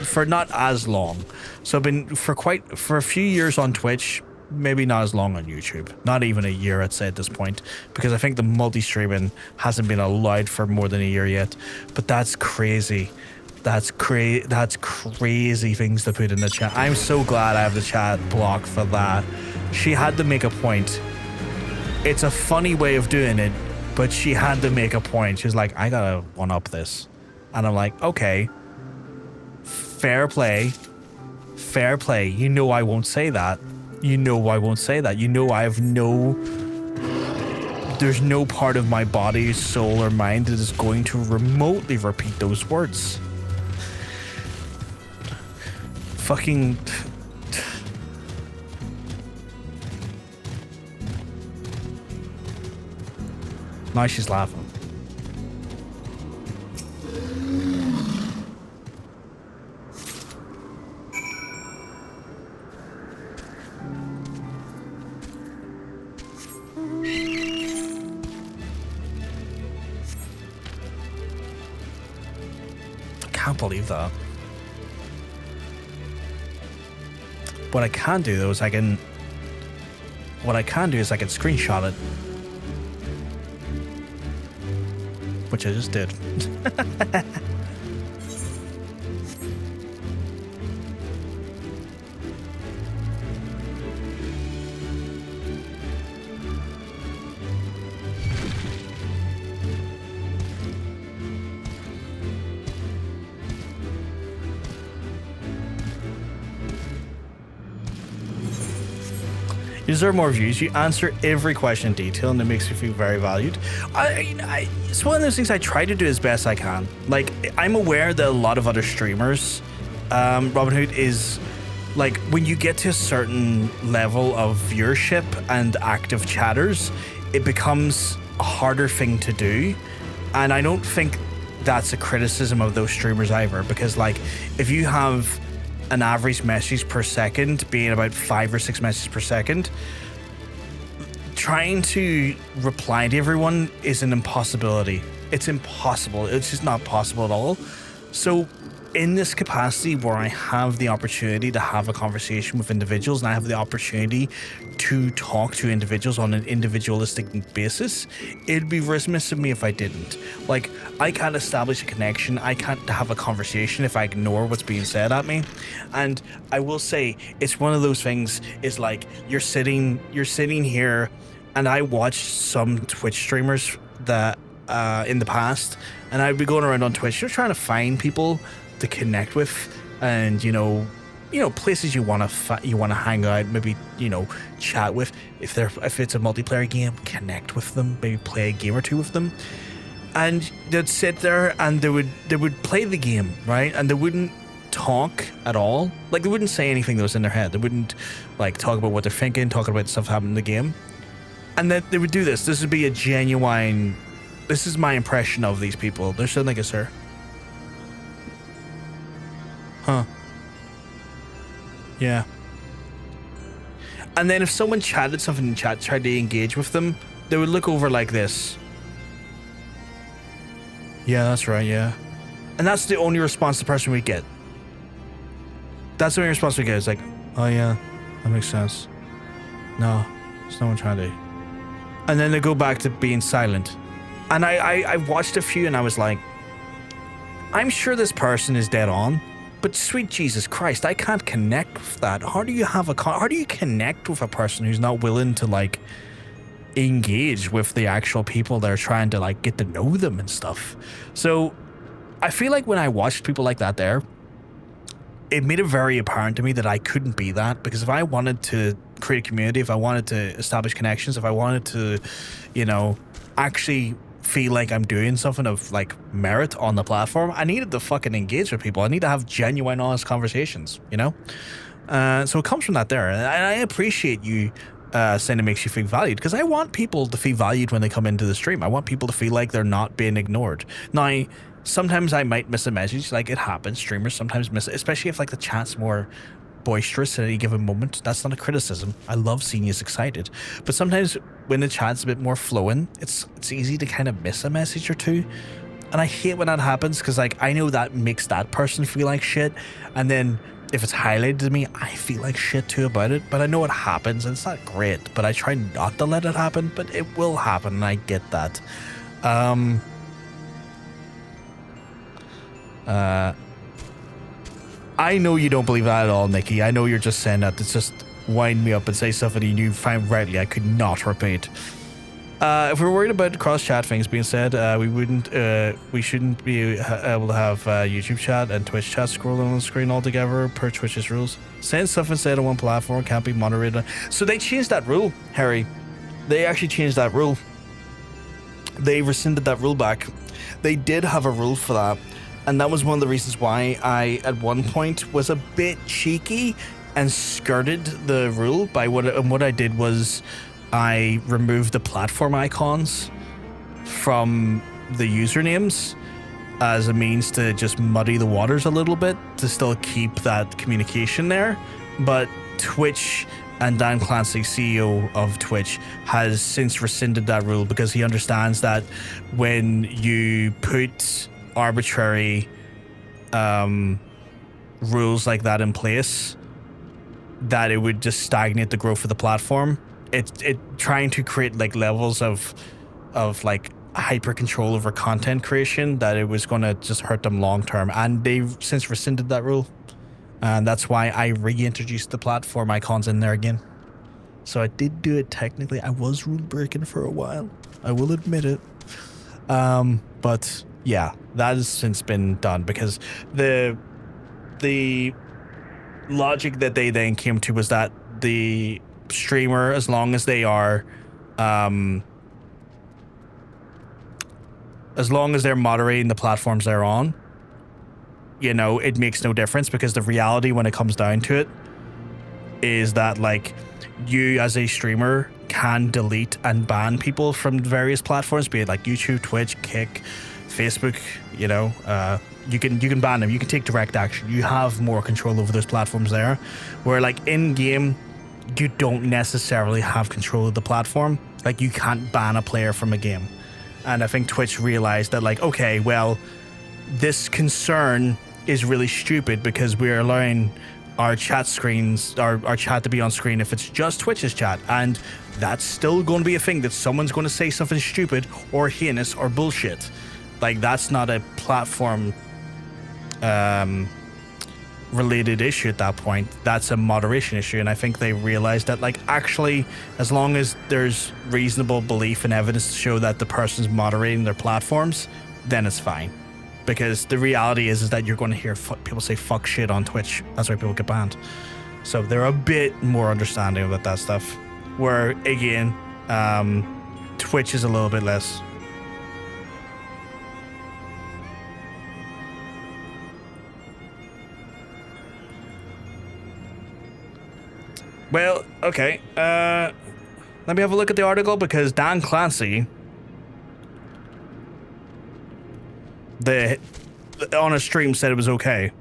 [SPEAKER 1] for not as long. So I've been for a few years on Twitch, maybe not as long on YouTube, not even a year I'd say at this point, because I think the multi-streaming hasn't been allowed for more than a year yet. But that's crazy. That's crazy things to put in the chat. I'm so glad I have the chat blocked for that. She had to make a point. It's a funny way of doing it, but she had to make a point. She's like, I gotta one up this. And I'm like, okay, fair play. You know I won't say that. You know I won't say that. You know I have there's no part of my body, soul, or mind that is going to remotely repeat those words. Fucking... Now she's laughing. I can't believe that. What I can do though is I can screenshot it, which I just did. You deserve more views. You answer every question in detail, and it makes you feel very valued. It's one of those things I try to do as best I can. Like, I'm aware that a lot of other streamers, Robinhood is like, when you get to a certain level of viewership and active chatters, it becomes a harder thing to do. And I don't think that's a criticism of those streamers either, because like, if you have an average message per second being about 5 or 6 messages per second, trying to reply to everyone is an impossibility. It's impossible. It's just not possible at all. So in this capacity where I have the opportunity to have a conversation with individuals, and I have the opportunity to talk to individuals on an individualistic basis, it'd be remiss of me if I didn't. Like, I can't establish a connection, I can't have a conversation if I ignore what's being said at me. And I will say, it's one of those things, is like, you're sitting here, and I watched some Twitch streamers that in the past, and I'd be going around on Twitch, just trying to find people to connect with, and you know places you want to hang out, maybe chat with. If it's a multiplayer game, connect with them, maybe play a game or two with them. And they'd sit there and they would play the game, right? And they wouldn't talk at all. Like, they wouldn't say anything that was in their head. They wouldn't like talk about what they're thinking, talking about stuff happening in the game. And then they would do this. This would be a genuine. This is my impression of these people. They're sitting like a sir. Huh. Yeah. And then if someone chatted something in chat, tried to engage with them, they would look over like this. Yeah, that's right, yeah. And that's the only response the person would get. That's the only response we get. It's like, oh yeah, that makes sense. No, there's no one trying to. And then they go back to being silent. And I watched a few and I was like, I'm sure this person is dead on. But sweet Jesus Christ, I can't connect with that. How do you connect with a person who's not willing to like engage with the actual people that are trying to like get to know them and stuff? So I feel like when I watched people like that there, it made it very apparent to me that I couldn't be that, because if I wanted to create a community, if I wanted to establish connections, if I wanted to, actually feel like I'm doing something of like merit on the platform, I needed to fucking engage with people. I need to have genuine, honest conversations, so it comes from that there. And I appreciate you saying it makes you feel valued, because I want people to feel valued when they come into the stream. I want people to feel like they're not being ignored. Now, sometimes I might miss a message, like it happens. Streamers sometimes miss it, especially if like the chat's more boisterous at any given moment. That's not a criticism. I love seeing you excited, but sometimes when the chat's a bit more flowing, it's easy to kind of miss a message or two, and I hate when that happens, because like I know that makes that person feel like shit, and then if it's highlighted to me, I feel like shit too about it. But I know it happens and it's not great, but I try not to let it happen, but it will happen, and I get that. I know you don't believe that at all, Nikki. I know you're just saying that to just wind me up and say something you find rightly I could not repeat. If we're worried about cross-chat things being said, we shouldn't be able to have YouTube chat and Twitch chat scrolling on the screen altogether per Twitch's rules. Saying stuff instead on one platform can't be moderated. So they changed that rule, Harry. They actually changed that rule. They rescinded that rule back. They did have a rule for that. And that was one of the reasons why I, at one point, was a bit cheeky and skirted the rule by what I did was I removed the platform icons from the usernames as a means to just muddy the waters a little bit, to still keep that communication there. But Twitch and Dan Clancy, CEO of Twitch, has since rescinded that rule, because he understands that when you put arbitrary rules like that in place, that it would just stagnate the growth of the platform. It trying to create like levels of like hyper control over content creation, that it was going to just hurt them long term, and they've since rescinded that rule, and that's why I reintroduced the platform icons in there again. So I did do it technically. I was rule breaking for a while, I will admit it, but yeah, that has since been done, because the logic that they then came to was that the streamer, as long as they are as long as they're moderating the platforms they're on, you know, it makes no difference, because the reality when it comes down to it is that, like, you as a streamer can delete and ban people from various platforms, be it like YouTube, Twitch, Kick, Facebook, you know, you can ban them, you can take direct action, you have more control over those platforms there, where like in game you don't necessarily have control of the platform. Like, you can't ban a player from a game. And I think Twitch realized that, like, okay, well, this concern is really stupid, because we're allowing our chat screens, our chat to be on screen if it's just Twitch's chat, and that's still going to be a thing, that someone's going to say something stupid or heinous or bullshit. Like, that's not a platform related issue at that point. That's a moderation issue, and I think they realized that, like, actually, as long as there's reasonable belief and evidence to show that the person's moderating their platforms, then it's fine. Because the reality is that you're going to hear people say fuck shit on Twitch. That's why people get banned. So they're a bit more understanding about that stuff, where again, Twitch is a little bit less. Well, okay, let me have a look at the article, because Dan Clancy, on a stream, said it was okay.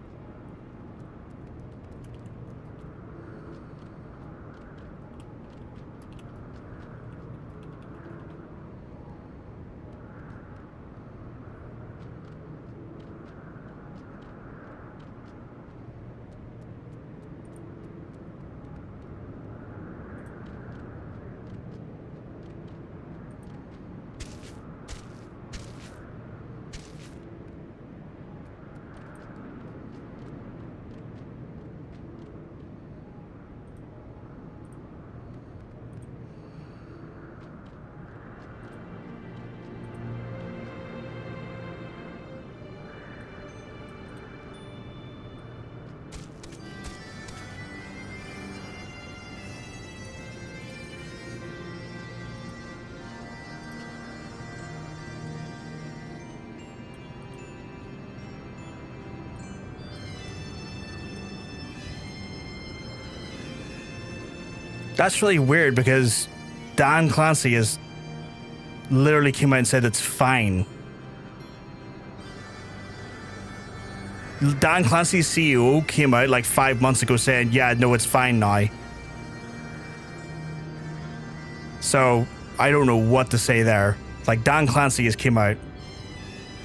[SPEAKER 1] That's really weird, because Dan Clancy has literally came out and said it's fine. Dan Clancy's CEO came out like 5 months ago saying, yeah, no, it's fine now. So I don't know what to say there. Like, Dan Clancy has came out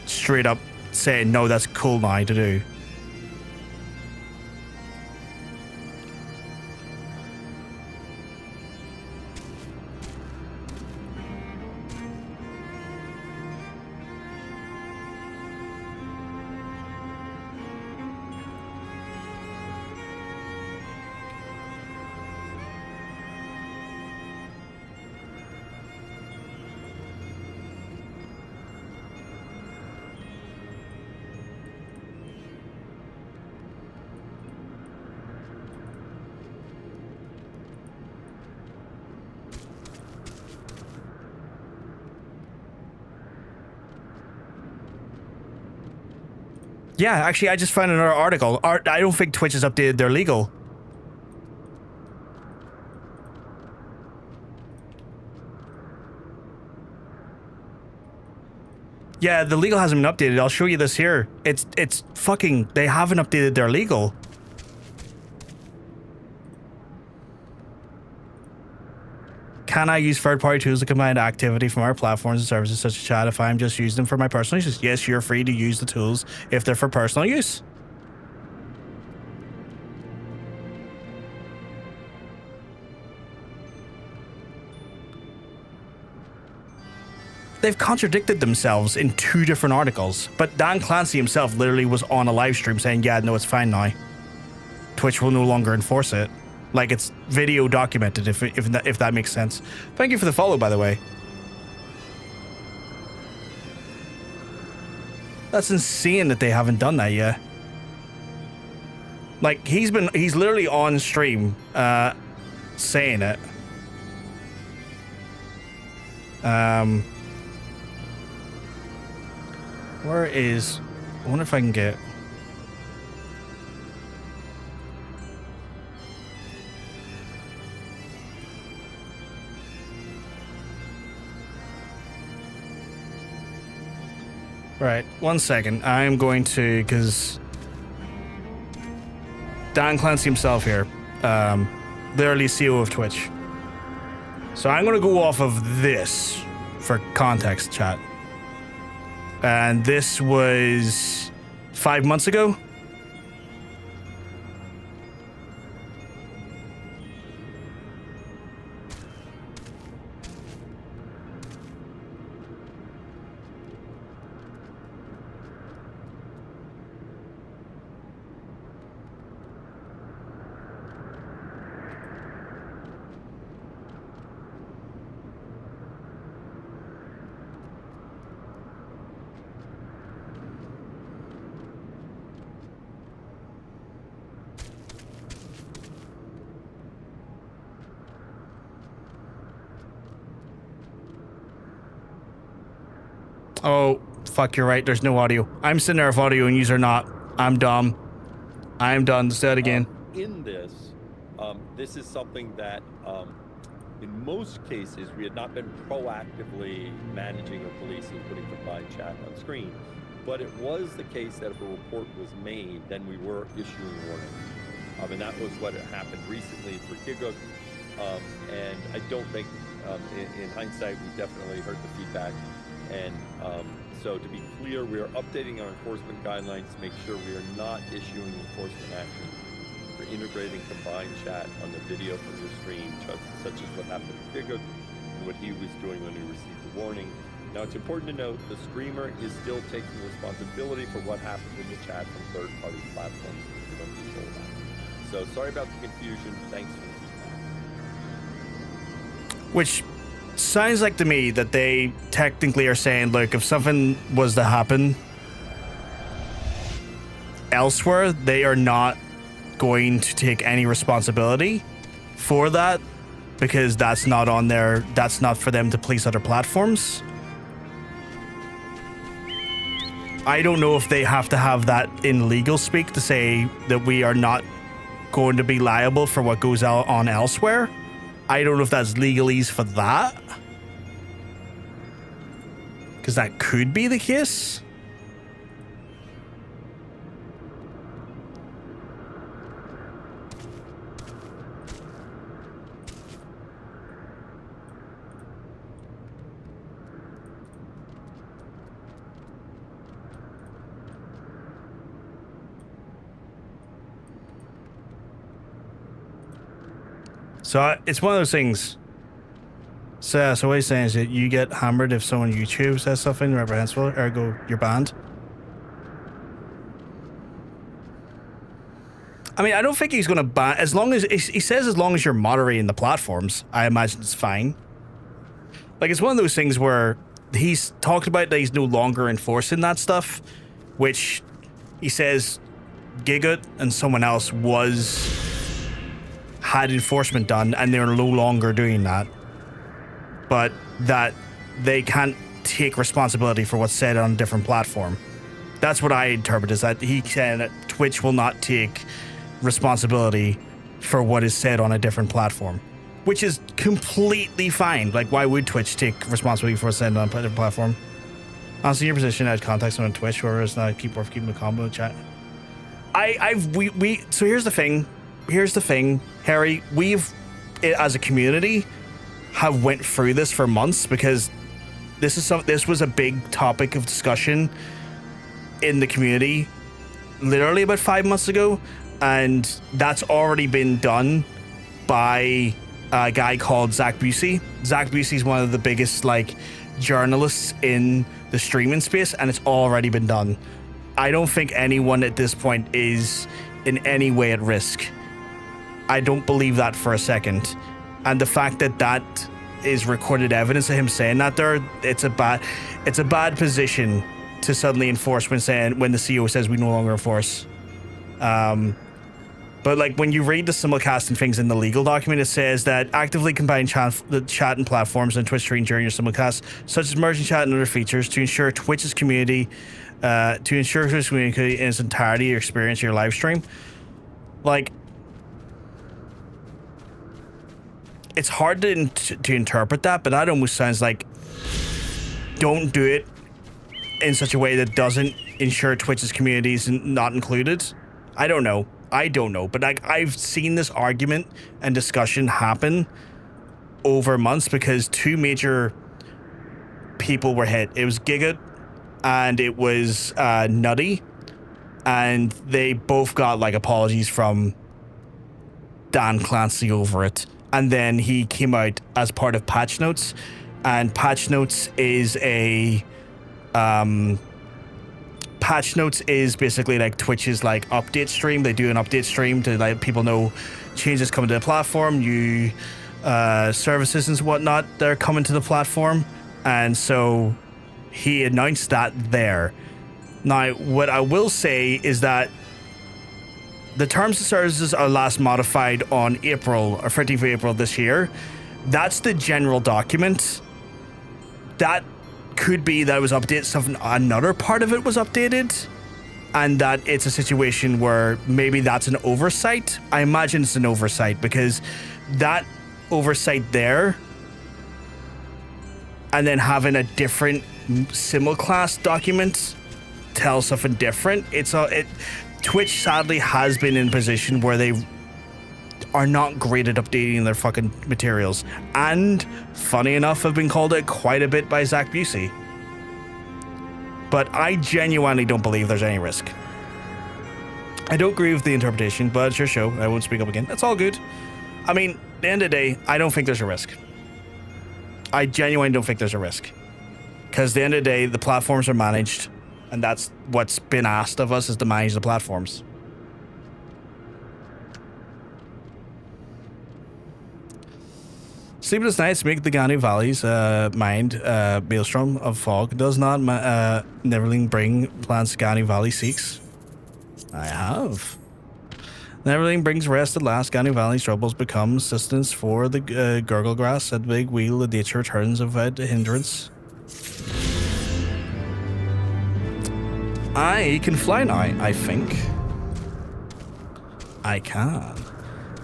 [SPEAKER 1] straight up saying, no, that's cool now to do. Yeah, actually, I just found another article. I don't think Twitch has updated their legal. Yeah, the legal hasn't been updated. I'll show you this here. It's fucking... They haven't updated their legal. Can I use third-party tools to combine activity from our platforms and services such as chat if I'm just using them for my personal use? Yes, you're free to use the tools if they're for personal use. they've contradicted themselves in 2 different articles. But Dan Clancy himself literally was on a live stream saying, yeah, no, it's fine now. Twitch will no longer enforce it. Like, it's video documented, if that makes sense. Thank you for the follow, by the way. That's insane that they haven't done that yet. Like, he's literally on stream saying it. Where is... I wonder if I can get... Right, 1 second. I'm going to, because Dan Clancy himself here, literally CEO of Twitch. So I'm going to go off of this for context, chat. And this was 5 months ago. Oh, fuck, you're right. There's no audio. I'm sitting there with audio and you're not. I'm dumb. I'm done. Let's do it again.
[SPEAKER 17] In this, this is something that, in most cases, we had not been proactively managing or policing, putting combined chat on screen. But it was the case that if a report was made, then we were issuing warning. And that was what had happened recently for Giga. And I don't think, in hindsight, we definitely heard the feedback. And so to be clear, we are updating our enforcement guidelines to make sure we are not issuing enforcement action for integrating combined chat on the video from your stream, such as what happened to Giga and what he was doing when he received the warning. Now, it's important to note the streamer is still taking responsibility for what happened in the chat from third-party platforms. We don't control that. So sorry about the confusion. Thanks for the feedback.
[SPEAKER 1] Which sounds like to me that they technically are saying, look, if something was to happen elsewhere, they are not going to take any responsibility for that because that's not on their, that's not for them to police other platforms. I don't know if they have to have that in legal speak to say that we are not going to be liable for what goes out on elsewhere. I don't know if that's legalese for that. Because that could be the case. So it's one of those things. So what he's saying is that you get hammered if someone on YouTube says something reprehensible, ergo you're banned. I mean, I don't think he's going to ban, as long as, he says as long as you're moderating the platforms, I imagine it's fine. Like, it's one of those things where he's talked about that he's no longer enforcing that stuff, which he says Giga and someone else had enforcement done and they're no longer doing that. But that they can't take responsibility for what's said on a different platform. That's what I interpret, is that he said that Twitch will not take responsibility for what is said on a different platform, which is completely fine. Like, why would Twitch take responsibility for what's said on a different platform? Honestly, your position as context on Twitch, or is not keep keeping the combo chat. So here's the thing. Here's the thing, Harry. We've, as a community, have went through this for months because this was a big topic of discussion in the community literally about 5 months ago, and that's already been done by a guy called Zach Busey. Zach Busey is one of the biggest, like, journalists in the streaming space, and it's already been done. I don't think anyone at this point is in any way at risk. I don't believe that for a second. And the fact that that is recorded evidence of him saying that there, it's a bad position to suddenly enforce when the CEO says we no longer enforce. But like when you read the simulcasting things in the legal document, it says that actively combine the chatting platforms and Twitch stream during your simulcast, such as merging chat and other features, to ensure Twitch's community in its entirety your experience of your live stream. Like, it's hard to interpret that, but that almost sounds like don't do it in such a way that doesn't ensure Twitch's community is not included. I don't know, but like I've seen this argument and discussion happen over months because two major people were hit. It was Giga and it was Nutty, and they both got like apologies from Dan Clancy over it. And then he came out as part of Patch Notes, and Patch Notes is basically like Twitch's like update stream. They do an update stream to let people know changes coming to the platform, new services and whatnot they're coming to the platform. And so he announced that there. Now, what I will say is that the terms of services are last modified on April, or 13th of April this year. That's the general document. That could be that it was updated, something, another part of it was updated, and that it's a situation where maybe that's an oversight. I imagine it's an oversight because that oversight there and then having a different simulcast document tells something different. Twitch sadly has been in a position where they are not great at updating their fucking materials, and funny enough have been called out quite a bit by Zach Busey. But I genuinely don't believe there's any risk. I don't agree with the interpretation, but it's your show. I won't speak up again. That's all good. I mean, at the end of the day, I don't think there's a risk. I genuinely don't think there's a risk. Because at the end of the day, the platforms are managed, and that's what's been asked of us, is to manage the platforms. Sleepless nights make the Ganu Valley's mind maelstrom of fog. Does not Neverling bring plants Ganu Valley seeks? I have. Neverling brings rest at last. Ganu Valley's troubles become sustenance for the gurgle grass. At big wheel, the nature returns without hindrance. I can fly now, I think. I can.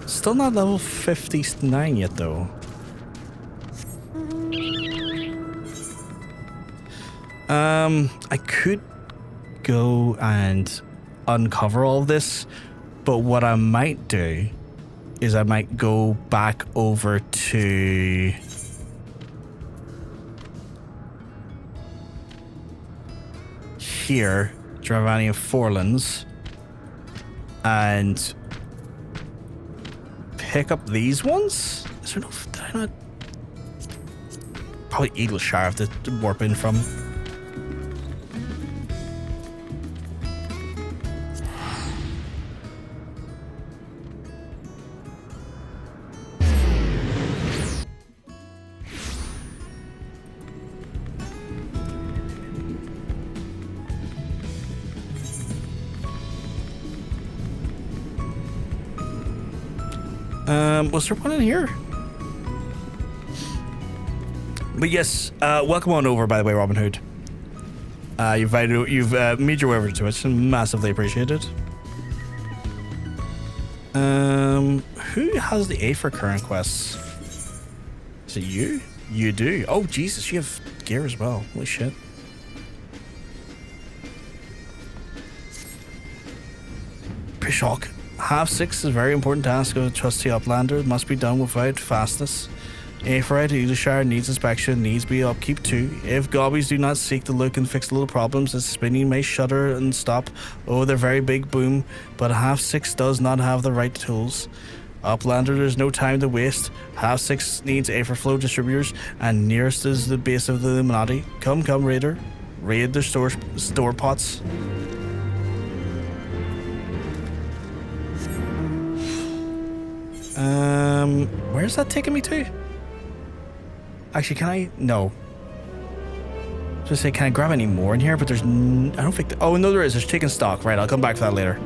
[SPEAKER 1] Still not level 59 yet, though. I could go and uncover all of this, but what I might do is I might go back over to here, Dravania Forlands, and pick up these ones. Is there no? Did I not? Probably Idyllshire I have to warp in from. Was there one in here? But yes, welcome on over, by the way, Robin Hood. You've made your way over to it, and massively appreciated. Who has the Aether current quests? Is it you? You do. Oh Jesus, you have gear as well. Holy shit. Pishok. Half 6 is a very important task of a trusty uplander. It must be done without fastness. Aetherite Idyllshire needs inspection, needs be upkeep too. If gobbies do not seek to look and fix little problems, the spinning may shudder and stop. Oh, they're very big boom, but half 6 does not have the right tools. Uplander, there's no time to waste. Half 6 needs Aether flow distributors, and nearest is the base of the Illuminati. Come, Raider. Raid their store pots. Where's that taking me to? Actually, can I? No. I was gonna say, can I grab any more in here? But there's, I don't think. Oh no, there is. There's chicken stock. Right, I'll come back to that later.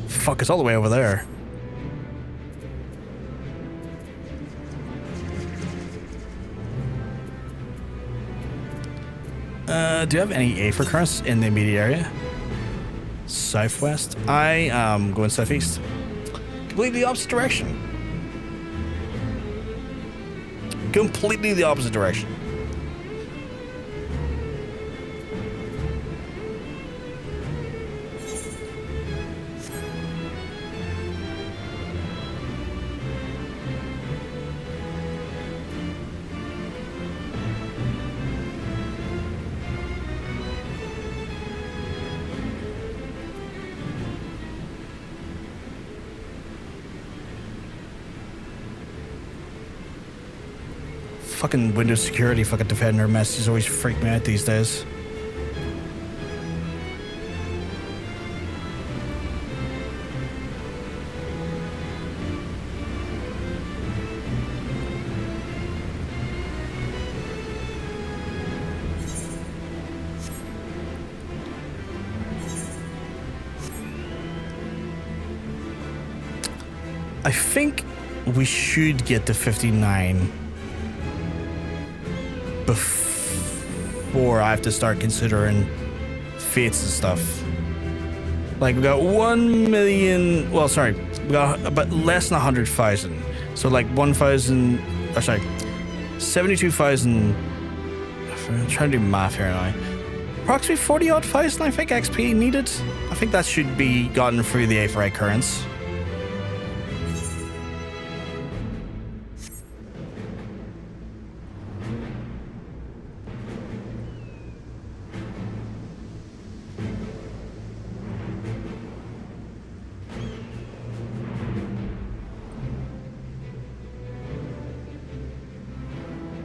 [SPEAKER 1] Fuck, it's all the way over there. Do you have any Aether currents in the immediate area? Southwest? I am going southeast. Completely the opposite direction. Completely the opposite direction. Fucking Windows security, fucking Defender messages always freak me out these days. I think we should get to 59 before I have to start considering fates and stuff. Like, we got 1 million, well, sorry, we got about less than 100,000. So like 1,000, or sorry, 72,000, I'm trying to do math here now. Approximately 40-odd thousand, I think, XP needed. I think that should be gotten through the Aether currents.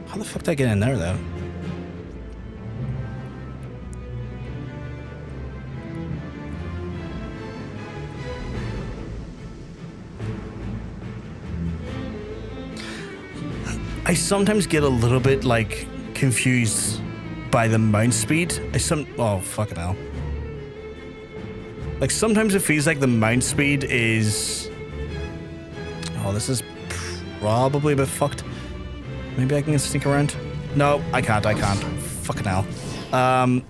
[SPEAKER 1] How the fuck did I get in there, though? I sometimes get a little bit, like, confused by the mount speed. Oh, fucking hell. Like, sometimes it feels like the mount speed is... Oh, this is probably a bit fucked. Maybe I can sneak around. No, I can't. Fucking hell.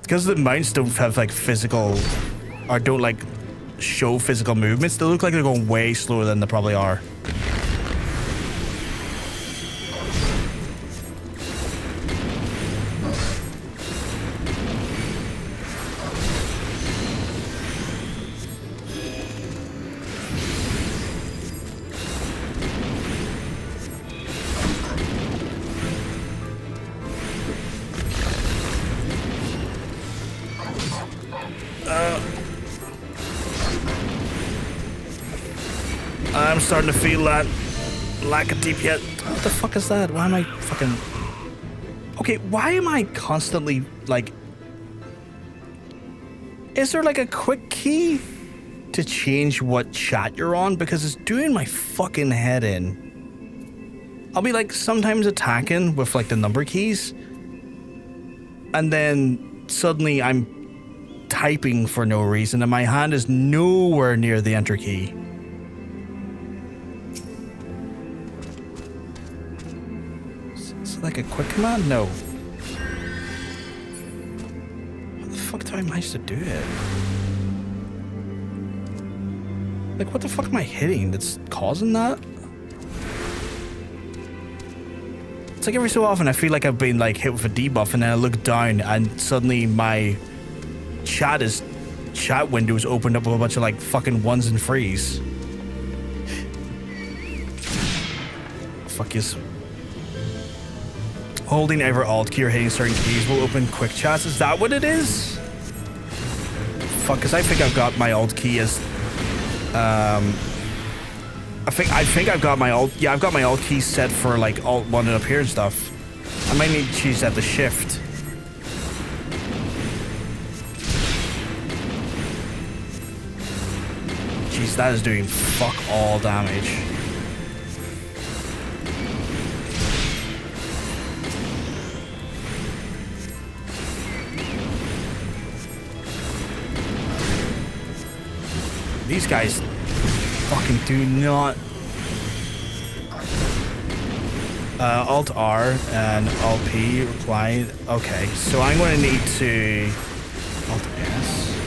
[SPEAKER 1] Because the mounts don't have like physical, or don't like show physical movements, they look like they're going way slower than they probably are. I'm starting to feel that lack of DPS. What the fuck is that? Why am I fucking... Okay, why am I constantly, like... Is there, like, a quick key to change what chat you're on? Because it's doing my fucking head in. I'll be, like, sometimes attacking with, like, the number keys. And then suddenly I'm typing for no reason, and my hand is nowhere near the enter key. Like a quick command? No. How the fuck do I manage to do it? Like, what the fuck am I hitting that's causing that? It's like every so often I feel like I've been like hit with a debuff and then I look down and suddenly my chat is chat windows opened up with a bunch of like fucking ones and threes. Fuck yes. Holding either alt key or hitting certain keys will open quick chats. Is that what it is? Fuck, cause I think I've got my alt key as I think I've got my alt. Yeah, I've got my alt key set for like alt 1 and up here and stuff. I might need to choose that to shift. Jeez, that is doing fuck all damage. These guys fucking do not. Alt R and Alt P replied. Okay, so I'm going to need to Alt S.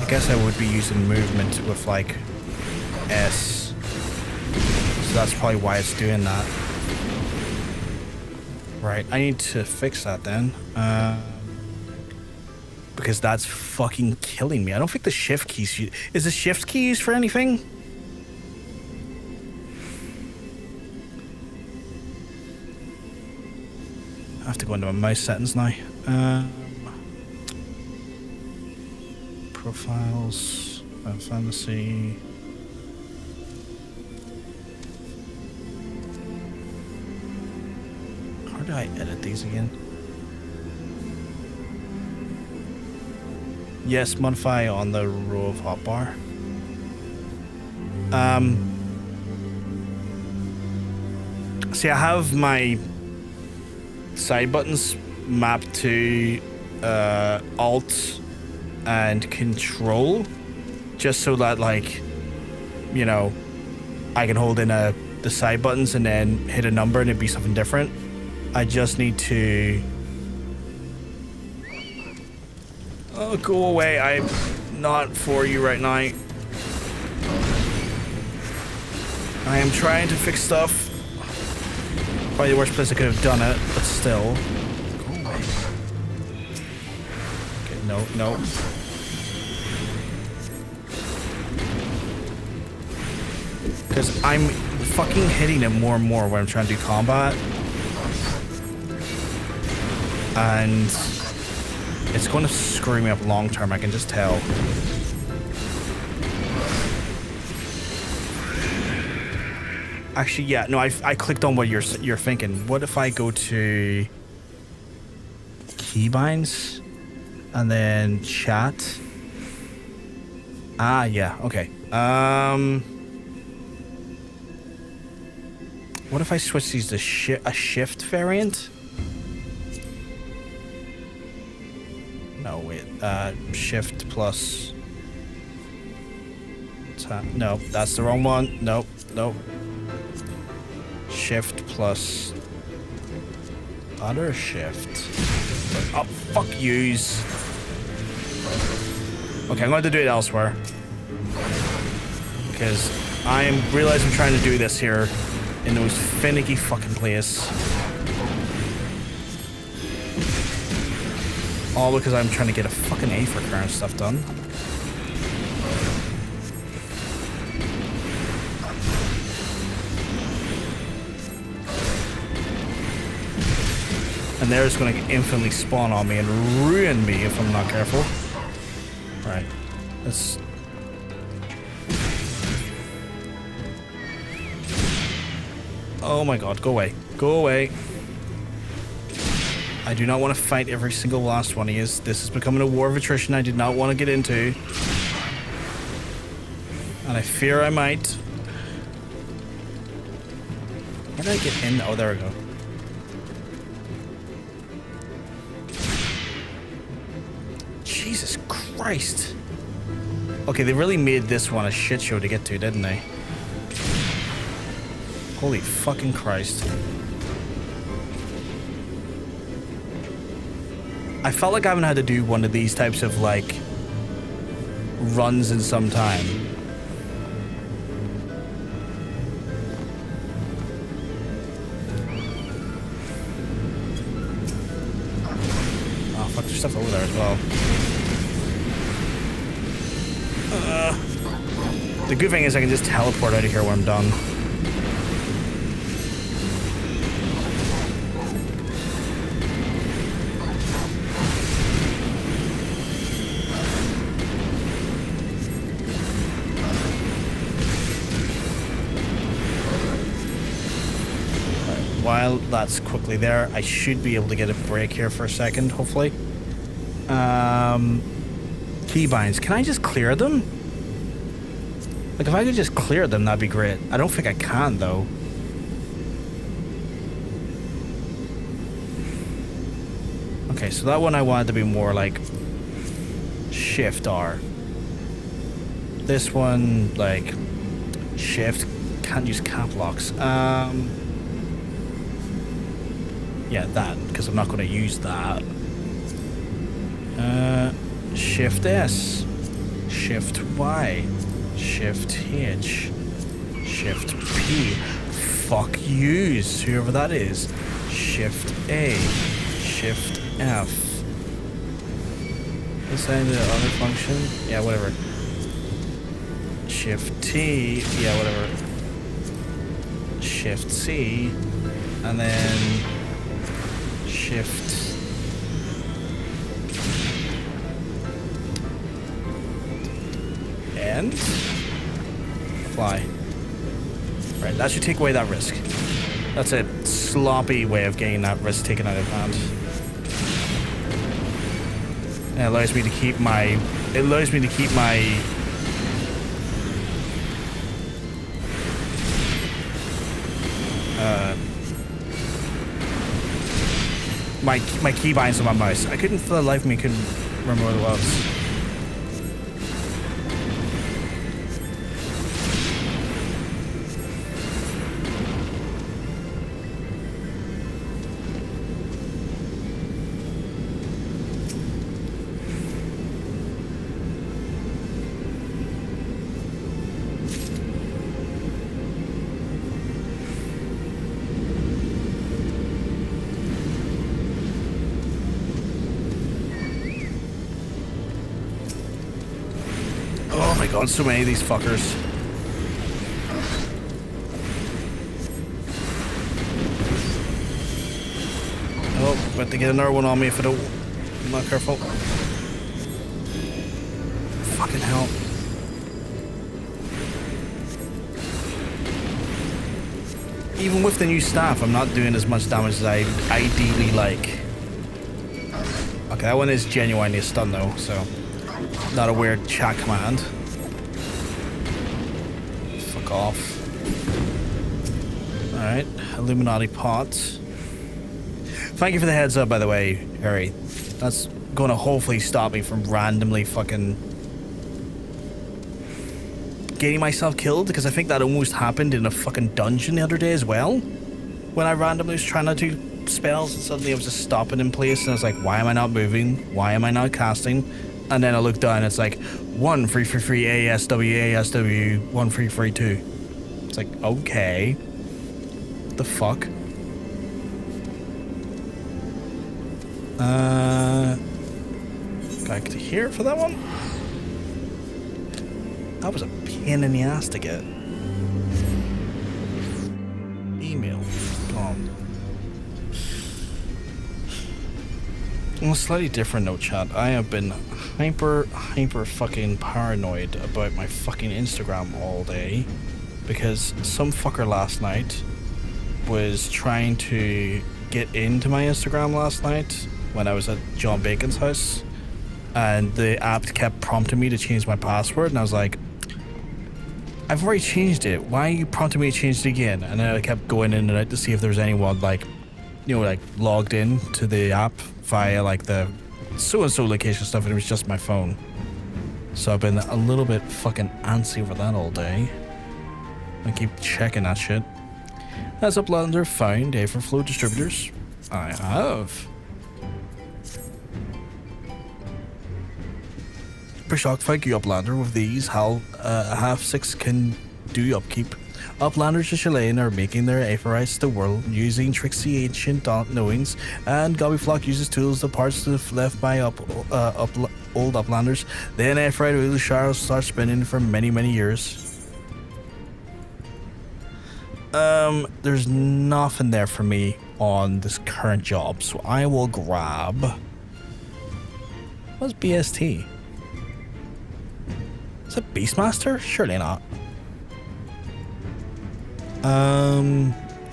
[SPEAKER 1] I guess I would be using movement with like S. So that's probably why it's doing that. Right, I need to fix that then. Because that's fucking killing me. I don't think the shift keys. Is the shift key used for anything? I have to go into my mouse settings now. Profiles, Final Fantasy. How do I edit these again? Yes, modify on the row of hotbar. See, I have my side buttons mapped to Alt and Control, just so that, like, you know, I can hold in the side buttons and then hit a number and it'd be something different. I just need to. Oh, go away. I'm not for you right now. I am trying to fix stuff. Probably the worst place I could have done it, but still. Go away. Okay, no, no. Because I'm fucking hitting it more and more when I'm trying to do combat. And it's going to screw me up long term, I can just tell. Actually, yeah, no, I clicked on what you're thinking. What if I go to keybinds and then chat? Ah, yeah, okay. What if I switch these to a shift variant? No, wait. Shift plus. No, that's the wrong one. Nope, nope. Shift plus. Other shift. Oh, fuck yous. Okay, I'm going to do it elsewhere. Because I realize I'm trying to do this here in the most finicky fucking place. All because I'm trying to get a fucking A for current stuff done. And they're just going to infinitely spawn on me and ruin me if I'm not careful. Alright. Let's... Oh my god, go away. Go away. I do not want to fight every single last one of you. This is becoming a war of attrition I did not want to get into. And I fear I might. How did I get in? Oh, there we go. Jesus Christ. Okay, they really made this one a shit show to get to, didn't they? Holy fucking Christ. I felt like I haven't had to do one of these types of, like, runs in some time. Oh, fuck, there's stuff over there as well. The good thing is I can just teleport out of here when I'm done. While that's quickly there, I should be able to get a break here for a second, hopefully. Keybinds, can I just clear them? Like, if I could just clear them, that'd be great. I don't think I can, though. Okay, so that one I wanted to be more like Shift R. This one, like Shift. Can't use cap locks. Yeah, that, because I'm not going to use that. Shift S. Shift Y. Shift H. Shift P. Fuck yous, whoever that is. Shift A. Shift F. Is that the other function? Yeah, whatever. Shift T. Yeah, whatever. Shift C. And then Shift and fly. Right, that should take away that risk. That's a sloppy way of getting that risk taken out of hand. And it allows me to keep my my keybinds on my mouse. I couldn't, for the life of me, remember what it was. God, so many of these fuckers. Oh, about to get another one on me if I'm not careful. Fucking hell. Even with the new staff, I'm not doing as much damage as I ideally like. Okay, that one is genuinely a stun though, so not a weird chat command. Off. Alright, Illuminati pots. Thank you for the heads up, by the way, Harry. That's going to hopefully stop me from randomly fucking getting myself killed, because I think that almost happened in a fucking dungeon the other day as well. When I randomly was trying to do spells and suddenly I was just stopping in place and I was like, why am I not moving? Why am I not casting? And then I looked down and it's like 1333 ASW ASW 1332. It's like, okay. What the fuck? Back to here for that one. That was a pain in the ass to get. Email. Gone. On a slightly different note, chat, I have been hyper fucking paranoid about my fucking Instagram all day because some fucker last night was trying to get into my Instagram last night when I was at John Bacon's house, and the app kept prompting me to change my password, and I was like, I've already changed it, why are you prompting me to change it again? And then I kept going in and out to see if there was anyone like, you know, like logged in to the app via like the so-and-so location stuff, and it was just my phone. So I've been a little bit fucking antsy over that all day. I keep checking that shit. Has Uplander found Aetherflow distributors? I have. Per shock, thank you, Uplander. With these, half six can do upkeep. Uplanders of Chilean are making their Aetherize the world using tricksy ancient knowings, and Gobby Flock uses tools, the parts left by old Uplanders. Then Aetherize Idyllshire starts spinning for many years. There's nothing there for me on this current job, so I will grab... What's BST? Is it Beastmaster? Surely not.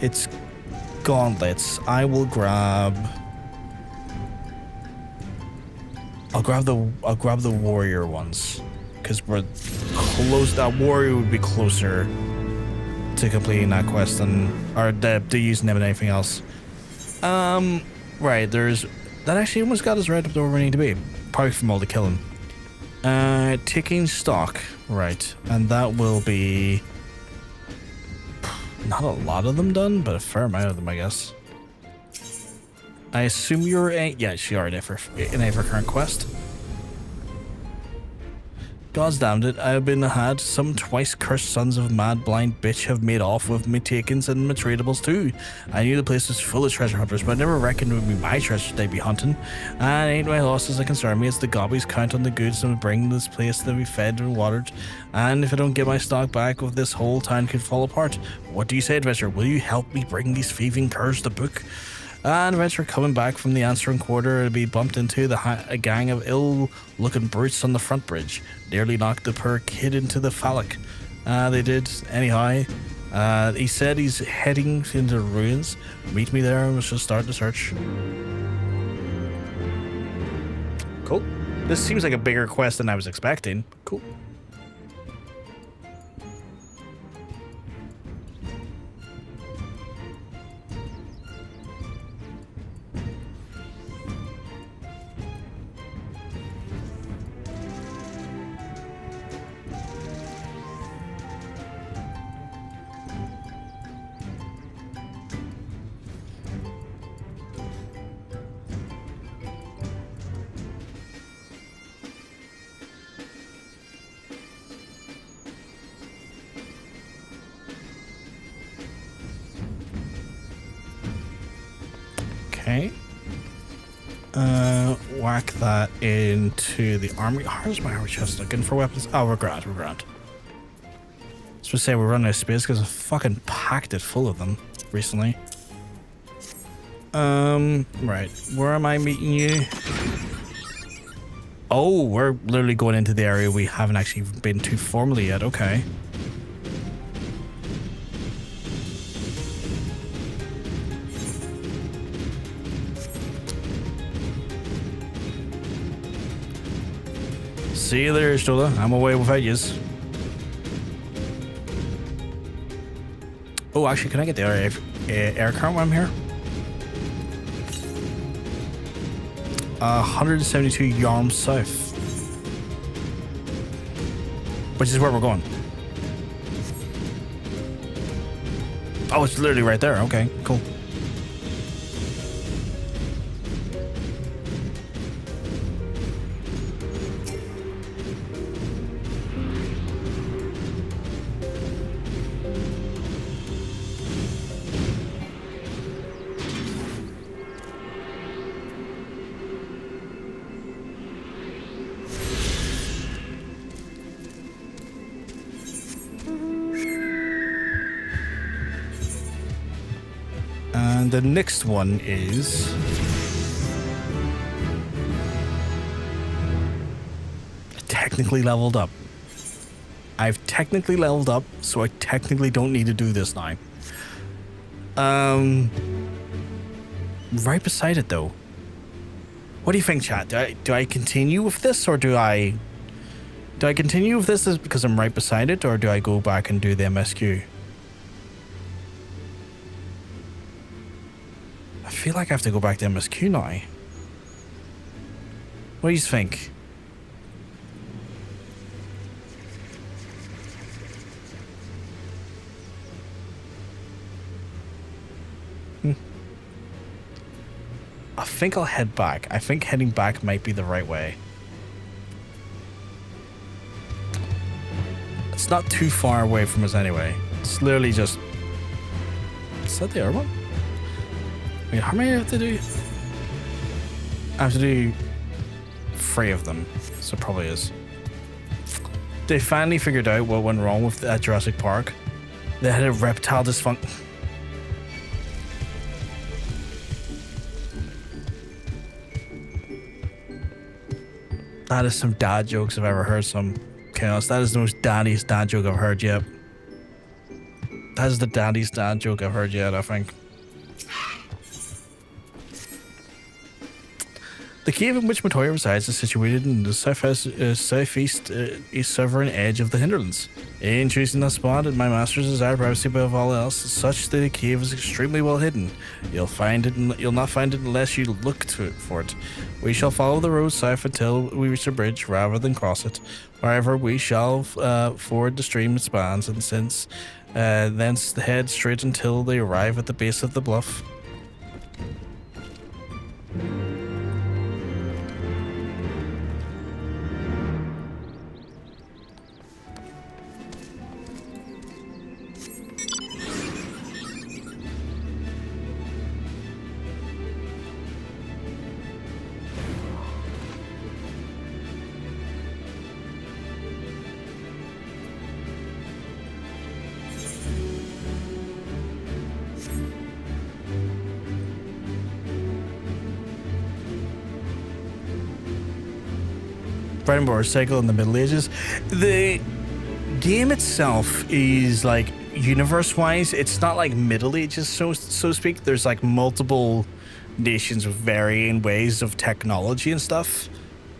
[SPEAKER 1] It's gauntlets. I will grab... I'll grab the warrior ones, because we're close. That warrior would be closer to completing that quest than to using them in anything else. Right. There's that actually almost got us right up to where we need to be. Probably from all the killing. Ticking stock. Right, and that will be not a lot of them done, but a fair amount of them, I guess. I assume you're a... Yes, you are in a for current quest. God's damned it, I have been had. Some twice cursed sons of mad blind bitch have made off with me takings and my tradables too. I knew the place was full of treasure hunters, but I never reckoned it would be my treasure they'd be hunting. And ain't my losses that concern me, it's the gobbies count on the goods and bring this place to be fed and watered. And if I don't get my stock back, with this whole town could fall apart. What do you say, adventurer? Will you help me bring these thieving curs to book? And adventurer coming back from the answering quarter to be bumped into a gang of ill-looking brutes on the front bridge. Nearly knocked the poor kid into the phallic. They did. Anyhow, he said he's heading into the ruins. Meet me there and we shall start the search. Cool. This seems like a bigger quest than I was expecting. Cool. Okay. Whack that into the armory. How's my armory chest looking for weapons? Oh, we're grand. I was supposed to say we're running out of space because I fucking packed it full of them recently. Right. Where am I meeting you? Oh, we're literally going into the area we haven't actually been to formally yet. Okay. See you there, Stola. I'm away without yous. Oh, actually, can I get the air current while I'm here? 172 yards south. Which is where we're going. Oh, it's literally right there. Okay, cool. And the next one is... technically leveled up. I've technically leveled up, so I technically don't need to do this now. Right beside it, though. What do you think, chat? Do I continue with this, or do I continue with this because I'm right beside it, or do I go back and do the MSQ? I feel like I have to go back to MSQ now. What do you think? I think I'll head back. I think heading back might be the right way. It's not too far away from us anyway. It's literally just... Is that the other one? Wait, how many do I have to do? I have to do 3 of them, so it probably is. They finally figured out what went wrong with at Jurassic Park. They had a reptile dysfunction. That is some dad jokes I've ever heard. Some chaos. That is the most daddiest dad joke I've heard yet. That is the daddiest dad joke I've heard yet, I think. The cave in which Matoya resides is situated in the southeast southern edge of the hinterlands. In choosing that spot, my masters desire privacy above all else. Such that the cave is extremely well hidden. You'll not find it unless you look for it. We shall follow the road south until we reach the bridge, rather than cross it. However, we shall ford the stream it spans, and thence head straight until they arrive at the base of the bluff. Bread and butter cycle in the Middle Ages. The game itself is like universe-wise, it's not like Middle Ages, so to speak. There's like multiple nations with varying ways of technology and stuff.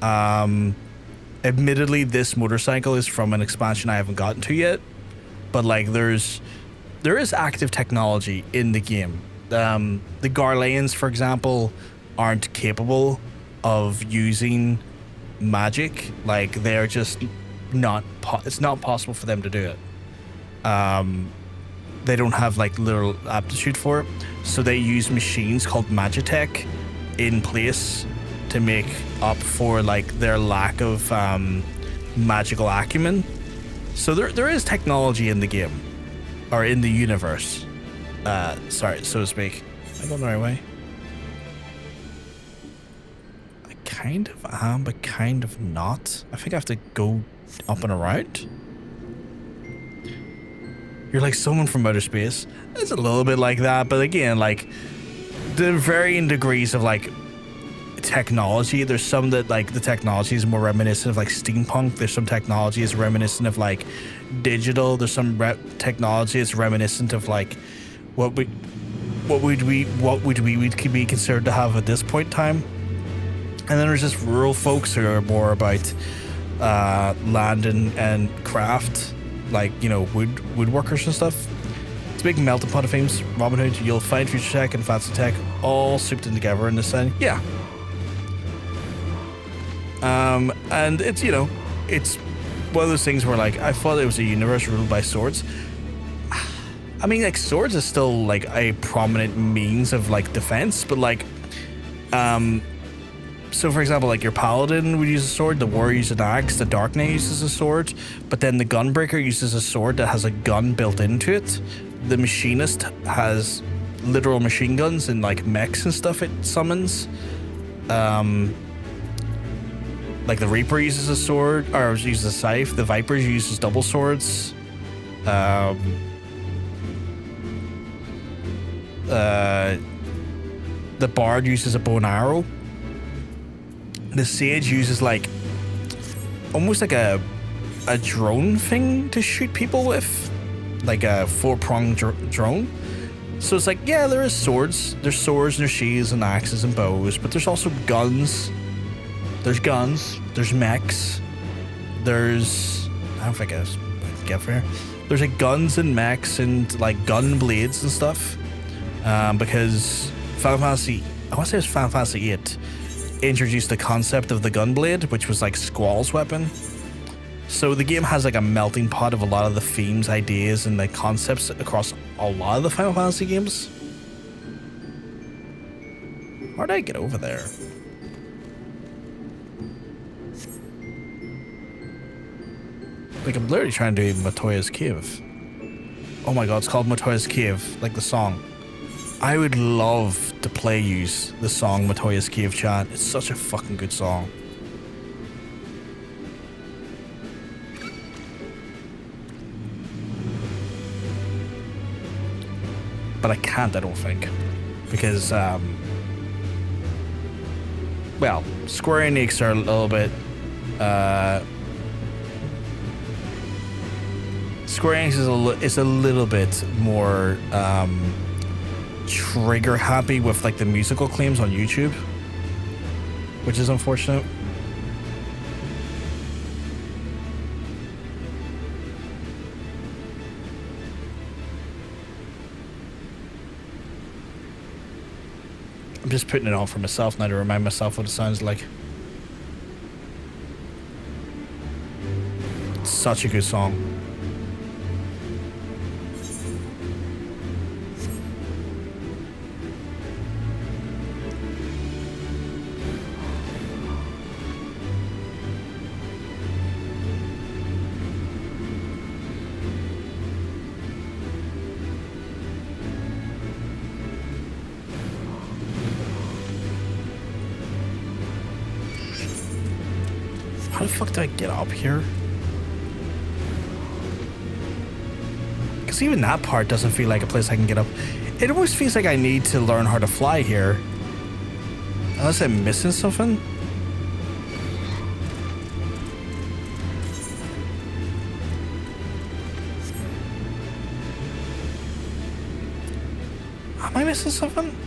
[SPEAKER 1] Admittedly, this motorcycle is from an expansion I haven't gotten to yet, but like there is active technology in the game. The Garleans, for example, aren't capable of using magic. Like they're just not it's not possible for them to do it. They don't have like literal aptitude for it, so they use machines called magitech in place to make up for like their lack of magical acumen. So there is technology in the game, or in the universe, sorry, so to speak. Am I going the right way? Kind of am, but kind of not. I think I have to go up and around. You're like someone from outer space. It's a little bit like that, but again, like the varying degrees of like technology. There's some that like the technology is more reminiscent of like steampunk. There's some technology is reminiscent of like digital. There's some technology is reminiscent of like what would we be considered to have at this point in time. And then there's just rural folks who are more about land and craft, like, you know, woodworkers and stuff. It's a big melting pot of themes. Robin Hood, you'll find future tech and fancy tech all souped in together in this setting. Yeah. And it's, you know, it's one of those things where, like, I thought it was a universe ruled by swords. I mean, like, swords is still, like, a prominent means of, like, defense, but, like, so, for example, like your paladin would use a sword, the warrior uses an axe, the dark knight uses a sword, but then the gunbreaker uses a sword that has a gun built into it. The machinist has literal machine guns and like mechs and stuff it summons. Like the Reaper uses a sword, or uses a scythe. The Viper uses double swords. The Bard uses a bow and arrow. The Sage uses like almost like a drone thing to shoot people with, like a 4-pronged drone. So it's like, yeah, there is swords. There's swords and there's shields and axes and bows, but there's also guns. There's guns. There's mechs. There's, I don't think I can get from here. There's like guns and mechs and like gun blades and stuff. Because Final Fantasy, I want to say it was Final Fantasy VIII, introduced the concept of the gunblade, which was like Squall's weapon. So the game has like a melting pot of a lot of the themes, ideas, and the concepts across a lot of the Final Fantasy games. How did I get over there? Like, I'm literally trying to do Matoya's Cave. Oh my god, it's called Matoya's Cave, like the song. I would love to play use the song Matoya's Cave, chat. It's such a fucking good song. but I can't, I don't think. Because, well, Square Enix are a little bit, Square Enix is a little bit more, trigger happy with like the musical claims on YouTube, which is unfortunate. I'm just putting it on for myself now to remind myself what it sounds like. It's such a good song. How the fuck do I get up here? Because even that part doesn't feel like a place I can get up. It almost feels like I need to learn how to fly here. Unless I'm missing something. Am I missing something?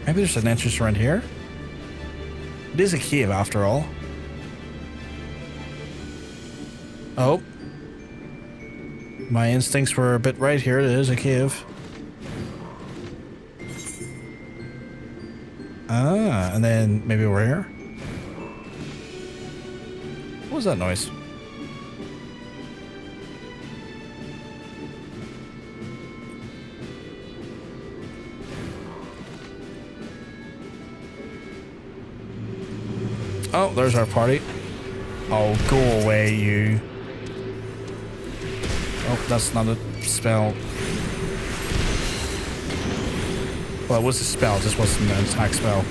[SPEAKER 1] Maybe there's an entrance around here? It is a cave after all. Oh. My instincts were a bit right here. It is a cave. Ah, and then maybe over here? What was that noise? Oh, there's our party. Oh, go away, you. Oh, that's not a spell. Well, it was a spell, just wasn't an attack spell.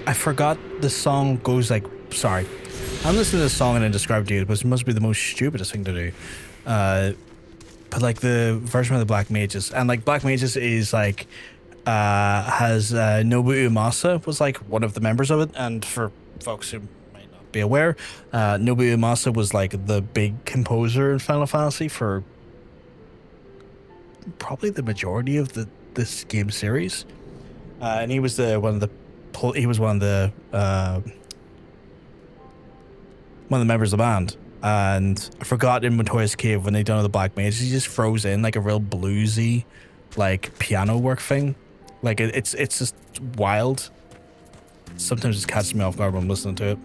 [SPEAKER 1] I forgot the song goes like, sorry. I'm listening to the song and then describe to you, but it must be the most stupidest thing to do. But like the version of the Black Mages, and like Black Mages is like, has Nobuo Uemasa was like one of the members of it, and for folks who might not be aware, Nobuo Uemasa was like the big composer in Final Fantasy for probably the majority of this game series, and he was one of the members of the band. And I forgot in Matoya's cave when they done the Black Mages, he just froze in like a real bluesy, like piano work thing. Like it's just wild. Sometimes it catches me off guard when I'm listening to it.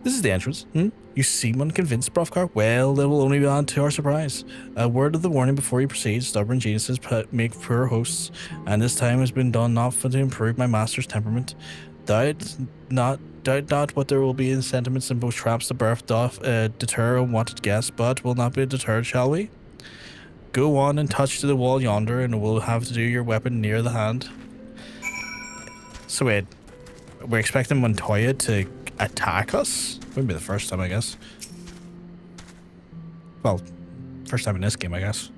[SPEAKER 1] This is the entrance. You seem unconvinced, Brofgar? Well, it will only be on to our surprise. A word of the warning before you proceed. Stubborn geniuses make poor hosts, and this time has been done not for to improve my master's temperament. Doubt not what there will be in sentiments and both traps the birth doth deter unwanted guests, but will not be deterred, shall we? Go on and touch to the wall yonder, and we'll have to do your weapon near the hand. So wait, we're expecting Matoya to attack us? Wouldn't be the first time, I guess. Well, first time in this game, I guess.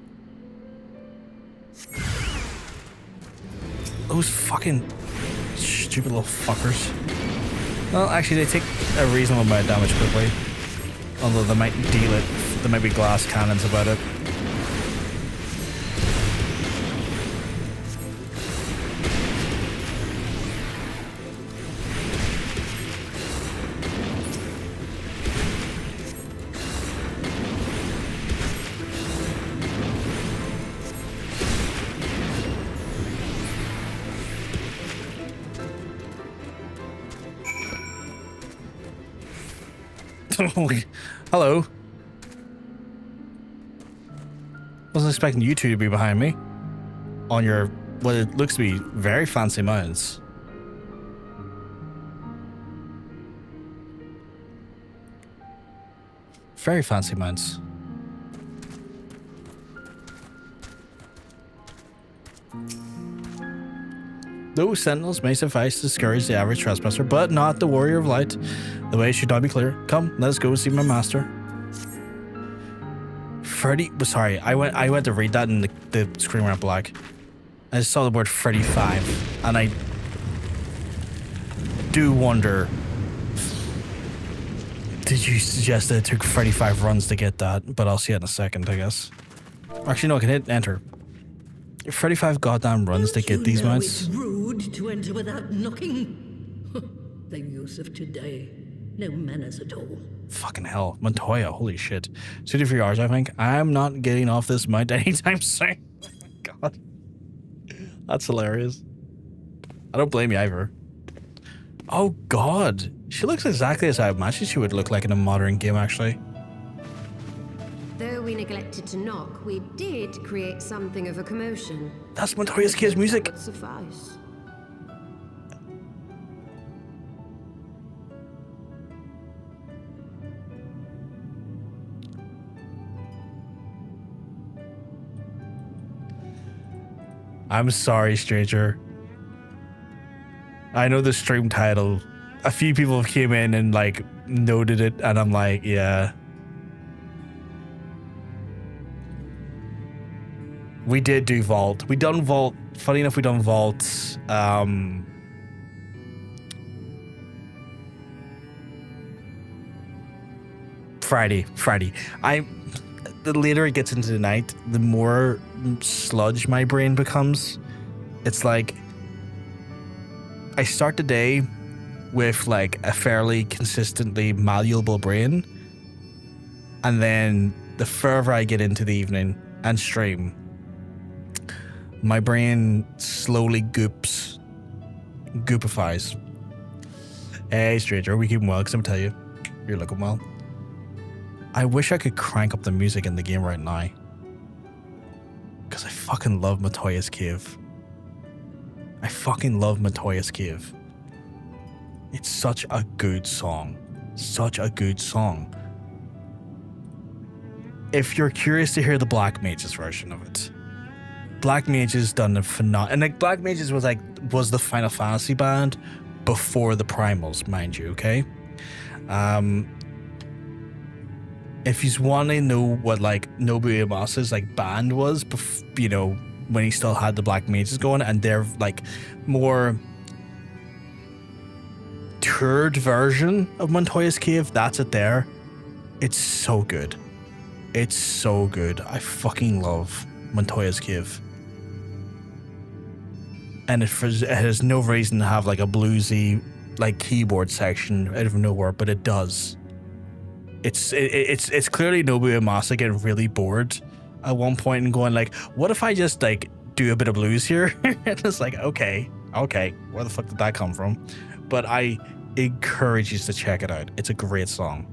[SPEAKER 1] Those fucking stupid little fuckers. Well, actually, they take a reasonable amount of damage quickly. Although they might deal it. There might be glass cannons about it. Hello. wasn't expecting you two to be behind me on your what it looks to be very fancy mounts. Very fancy mounts. Those sentinels may suffice to discourage the average trespasser, but not the warrior of light. The way should not be clear. Come, let us go see my master. Freddy, sorry, I went to read that and the screen went black. I just saw the word Freddy 5, and I do wonder, did you suggest that it took Freddy 5 runs to get that? But I'll see it in a second, I guess. Actually, no, I can hit enter. Freddy 5 goddamn runs to get these mounts.
[SPEAKER 18] It's rude to enter without knocking. The use of today. No manners at all.
[SPEAKER 1] Fucking hell. Matoya, holy shit. 23 hours, I think. I'm not getting off this mount anytime soon. Oh my god. That's hilarious. I don't blame you either. Oh god. She looks exactly as I imagined she would look like in a modern game, actually.
[SPEAKER 16] Though we neglected to knock, we did create something of a commotion.
[SPEAKER 1] That's Matoya's kid's music.
[SPEAKER 16] That would suffice.
[SPEAKER 1] I'm sorry, stranger. I know the stream title. A few people came in and like noted it, and I'm like, yeah. We did do Vault. We done Vault. Funny enough, we done Vault. Friday. The later it gets into the night, the more sludge my brain becomes. It's like I start the day with like a fairly consistently malleable brain, and then the further I get into the evening and stream, my brain slowly goopifies. Hey, stranger, we keeping well? Because I'm tell you, you're looking well. I wish I could crank up the music in the game right now. Because I fucking love Matoya's Cave. I fucking love Matoya's Cave. It's such a good song. Such a good song. If you're curious to hear the Black Mages version of it, Black Mages done a phenomenal, and like Black Mages was the Final Fantasy band before the Primals, mind you, okay? If you want to know what like Nobuo Uematsu's like band was, you know, when he still had the Black Mages going, and they're like more toured version of Matoya's Cave, that's it there. It's so good. It's so good. I fucking love Matoya's Cave. And it has no reason to have like a bluesy like keyboard section out of nowhere, but it does. It's clearly Nobuo Uematsu getting really bored at one point and going like, what if I just like do a bit of blues here? And it's like, okay, where the fuck did that come from? But I encourage you to check it out. It's a great song.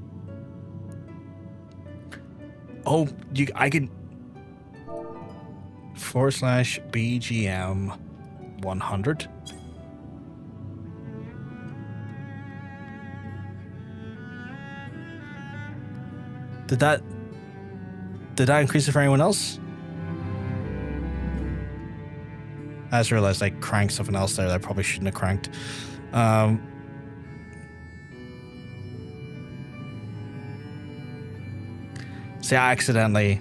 [SPEAKER 1] Oh, I can /BGM 100. Did that increase it for anyone else? I just realized I cranked something else there that I probably shouldn't have cranked. See, I accidentally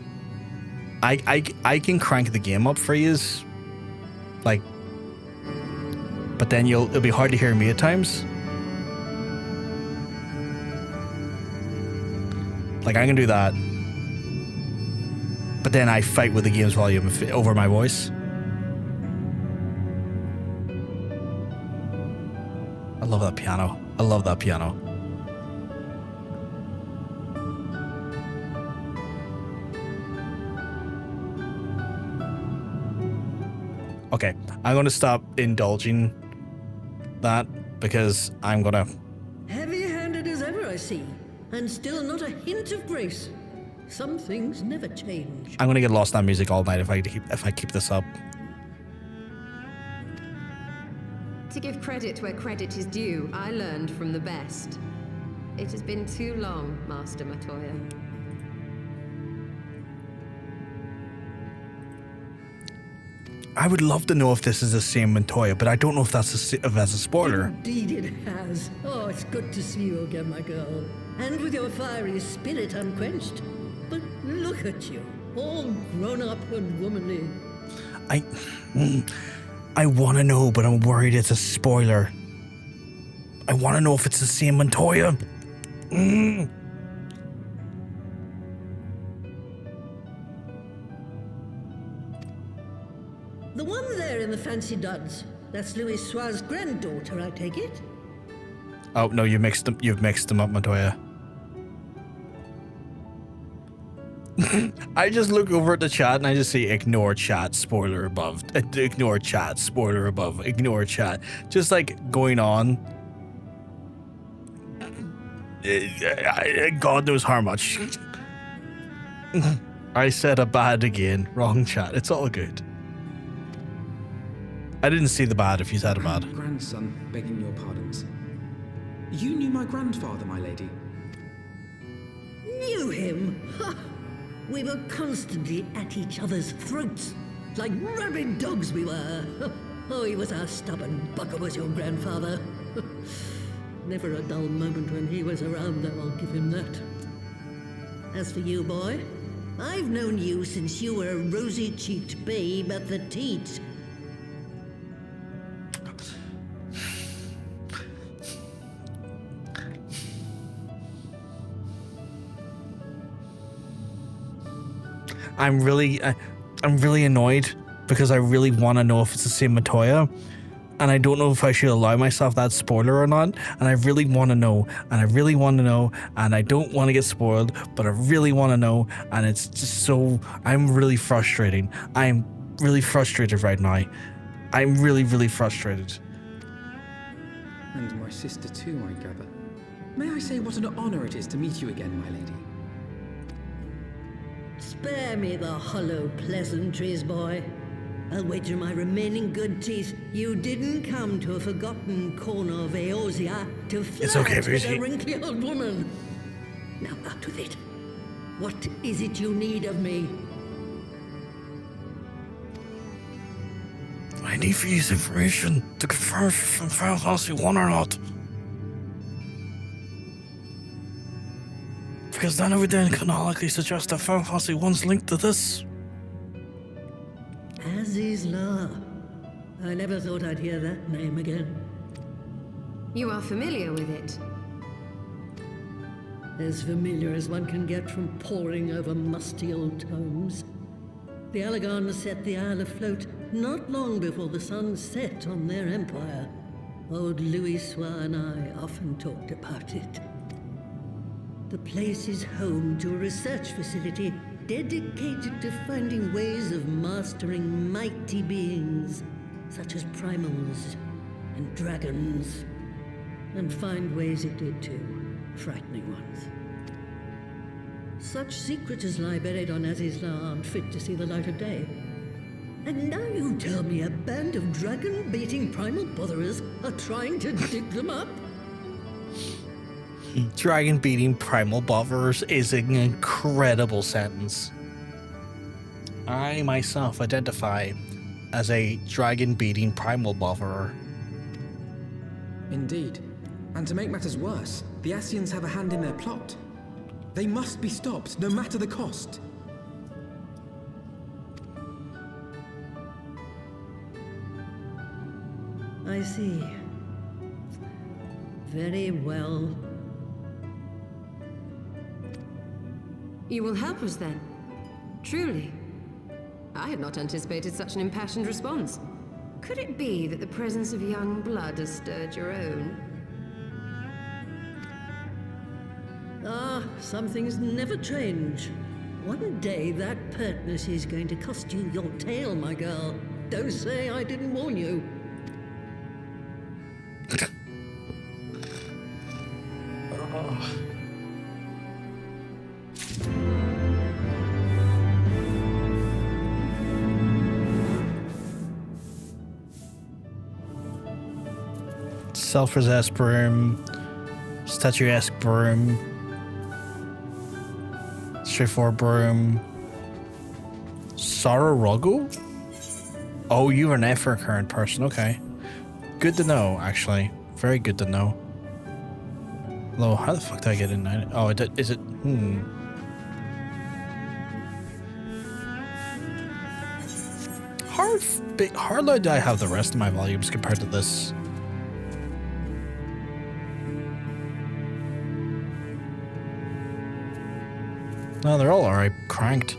[SPEAKER 1] I can crank the game up for yous, like, but then it'll be hard to hear me at times. Like I can do that, but then I fight with the game's volume over my voice. I love that piano. I love that piano. Okay, I'm gonna stop indulging that because I'm gonna...
[SPEAKER 18] Heavy-handed as ever, I see. And still not a hint of grace. Some things never change.
[SPEAKER 1] I'm gonna get lost in that music all night if I keep this up.
[SPEAKER 16] To give credit where credit is due, I learned from the best. It has been too long, Master Matoya.
[SPEAKER 1] I would love to know if this is the same Matoya, but I don't know if that's a spoiler.
[SPEAKER 18] Indeed it has. Oh, it's good to see you again, my girl. And with your fiery spirit unquenched. But look at you, all grown up and womanly.
[SPEAKER 1] I want to know, but I'm worried it's a spoiler. I want to know if it's the same Matoya.
[SPEAKER 18] The one there in the fancy duds. That's Louisoire's granddaughter, I take it?
[SPEAKER 1] Oh no, you've mixed them up, Matoya. I just look over at the chat and I just see ignore chat, spoiler above, ignore chat, spoiler above, ignore chat. Just like going on. God knows how much. I said a bad again. Wrong chat. It's all good. I didn't see the bad if you said a bad.
[SPEAKER 7] Grandson, begging your pardons. You knew my grandfather, my lady.
[SPEAKER 18] Knew him? Ha! We were constantly at each other's throats, like rabid dogs we were. Oh, he was a stubborn bugger, was your grandfather. Never a dull moment when he was around, though, I'll give him that. As for you, boy, I've known you since you were a rosy-cheeked babe at the teat.
[SPEAKER 1] I'm really annoyed because I really want to know if it's the same Matoya, and I don't know if I should allow myself that spoiler or not. And I really want to know, and I really want to know, and I don't want to get spoiled, but I really want to know, and it's just so I'm really frustrating. I'm really frustrated right now. I'm really frustrated.
[SPEAKER 7] And my sister too, I gather. May I say what an honor it is to meet you again, my lady?
[SPEAKER 18] Spare me the hollow pleasantries, boy. I'll wager my remaining good teeth you didn't come to a forgotten corner of Eorzea to flirt with a wrinkly old woman. Now out with it. What is it you need of me?
[SPEAKER 1] I need for you information to confirm if I'm Final Fantasy XI or not. Because none of it then canonically suggests that Final Fantasy I's linked to this.
[SPEAKER 18] Azys Lla. I never thought I'd hear that name again.
[SPEAKER 16] You are familiar with it?
[SPEAKER 18] As familiar as one can get from poring over musty old tomes. The Alqua set the Isle afloat not long before the sun set on their empire. Old Louisoire and I often talked about it. The place is home to a research facility dedicated to finding ways of mastering mighty beings, such as primals and dragons. And find ways it did too, frightening ones. Such secrets as lie buried on Azys Lla aren't fit to see the light of day. And now you tell me a band of dragon-baiting primal botherers are trying to dig them up?
[SPEAKER 1] Dragon beating primal botherers is an incredible sentence. I myself identify as a dragon beating primal botherer.
[SPEAKER 7] Indeed. And to make matters worse, the Ascians have a hand in their plot. They must be stopped, no matter the cost.
[SPEAKER 18] I see. Very well.
[SPEAKER 16] You will help us then? Truly? I had not anticipated such an impassioned response. Could it be that the presence of young blood has stirred your own?
[SPEAKER 18] Ah, some things never change. One day that pertness is going to cost you your tail, my girl. Don't say I didn't warn you.
[SPEAKER 1] Self-possessed broom. Statuesque broom. Straightforward broom. Sararogo? Oh, you're an Efer current person. Okay. Good to know, actually. Very good to know. Hello, how the fuck did I get in? Oh, is it? How low do I have the rest of my volumes compared to this? No, they're all alright. Cranked.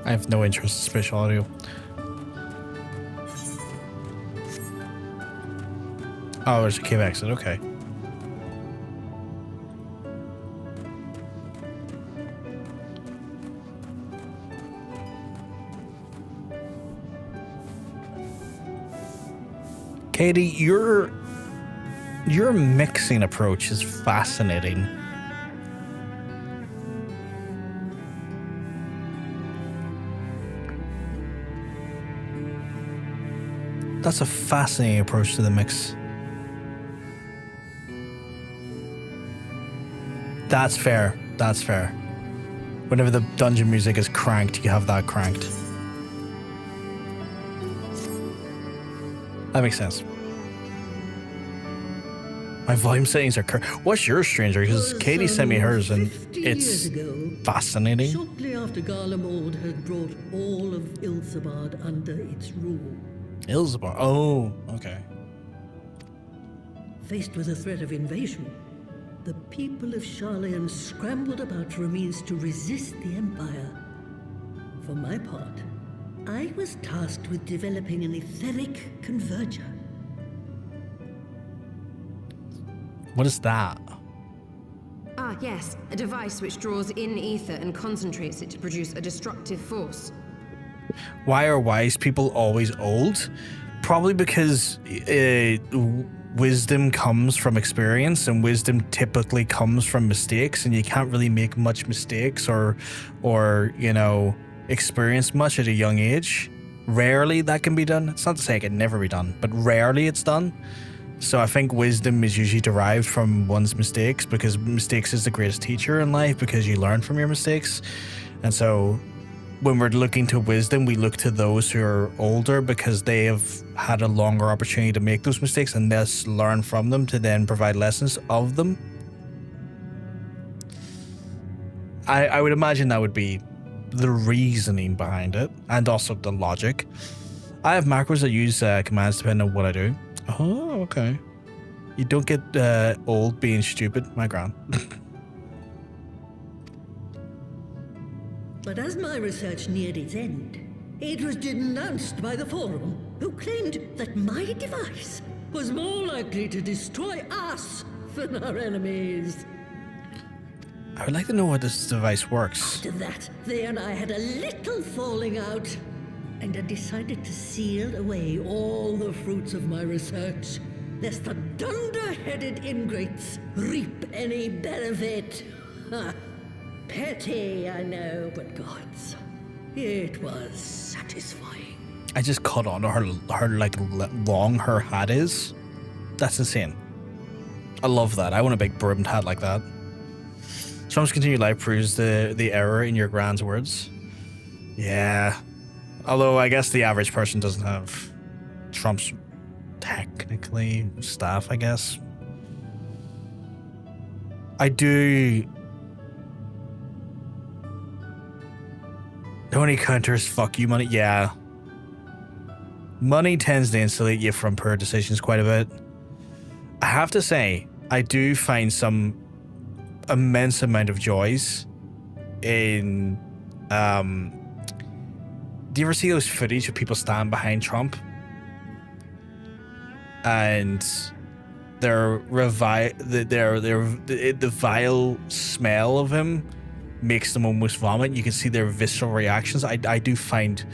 [SPEAKER 1] I have no interest in spatial audio. Oh, there's a cave exit. Okay. Katie, your mixing approach is fascinating. That's a fascinating approach to the mix. That's fair. That's fair. Whenever the dungeon music is cranked, you have that cranked. That makes sense. My volume settings are what's yours, stranger? Because Katie sent me hers and it's fascinating.
[SPEAKER 18] Shortly after Garlemald had brought all of Ilsabard under its rule.
[SPEAKER 1] Ilsabard? Oh, okay.
[SPEAKER 18] Faced with a threat of invasion, the people of Garlean scrambled about for a means to resist the Empire. For my part, I was tasked with developing an etheric converger.
[SPEAKER 1] What is that?
[SPEAKER 16] Ah, yes. A device which draws in ether and concentrates it to produce a destructive force.
[SPEAKER 1] Why are wise people always old? Probably because wisdom comes from experience, and wisdom typically comes from mistakes, and you can't really make much mistakes or you know, experience much at a young age. Rarely that can be done. It's not to say it can never be done, but rarely it's done. So I think wisdom is usually derived from one's mistakes, because mistakes is the greatest teacher in life, because you learn from your mistakes. And so when we're looking to wisdom, we look to those who are older because they have had a longer opportunity to make those mistakes and thus learn from them to then provide lessons of them. I would imagine that would be the reasoning behind it, and also the logic. I have macros that use commands depending on what I do. Oh, okay. You don't get old being stupid, my grand.
[SPEAKER 18] But as my research neared its end, it was denounced by the Forum, who claimed that my device was more likely to destroy us than our enemies.
[SPEAKER 1] I would like to know how this device works.
[SPEAKER 18] After that, they and I had a little falling out, and I decided to seal away all the fruits of my research, lest the dunder-headed ingrates reap any benefit. Ha! Petty, I know, but gods, it was satisfying.
[SPEAKER 1] I just caught on to her like long her hat is. That's insane. I love that. I want a big brimmed hat like that. Trump's continued life proves the error in your grand's words. Yeah. Although I guess the average person doesn't have Trump's technically staff, I guess. I do. The only counters fuck you money. Yeah. Money tends to insulate you from poor decisions quite a bit. I have to say, I do find some immense amount of joys in do you ever see those footage of people stand behind Trump and the vile smell of him makes them almost vomit. You can see their visceral reactions. I do find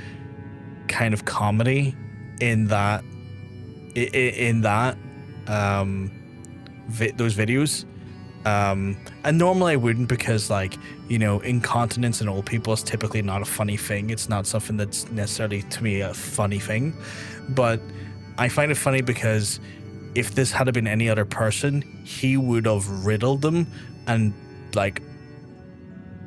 [SPEAKER 1] kind of comedy in that those videos. And normally I wouldn't, because like, you know, incontinence in old people is typically not a funny thing. It's not something that's necessarily to me a funny thing, but I find it funny because if this had been any other person, he would have riddled them and like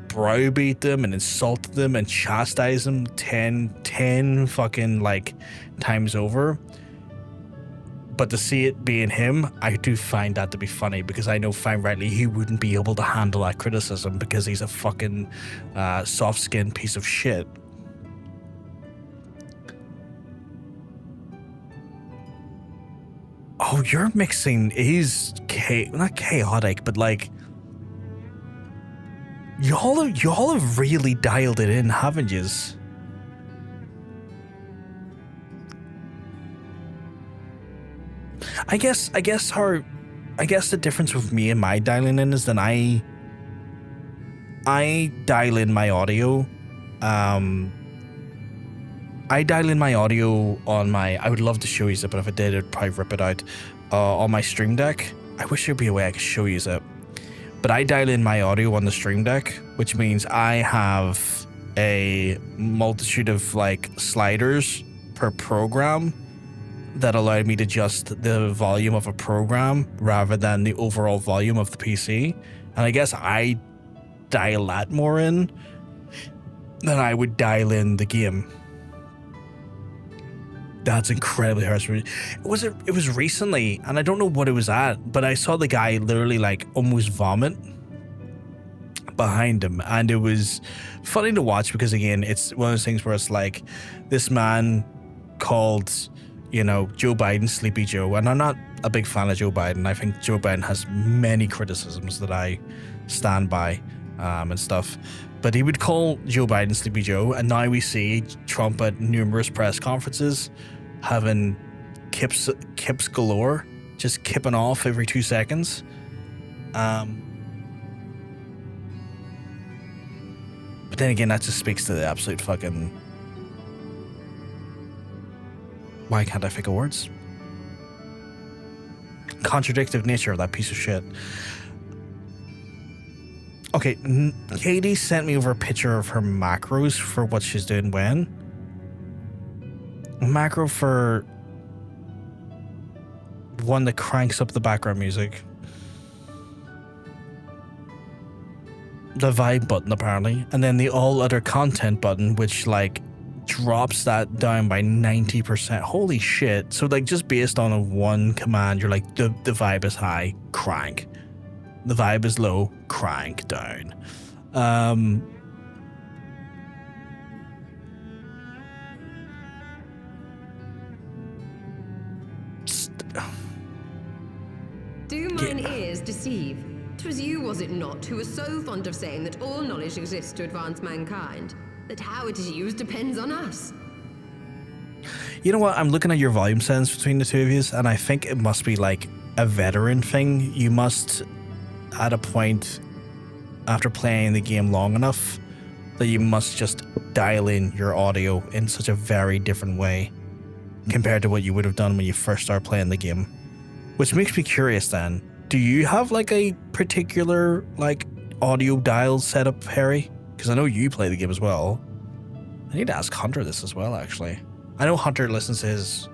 [SPEAKER 1] browbeat them and insulted them and chastised them 10 fucking like times over. But to see it being him, I do find that to be funny, because I know fine rightly he wouldn't be able to handle that criticism because he's a fucking soft-skinned piece of shit. Oh, your mixing is not chaotic, but like y'all have really dialed it in, haven't yous? I guess the difference with me and my dialing in is that I dial in my audio. I dial in my audio on my. I would love to show you it, but if I did, I'd probably rip it out on my Stream Deck. I wish there'd be a way I could show you it, but I dial in my audio on the Stream Deck, which means I have a multitude of like sliders per program that allowed me to adjust the volume of a program rather than the overall volume of the PC. And I guess I dial that more in than I would dial in the game. That's incredibly harsh. It was recently, and I don't know what it was at, but I saw the guy literally like almost vomit behind him, and it was funny to watch because again, it's one of those things where it's like this man called, you know, Joe Biden Sleepy Joe, and I'm not a big fan of Joe Biden. I think Joe Biden has many criticisms that I stand by and stuff. But he would call Joe Biden Sleepy Joe, and now we see Trump at numerous press conferences having kips galore, just kipping off every 2 seconds. But then again, that just speaks to the absolute fucking... Why can't I think of words? Contradictive nature of that piece of shit. Okay, Katie sent me over a picture of her macros for what she's doing when. A macro for one that cranks up the background music. The vibe button, apparently. And then the all other content button, which like drops that down by 90%. Holy shit. So like just based on a one command, you're like, the vibe is high, crank. The vibe is low, crank down.
[SPEAKER 16] Do mine ears deceive? 'Twas you, was it not, who was so fond of saying that all knowledge exists to advance mankind, that how it is used depends on us.
[SPEAKER 1] You know what? I'm looking at your volume settings between the two of you, and I think it must be like a veteran thing. You must, at a point after playing the game long enough, that you must just dial in your audio in such a very different way compared to what you would have done when you first started playing the game. Which makes me curious then, do you have like a particular like audio dial setup, Harry? Because I know you play the game as well. I need to ask Hunter this as well, actually. I know Hunter listens to his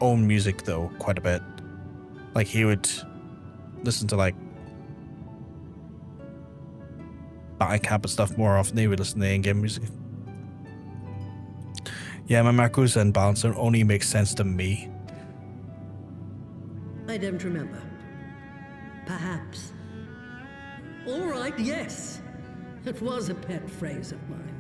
[SPEAKER 1] own music though quite a bit. Like he would listen to like Bandcamp and stuff more often than he would listen to in-game music. Yeah, my macros and balancer only makes sense to me.
[SPEAKER 18] I don't remember. Perhaps. All right, yes. It was a pet phrase of mine.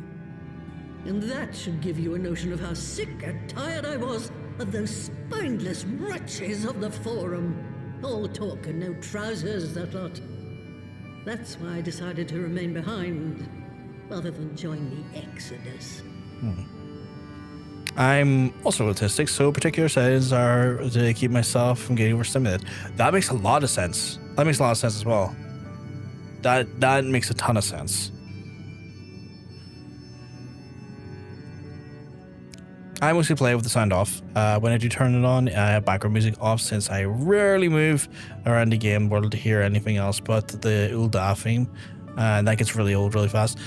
[SPEAKER 18] And that should give you a notion of how sick and tired I was of those spineless wretches of the forum. All talk and no trousers, that lot. That's why I decided to remain behind, rather than join the Exodus.
[SPEAKER 1] I'm also autistic, so particular settings are to keep myself from getting overstimulated. That makes a lot of sense. That makes a lot of sense as well. That makes a ton of sense. I mostly play with the sound off. When I do turn it on, I have background music off since I rarely move around the game world to hear anything else but the Ulda theme. And that gets really old really fast.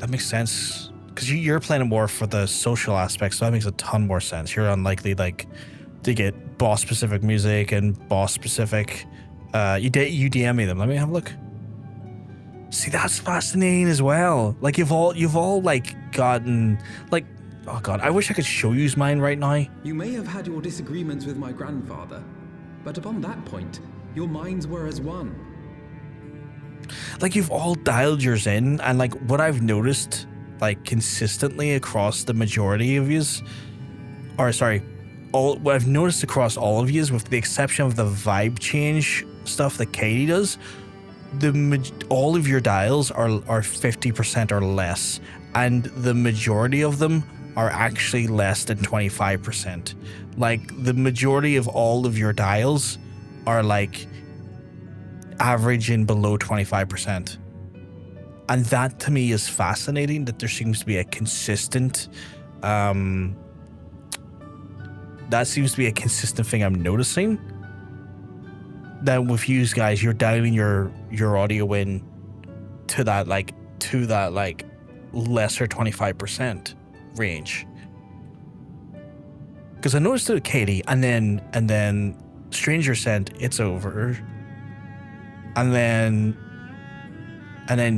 [SPEAKER 1] That makes sense. Because you're playing more for the social aspects, so that makes a ton more sense. You're unlikely like to get boss specific music and boss specific you DM me them. Let me have a look. See, that's fascinating as well. Like you've all like gotten like, oh god, I wish I could show you mine right now.
[SPEAKER 7] You may have had your disagreements with my grandfather, but upon that point, your minds were as one.
[SPEAKER 1] Like you've all dialed yours in, and like what I've noticed like consistently across the majority of yous, or sorry, what I've noticed across all of yous, with the exception of the vibe change stuff that Katie does, all of your dials are 50% or less, and the majority of them are actually less than 25%. Like the majority of all of your dials are like averaging below 25%. And that to me is fascinating, that there seems to be a consistent that seems to be a consistent thing I'm noticing. That with you guys, you're dialing your audio in to that lesser 25% range. Because I noticed it with Katie, and then Stranger Scent, It's Over, and then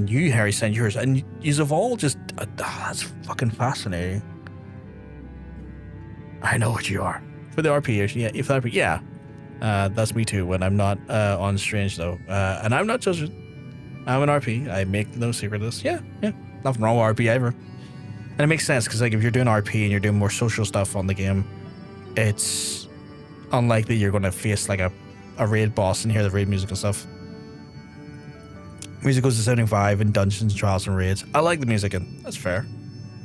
[SPEAKER 1] you, Harry, sent yours, and you've all just that's fucking fascinating. I know what you are for the RP. Yeah, if that, yeah. That's me too when I'm not on Strange though. And I'm not just, I'm an RP. I make no secret of this. Yeah. Nothing wrong with RP ever. And it makes sense because like if you're doing RP and you're doing more social stuff on the game, it's unlikely you're going to face like a raid boss and hear the raid music and stuff. Music goes to 75 in dungeons, trials, and raids. I like the music, and that's fair.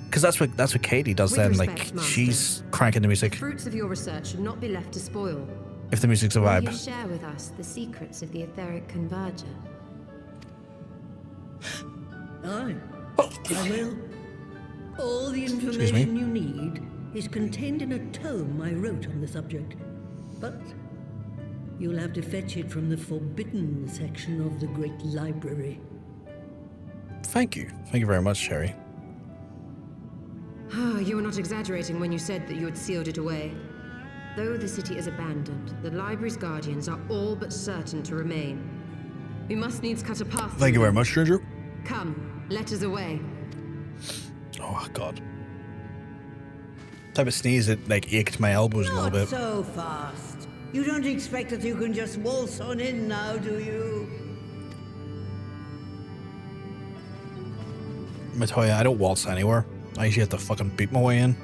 [SPEAKER 1] Because that's what Katie does
[SPEAKER 16] With
[SPEAKER 1] then.
[SPEAKER 16] respect,
[SPEAKER 1] Like
[SPEAKER 16] Master,
[SPEAKER 1] she's cranking the music.
[SPEAKER 16] The fruits of your research should not be left to spoil.
[SPEAKER 1] If the music's a
[SPEAKER 16] Will
[SPEAKER 1] vibe.
[SPEAKER 16] you share with us the secrets of the etheric converger?
[SPEAKER 18] Aye, I will. All the information you need is contained in a tome I wrote on the subject. But you'll have to fetch it from the forbidden section of the Great Library.
[SPEAKER 1] Thank you. Thank you very much, Sherry.
[SPEAKER 16] You were not exaggerating when you said that you had sealed it away. Though the city is abandoned, the library's guardians are all but certain to remain. We must needs cut a path.
[SPEAKER 1] Thank you very much, stranger.
[SPEAKER 16] Come, let us away.
[SPEAKER 1] Oh god. Type of sneeze that like ached my elbows a little bit.
[SPEAKER 13] So fast. You don't expect that you can just waltz on in now, do you?
[SPEAKER 1] Matoya, I don't waltz anywhere. I usually have to fucking beat my way in.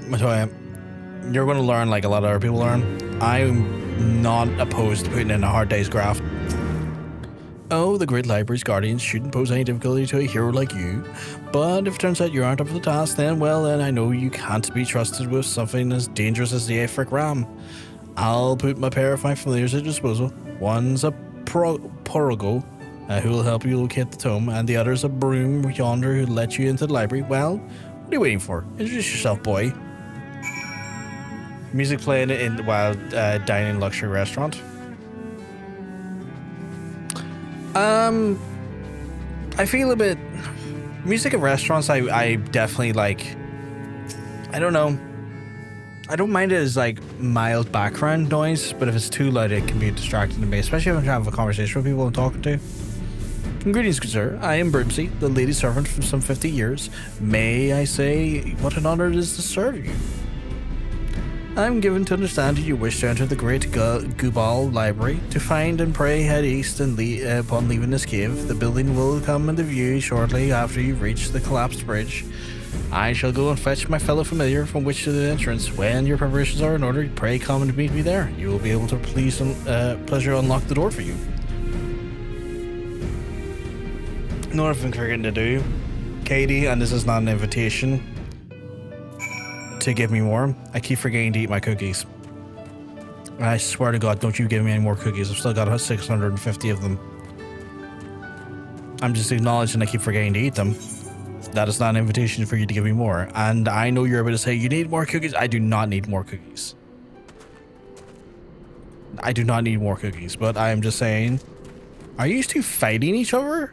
[SPEAKER 1] Matoya, you're going to learn like a lot of other people learn. I'm not opposed to putting in a hard day's graft. Oh, the Great Library's guardians shouldn't pose any difficulty to a hero like you. But if it turns out you aren't up for the task, then, well, then I know you can't be trusted with something as dangerous as the Aether Ram. I'll put my pair of my familiars at your disposal. One's a Porogo, who will help you locate the tome, and the other's a broom yonder who'll let you into the library. Well, what are you waiting for? Introduce yourself, boy. Music playing while dining in luxury restaurant. I feel a bit... Music at restaurants, I definitely like... I don't know. I don't mind it as like mild background noise, but if it's too loud, it can be distracting to me, especially if I'm trying to have a conversation with people I'm talking to. Greetings, good sir. I am Brimsey, the lady servant for some 50 years. May I say what an honor it is to serve you? I'm given to understand that you wish to enter the great Gubal library. To find and pray, head east and upon leaving this cave. The building will come into view shortly after you reach the collapsed bridge. I shall go and fetch my fellow familiar from which to the entrance. When your preparations are in order, pray come and meet me there. You will be able to pleasure unlock the door for you. Know what I'm forgetting to do, Katie, and this is not an invitation to give me more. I keep forgetting to eat my cookies. I swear to God, don't you give me any more cookies. I've still got 650 of them. I'm just acknowledging I keep forgetting to eat them. That is not an invitation for you to give me more. And I know you're about to say, you need more cookies. I do not need more cookies. I do not need more cookies, but I am just saying, are you two fighting each other?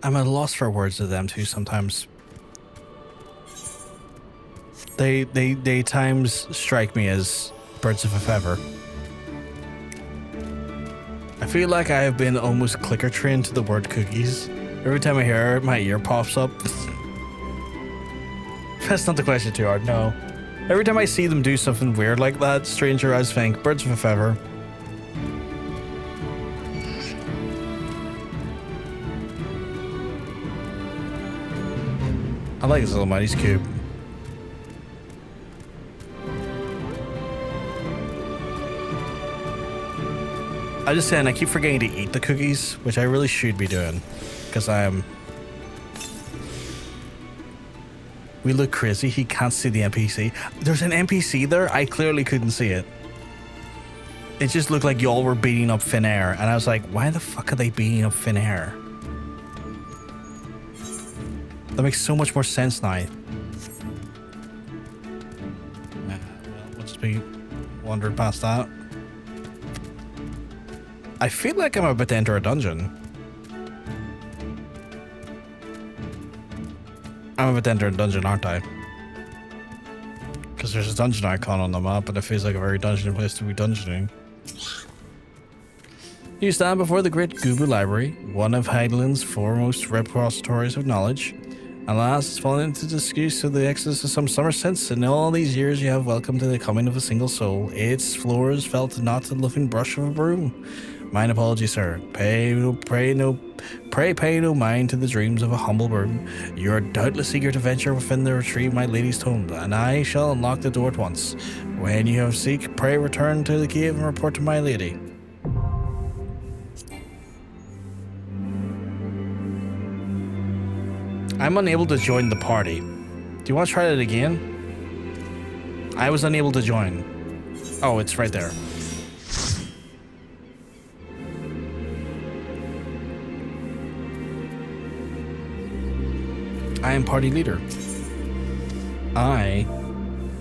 [SPEAKER 1] I'm at a loss for words to them too sometimes. They times strike me as birds of a feather. I feel like I have been almost clicker trained to the word cookies. Every time I hear it, my ear pops up. That's not the question too hard, no. Every time I see them do something weird like that, stranger eyes think, birds of a feather. I like his little Mighty's cube. I'm just saying, I keep forgetting to eat the cookies, which I really should be doing, because I am. We look crazy. He can't see the NPC. There's an NPC there. I clearly couldn't see it. It just looked like y'all were beating up Thin Air, and I was like, why the fuck are they beating up Thin Air? That makes so much more sense now. We'll just be wandering past that. I feel like I'm about to enter a dungeon. I'm about to enter a dungeon, aren't I? Because there's a dungeon icon on the map, and it feels like a very dungeony place to be dungeoning. You stand before the great Gubal Library, one of Heideland's foremost repositories of knowledge. Alas, it's fallen into disuse of the exodus of some summer since. In all these years you have welcomed to the coming of a single soul. Its floors felt not the loving brush of a broom. Mine apologies, sir. Pray pay no mind to the dreams of a humble burden. You are doubtless eager to venture within the retreat of my lady's tomb, and I shall unlock the door at once. When you have seek, pray return to the cave and report to my lady. I'm unable to join the party. Do you want to try that again? I was unable to join. Oh, it's right there. I am party leader. I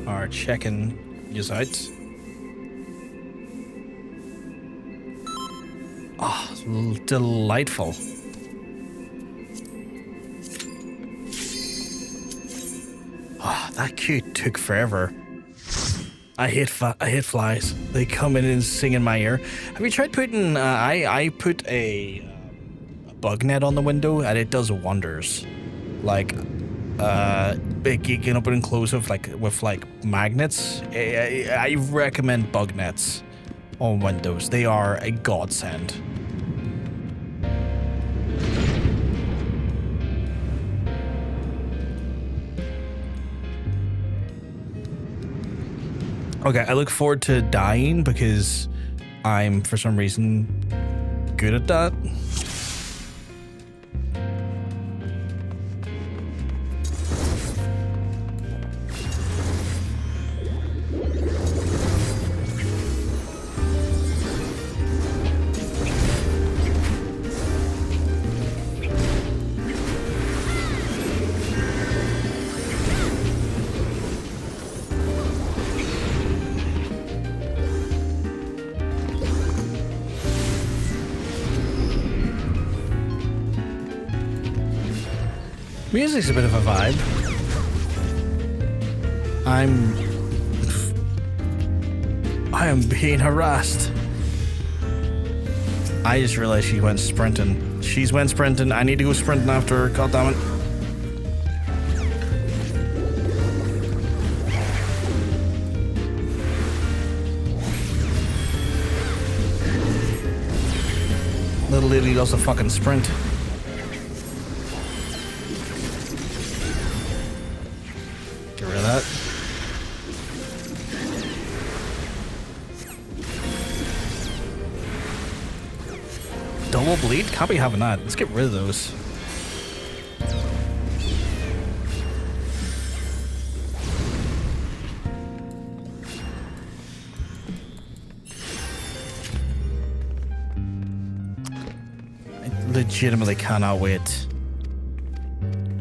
[SPEAKER 1] are checking you out. Oh, delightful. Oh, that queue took forever. I hate flies. They come in and sing in my ear. Have you tried putting? I put a bug net on the window, and it does wonders. Like, you can open and close with magnets. I recommend bug nets on Windows. They are a godsend. Okay, I look forward to dying because I'm, for some reason, good at that. Music's a bit of a vibe. I am being harassed. I just realized she went sprinting. She's went sprinting. I need to go sprinting after her. God damn it. Little lady loves a fucking sprint. Get rid of that. Double bleed? Can't be having that. Let's get rid of those. Legitimately cannot wait.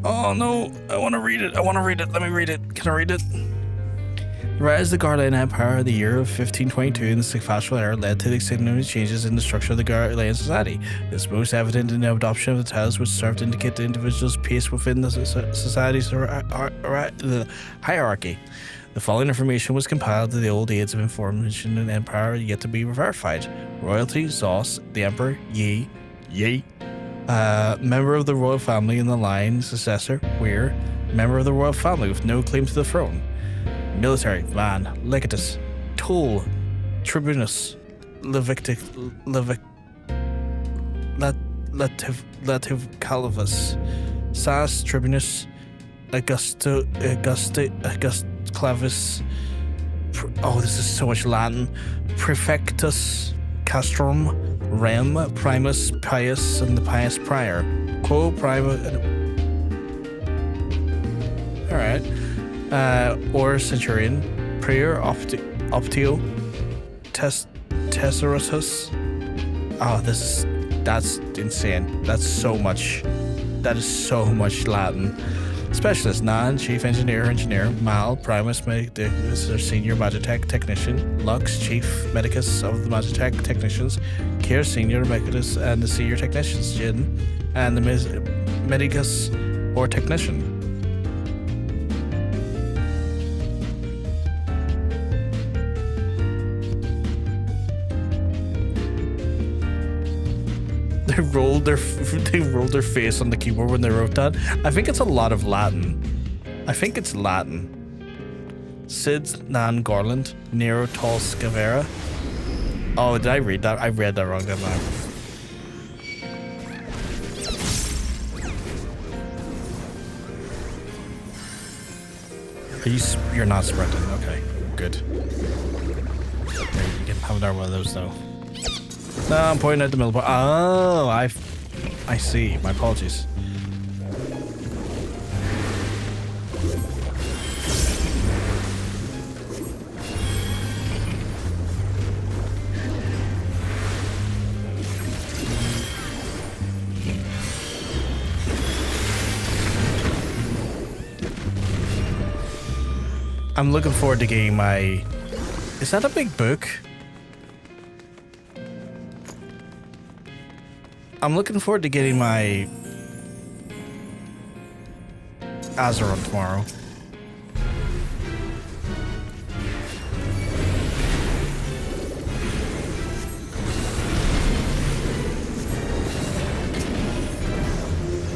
[SPEAKER 1] Oh no, I want to read it. I want to read it. Let me read it. Can I read it? The rise of the Garlean Empire in the year of 1522 in the successful era led to the significant changes in the structure of the Garlean society. This is most evident in the adoption of the titles which served to indicate the individual's place within the society's hierarchy. The following information was compiled to the old age of information in the Empire yet to be verified. Royalty, Zos, the Emperor, Yi, member of the royal family in the line, successor, Weir, member of the royal family with no claim to the throne. Military, Van, Legatus, Toll, Tribunus, Levitic, Lativ Calvus, Sas, Tribunus, Auguste Clavis, oh, this is so much Latin, Prefectus, Castrum, Rem, Primus, Pius, and the Pius Prior. Quo Prima. Alright. Or Centurion. Prior, Optio, Tesseratus. Oh, that's insane. That's so much. That is so much Latin. Specialist, Nan, Chief Engineer, Mal, Primus, Medicus, or Senior Magitech Technician, Lux, Chief Medicus of the Magitech Technicians, Kier, Senior Medicus, and the Senior Technicians, Jin, and the Medicus or Technician. They rolled their face on the keyboard when they wrote that. I think it's a lot of Latin. I think it's Latin. Sid Nan Garland, Nero Tol Scavera. Oh, did I read that? I read that wrong, didn't I? You're not sprinting. Okay, good. You can have another one of those though. No, I'm pointing at the middle part. Oh, I see. My apologies. I'm looking forward to getting my... Is that a big book? I'm looking forward to getting my Azeroth tomorrow.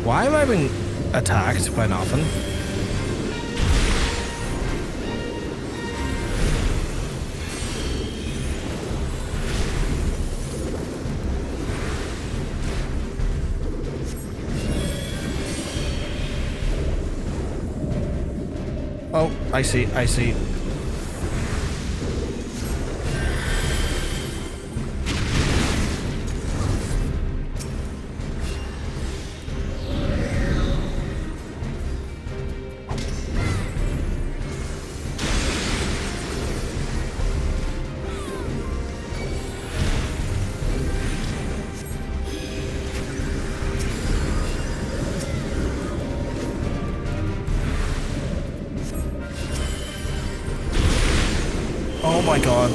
[SPEAKER 1] Why have I been attacked by nothing? Oh, I see. Oh my god.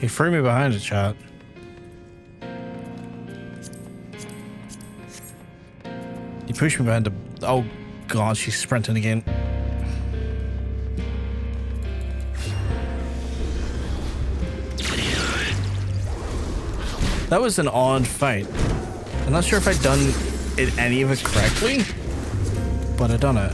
[SPEAKER 1] He threw me behind the chat. He pushed me behind the... Oh god, she's sprinting again. That was an odd fight. I'm not sure if I'd done any of it correctly, but I done it.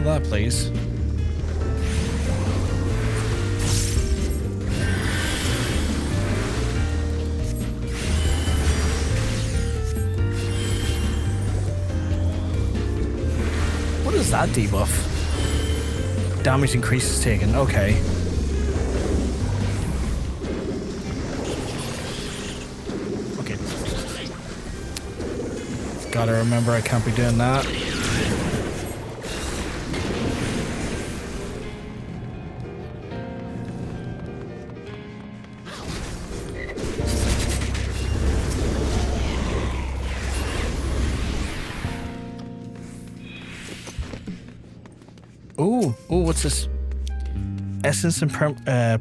[SPEAKER 1] That please. What is that debuff? Damage increases taken. Okay. Okay. Gotta remember I can't be doing that. Ooh, what's this? Essence and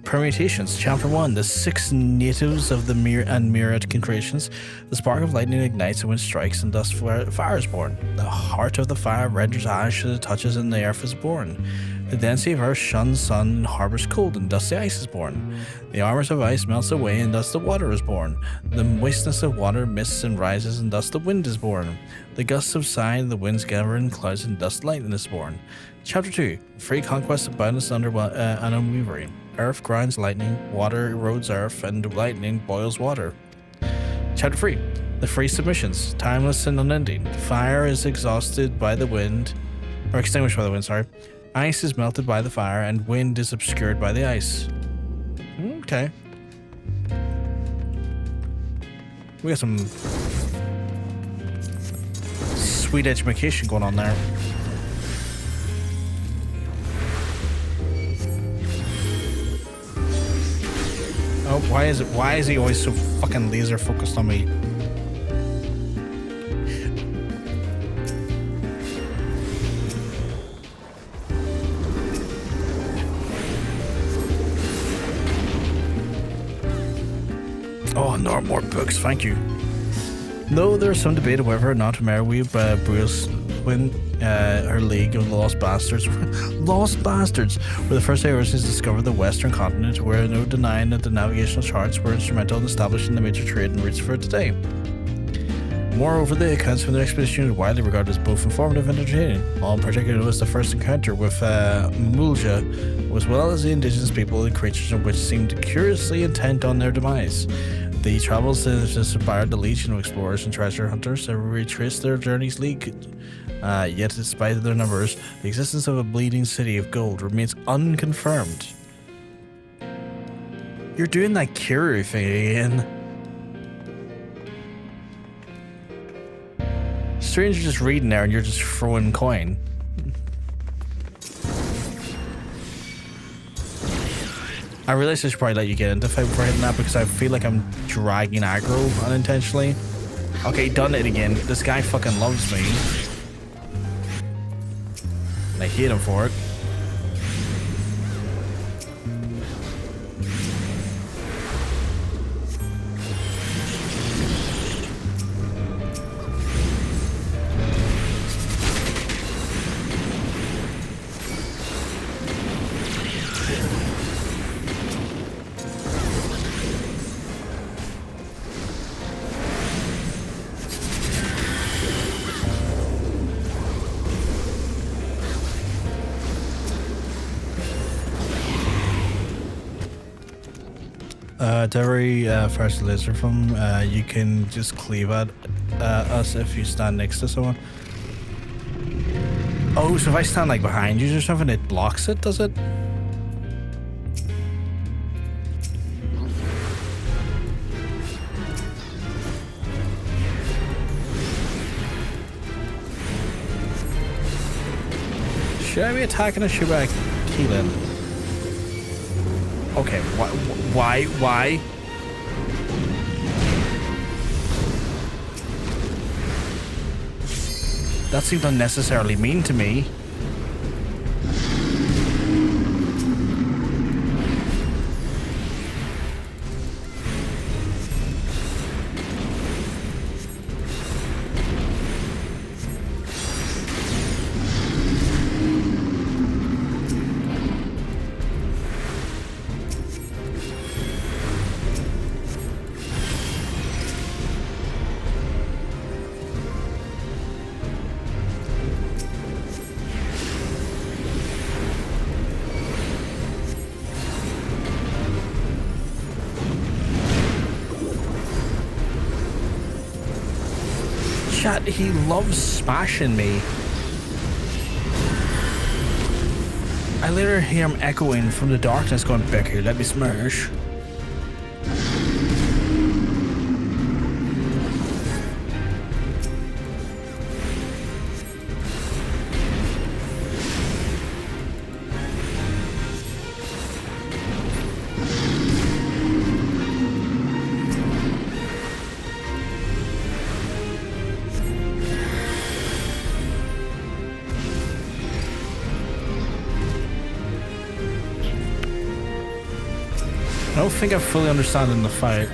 [SPEAKER 1] Permutations, Chapter 1, the 6 natives of the Myriad concretions. The spark of lightning ignites and wind strikes, and thus fire is born. The heart of the fire renders ash as it touches, and the earth is born. The density of earth shuns sun and harbors cold, and thus the ice is born. The armors of ice melts away, and thus the water is born. The moistness of water mists and rises, and thus the wind is born. The gusts subside, the winds gather in clouds, and thus lightning is born. Chapter 2, Free Conquest of Boundless and Unwavering. Earth grinds lightning, water erodes earth, and lightning boils water. Chapter 3, The Free Submissions, Timeless and Unending. Fire is exhausted by the wind, or extinguished by the wind, sorry. Ice is melted by the fire, and wind is obscured by the ice. Okay. We got some sweet education going on there. Oh, why is he always so fucking laser focused on me? Oh, no more books, thank you. Though there is some debate of whether or not Merweeb Bruce win her League of Lost Bastards. Lost Bastards were the first Eorzeans to discover the Western continent, where no denying that the navigational charts were instrumental in establishing the major trade routes for today. Moreover, the accounts from the expedition are widely regarded as both informative and entertaining. All in particular was the first encounter with Mulja, as well as the indigenous people and creatures which seemed curiously intent on their demise. The travels that inspired the legion of explorers and treasure hunters to retrace their journeys yet despite their numbers, the existence of a bleeding city of gold remains unconfirmed. You're doing that Kiru thing again. Stranger just reading there and you're just throwing coin. I realize I should probably let you get into fight before hitting that because I feel like I'm dragging aggro unintentionally. Okay, done it again. This guy fucking loves me. And I hate him for it. To every first laser from you can just cleave at us if you stand next to someone. Oh, so if I stand like behind you or something, it blocks it, does it? Should I be attacking or should I kill him? Okay, why? That seemed unnecessarily mean to me. Chat, he loves smashing me. I later hear him echoing from the darkness going, Becky, let me smash. I don't think I fully understand in the fight.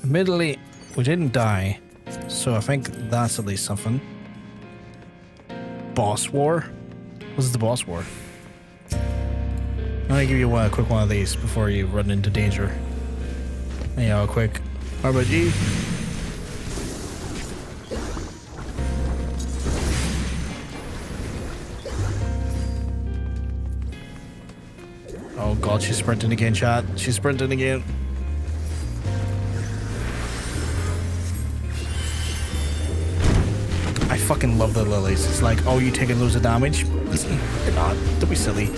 [SPEAKER 1] Admittedly, we didn't die, so I think that's at least something. Boss War? What's the Boss War? I'm gonna give you a quick one of these before you run into danger. Yeah, quick RPG. Oh god, she's sprinting again, chat. She's sprinting again. I fucking love the lilies. It's like, oh, you taking loads of damage? You're not. Don't be silly.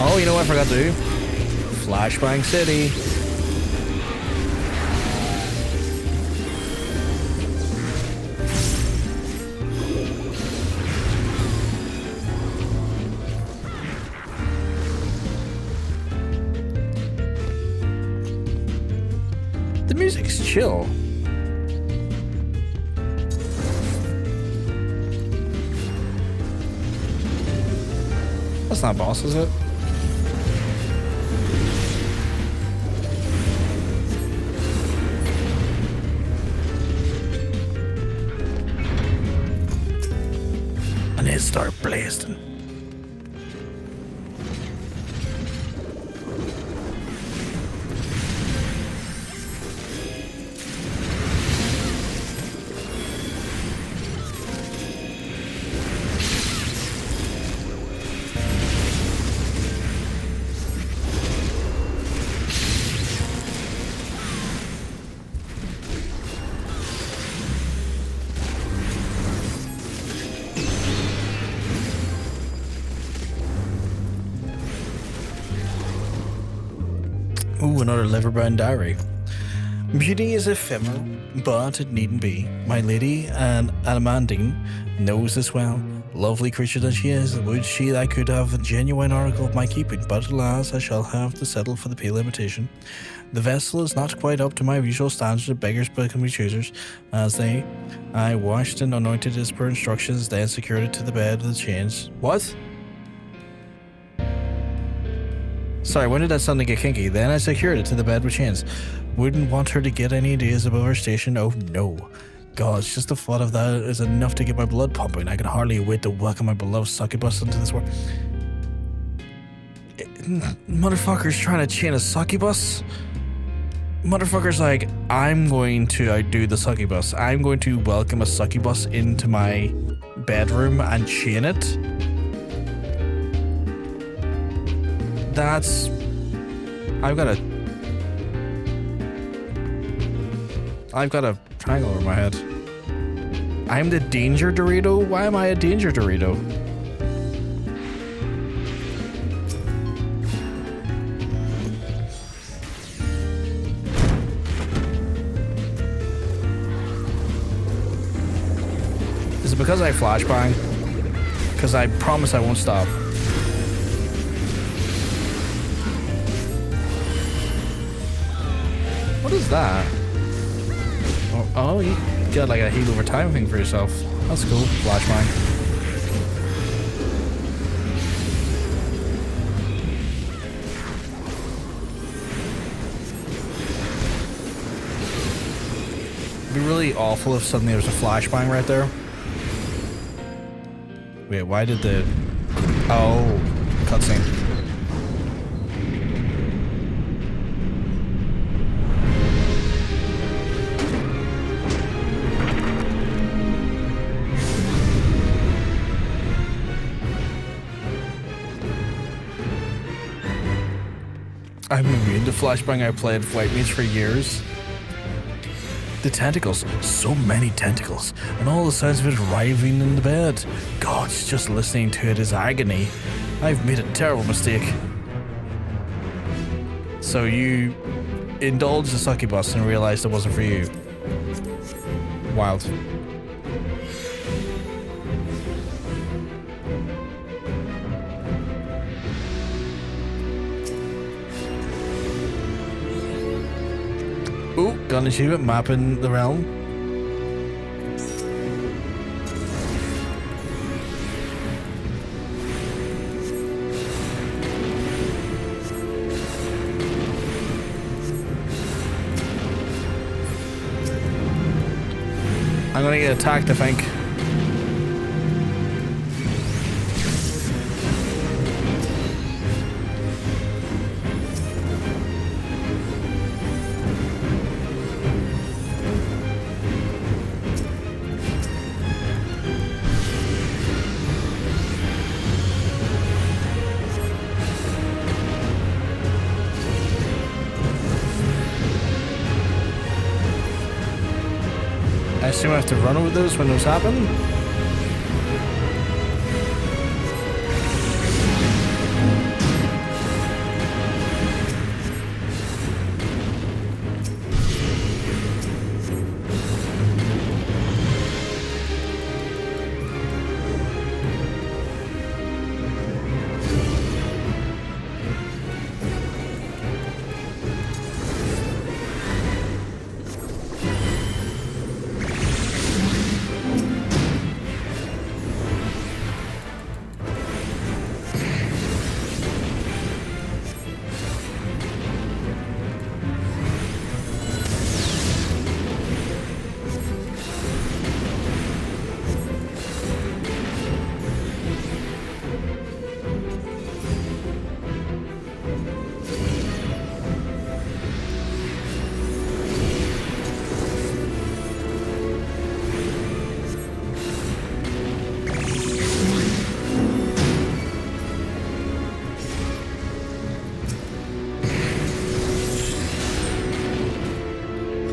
[SPEAKER 1] Oh, you know what I forgot to do? Flashbang City. The music's chill. That's not boss, is it? Start blasting. Ooh, another liver-bound diary. Beauty is ephemeral, but it needn't be. My lady, and Adamantine, knows this well. Lovely creature that she is, would she that I could have a genuine article of my keeping, but alas, I shall have to settle for the pale imitation. The vessel is not quite up to my usual standards of beggars becoming choosers, as I washed and anointed as per instructions, then secured it to the bed with the chains. What? Sorry, when did that suddenly get kinky? Then I secured it to the bed with chains. Wouldn't want her to get any ideas above her station. Oh no. God, just the thought of that is enough to get my blood pumping. I can hardly wait to welcome my beloved succubus into this world. Motherfucker's trying to chain a succubus? Motherfucker's like, I'm going to outdo the succubus. I'm going to welcome a succubus into my bedroom and chain it. That's... I've got a triangle over my head. I'm the danger Dorito? Why am I a danger Dorito? Is it because I flashbang? Because I promise I won't stop. What is that? Oh, you got like a heal over time thing for yourself. That's cool. Flashbang. It'd be really awful if suddenly there was a flashbang right there. Wait, why did the... Oh, cutscene. I'm immune to flashbang. I played White Mage for years. The tentacles, so many tentacles, and all the sounds of it writhing in the bed. God, just listening to it is agony. I've made a terrible mistake. So you indulged the succubus and realized it wasn't for you. Wild. Ooh, got an achievement mapping the realm. I'm gonna get attacked, I think. I assume I have to run over those when those happen.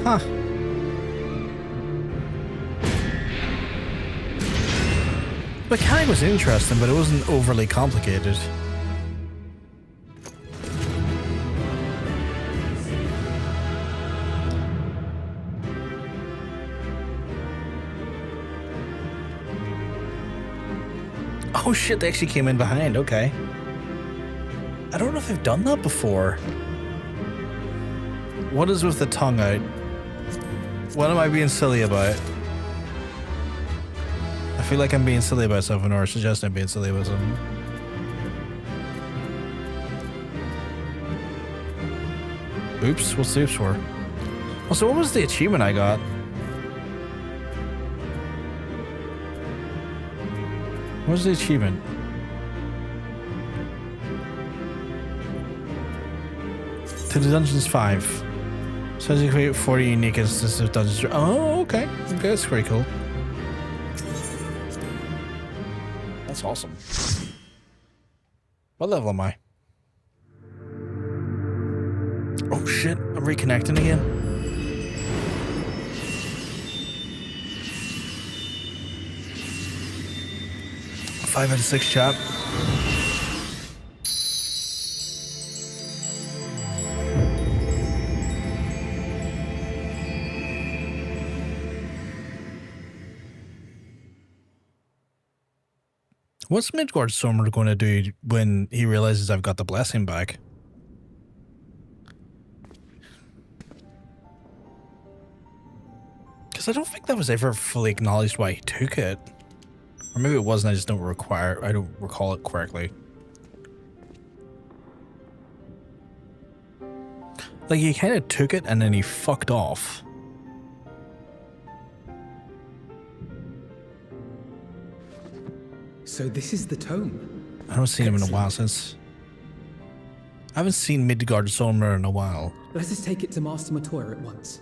[SPEAKER 1] Huh. The mechanic was interesting, but it wasn't overly complicated. Oh shit, they actually came in behind, okay. I don't know if I've done that before. What is with the tongue out? What am I being silly about? I feel like I'm being silly about something, or suggest I'm being silly about something. Oops, what's the oops for? Oh, so what was the achievement I got? What was the achievement? To the Dungeons 5. So you create 40 unique instances of Dungeons. Oh, okay. Okay, that's pretty cool. That's awesome. What level am I? Oh shit, I'm reconnecting again. Five out of 6, chat. What's Midgard Stormer going to do when he realizes I've got the blessing back? Because I don't think that was ever fully acknowledged why he took it. Or maybe it wasn't, I just don't recall it correctly. Like, he kind of took it and then he fucked off.
[SPEAKER 7] So this is the tome?
[SPEAKER 1] I haven't seen him in a while since... I haven't seen Midgard Stormer in a while.
[SPEAKER 7] Let us take it to Master Matoya at once.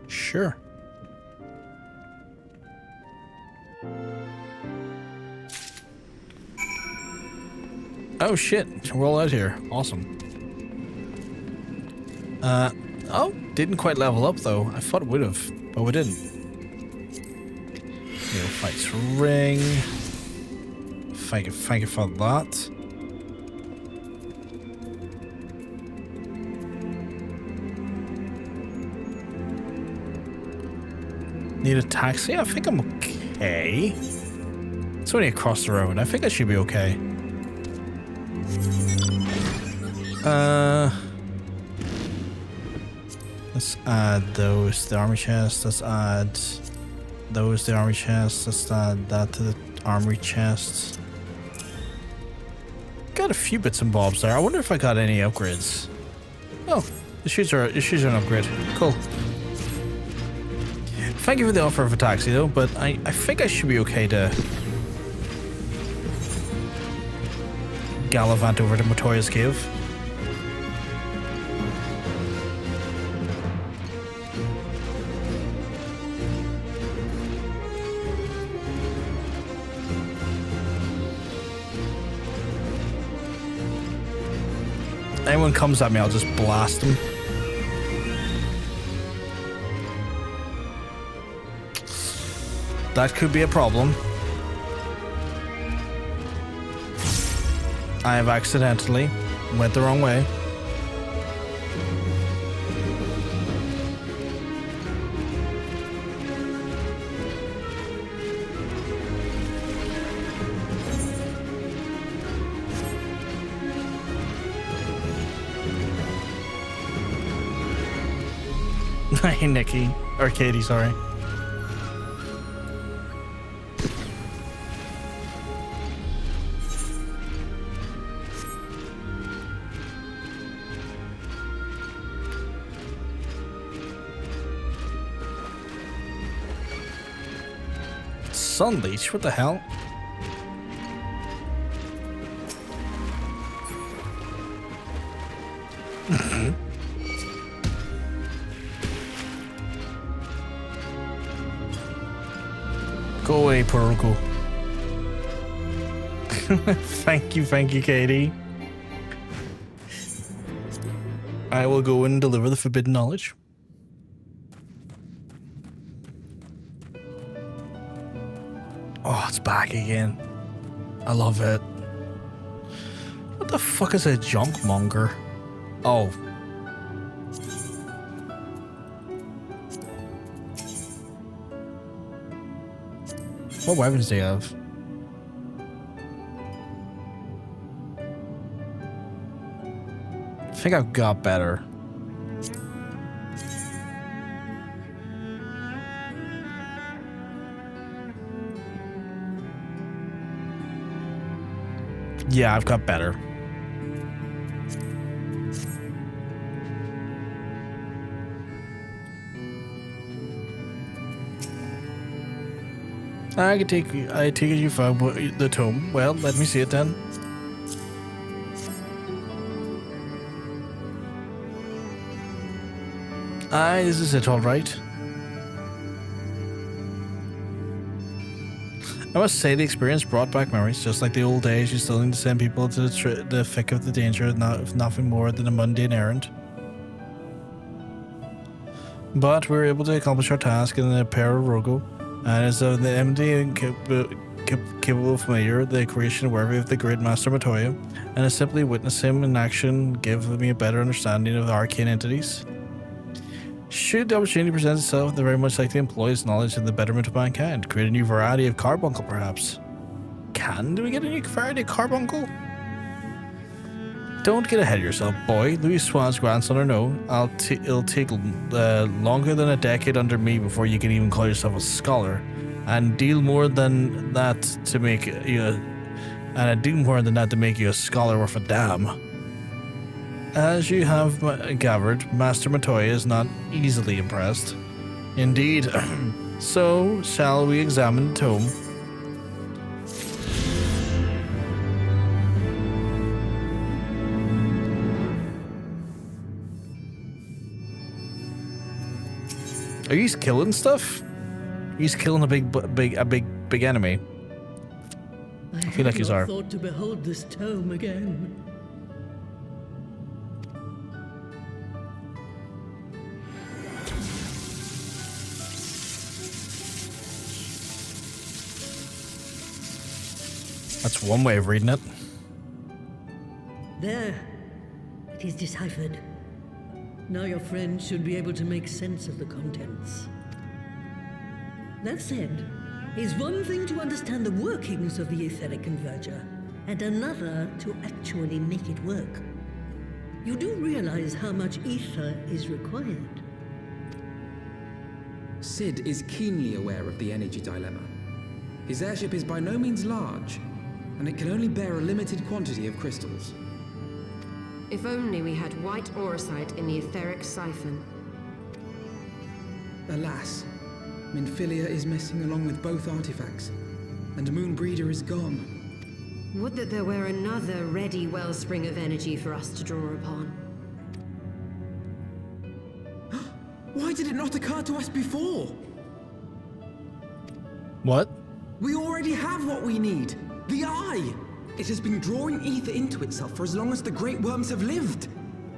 [SPEAKER 1] Sure. Oh shit, we're all out here. Awesome. Oh, didn't quite level up though. I thought it would have, but we didn't. Neo fights ring. Thank you for that. Need a taxi? I think I'm okay. It's only across the road. I think I should be okay. Let's add those to the armory chest. Let's add those to the armory chest. Let's add that to the armory chest. Got a few bits and bobs there. I wonder if I got any upgrades. Oh, the shoes are an upgrade. Cool. Thank you for the offer of a taxi though, but I think I should be okay to gallivant over to Matoya's cave. Anyone comes at me, I'll just blast them. That could be a problem. I have accidentally went the wrong way. Hey, Nikki. Or Katie, sorry. Sunleash? What the hell? Go away, Purgle. Thank you, Katie. I will go and deliver the forbidden knowledge. Oh, it's back again. I love it. What the fuck is a junk monger? Oh. What weapons do you have? I think I've got better. Yeah, I've got better. I take it you found the tome. Well, let me see it then. Aye, this is it, all right. I must say the experience brought back memories, just like the old days. You still need to send people to the thick of the danger, if nothing more than a mundane errand. But we were able to accomplish our task in a pair of Rogo, and as of the empty and capable familiar, the creation worthy of the great master Matoya, and to simply witness him in action give me a better understanding of the arcane entities. Should the opportunity present itself, they're very much like to employ his knowledge in the betterment of mankind, create a new variety of carbuncle perhaps. Do we get a new variety of carbuncle? Don't get ahead of yourself, boy. Louis Swan's grandson or no, it'll take longer than a decade under me before you can even call yourself a scholar, and deal more than that to make you a scholar worth a damn. As you have gathered, Master Matoya is not easily impressed. Indeed. So, shall we examine the tome? Are you killing stuff? He's killing a big enemy. I feel like he's our.
[SPEAKER 18] Thought to behold this tome again.
[SPEAKER 1] That's one way of reading it.
[SPEAKER 18] There. It is deciphered. Now your friend should be able to make sense of the contents. That said, it's one thing to understand the workings of the etheric converger, and another to actually make it work. You do realize how much ether is required.
[SPEAKER 7] Sid is keenly aware of the energy dilemma. His airship is by no means large, and it can only bear a limited quantity of crystals.
[SPEAKER 16] If only we had white auracite in the etheric siphon.
[SPEAKER 7] Alas, Minfilia is missing along with both artifacts, and Moonbreeder is gone.
[SPEAKER 16] Would that there were another ready wellspring of energy for us to draw upon.
[SPEAKER 7] Why did it not occur to us before?
[SPEAKER 1] What?
[SPEAKER 7] We already have what we need. The Eye! It has been drawing ether into itself for as long as the Great Worms have lived.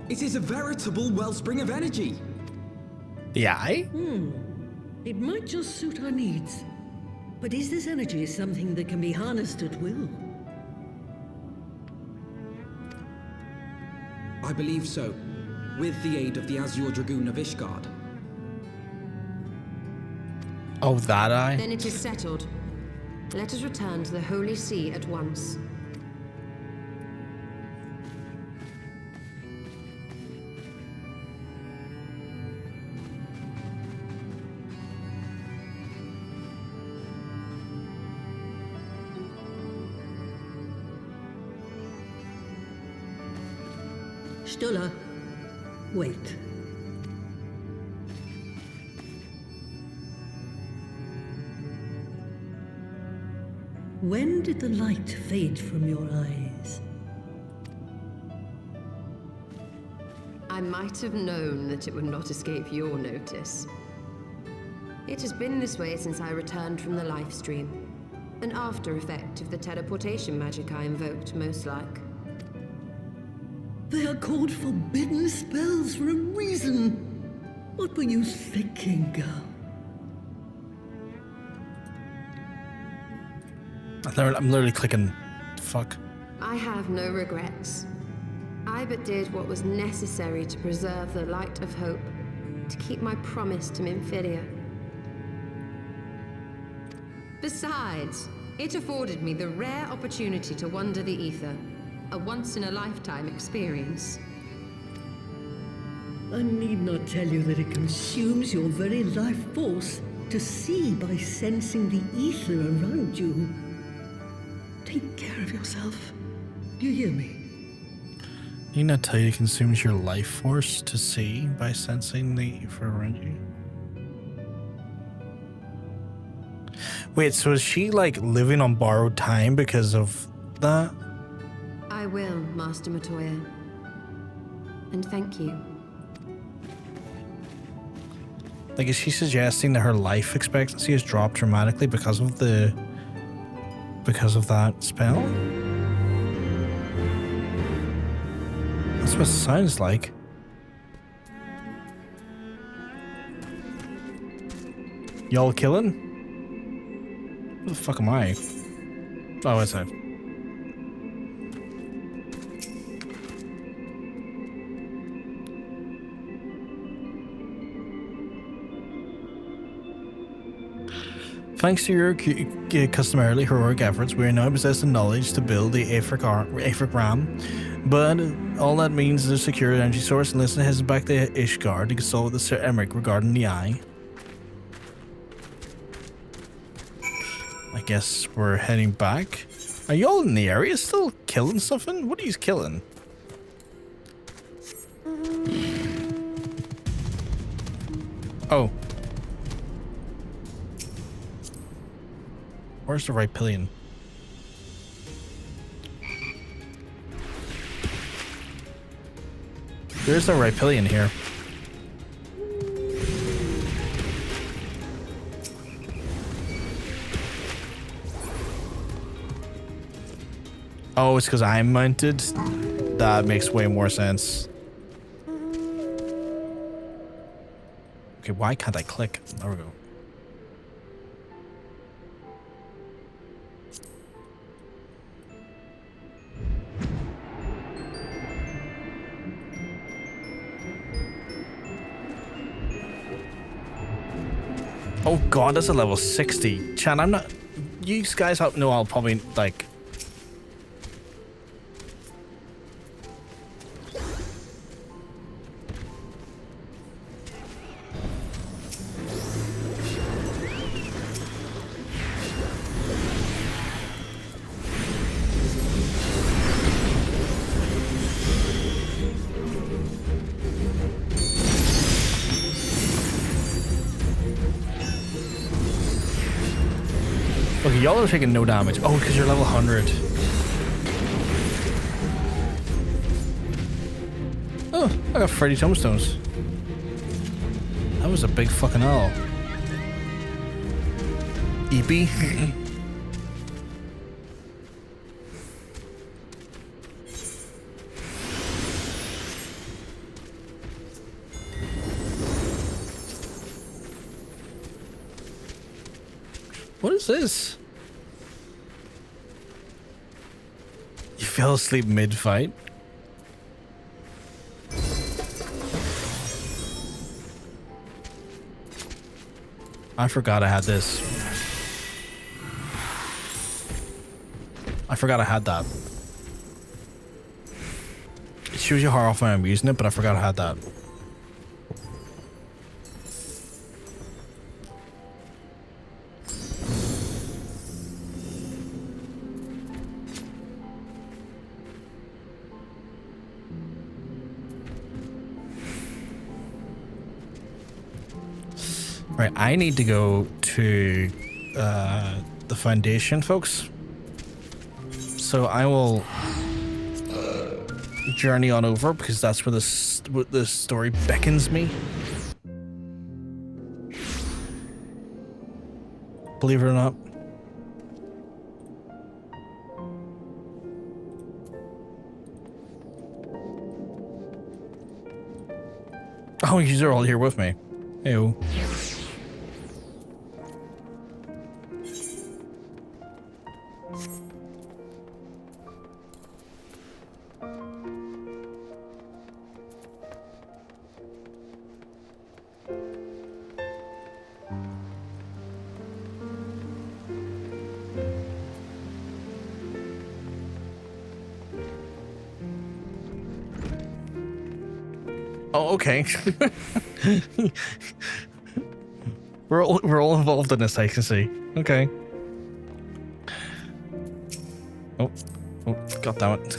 [SPEAKER 7] It is a veritable wellspring of energy.
[SPEAKER 1] The Eye?
[SPEAKER 18] It might just suit our needs. But is this energy something that can be harnessed at will?
[SPEAKER 7] I believe so, with the aid of the Azure Dragoon of Ishgard.
[SPEAKER 1] Oh, that Eye?
[SPEAKER 16] Then it is settled. Let us return to the Holy See at once.
[SPEAKER 18] Stola, wait. When did the light fade from your eyes?
[SPEAKER 16] I might have known that it would not escape your notice. It has been this way since I returned from the life stream. An after effect of the teleportation magic I invoked, most like.
[SPEAKER 18] They are called forbidden spells for a reason. What were you thinking, girl?
[SPEAKER 1] I'm literally clicking. Fuck.
[SPEAKER 16] I have no regrets. I but did what was necessary to preserve the light of hope, to keep my promise to Minfilia. Besides, it afforded me the rare opportunity to wander the ether, a once-in-a-lifetime experience.
[SPEAKER 18] I need not tell you that it consumes your very life force to see by sensing the ether around you. Take care of yourself. Do you hear me?
[SPEAKER 1] You not tell you it consumes your life force to see by sensing the ether around you? Wait, so is she like living on borrowed time because of that?
[SPEAKER 16] I will, Master Matoya. And thank you.
[SPEAKER 1] Like, is she suggesting that her life expectancy has dropped dramatically because of that spell? That's what it sounds like. Y'all killing? Who the fuck am I? Oh, it's that. Thanks to your customarily heroic efforts, we are now possessed the knowledge to build the Aether Ram. But all that means is a secure energy source, and listen heads back to Ishgard to consult with Sir Emmerich regarding the eye. I guess we're heading back. Are y'all in the area still killing something? What are you killing? Oh. Where's the right pillion? There's no right pillion here. Oh, it's because I'm mounted? That makes way more sense. Okay, why can't I click? There we go. Oh god, that's a level 60. Chan, I'm not... You guys know I'll probably, like... Okay, y'all are taking no damage. Oh, because you're level 100. Oh, I got Freddy Tombstones. That was a big fucking owl. EP. What is this? You fell asleep mid-fight? I forgot I had this. I forgot I had that. It shows you how often I'm using it, but I forgot I had that. Right, I need to go to the Foundation, folks. So I will journey on over because that's where the story beckons me. Believe it or not. Oh, you're all here with me. Ew. Oh, okay. we're all involved in this, I can see. Okay. Oh, god damn it.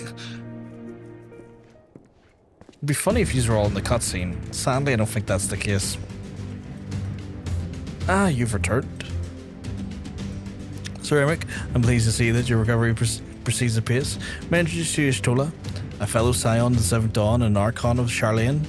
[SPEAKER 1] It'd be funny if you were all in the cutscene. Sadly, I don't think that's the case. Ah, you've returned. Sir Emmerich, I'm pleased to see that your recovery proceeds apace. May I introduce you to Y'shtola Lla, a fellow scion of the Seventh Dawn and Archon of Garlean.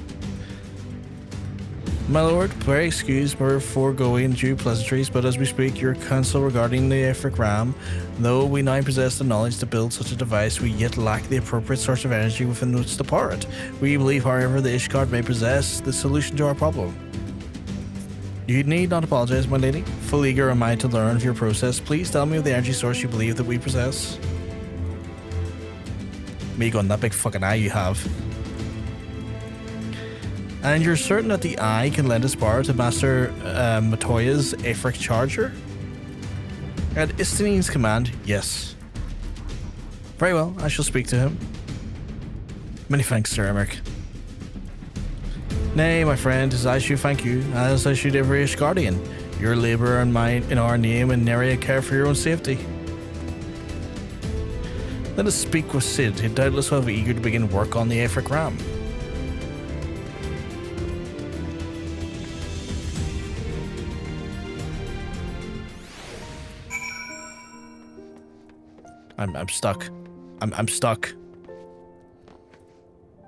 [SPEAKER 1] My lord, pray excuse my foregoing due pleasantries, but as we speak, your counsel regarding the FFXIV, though we now possess the knowledge to build such a device, we yet lack the appropriate source of energy within which to power it. We believe, however, the Ishgard may possess the solution to our problem. You need not apologize, my lady. Full eager am I to learn of your process. Please tell me of the energy source you believe that we possess. Me going, that big fucking eye you have. And you're certain that the eye can lend its power to Master Matoya's Aetheric Charger? At Istinine's command, yes. Very well, I shall speak to him. Many thanks, Sir Emmerich. Nay, my friend, as I should thank you, as I should every Ishgardian. Your labour and mine in our name, and nary a care for your own safety. Let us speak with Sid, who doubtless will be eager to begin work on the FFXIV. I'm stuck. I'm stuck.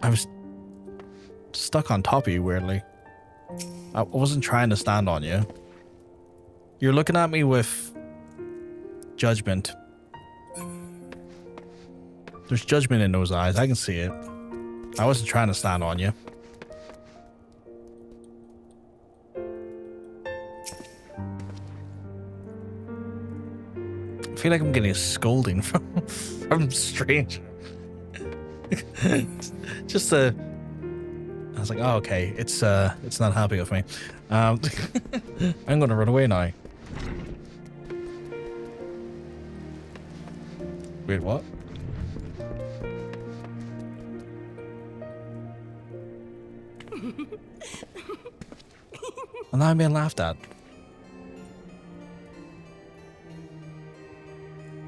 [SPEAKER 1] I was stuck on top of you, weirdly. I wasn't trying to stand on you. You're looking at me with judgment. There's judgment in those eyes. I can see it. I wasn't trying to stand on you. I feel like I'm getting a scolding from Strange. Just I was like, oh, okay, it's not happy with me. I'm gonna run away now. Wait, what? And now I'm being laughed at.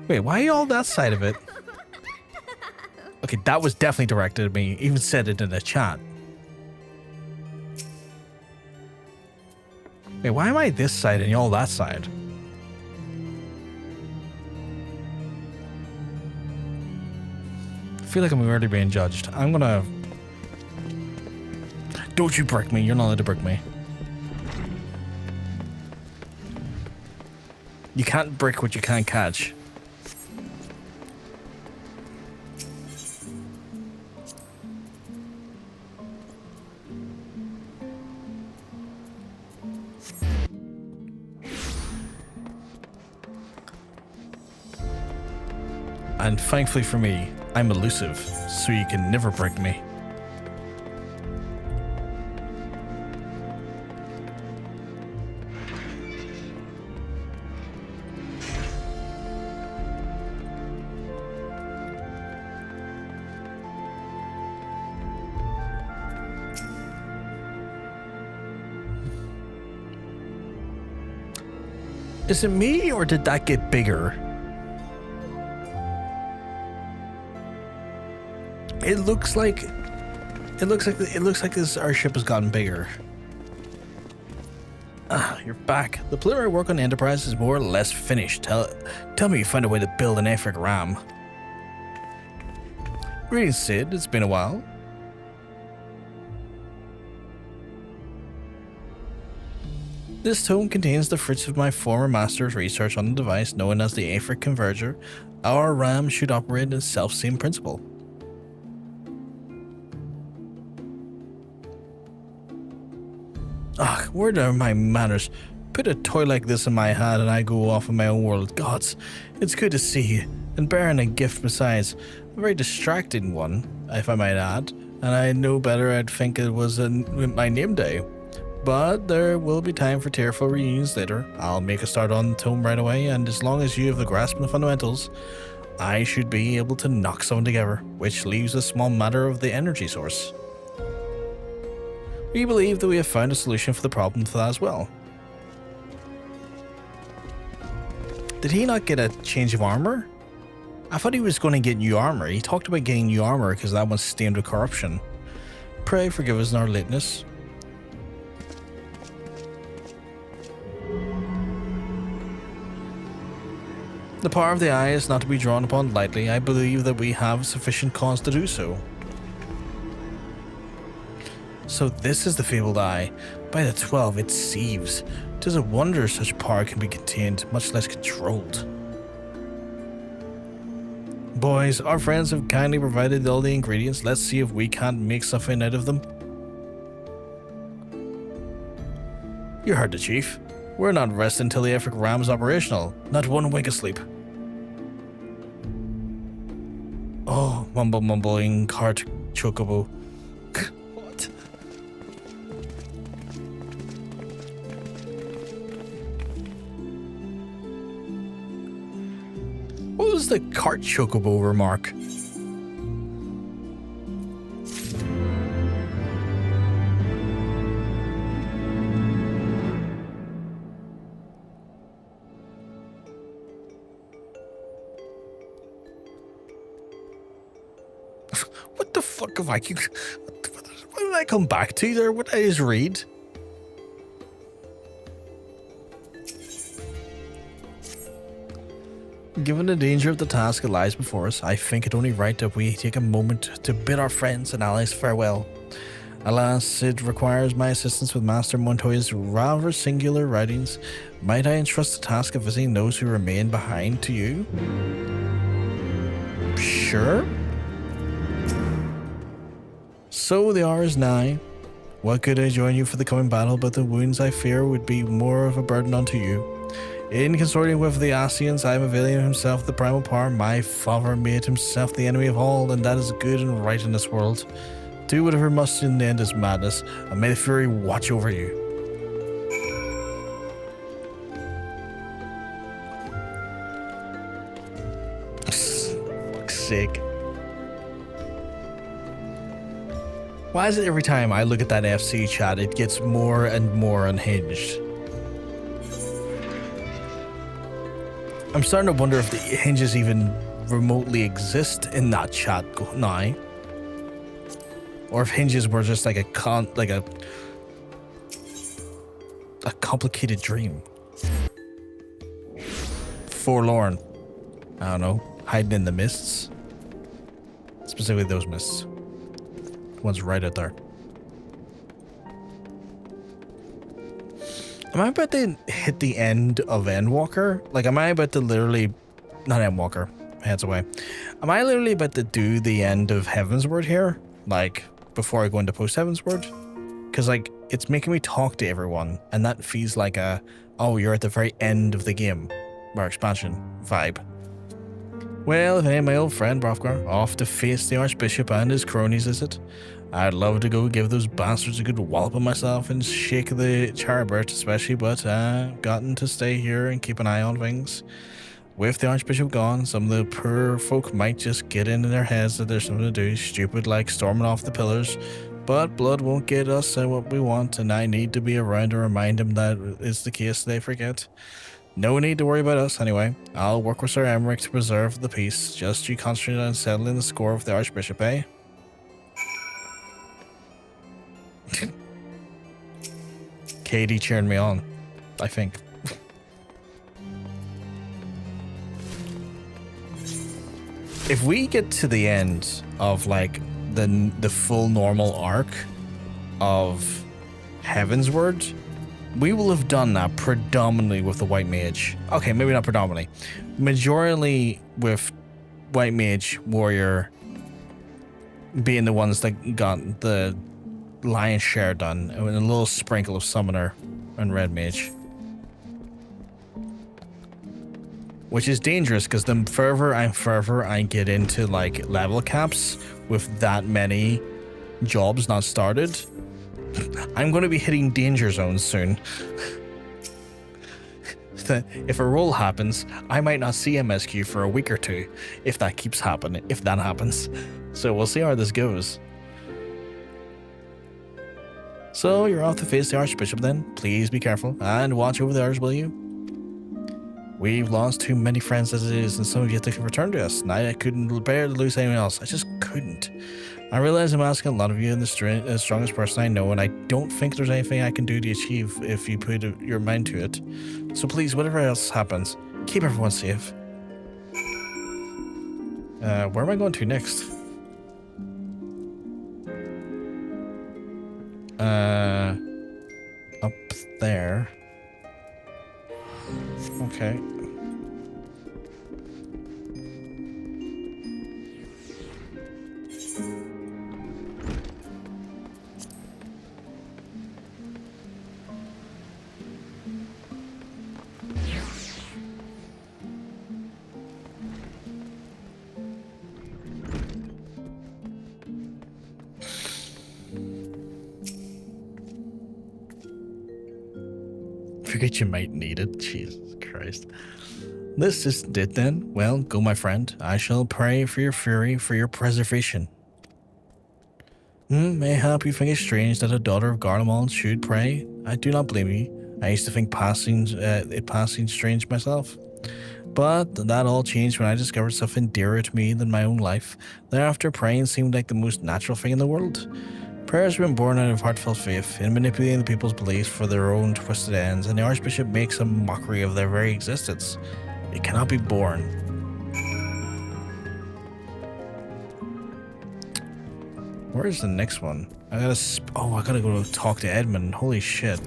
[SPEAKER 1] Wait, why are you all that side of it? Okay, that was definitely directed at me. Even said it in the chat. Wait, why am I this side and y'all that side? I feel like I'm already being judged. I'm gonna... Don't you brick me. You're not allowed to brick me. You can't brick what you can't catch. And thankfully for me, I'm elusive, so you can never break me. Is it me, or did that get bigger? It looks like this airship has gotten bigger. Ah, you're back. The preliminary work on the Enterprise is more or less finished. Tell me you found a way to build an FFXIV. Greetings, Sid. It's been a while. This tome contains the fruits of my former master's research on the device known as the Aether Converger. Our RAM should operate in the self-same principle. Ugh, where are my manners? Put a toy like this in my hand and I go off in my own world. Gods, it's good to see you, and bearing a gift besides. A very distracting one, if I might add, and I know better I'd think it was my name day. But there will be time for tearful reunions later. I'll make a start on the tome right away, and as long as you have the grasp on the fundamentals, I should be able to knock something together, which leaves a small matter of the energy source. We believe that we have found a solution for the problem for that as well. Did he not get a change of armor? I thought he was going to get new armor. He talked about getting new armor because that one's stained with corruption. Pray forgive us in our lateness. The power of the eye is not to be drawn upon lightly. I believe that we have sufficient cause to do so. So this is the fabled eye. By the 12, it sieves. 'Tis a wonder such power can be contained, much less controlled. Boys, our friends have kindly provided all the ingredients. Let's see if we can't make something out of them. You heard the chief. We're not resting until the Epic Ram's operational. Not one wink of sleep. Oh, mumbling cart chocobo. What? What was the cart chocobo remark? What the fuck have I... What did I come back to there? What did I just read? Given the danger of the task that lies before us, I think it only right that we take a moment to bid our friends and allies farewell. Alas, it requires my assistance with Master Matoya's rather singular writings. Might I entrust the task of visiting those who remain behind to you? Sure. So the hour is nigh. What could I join you for the coming battle, but the wounds I fear would be more of a burden unto you. In consorting with the Ascians, I am availing of himself the primal power. My father made himself the enemy of all, and that is good and right in this world. Do whatever must in the end is madness, and may the Fury watch over you. Fuck's sake. Why is it every time I look at that FC chat, it gets more and more unhinged? I'm starting to wonder if the hinges even remotely exist in that chat now. Or if hinges were just like a complicated dream. Forlorn. I don't know. Hiding in the mists. Specifically those mists. One's right out there. Am I about to hit the end of Endwalker? Like, am I about to literally... Not Endwalker. Heads away. Am I literally about to do the end of Heavensward here? Like, before I go into post-Heavensward? Because, like, it's making me talk to everyone. And that feels like a... Oh, you're at the very end of the game. Or expansion vibe. Well, if any of my old friend Brofgar off to face the Archbishop and his cronies, is it? I'd love to go give those bastards a good wallop of myself and shake the charbert especially, but I've gotten to stay here and keep an eye on things. With the Archbishop gone, some of the poor folk might just get into their heads that there's something to do, stupid like storming off the pillars, but blood won't get us what we want, and I need to be around to remind them that is the case they forget. No need to worry about us anyway. I'll work with Sir Emmerich to preserve the peace. Just you concentrate on settling the score with the Archbishop, eh? Katie cheering me on, I think. If we get to the end of like the full normal arc of Heavensward, we will have done that predominantly with the White Mage. Okay, maybe not predominantly. Majorly with White Mage, Warrior being the ones that got the lion's share done, and a little sprinkle of Summoner and Red Mage. Which is dangerous, because the further I get into like level caps with that many jobs not started, I'm going to be hitting danger zones soon. If a roll happens, I might not see MSQ for a week or two, if that keeps happening, if that happens. So we'll see how this goes. So you're off to face the Archbishop then. Please be careful and watch over the others, will you? We've lost too many friends as it is, and some of you have to return to us. And I couldn't bear to lose anyone else. I just couldn't. I realize I'm asking a lot of you, and the strongest person I know, and I don't think there's anything I can do to achieve if you put your mind to it. So please, whatever else happens, keep everyone safe. Where am I going to next? Up there. Okay. Forget you might need it. Jesus Christ. This isn't it then. Well, go my friend. I shall pray for your fury, for your preservation. Mayhap you think it strange that a daughter of Garlean should pray? I do not blame you. I used to think it passing strange myself. But that all changed when I discovered something dearer to me than my own life. Thereafter, praying seemed like the most natural thing in the world. Prayers have been born out of heartfelt faith in manipulating the people's beliefs for their own twisted ends, and the Archbishop makes a mockery of their very existence. It cannot be borne. Where's the next one? I gotta go talk to Edmund. Holy shit.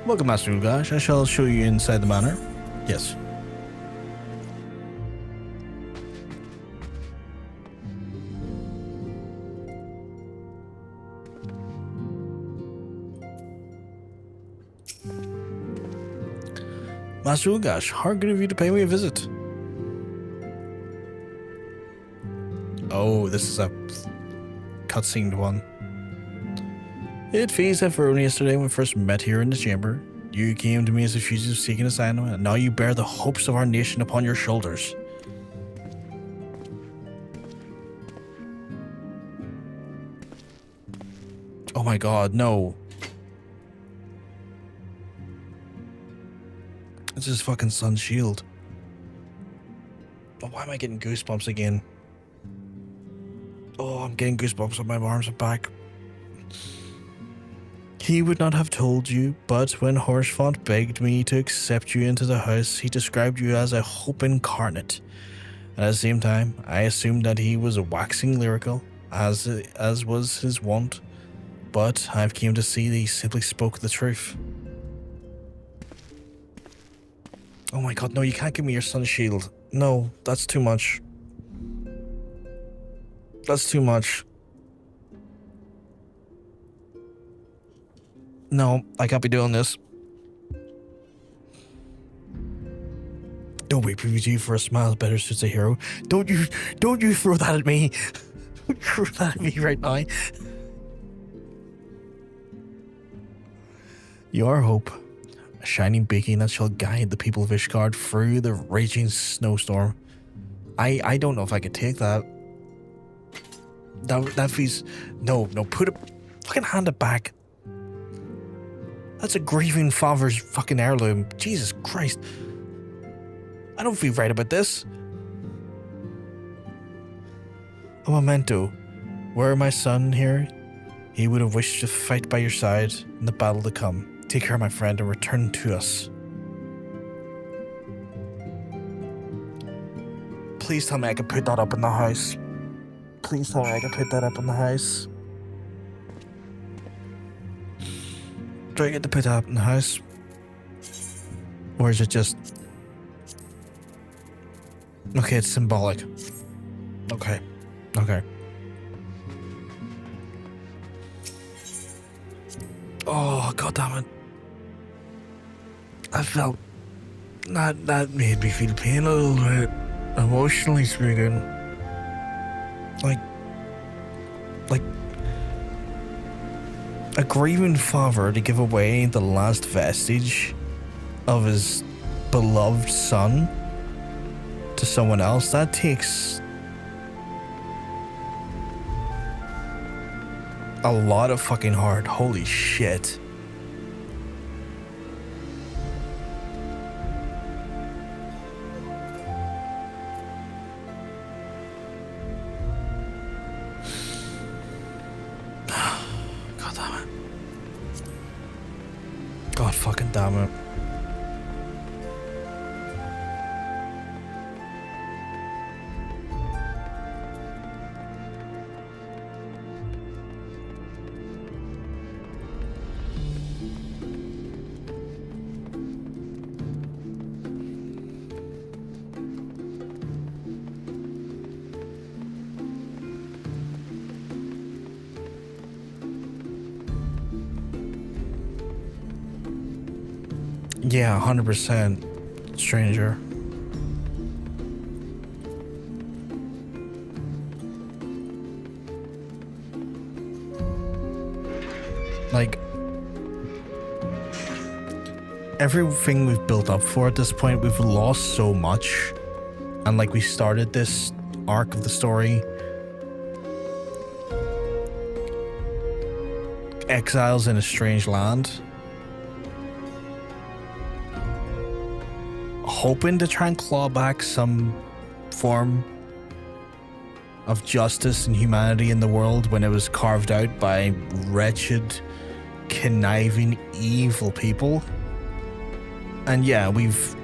[SPEAKER 1] Welcome, Master Ugash. I shall show you inside the manor. Yes. Master Ugash, how good of you to pay me a visit. Oh, this is a cutscene one. It feels that for only yesterday when we first met here in the chamber. You came to me as a fugitive seeking asylum, and now you bear the hopes of our nation upon your shoulders. Oh my god, no. It's his fucking son's shield. Oh, why am I getting goosebumps again? Oh, I'm getting goosebumps on my arms and back. He would not have told you, but when Haurchefant begged me to accept you into the house, he described you as a hope incarnate. And at the same time, I assumed that he was waxing lyrical, as was his wont, but I've came to see that he simply spoke the truth. Oh my god, no, you can't give me your son's shield. No, that's too much. That's too much. No, I can't be doing this. Don't wait PVG for a smile better suits a hero. Don't you throw that at me. Don't throw that at me right now. Your hope, a shining beacon that shall guide the people of Ishgard through the raging snowstorm. I don't know if I could take that. That feels... No, put it... Fucking hand it back. That's a grieving father's fucking heirloom. Jesus Christ. I don't feel right about this. A memento. Were my son here, he would have wished to fight by your side in the battle to come. Take care, my friend, and return to us. Please tell me I can put that up in the house. Please tell me I can put that up in the house. Do I get to put that up in the house? Or is it just... Okay, it's symbolic. Okay. Oh, god damn it. I felt... That made me feel pain a little bit. Emotionally speaking. Like... A grieving father to give away the last vestige of his beloved son to someone else, that takes a lot of fucking heart. Holy shit. fucking damn it. Yeah, 100% stranger. Like, everything we've built up for at this point, we've lost so much. And like, we started this arc of the story. Exiles in a strange land. Hoping to try and claw back some form of justice and humanity in the world when it was carved out by wretched, conniving, evil people. And yeah, we've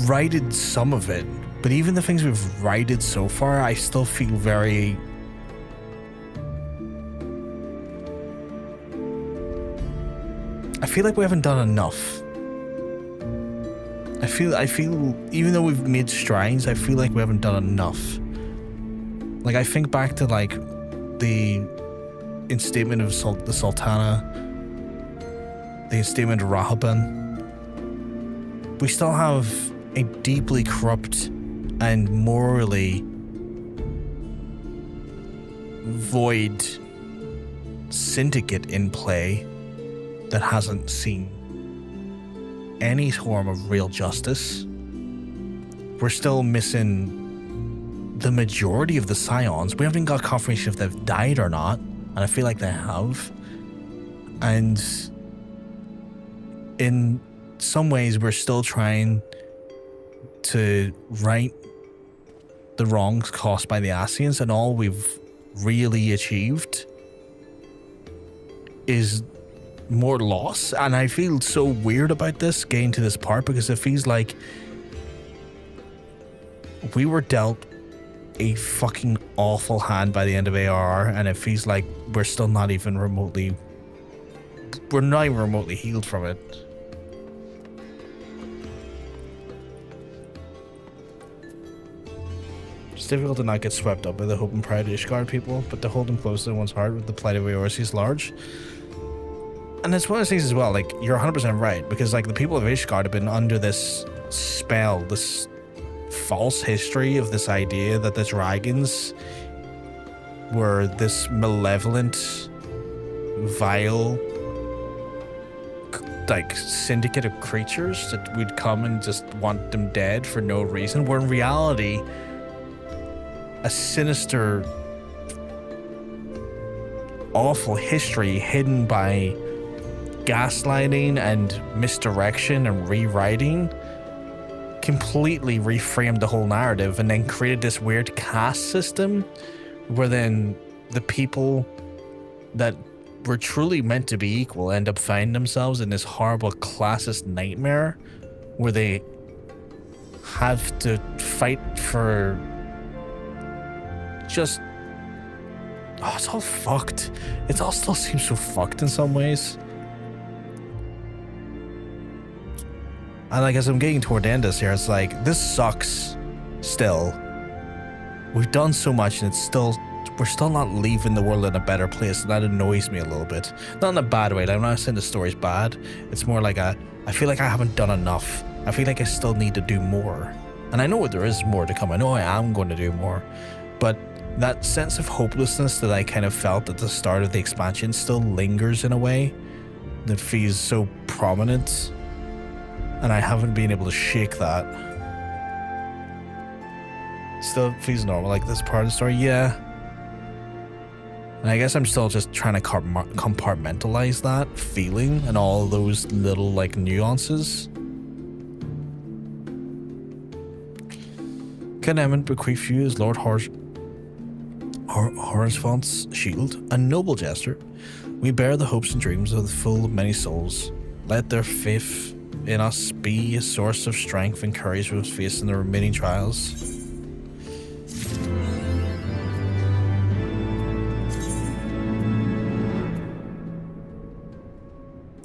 [SPEAKER 1] righted some of it, but even the things we've righted so far, I still feel very... I feel like we haven't done enough. I feel, even though we've made strides, I feel like we haven't done enough. Like, I think back to, like, the instatement of the Sultana, the instatement of Rahaban. We still have a deeply corrupt and morally void syndicate in play that hasn't seen any form of real justice. We're still missing the majority of the Scions. We haven't got confirmation if they've died or not, and I feel like they have. And in some ways, we're still trying to right the wrongs caused by the Ascians, and all we've really achieved is more loss. And I feel so weird about this, getting to this part, because it feels like we were dealt a fucking awful hand by the end of ARR, and it feels like we're still not even remotely healed from it. It's difficult to not get swept up by the hope and pride of Ishgard people, but to hold them close to one's heart with the plight of Eorze's large. And it's one of those things as well, like, you're 100% right, because, like, the people of Ishgard have been under this spell, this false history of this idea that the dragons were this malevolent, vile, like, syndicate of creatures that would come and just want them dead for no reason, where in reality, a sinister, awful history hidden by gaslighting and misdirection and rewriting completely reframed the whole narrative, and then created this weird caste system where then the people that were truly meant to be equal end up finding themselves in this horrible classist nightmare where they have to fight for just... Oh, it's all fucked. It all still seems so fucked in some ways. And like, as I'm getting toward the end of this here, it's like, this sucks still. We've done so much and we're still not leaving the world in a better place, and that annoys me a little bit. Not in a bad way, like, I'm not saying the story's bad. It's more like I feel like I haven't done enough. I feel like I still need to do more. And I know there is more to come. I know I am going to do more. But that sense of hopelessness that I kind of felt at the start of the expansion still lingers in a way that feels so prominent. And I haven't been able to shake that. Still feels normal, like this part of the story, yeah. And I guess I'm still just trying to compartmentalize that feeling and all those little, like, nuances. Can Emmett bequeath you as Lord Haurchefant's shield, a noble gesture. We bear the hopes and dreams of the full of many souls. Let their faith in us be a source of strength and courage when facing the remaining trials.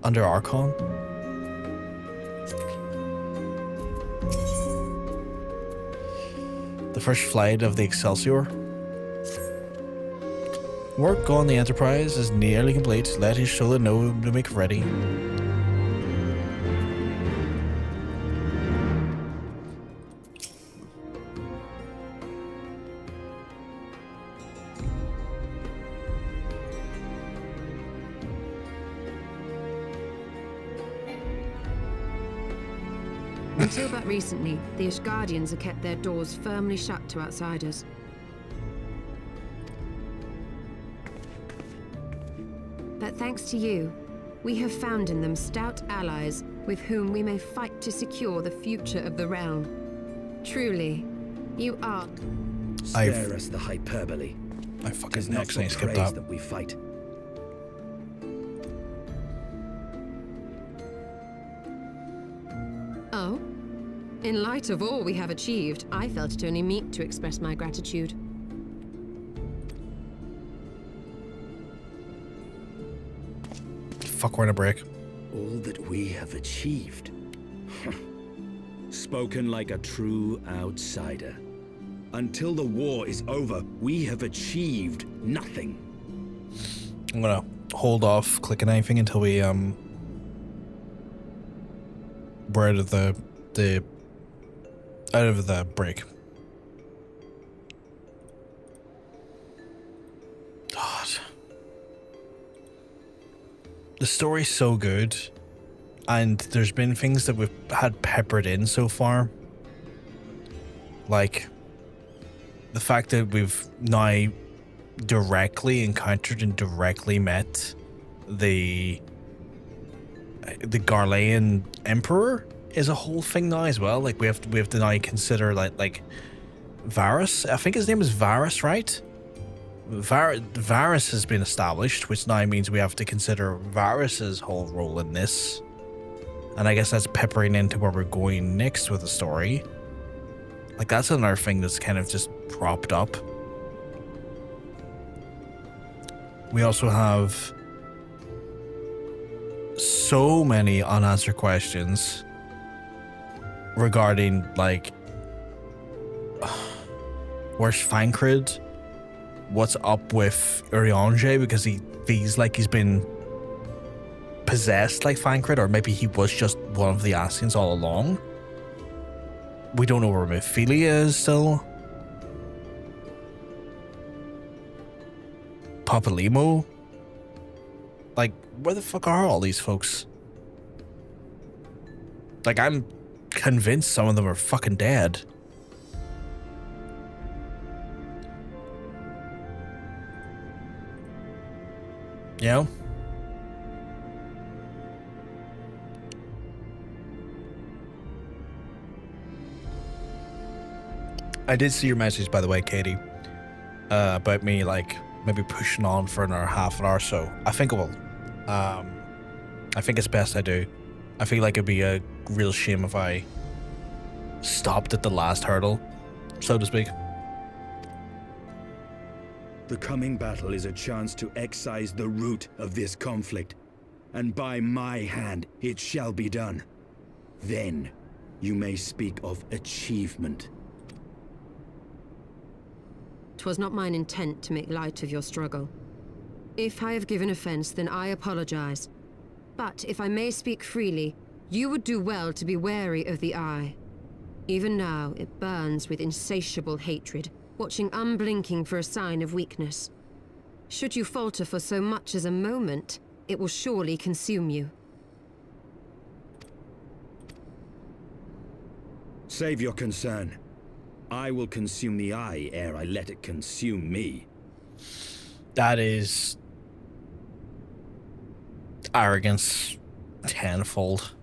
[SPEAKER 1] Under Archon? The first flight of the Excelsior. Work on the Enterprise is nearly complete. Let Ishgard know to make ready.
[SPEAKER 16] Until but recently, the Ishgardians have kept their doors firmly shut to outsiders. But thanks to you, we have found in them stout allies with whom we may fight to secure the future of the realm. Truly, you are...
[SPEAKER 19] Spare us the hyperbole.
[SPEAKER 1] I fucking
[SPEAKER 19] It's not for
[SPEAKER 1] skipped
[SPEAKER 19] praise
[SPEAKER 1] that.
[SPEAKER 19] that we fight.
[SPEAKER 16] Oh? In light of all we have achieved, I felt it only meet to express my gratitude.
[SPEAKER 1] Fuck, we're in a break.
[SPEAKER 19] All that we have achieved. Spoken like a true outsider. Until the war is over, we have achieved nothing.
[SPEAKER 1] I'm gonna hold off clicking anything until we we're out of the break. God. The story's so good, and there's been things that we've had peppered in so far. Like the fact that we've now directly encountered and directly met the Garlean Emperor is a whole thing now as well. Like we have to now consider like Varus. I think his name is Varus, right? Varus has been established, which now means we have to consider Varus's whole role in this. And I guess that's peppering into where we're going next with the story. Like that's another thing that's kind of just propped up. We also have so many unanswered questions regarding like where's Fancred? What's up with Urianger, because he feels like he's been possessed like Fancred, or maybe he was just one of the Ascians all along. We don't know where Mephilia is still. Papalimo. Like, where the fuck are all these folks? Like, I'm convinced some of them are fucking dead. You know? I did see your message, by the way, Katie, about me, like, maybe pushing on for another half an hour or so. I think I will. I think it's best I do. I feel like it'd be a real shame if I stopped at the last hurdle, so to speak.
[SPEAKER 19] The coming battle is a chance to excise the root of this conflict, and by my hand it shall be done. Then you may speak of achievement.
[SPEAKER 16] 'Twas not mine intent to make light of your struggle. If I have given offense, then I apologize. But if I may speak freely, you would do well to be wary of the Eye. Even now, it burns with insatiable hatred, watching unblinking for a sign of weakness. Should you falter for so much as a moment, it will surely consume you.
[SPEAKER 19] Save your concern. I will consume the Eye ere I let it consume me.
[SPEAKER 1] That is arrogance tenfold.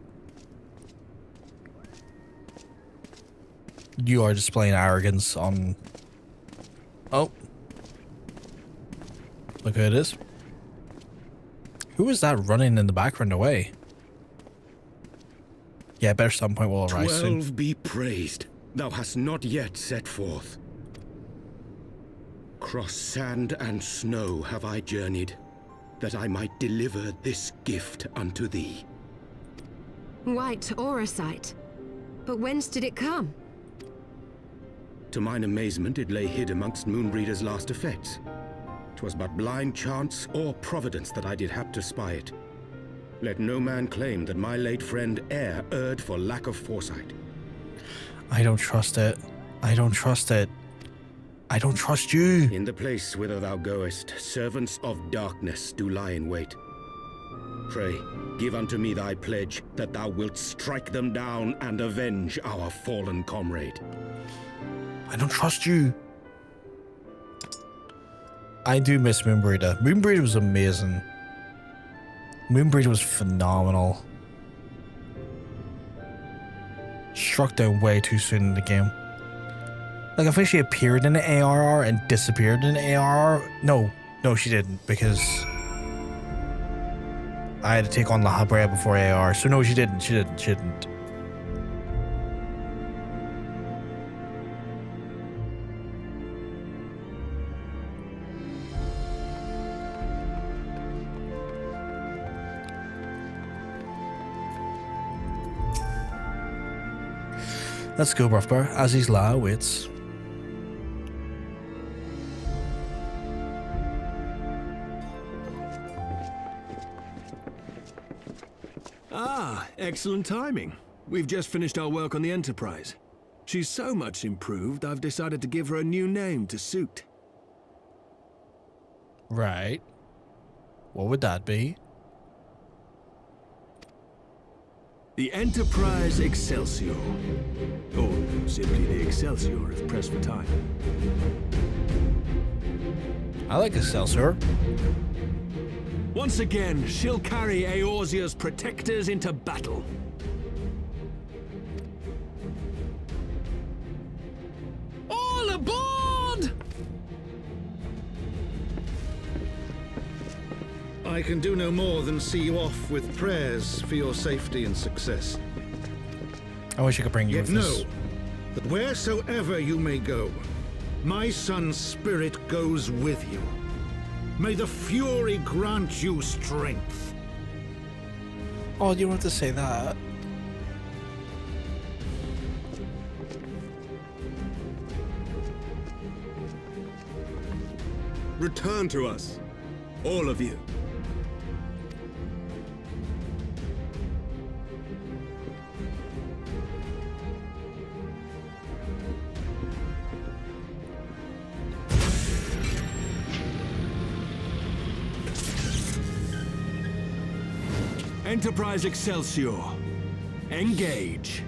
[SPEAKER 1] You are displaying arrogance on... Oh. Look who it is. Who is that running in the background away? Yeah, better starting point will arise soon.
[SPEAKER 14] 12 be praised. Thou hast not yet set forth. Cross sand and snow have I journeyed, that I might deliver this gift unto thee.
[SPEAKER 16] White Auracite. But whence did it come?
[SPEAKER 14] To mine amazement, it lay hid amongst Moonbreeder's last effects. 'Twas but blind chance or providence that I did hap to spy it. Let no man claim that my late friend erred for lack of foresight.
[SPEAKER 1] I don't trust it. I don't trust it. I don't trust you.
[SPEAKER 14] In the place whither thou goest, servants of darkness do lie in wait. Pray, give unto me thy pledge that thou wilt strike them down and avenge our fallen comrade.
[SPEAKER 1] I don't trust you. I do miss Moonbreeder. Moonbreeder was amazing. Moonbreeder was phenomenal. Struck down way too soon in the game. Like, I think she appeared in the ARR and disappeared in the ARR. No, she didn't, because I had to take on La Habrea before AR. So no, she didn't. She didn't. Let's go, Barrier of Azys Lla awaits.
[SPEAKER 12] Ah, excellent timing. We've just finished our work on the Enterprise. She's so much improved, I've decided to give her a new name to suit.
[SPEAKER 1] Right. What would that be?
[SPEAKER 12] The Enterprise Excelsior. Or simply the Excelsior if pressed for time.
[SPEAKER 1] I like Excelsior.
[SPEAKER 12] Once again, she'll carry Eorzea's protectors into battle.
[SPEAKER 13] All aboard!
[SPEAKER 2] I can do no more than see you off with prayers for your safety and success.
[SPEAKER 1] I wish I could bring you
[SPEAKER 2] Yet
[SPEAKER 1] with this.
[SPEAKER 2] know that wheresoever you may go, my son's spirit goes with you. May the Fury grant you strength.
[SPEAKER 1] Oh, you don't have to say that.
[SPEAKER 14] Return to us, all of you.
[SPEAKER 12] Enterprise Excelsior. Engage.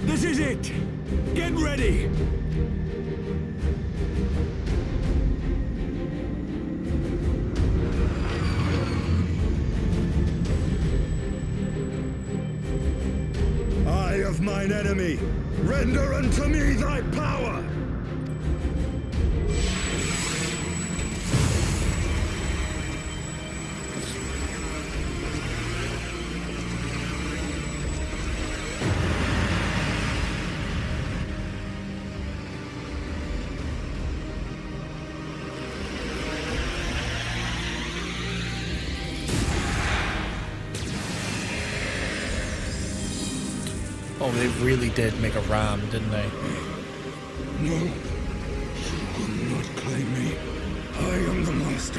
[SPEAKER 12] This is it! Get ready!
[SPEAKER 19] Eye of mine enemy, render unto me thy power!
[SPEAKER 1] Oh, they really did make a ram, didn't they?
[SPEAKER 19] No, she will not claim me. I am the master.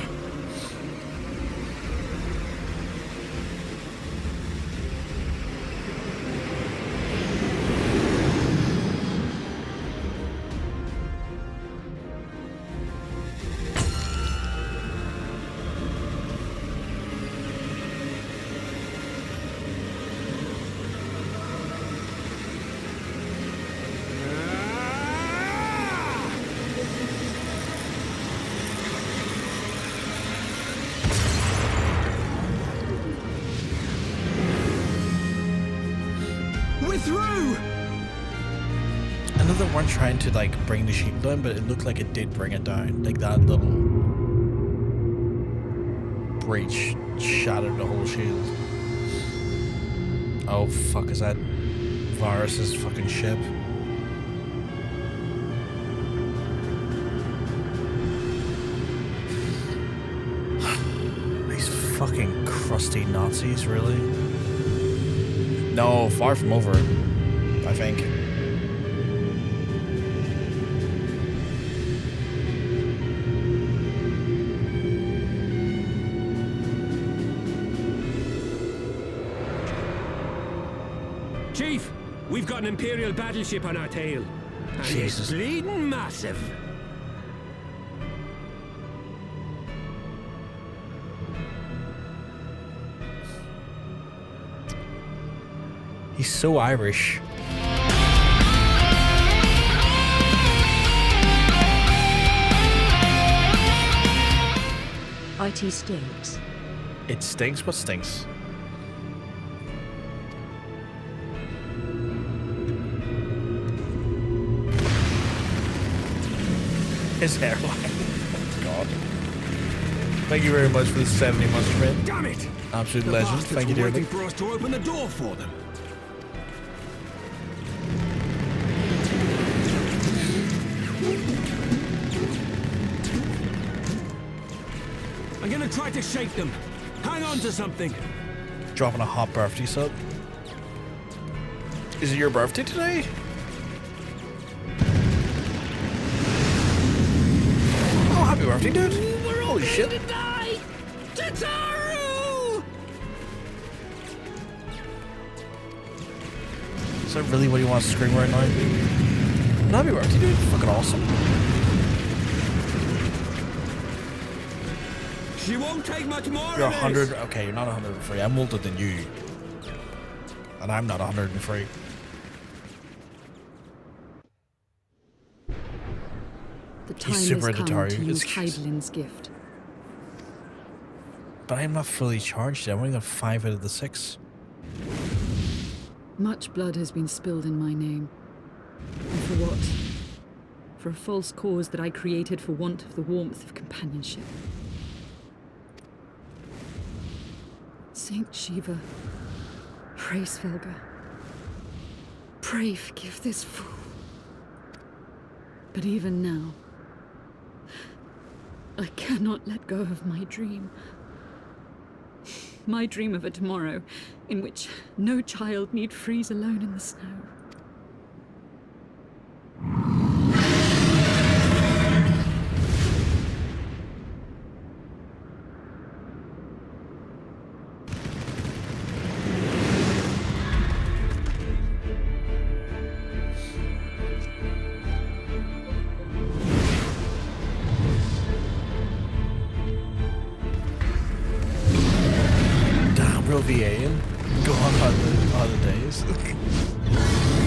[SPEAKER 1] they weren't trying to like bring the shield down, but it looked like it did bring it down. Like that little breach shattered the whole shield. Oh fuck, is that Varus's fucking ship? These fucking crusty Nazis, really? No, far from over, I think.
[SPEAKER 10] Chief, we've got an Imperial battleship on our tail. And
[SPEAKER 1] Jesus.
[SPEAKER 10] it's bleeding massive.
[SPEAKER 1] He's so Irish.
[SPEAKER 20] IT stinks.
[SPEAKER 1] It stinks? What stinks? His hairline. Oh, God. Thank you very much for the 70 months, friend.
[SPEAKER 10] Damn it!
[SPEAKER 1] Absolute
[SPEAKER 10] The
[SPEAKER 1] legend.
[SPEAKER 10] bastards
[SPEAKER 1] Thank you,
[SPEAKER 10] were
[SPEAKER 1] dearly.
[SPEAKER 10] waiting for us to open the door for them. I'm gonna try to shake them. Hang on to something.
[SPEAKER 1] Dropping a hot birthday sub. Is it your birthday today? Oh, happy birthday, dude.
[SPEAKER 13] We're all
[SPEAKER 1] Holy
[SPEAKER 13] going
[SPEAKER 1] shit.
[SPEAKER 13] to die! Tataru!
[SPEAKER 1] Is that really what you want to scream right now? Happy birthday, dude. Fucking awesome.
[SPEAKER 10] She won't take much more
[SPEAKER 1] You're
[SPEAKER 10] of this.
[SPEAKER 1] 100. Okay, you're not 103. I'm older than you. And I'm not 103.
[SPEAKER 20] The time
[SPEAKER 1] He's super
[SPEAKER 20] has come
[SPEAKER 1] Atari.
[SPEAKER 20] to use
[SPEAKER 1] It's-
[SPEAKER 20] Hydaelyn's gift.
[SPEAKER 1] But I'm not fully charged yet. I'm only got 5 out of the 6.
[SPEAKER 20] Much blood has been spilled in my name. And for what? For a false cause that I created for want of the warmth of companionship. Saint Shiva, pray Svelga, pray forgive this fool. But even now, I cannot let go of my dream. My dream of a tomorrow in which no child need freeze alone in the snow.
[SPEAKER 1] Damn, real VA and go on the days.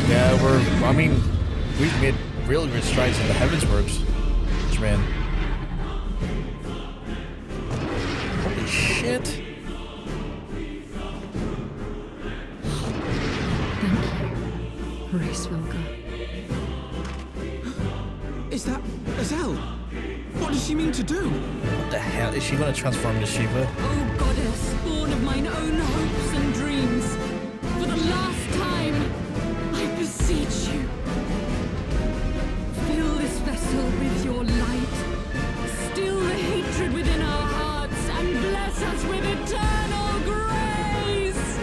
[SPEAKER 1] Yeah, I mean, we've made real great strides in the Heavensward. Which, man. Holy shit.
[SPEAKER 20] Thank you, Ray Svelga.
[SPEAKER 7] Is that Azys? What does she mean to do?
[SPEAKER 1] What the hell? Is she going to transform into Shiva?
[SPEAKER 20] Oh, goddess, born of mine own hopes and dreams, for the last time, I beseech you, fill this vessel with your light, still the hatred within our hearts, and bless us with eternal grace!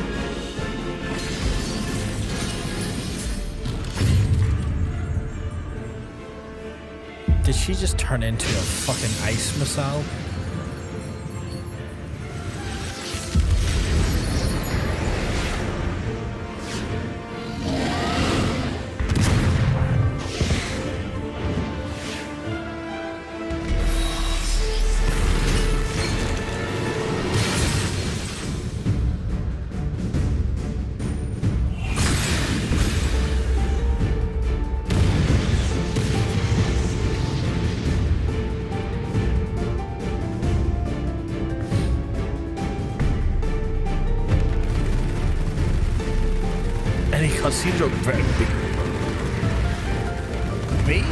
[SPEAKER 1] Did she just turn into a fucking ice missile? Cutscenes are very big. me?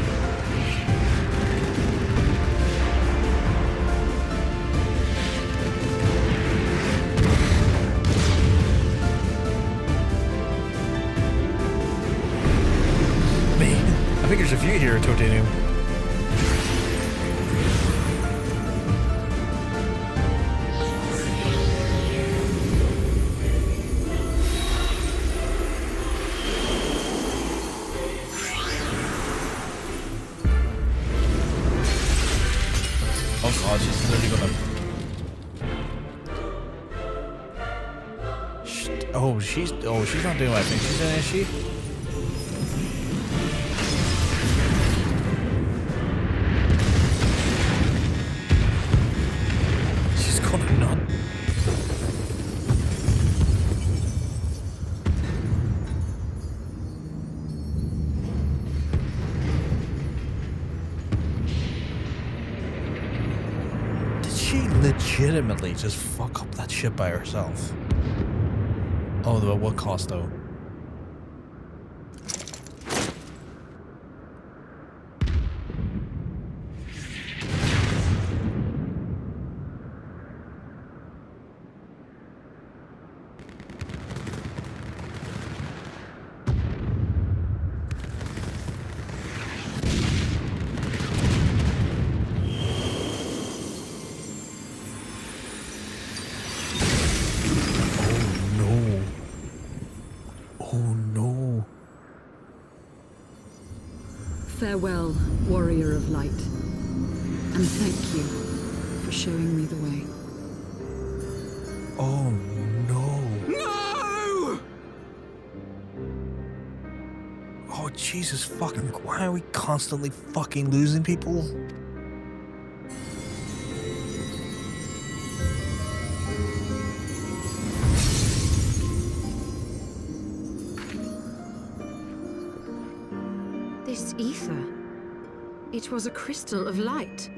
[SPEAKER 1] I think there's a few here, Totinu. Oh god, she's literally gonna... she's not doing what I think she's doing, is she? Legitimately just fuck up that shit by herself. Oh, at what cost though?
[SPEAKER 20] Farewell, warrior of light, and thank you for showing me the way.
[SPEAKER 1] Oh no.
[SPEAKER 12] No!
[SPEAKER 1] Oh Jesus fucking, why are we constantly fucking losing people?
[SPEAKER 16] This ether. It was a crystal of light.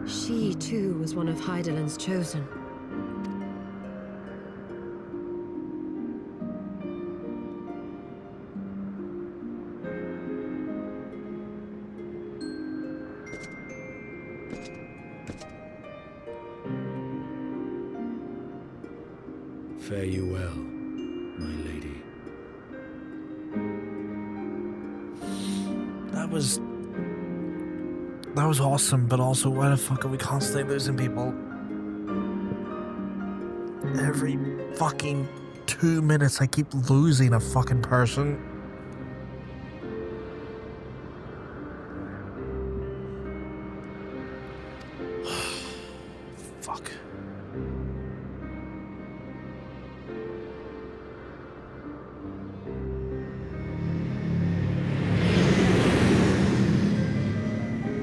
[SPEAKER 16] She, too, was one of Hydaelyn's chosen.
[SPEAKER 19] Fare you well, my lady.
[SPEAKER 1] That was awesome, but also why the fuck are we constantly losing people? Every fucking 2 minutes I keep losing a fucking person. Fuck.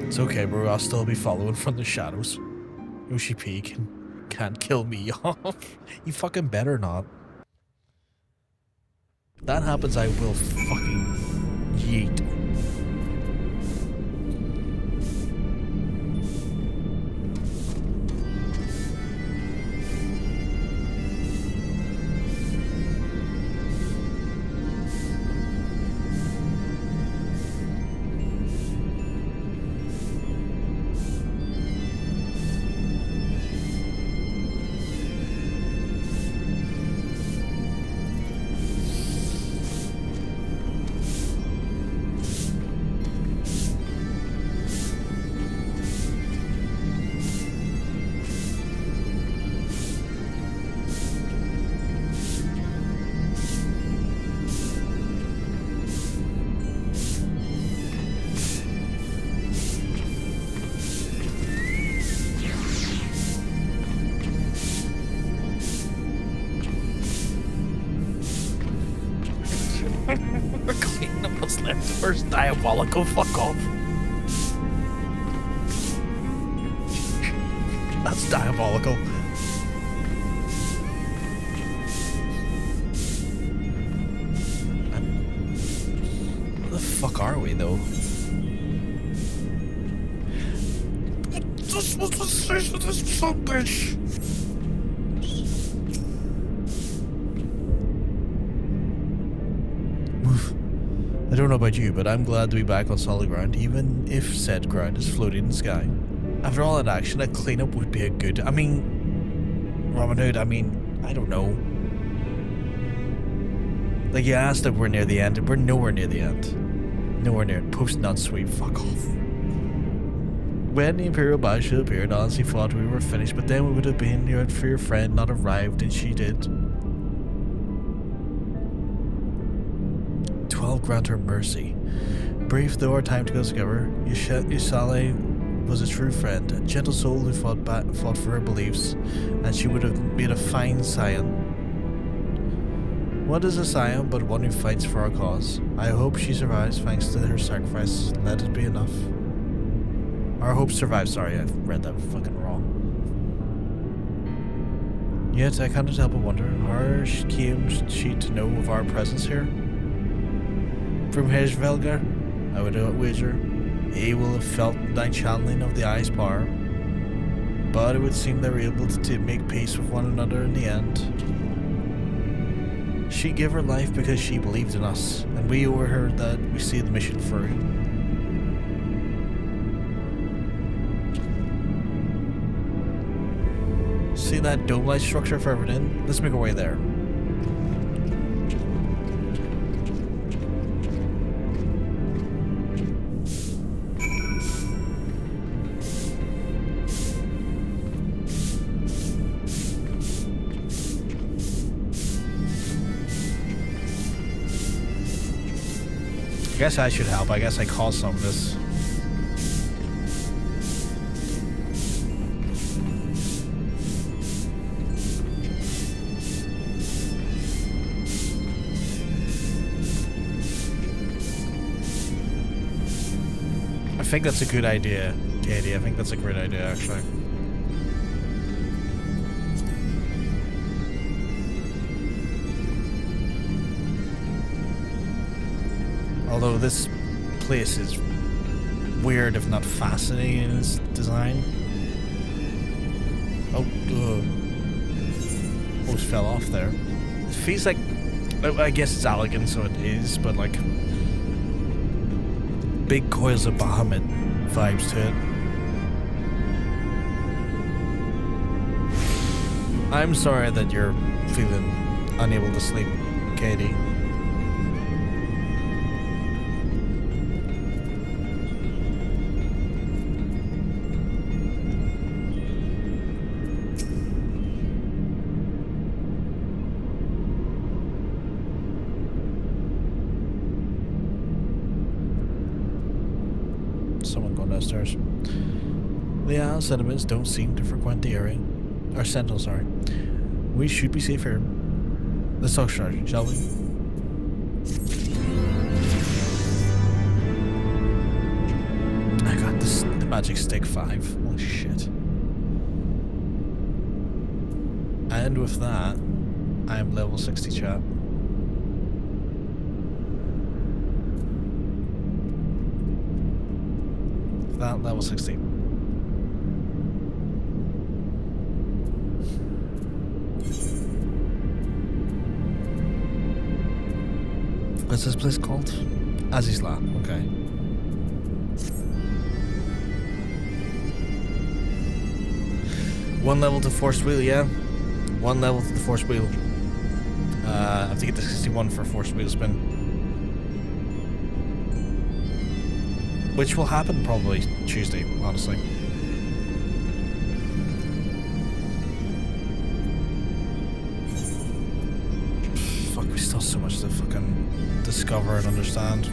[SPEAKER 1] It's okay, bro. I'll still be following from the shadows. Yoshi P can't kill me off. You fucking better not. If that happens, I will fucking yeet. We're cleaning up what's left. First diabolical, fuck off. That's diabolical. Where the fuck are we though? This was the station of this bitch. don't know about you, but I'm glad to be back on solid ground, even if said ground is floating in the sky. After all that action, a cleanup would be a good... I mean... Robin Hood, I mean... I don't know. Like, you asked if we're near the end, we're nowhere near the end. Nowhere near it. Post not sweet, fuck off. When the Imperial Basha appeared, honestly thought we were finished, but then we would have been here for your friend not arrived, and she did. 12 grant her mercy. Brief though our time to go together, Lla was a true friend, a gentle soul who fought for her beliefs, and she would have made a fine scion. What is a scion but one who fights for our cause? I hope she survives thanks to her sacrifice. Let it be enough. Our hope survives. Sorry, I read that fucking wrong. Yet I can't help but wonder, how came she to know of our presence here? From Heavensward, I would wager, he will have felt thy channeling of the eye's power. But it would seem they were able to make peace with one another in the end. She gave her life because she believed in us, and we owe her that we see the mission through. See that dome-like structure further in? Let's make our way there. I guess I should help. I guess I caused some of this. I think that's a good idea, Katie. I think that's a great idea, actually. Although this place is weird, if not fascinating in its design. Oh, almost fell off there. It feels like, I guess it's elegant, so it is, but like big coils of Bahamut vibes to it. I'm sorry that you're feeling unable to sleep, Katie. Downstairs. The Isle sediments don't seem to frequent the area. Or Sentinel, sorry. We should be safe here. Let's talk shard, shall we? I got the magic stick 5. Holy shit. And with that, I am level 60, chat. That level 60. What's this place called? Azys Lla, okay. One level to force wheel, yeah. One level to the force wheel. I have to get to 61 for force wheel spin. Which will happen probably Tuesday, honestly. Fuck, we still have so much to fucking discover and understand.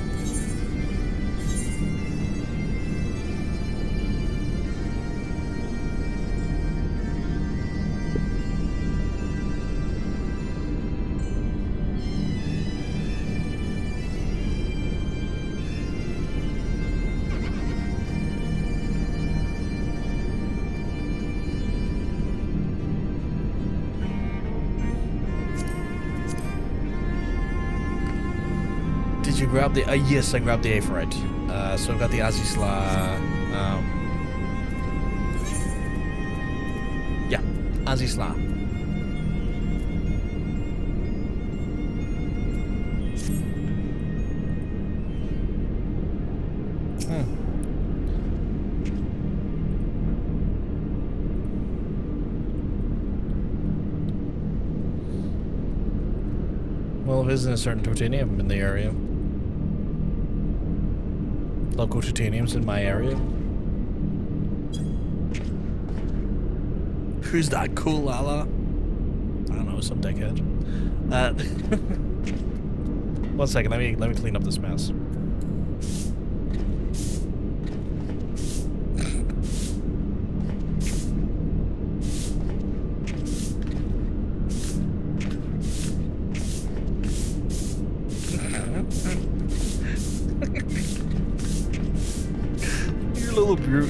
[SPEAKER 1] Did you grab the... yes, I grabbed the Aetherite. So I've got the Azys Lla... yeah, Azys Lla. Well, if isn't a certain titanium in the area. Local titanium's in my area. Who's that cool Lla? I don't know, some dickhead. 1 second, let me clean up this mess.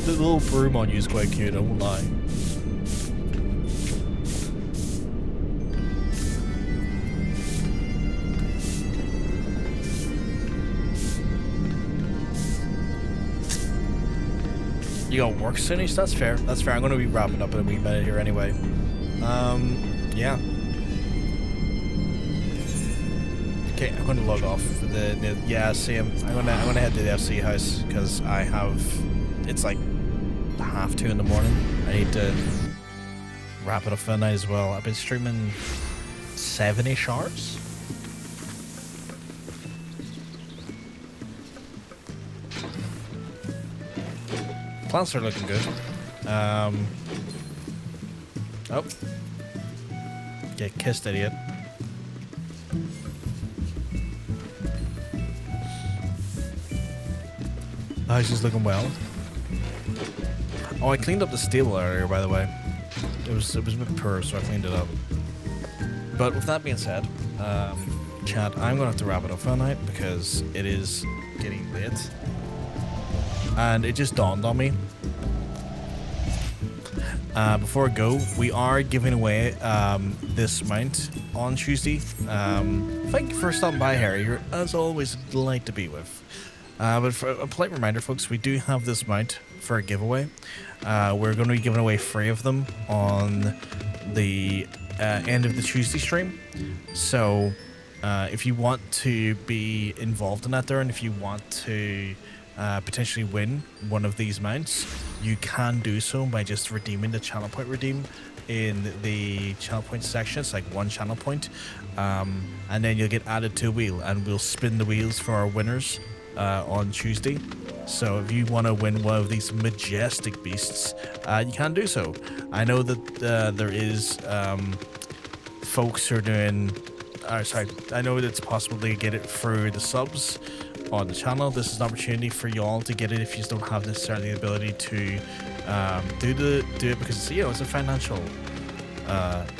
[SPEAKER 1] The little broom on you is quite cute, I won't lie. You got work soonish? That's fair. That's fair. I'm going to be wrapping up in a wee minute here anyway. Yeah. Okay, I'm going to log off for the yeah, same. I'm gonna head to the FC house because I have. It's like 2:30 in the morning. I need to wrap it up for the night as well. I've been streaming 7-ish hours. Plants are looking good. Oh. Get kissed, idiot. The house is looking well. Oh, I cleaned up the stable earlier, by the way. It was a bit poor, so I cleaned it up. But with that being said, chat, I'm gonna have to wrap it up for the night because it is getting late. And it just dawned on me. Before I go, we are giving away this mount on Tuesday. Thank you for stopping by, Harry. You're, as always, a delight to be with. But for a polite reminder, folks, we do have this mount for a giveaway. We're going to be giving away 3 of them on the end of the Tuesday stream. So if you want to be involved in that there, and if you want to potentially win one of these mounts, you can do so by just redeeming the channel point redeem in the channel point section. It's like 1 channel point, and then you'll get added to a wheel, and we'll spin the wheels for our winners on Tuesday. So if you want to win one of these majestic beasts, you can do so. I know that there is folks who are doing I know that it's possible to get it through the subs on the channel. This is an opportunity for y'all to get it if you don't have necessarily the ability to do it, because it's, you know, it's a financial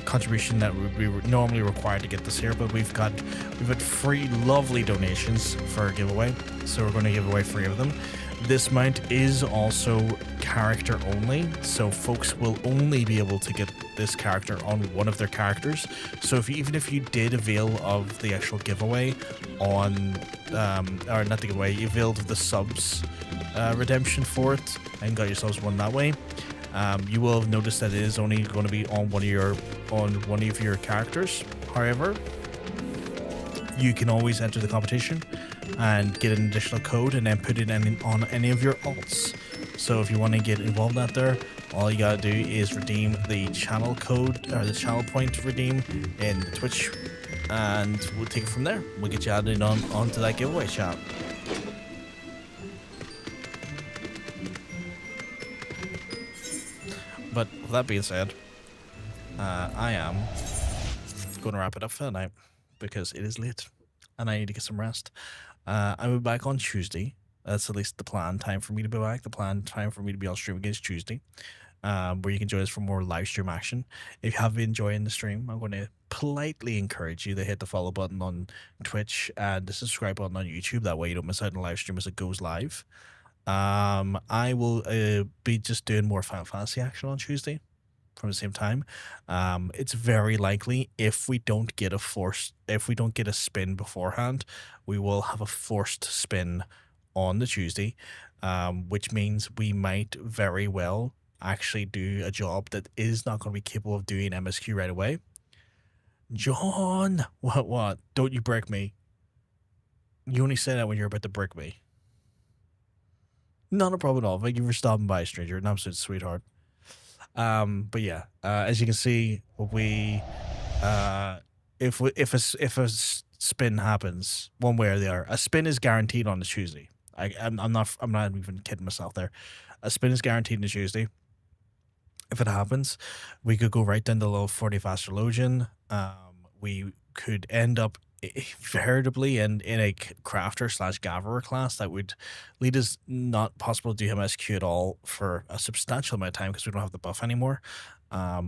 [SPEAKER 1] contribution that we normally required to get this here. But we've had 3 lovely donations for a giveaway, so we're going to give away 3 of them. This mount is also character only, so folks will only be able to get this character on one of their characters. So even if you did avail of the actual giveaway on, or not the giveaway, you availed of the subs redemption for it and got yourselves one that way, you will have noticed that it is only going to be on one of your characters. However, you can always enter the competition and get an additional code and then put it on any of your alts. So if you want to get involved out there, all you gotta do is redeem the channel code or the channel point redeem in Twitch, and we'll take it from there. We'll get you added onto that giveaway, chat. But with that being said, I am going to wrap it up for the night because it is late and I need to get some rest. I'll be back on Tuesday. That's at least the planned time for me to be back. The planned time for me to be on stream again is Tuesday, where you can join us for more live stream action. If you have been enjoying the stream, I'm going to politely encourage you to hit the follow button on Twitch and the subscribe button on YouTube. That way you don't miss out on the live stream as it goes live. I will be just doing more Final Fantasy action on Tuesday from the same time. It's very likely if we don't get a spin beforehand, we will have a forced spin on the Tuesday, which means we might very well actually do a job that is not going to be capable of doing MSQ right away. John, what? Don't you brick me. You only say that when you're about to brick me. Not a problem at all. Thank you for stopping by, stranger. An absolute sweetheart. But yeah, as you can see, we if a spin happens one way or the other, a spin is guaranteed on the Tuesday. I'm not even kidding myself there. A spin is guaranteed on the Tuesday. If it happens, we could go right down the level 40 of Astrologian. We could end up veritably in a crafter / gatherer class that would lead us not possible to do MSQ at all for a substantial amount of time because we don't have the buff anymore.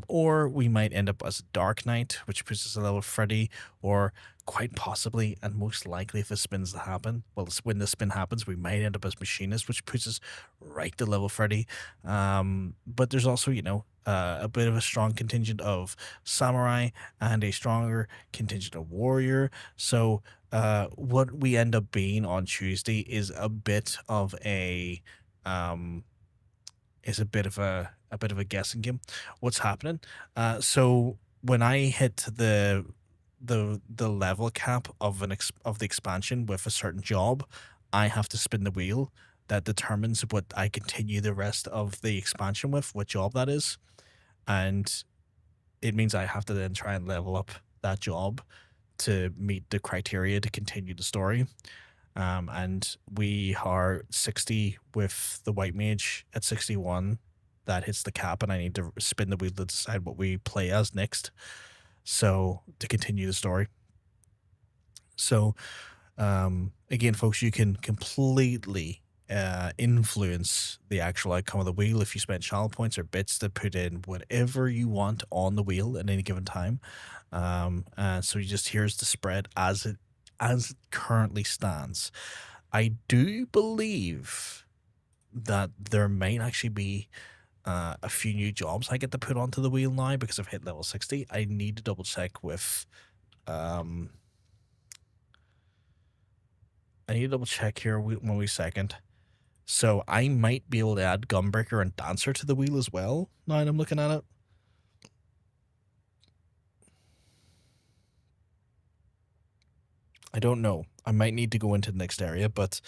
[SPEAKER 1] Or we might end up as a Dark Knight, which puts us a level 30, or quite possibly, and most likely if the spins happen, well, when the spin happens, we might end up as Machinist, which puts us right to level 30. But there's also, you know, a bit of a strong contingent of Samurai and a stronger contingent of Warrior. So what we end up being on Tuesday is a bit of a guessing game. What's happening? So when I hit the level cap of the expansion with a certain job, I have to spin the wheel that determines what I continue the rest of the expansion with, what job that is. And it means I have to then try and level up that job to meet the criteria to continue the story. And we are 60 with the White Mage at 61. That hits the cap, and I need to spin the wheel to decide what we play as next. So to continue the story. So again, folks, you can completely influence the actual outcome of the wheel if you spend channel points or bits to put in whatever you want on the wheel at any given time. So here's the spread as it currently stands. I do believe that there might actually be a few new jobs I get to put onto the wheel now because I've hit level 60. I need to double check with I need to double check here 1 wee second. So I might be able to add Gunbreaker and Dancer to the wheel as well now that I'm looking at it. I don't know. I might need to go into the next area, but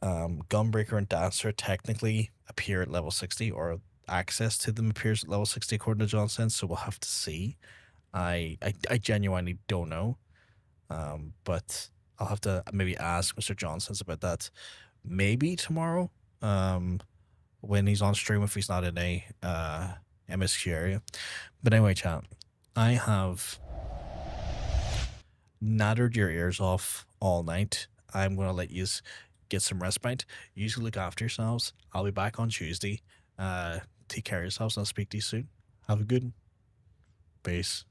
[SPEAKER 1] Gunbreaker and Dancer technically appear at level 60, or access to them appears at level 60 according to Johnson, so we'll have to see. I genuinely don't know. But I'll have to maybe ask Mr. Johnson's about that maybe tomorrow, when he's on stream, if he's not in a MSQ area. But anyway, chat, I have nattered your ears off all night. I'm going to let you get some respite. You look after yourselves. I'll be back on Tuesday. Take care of yourselves, and I'll speak to you soon. Have a good one. Peace.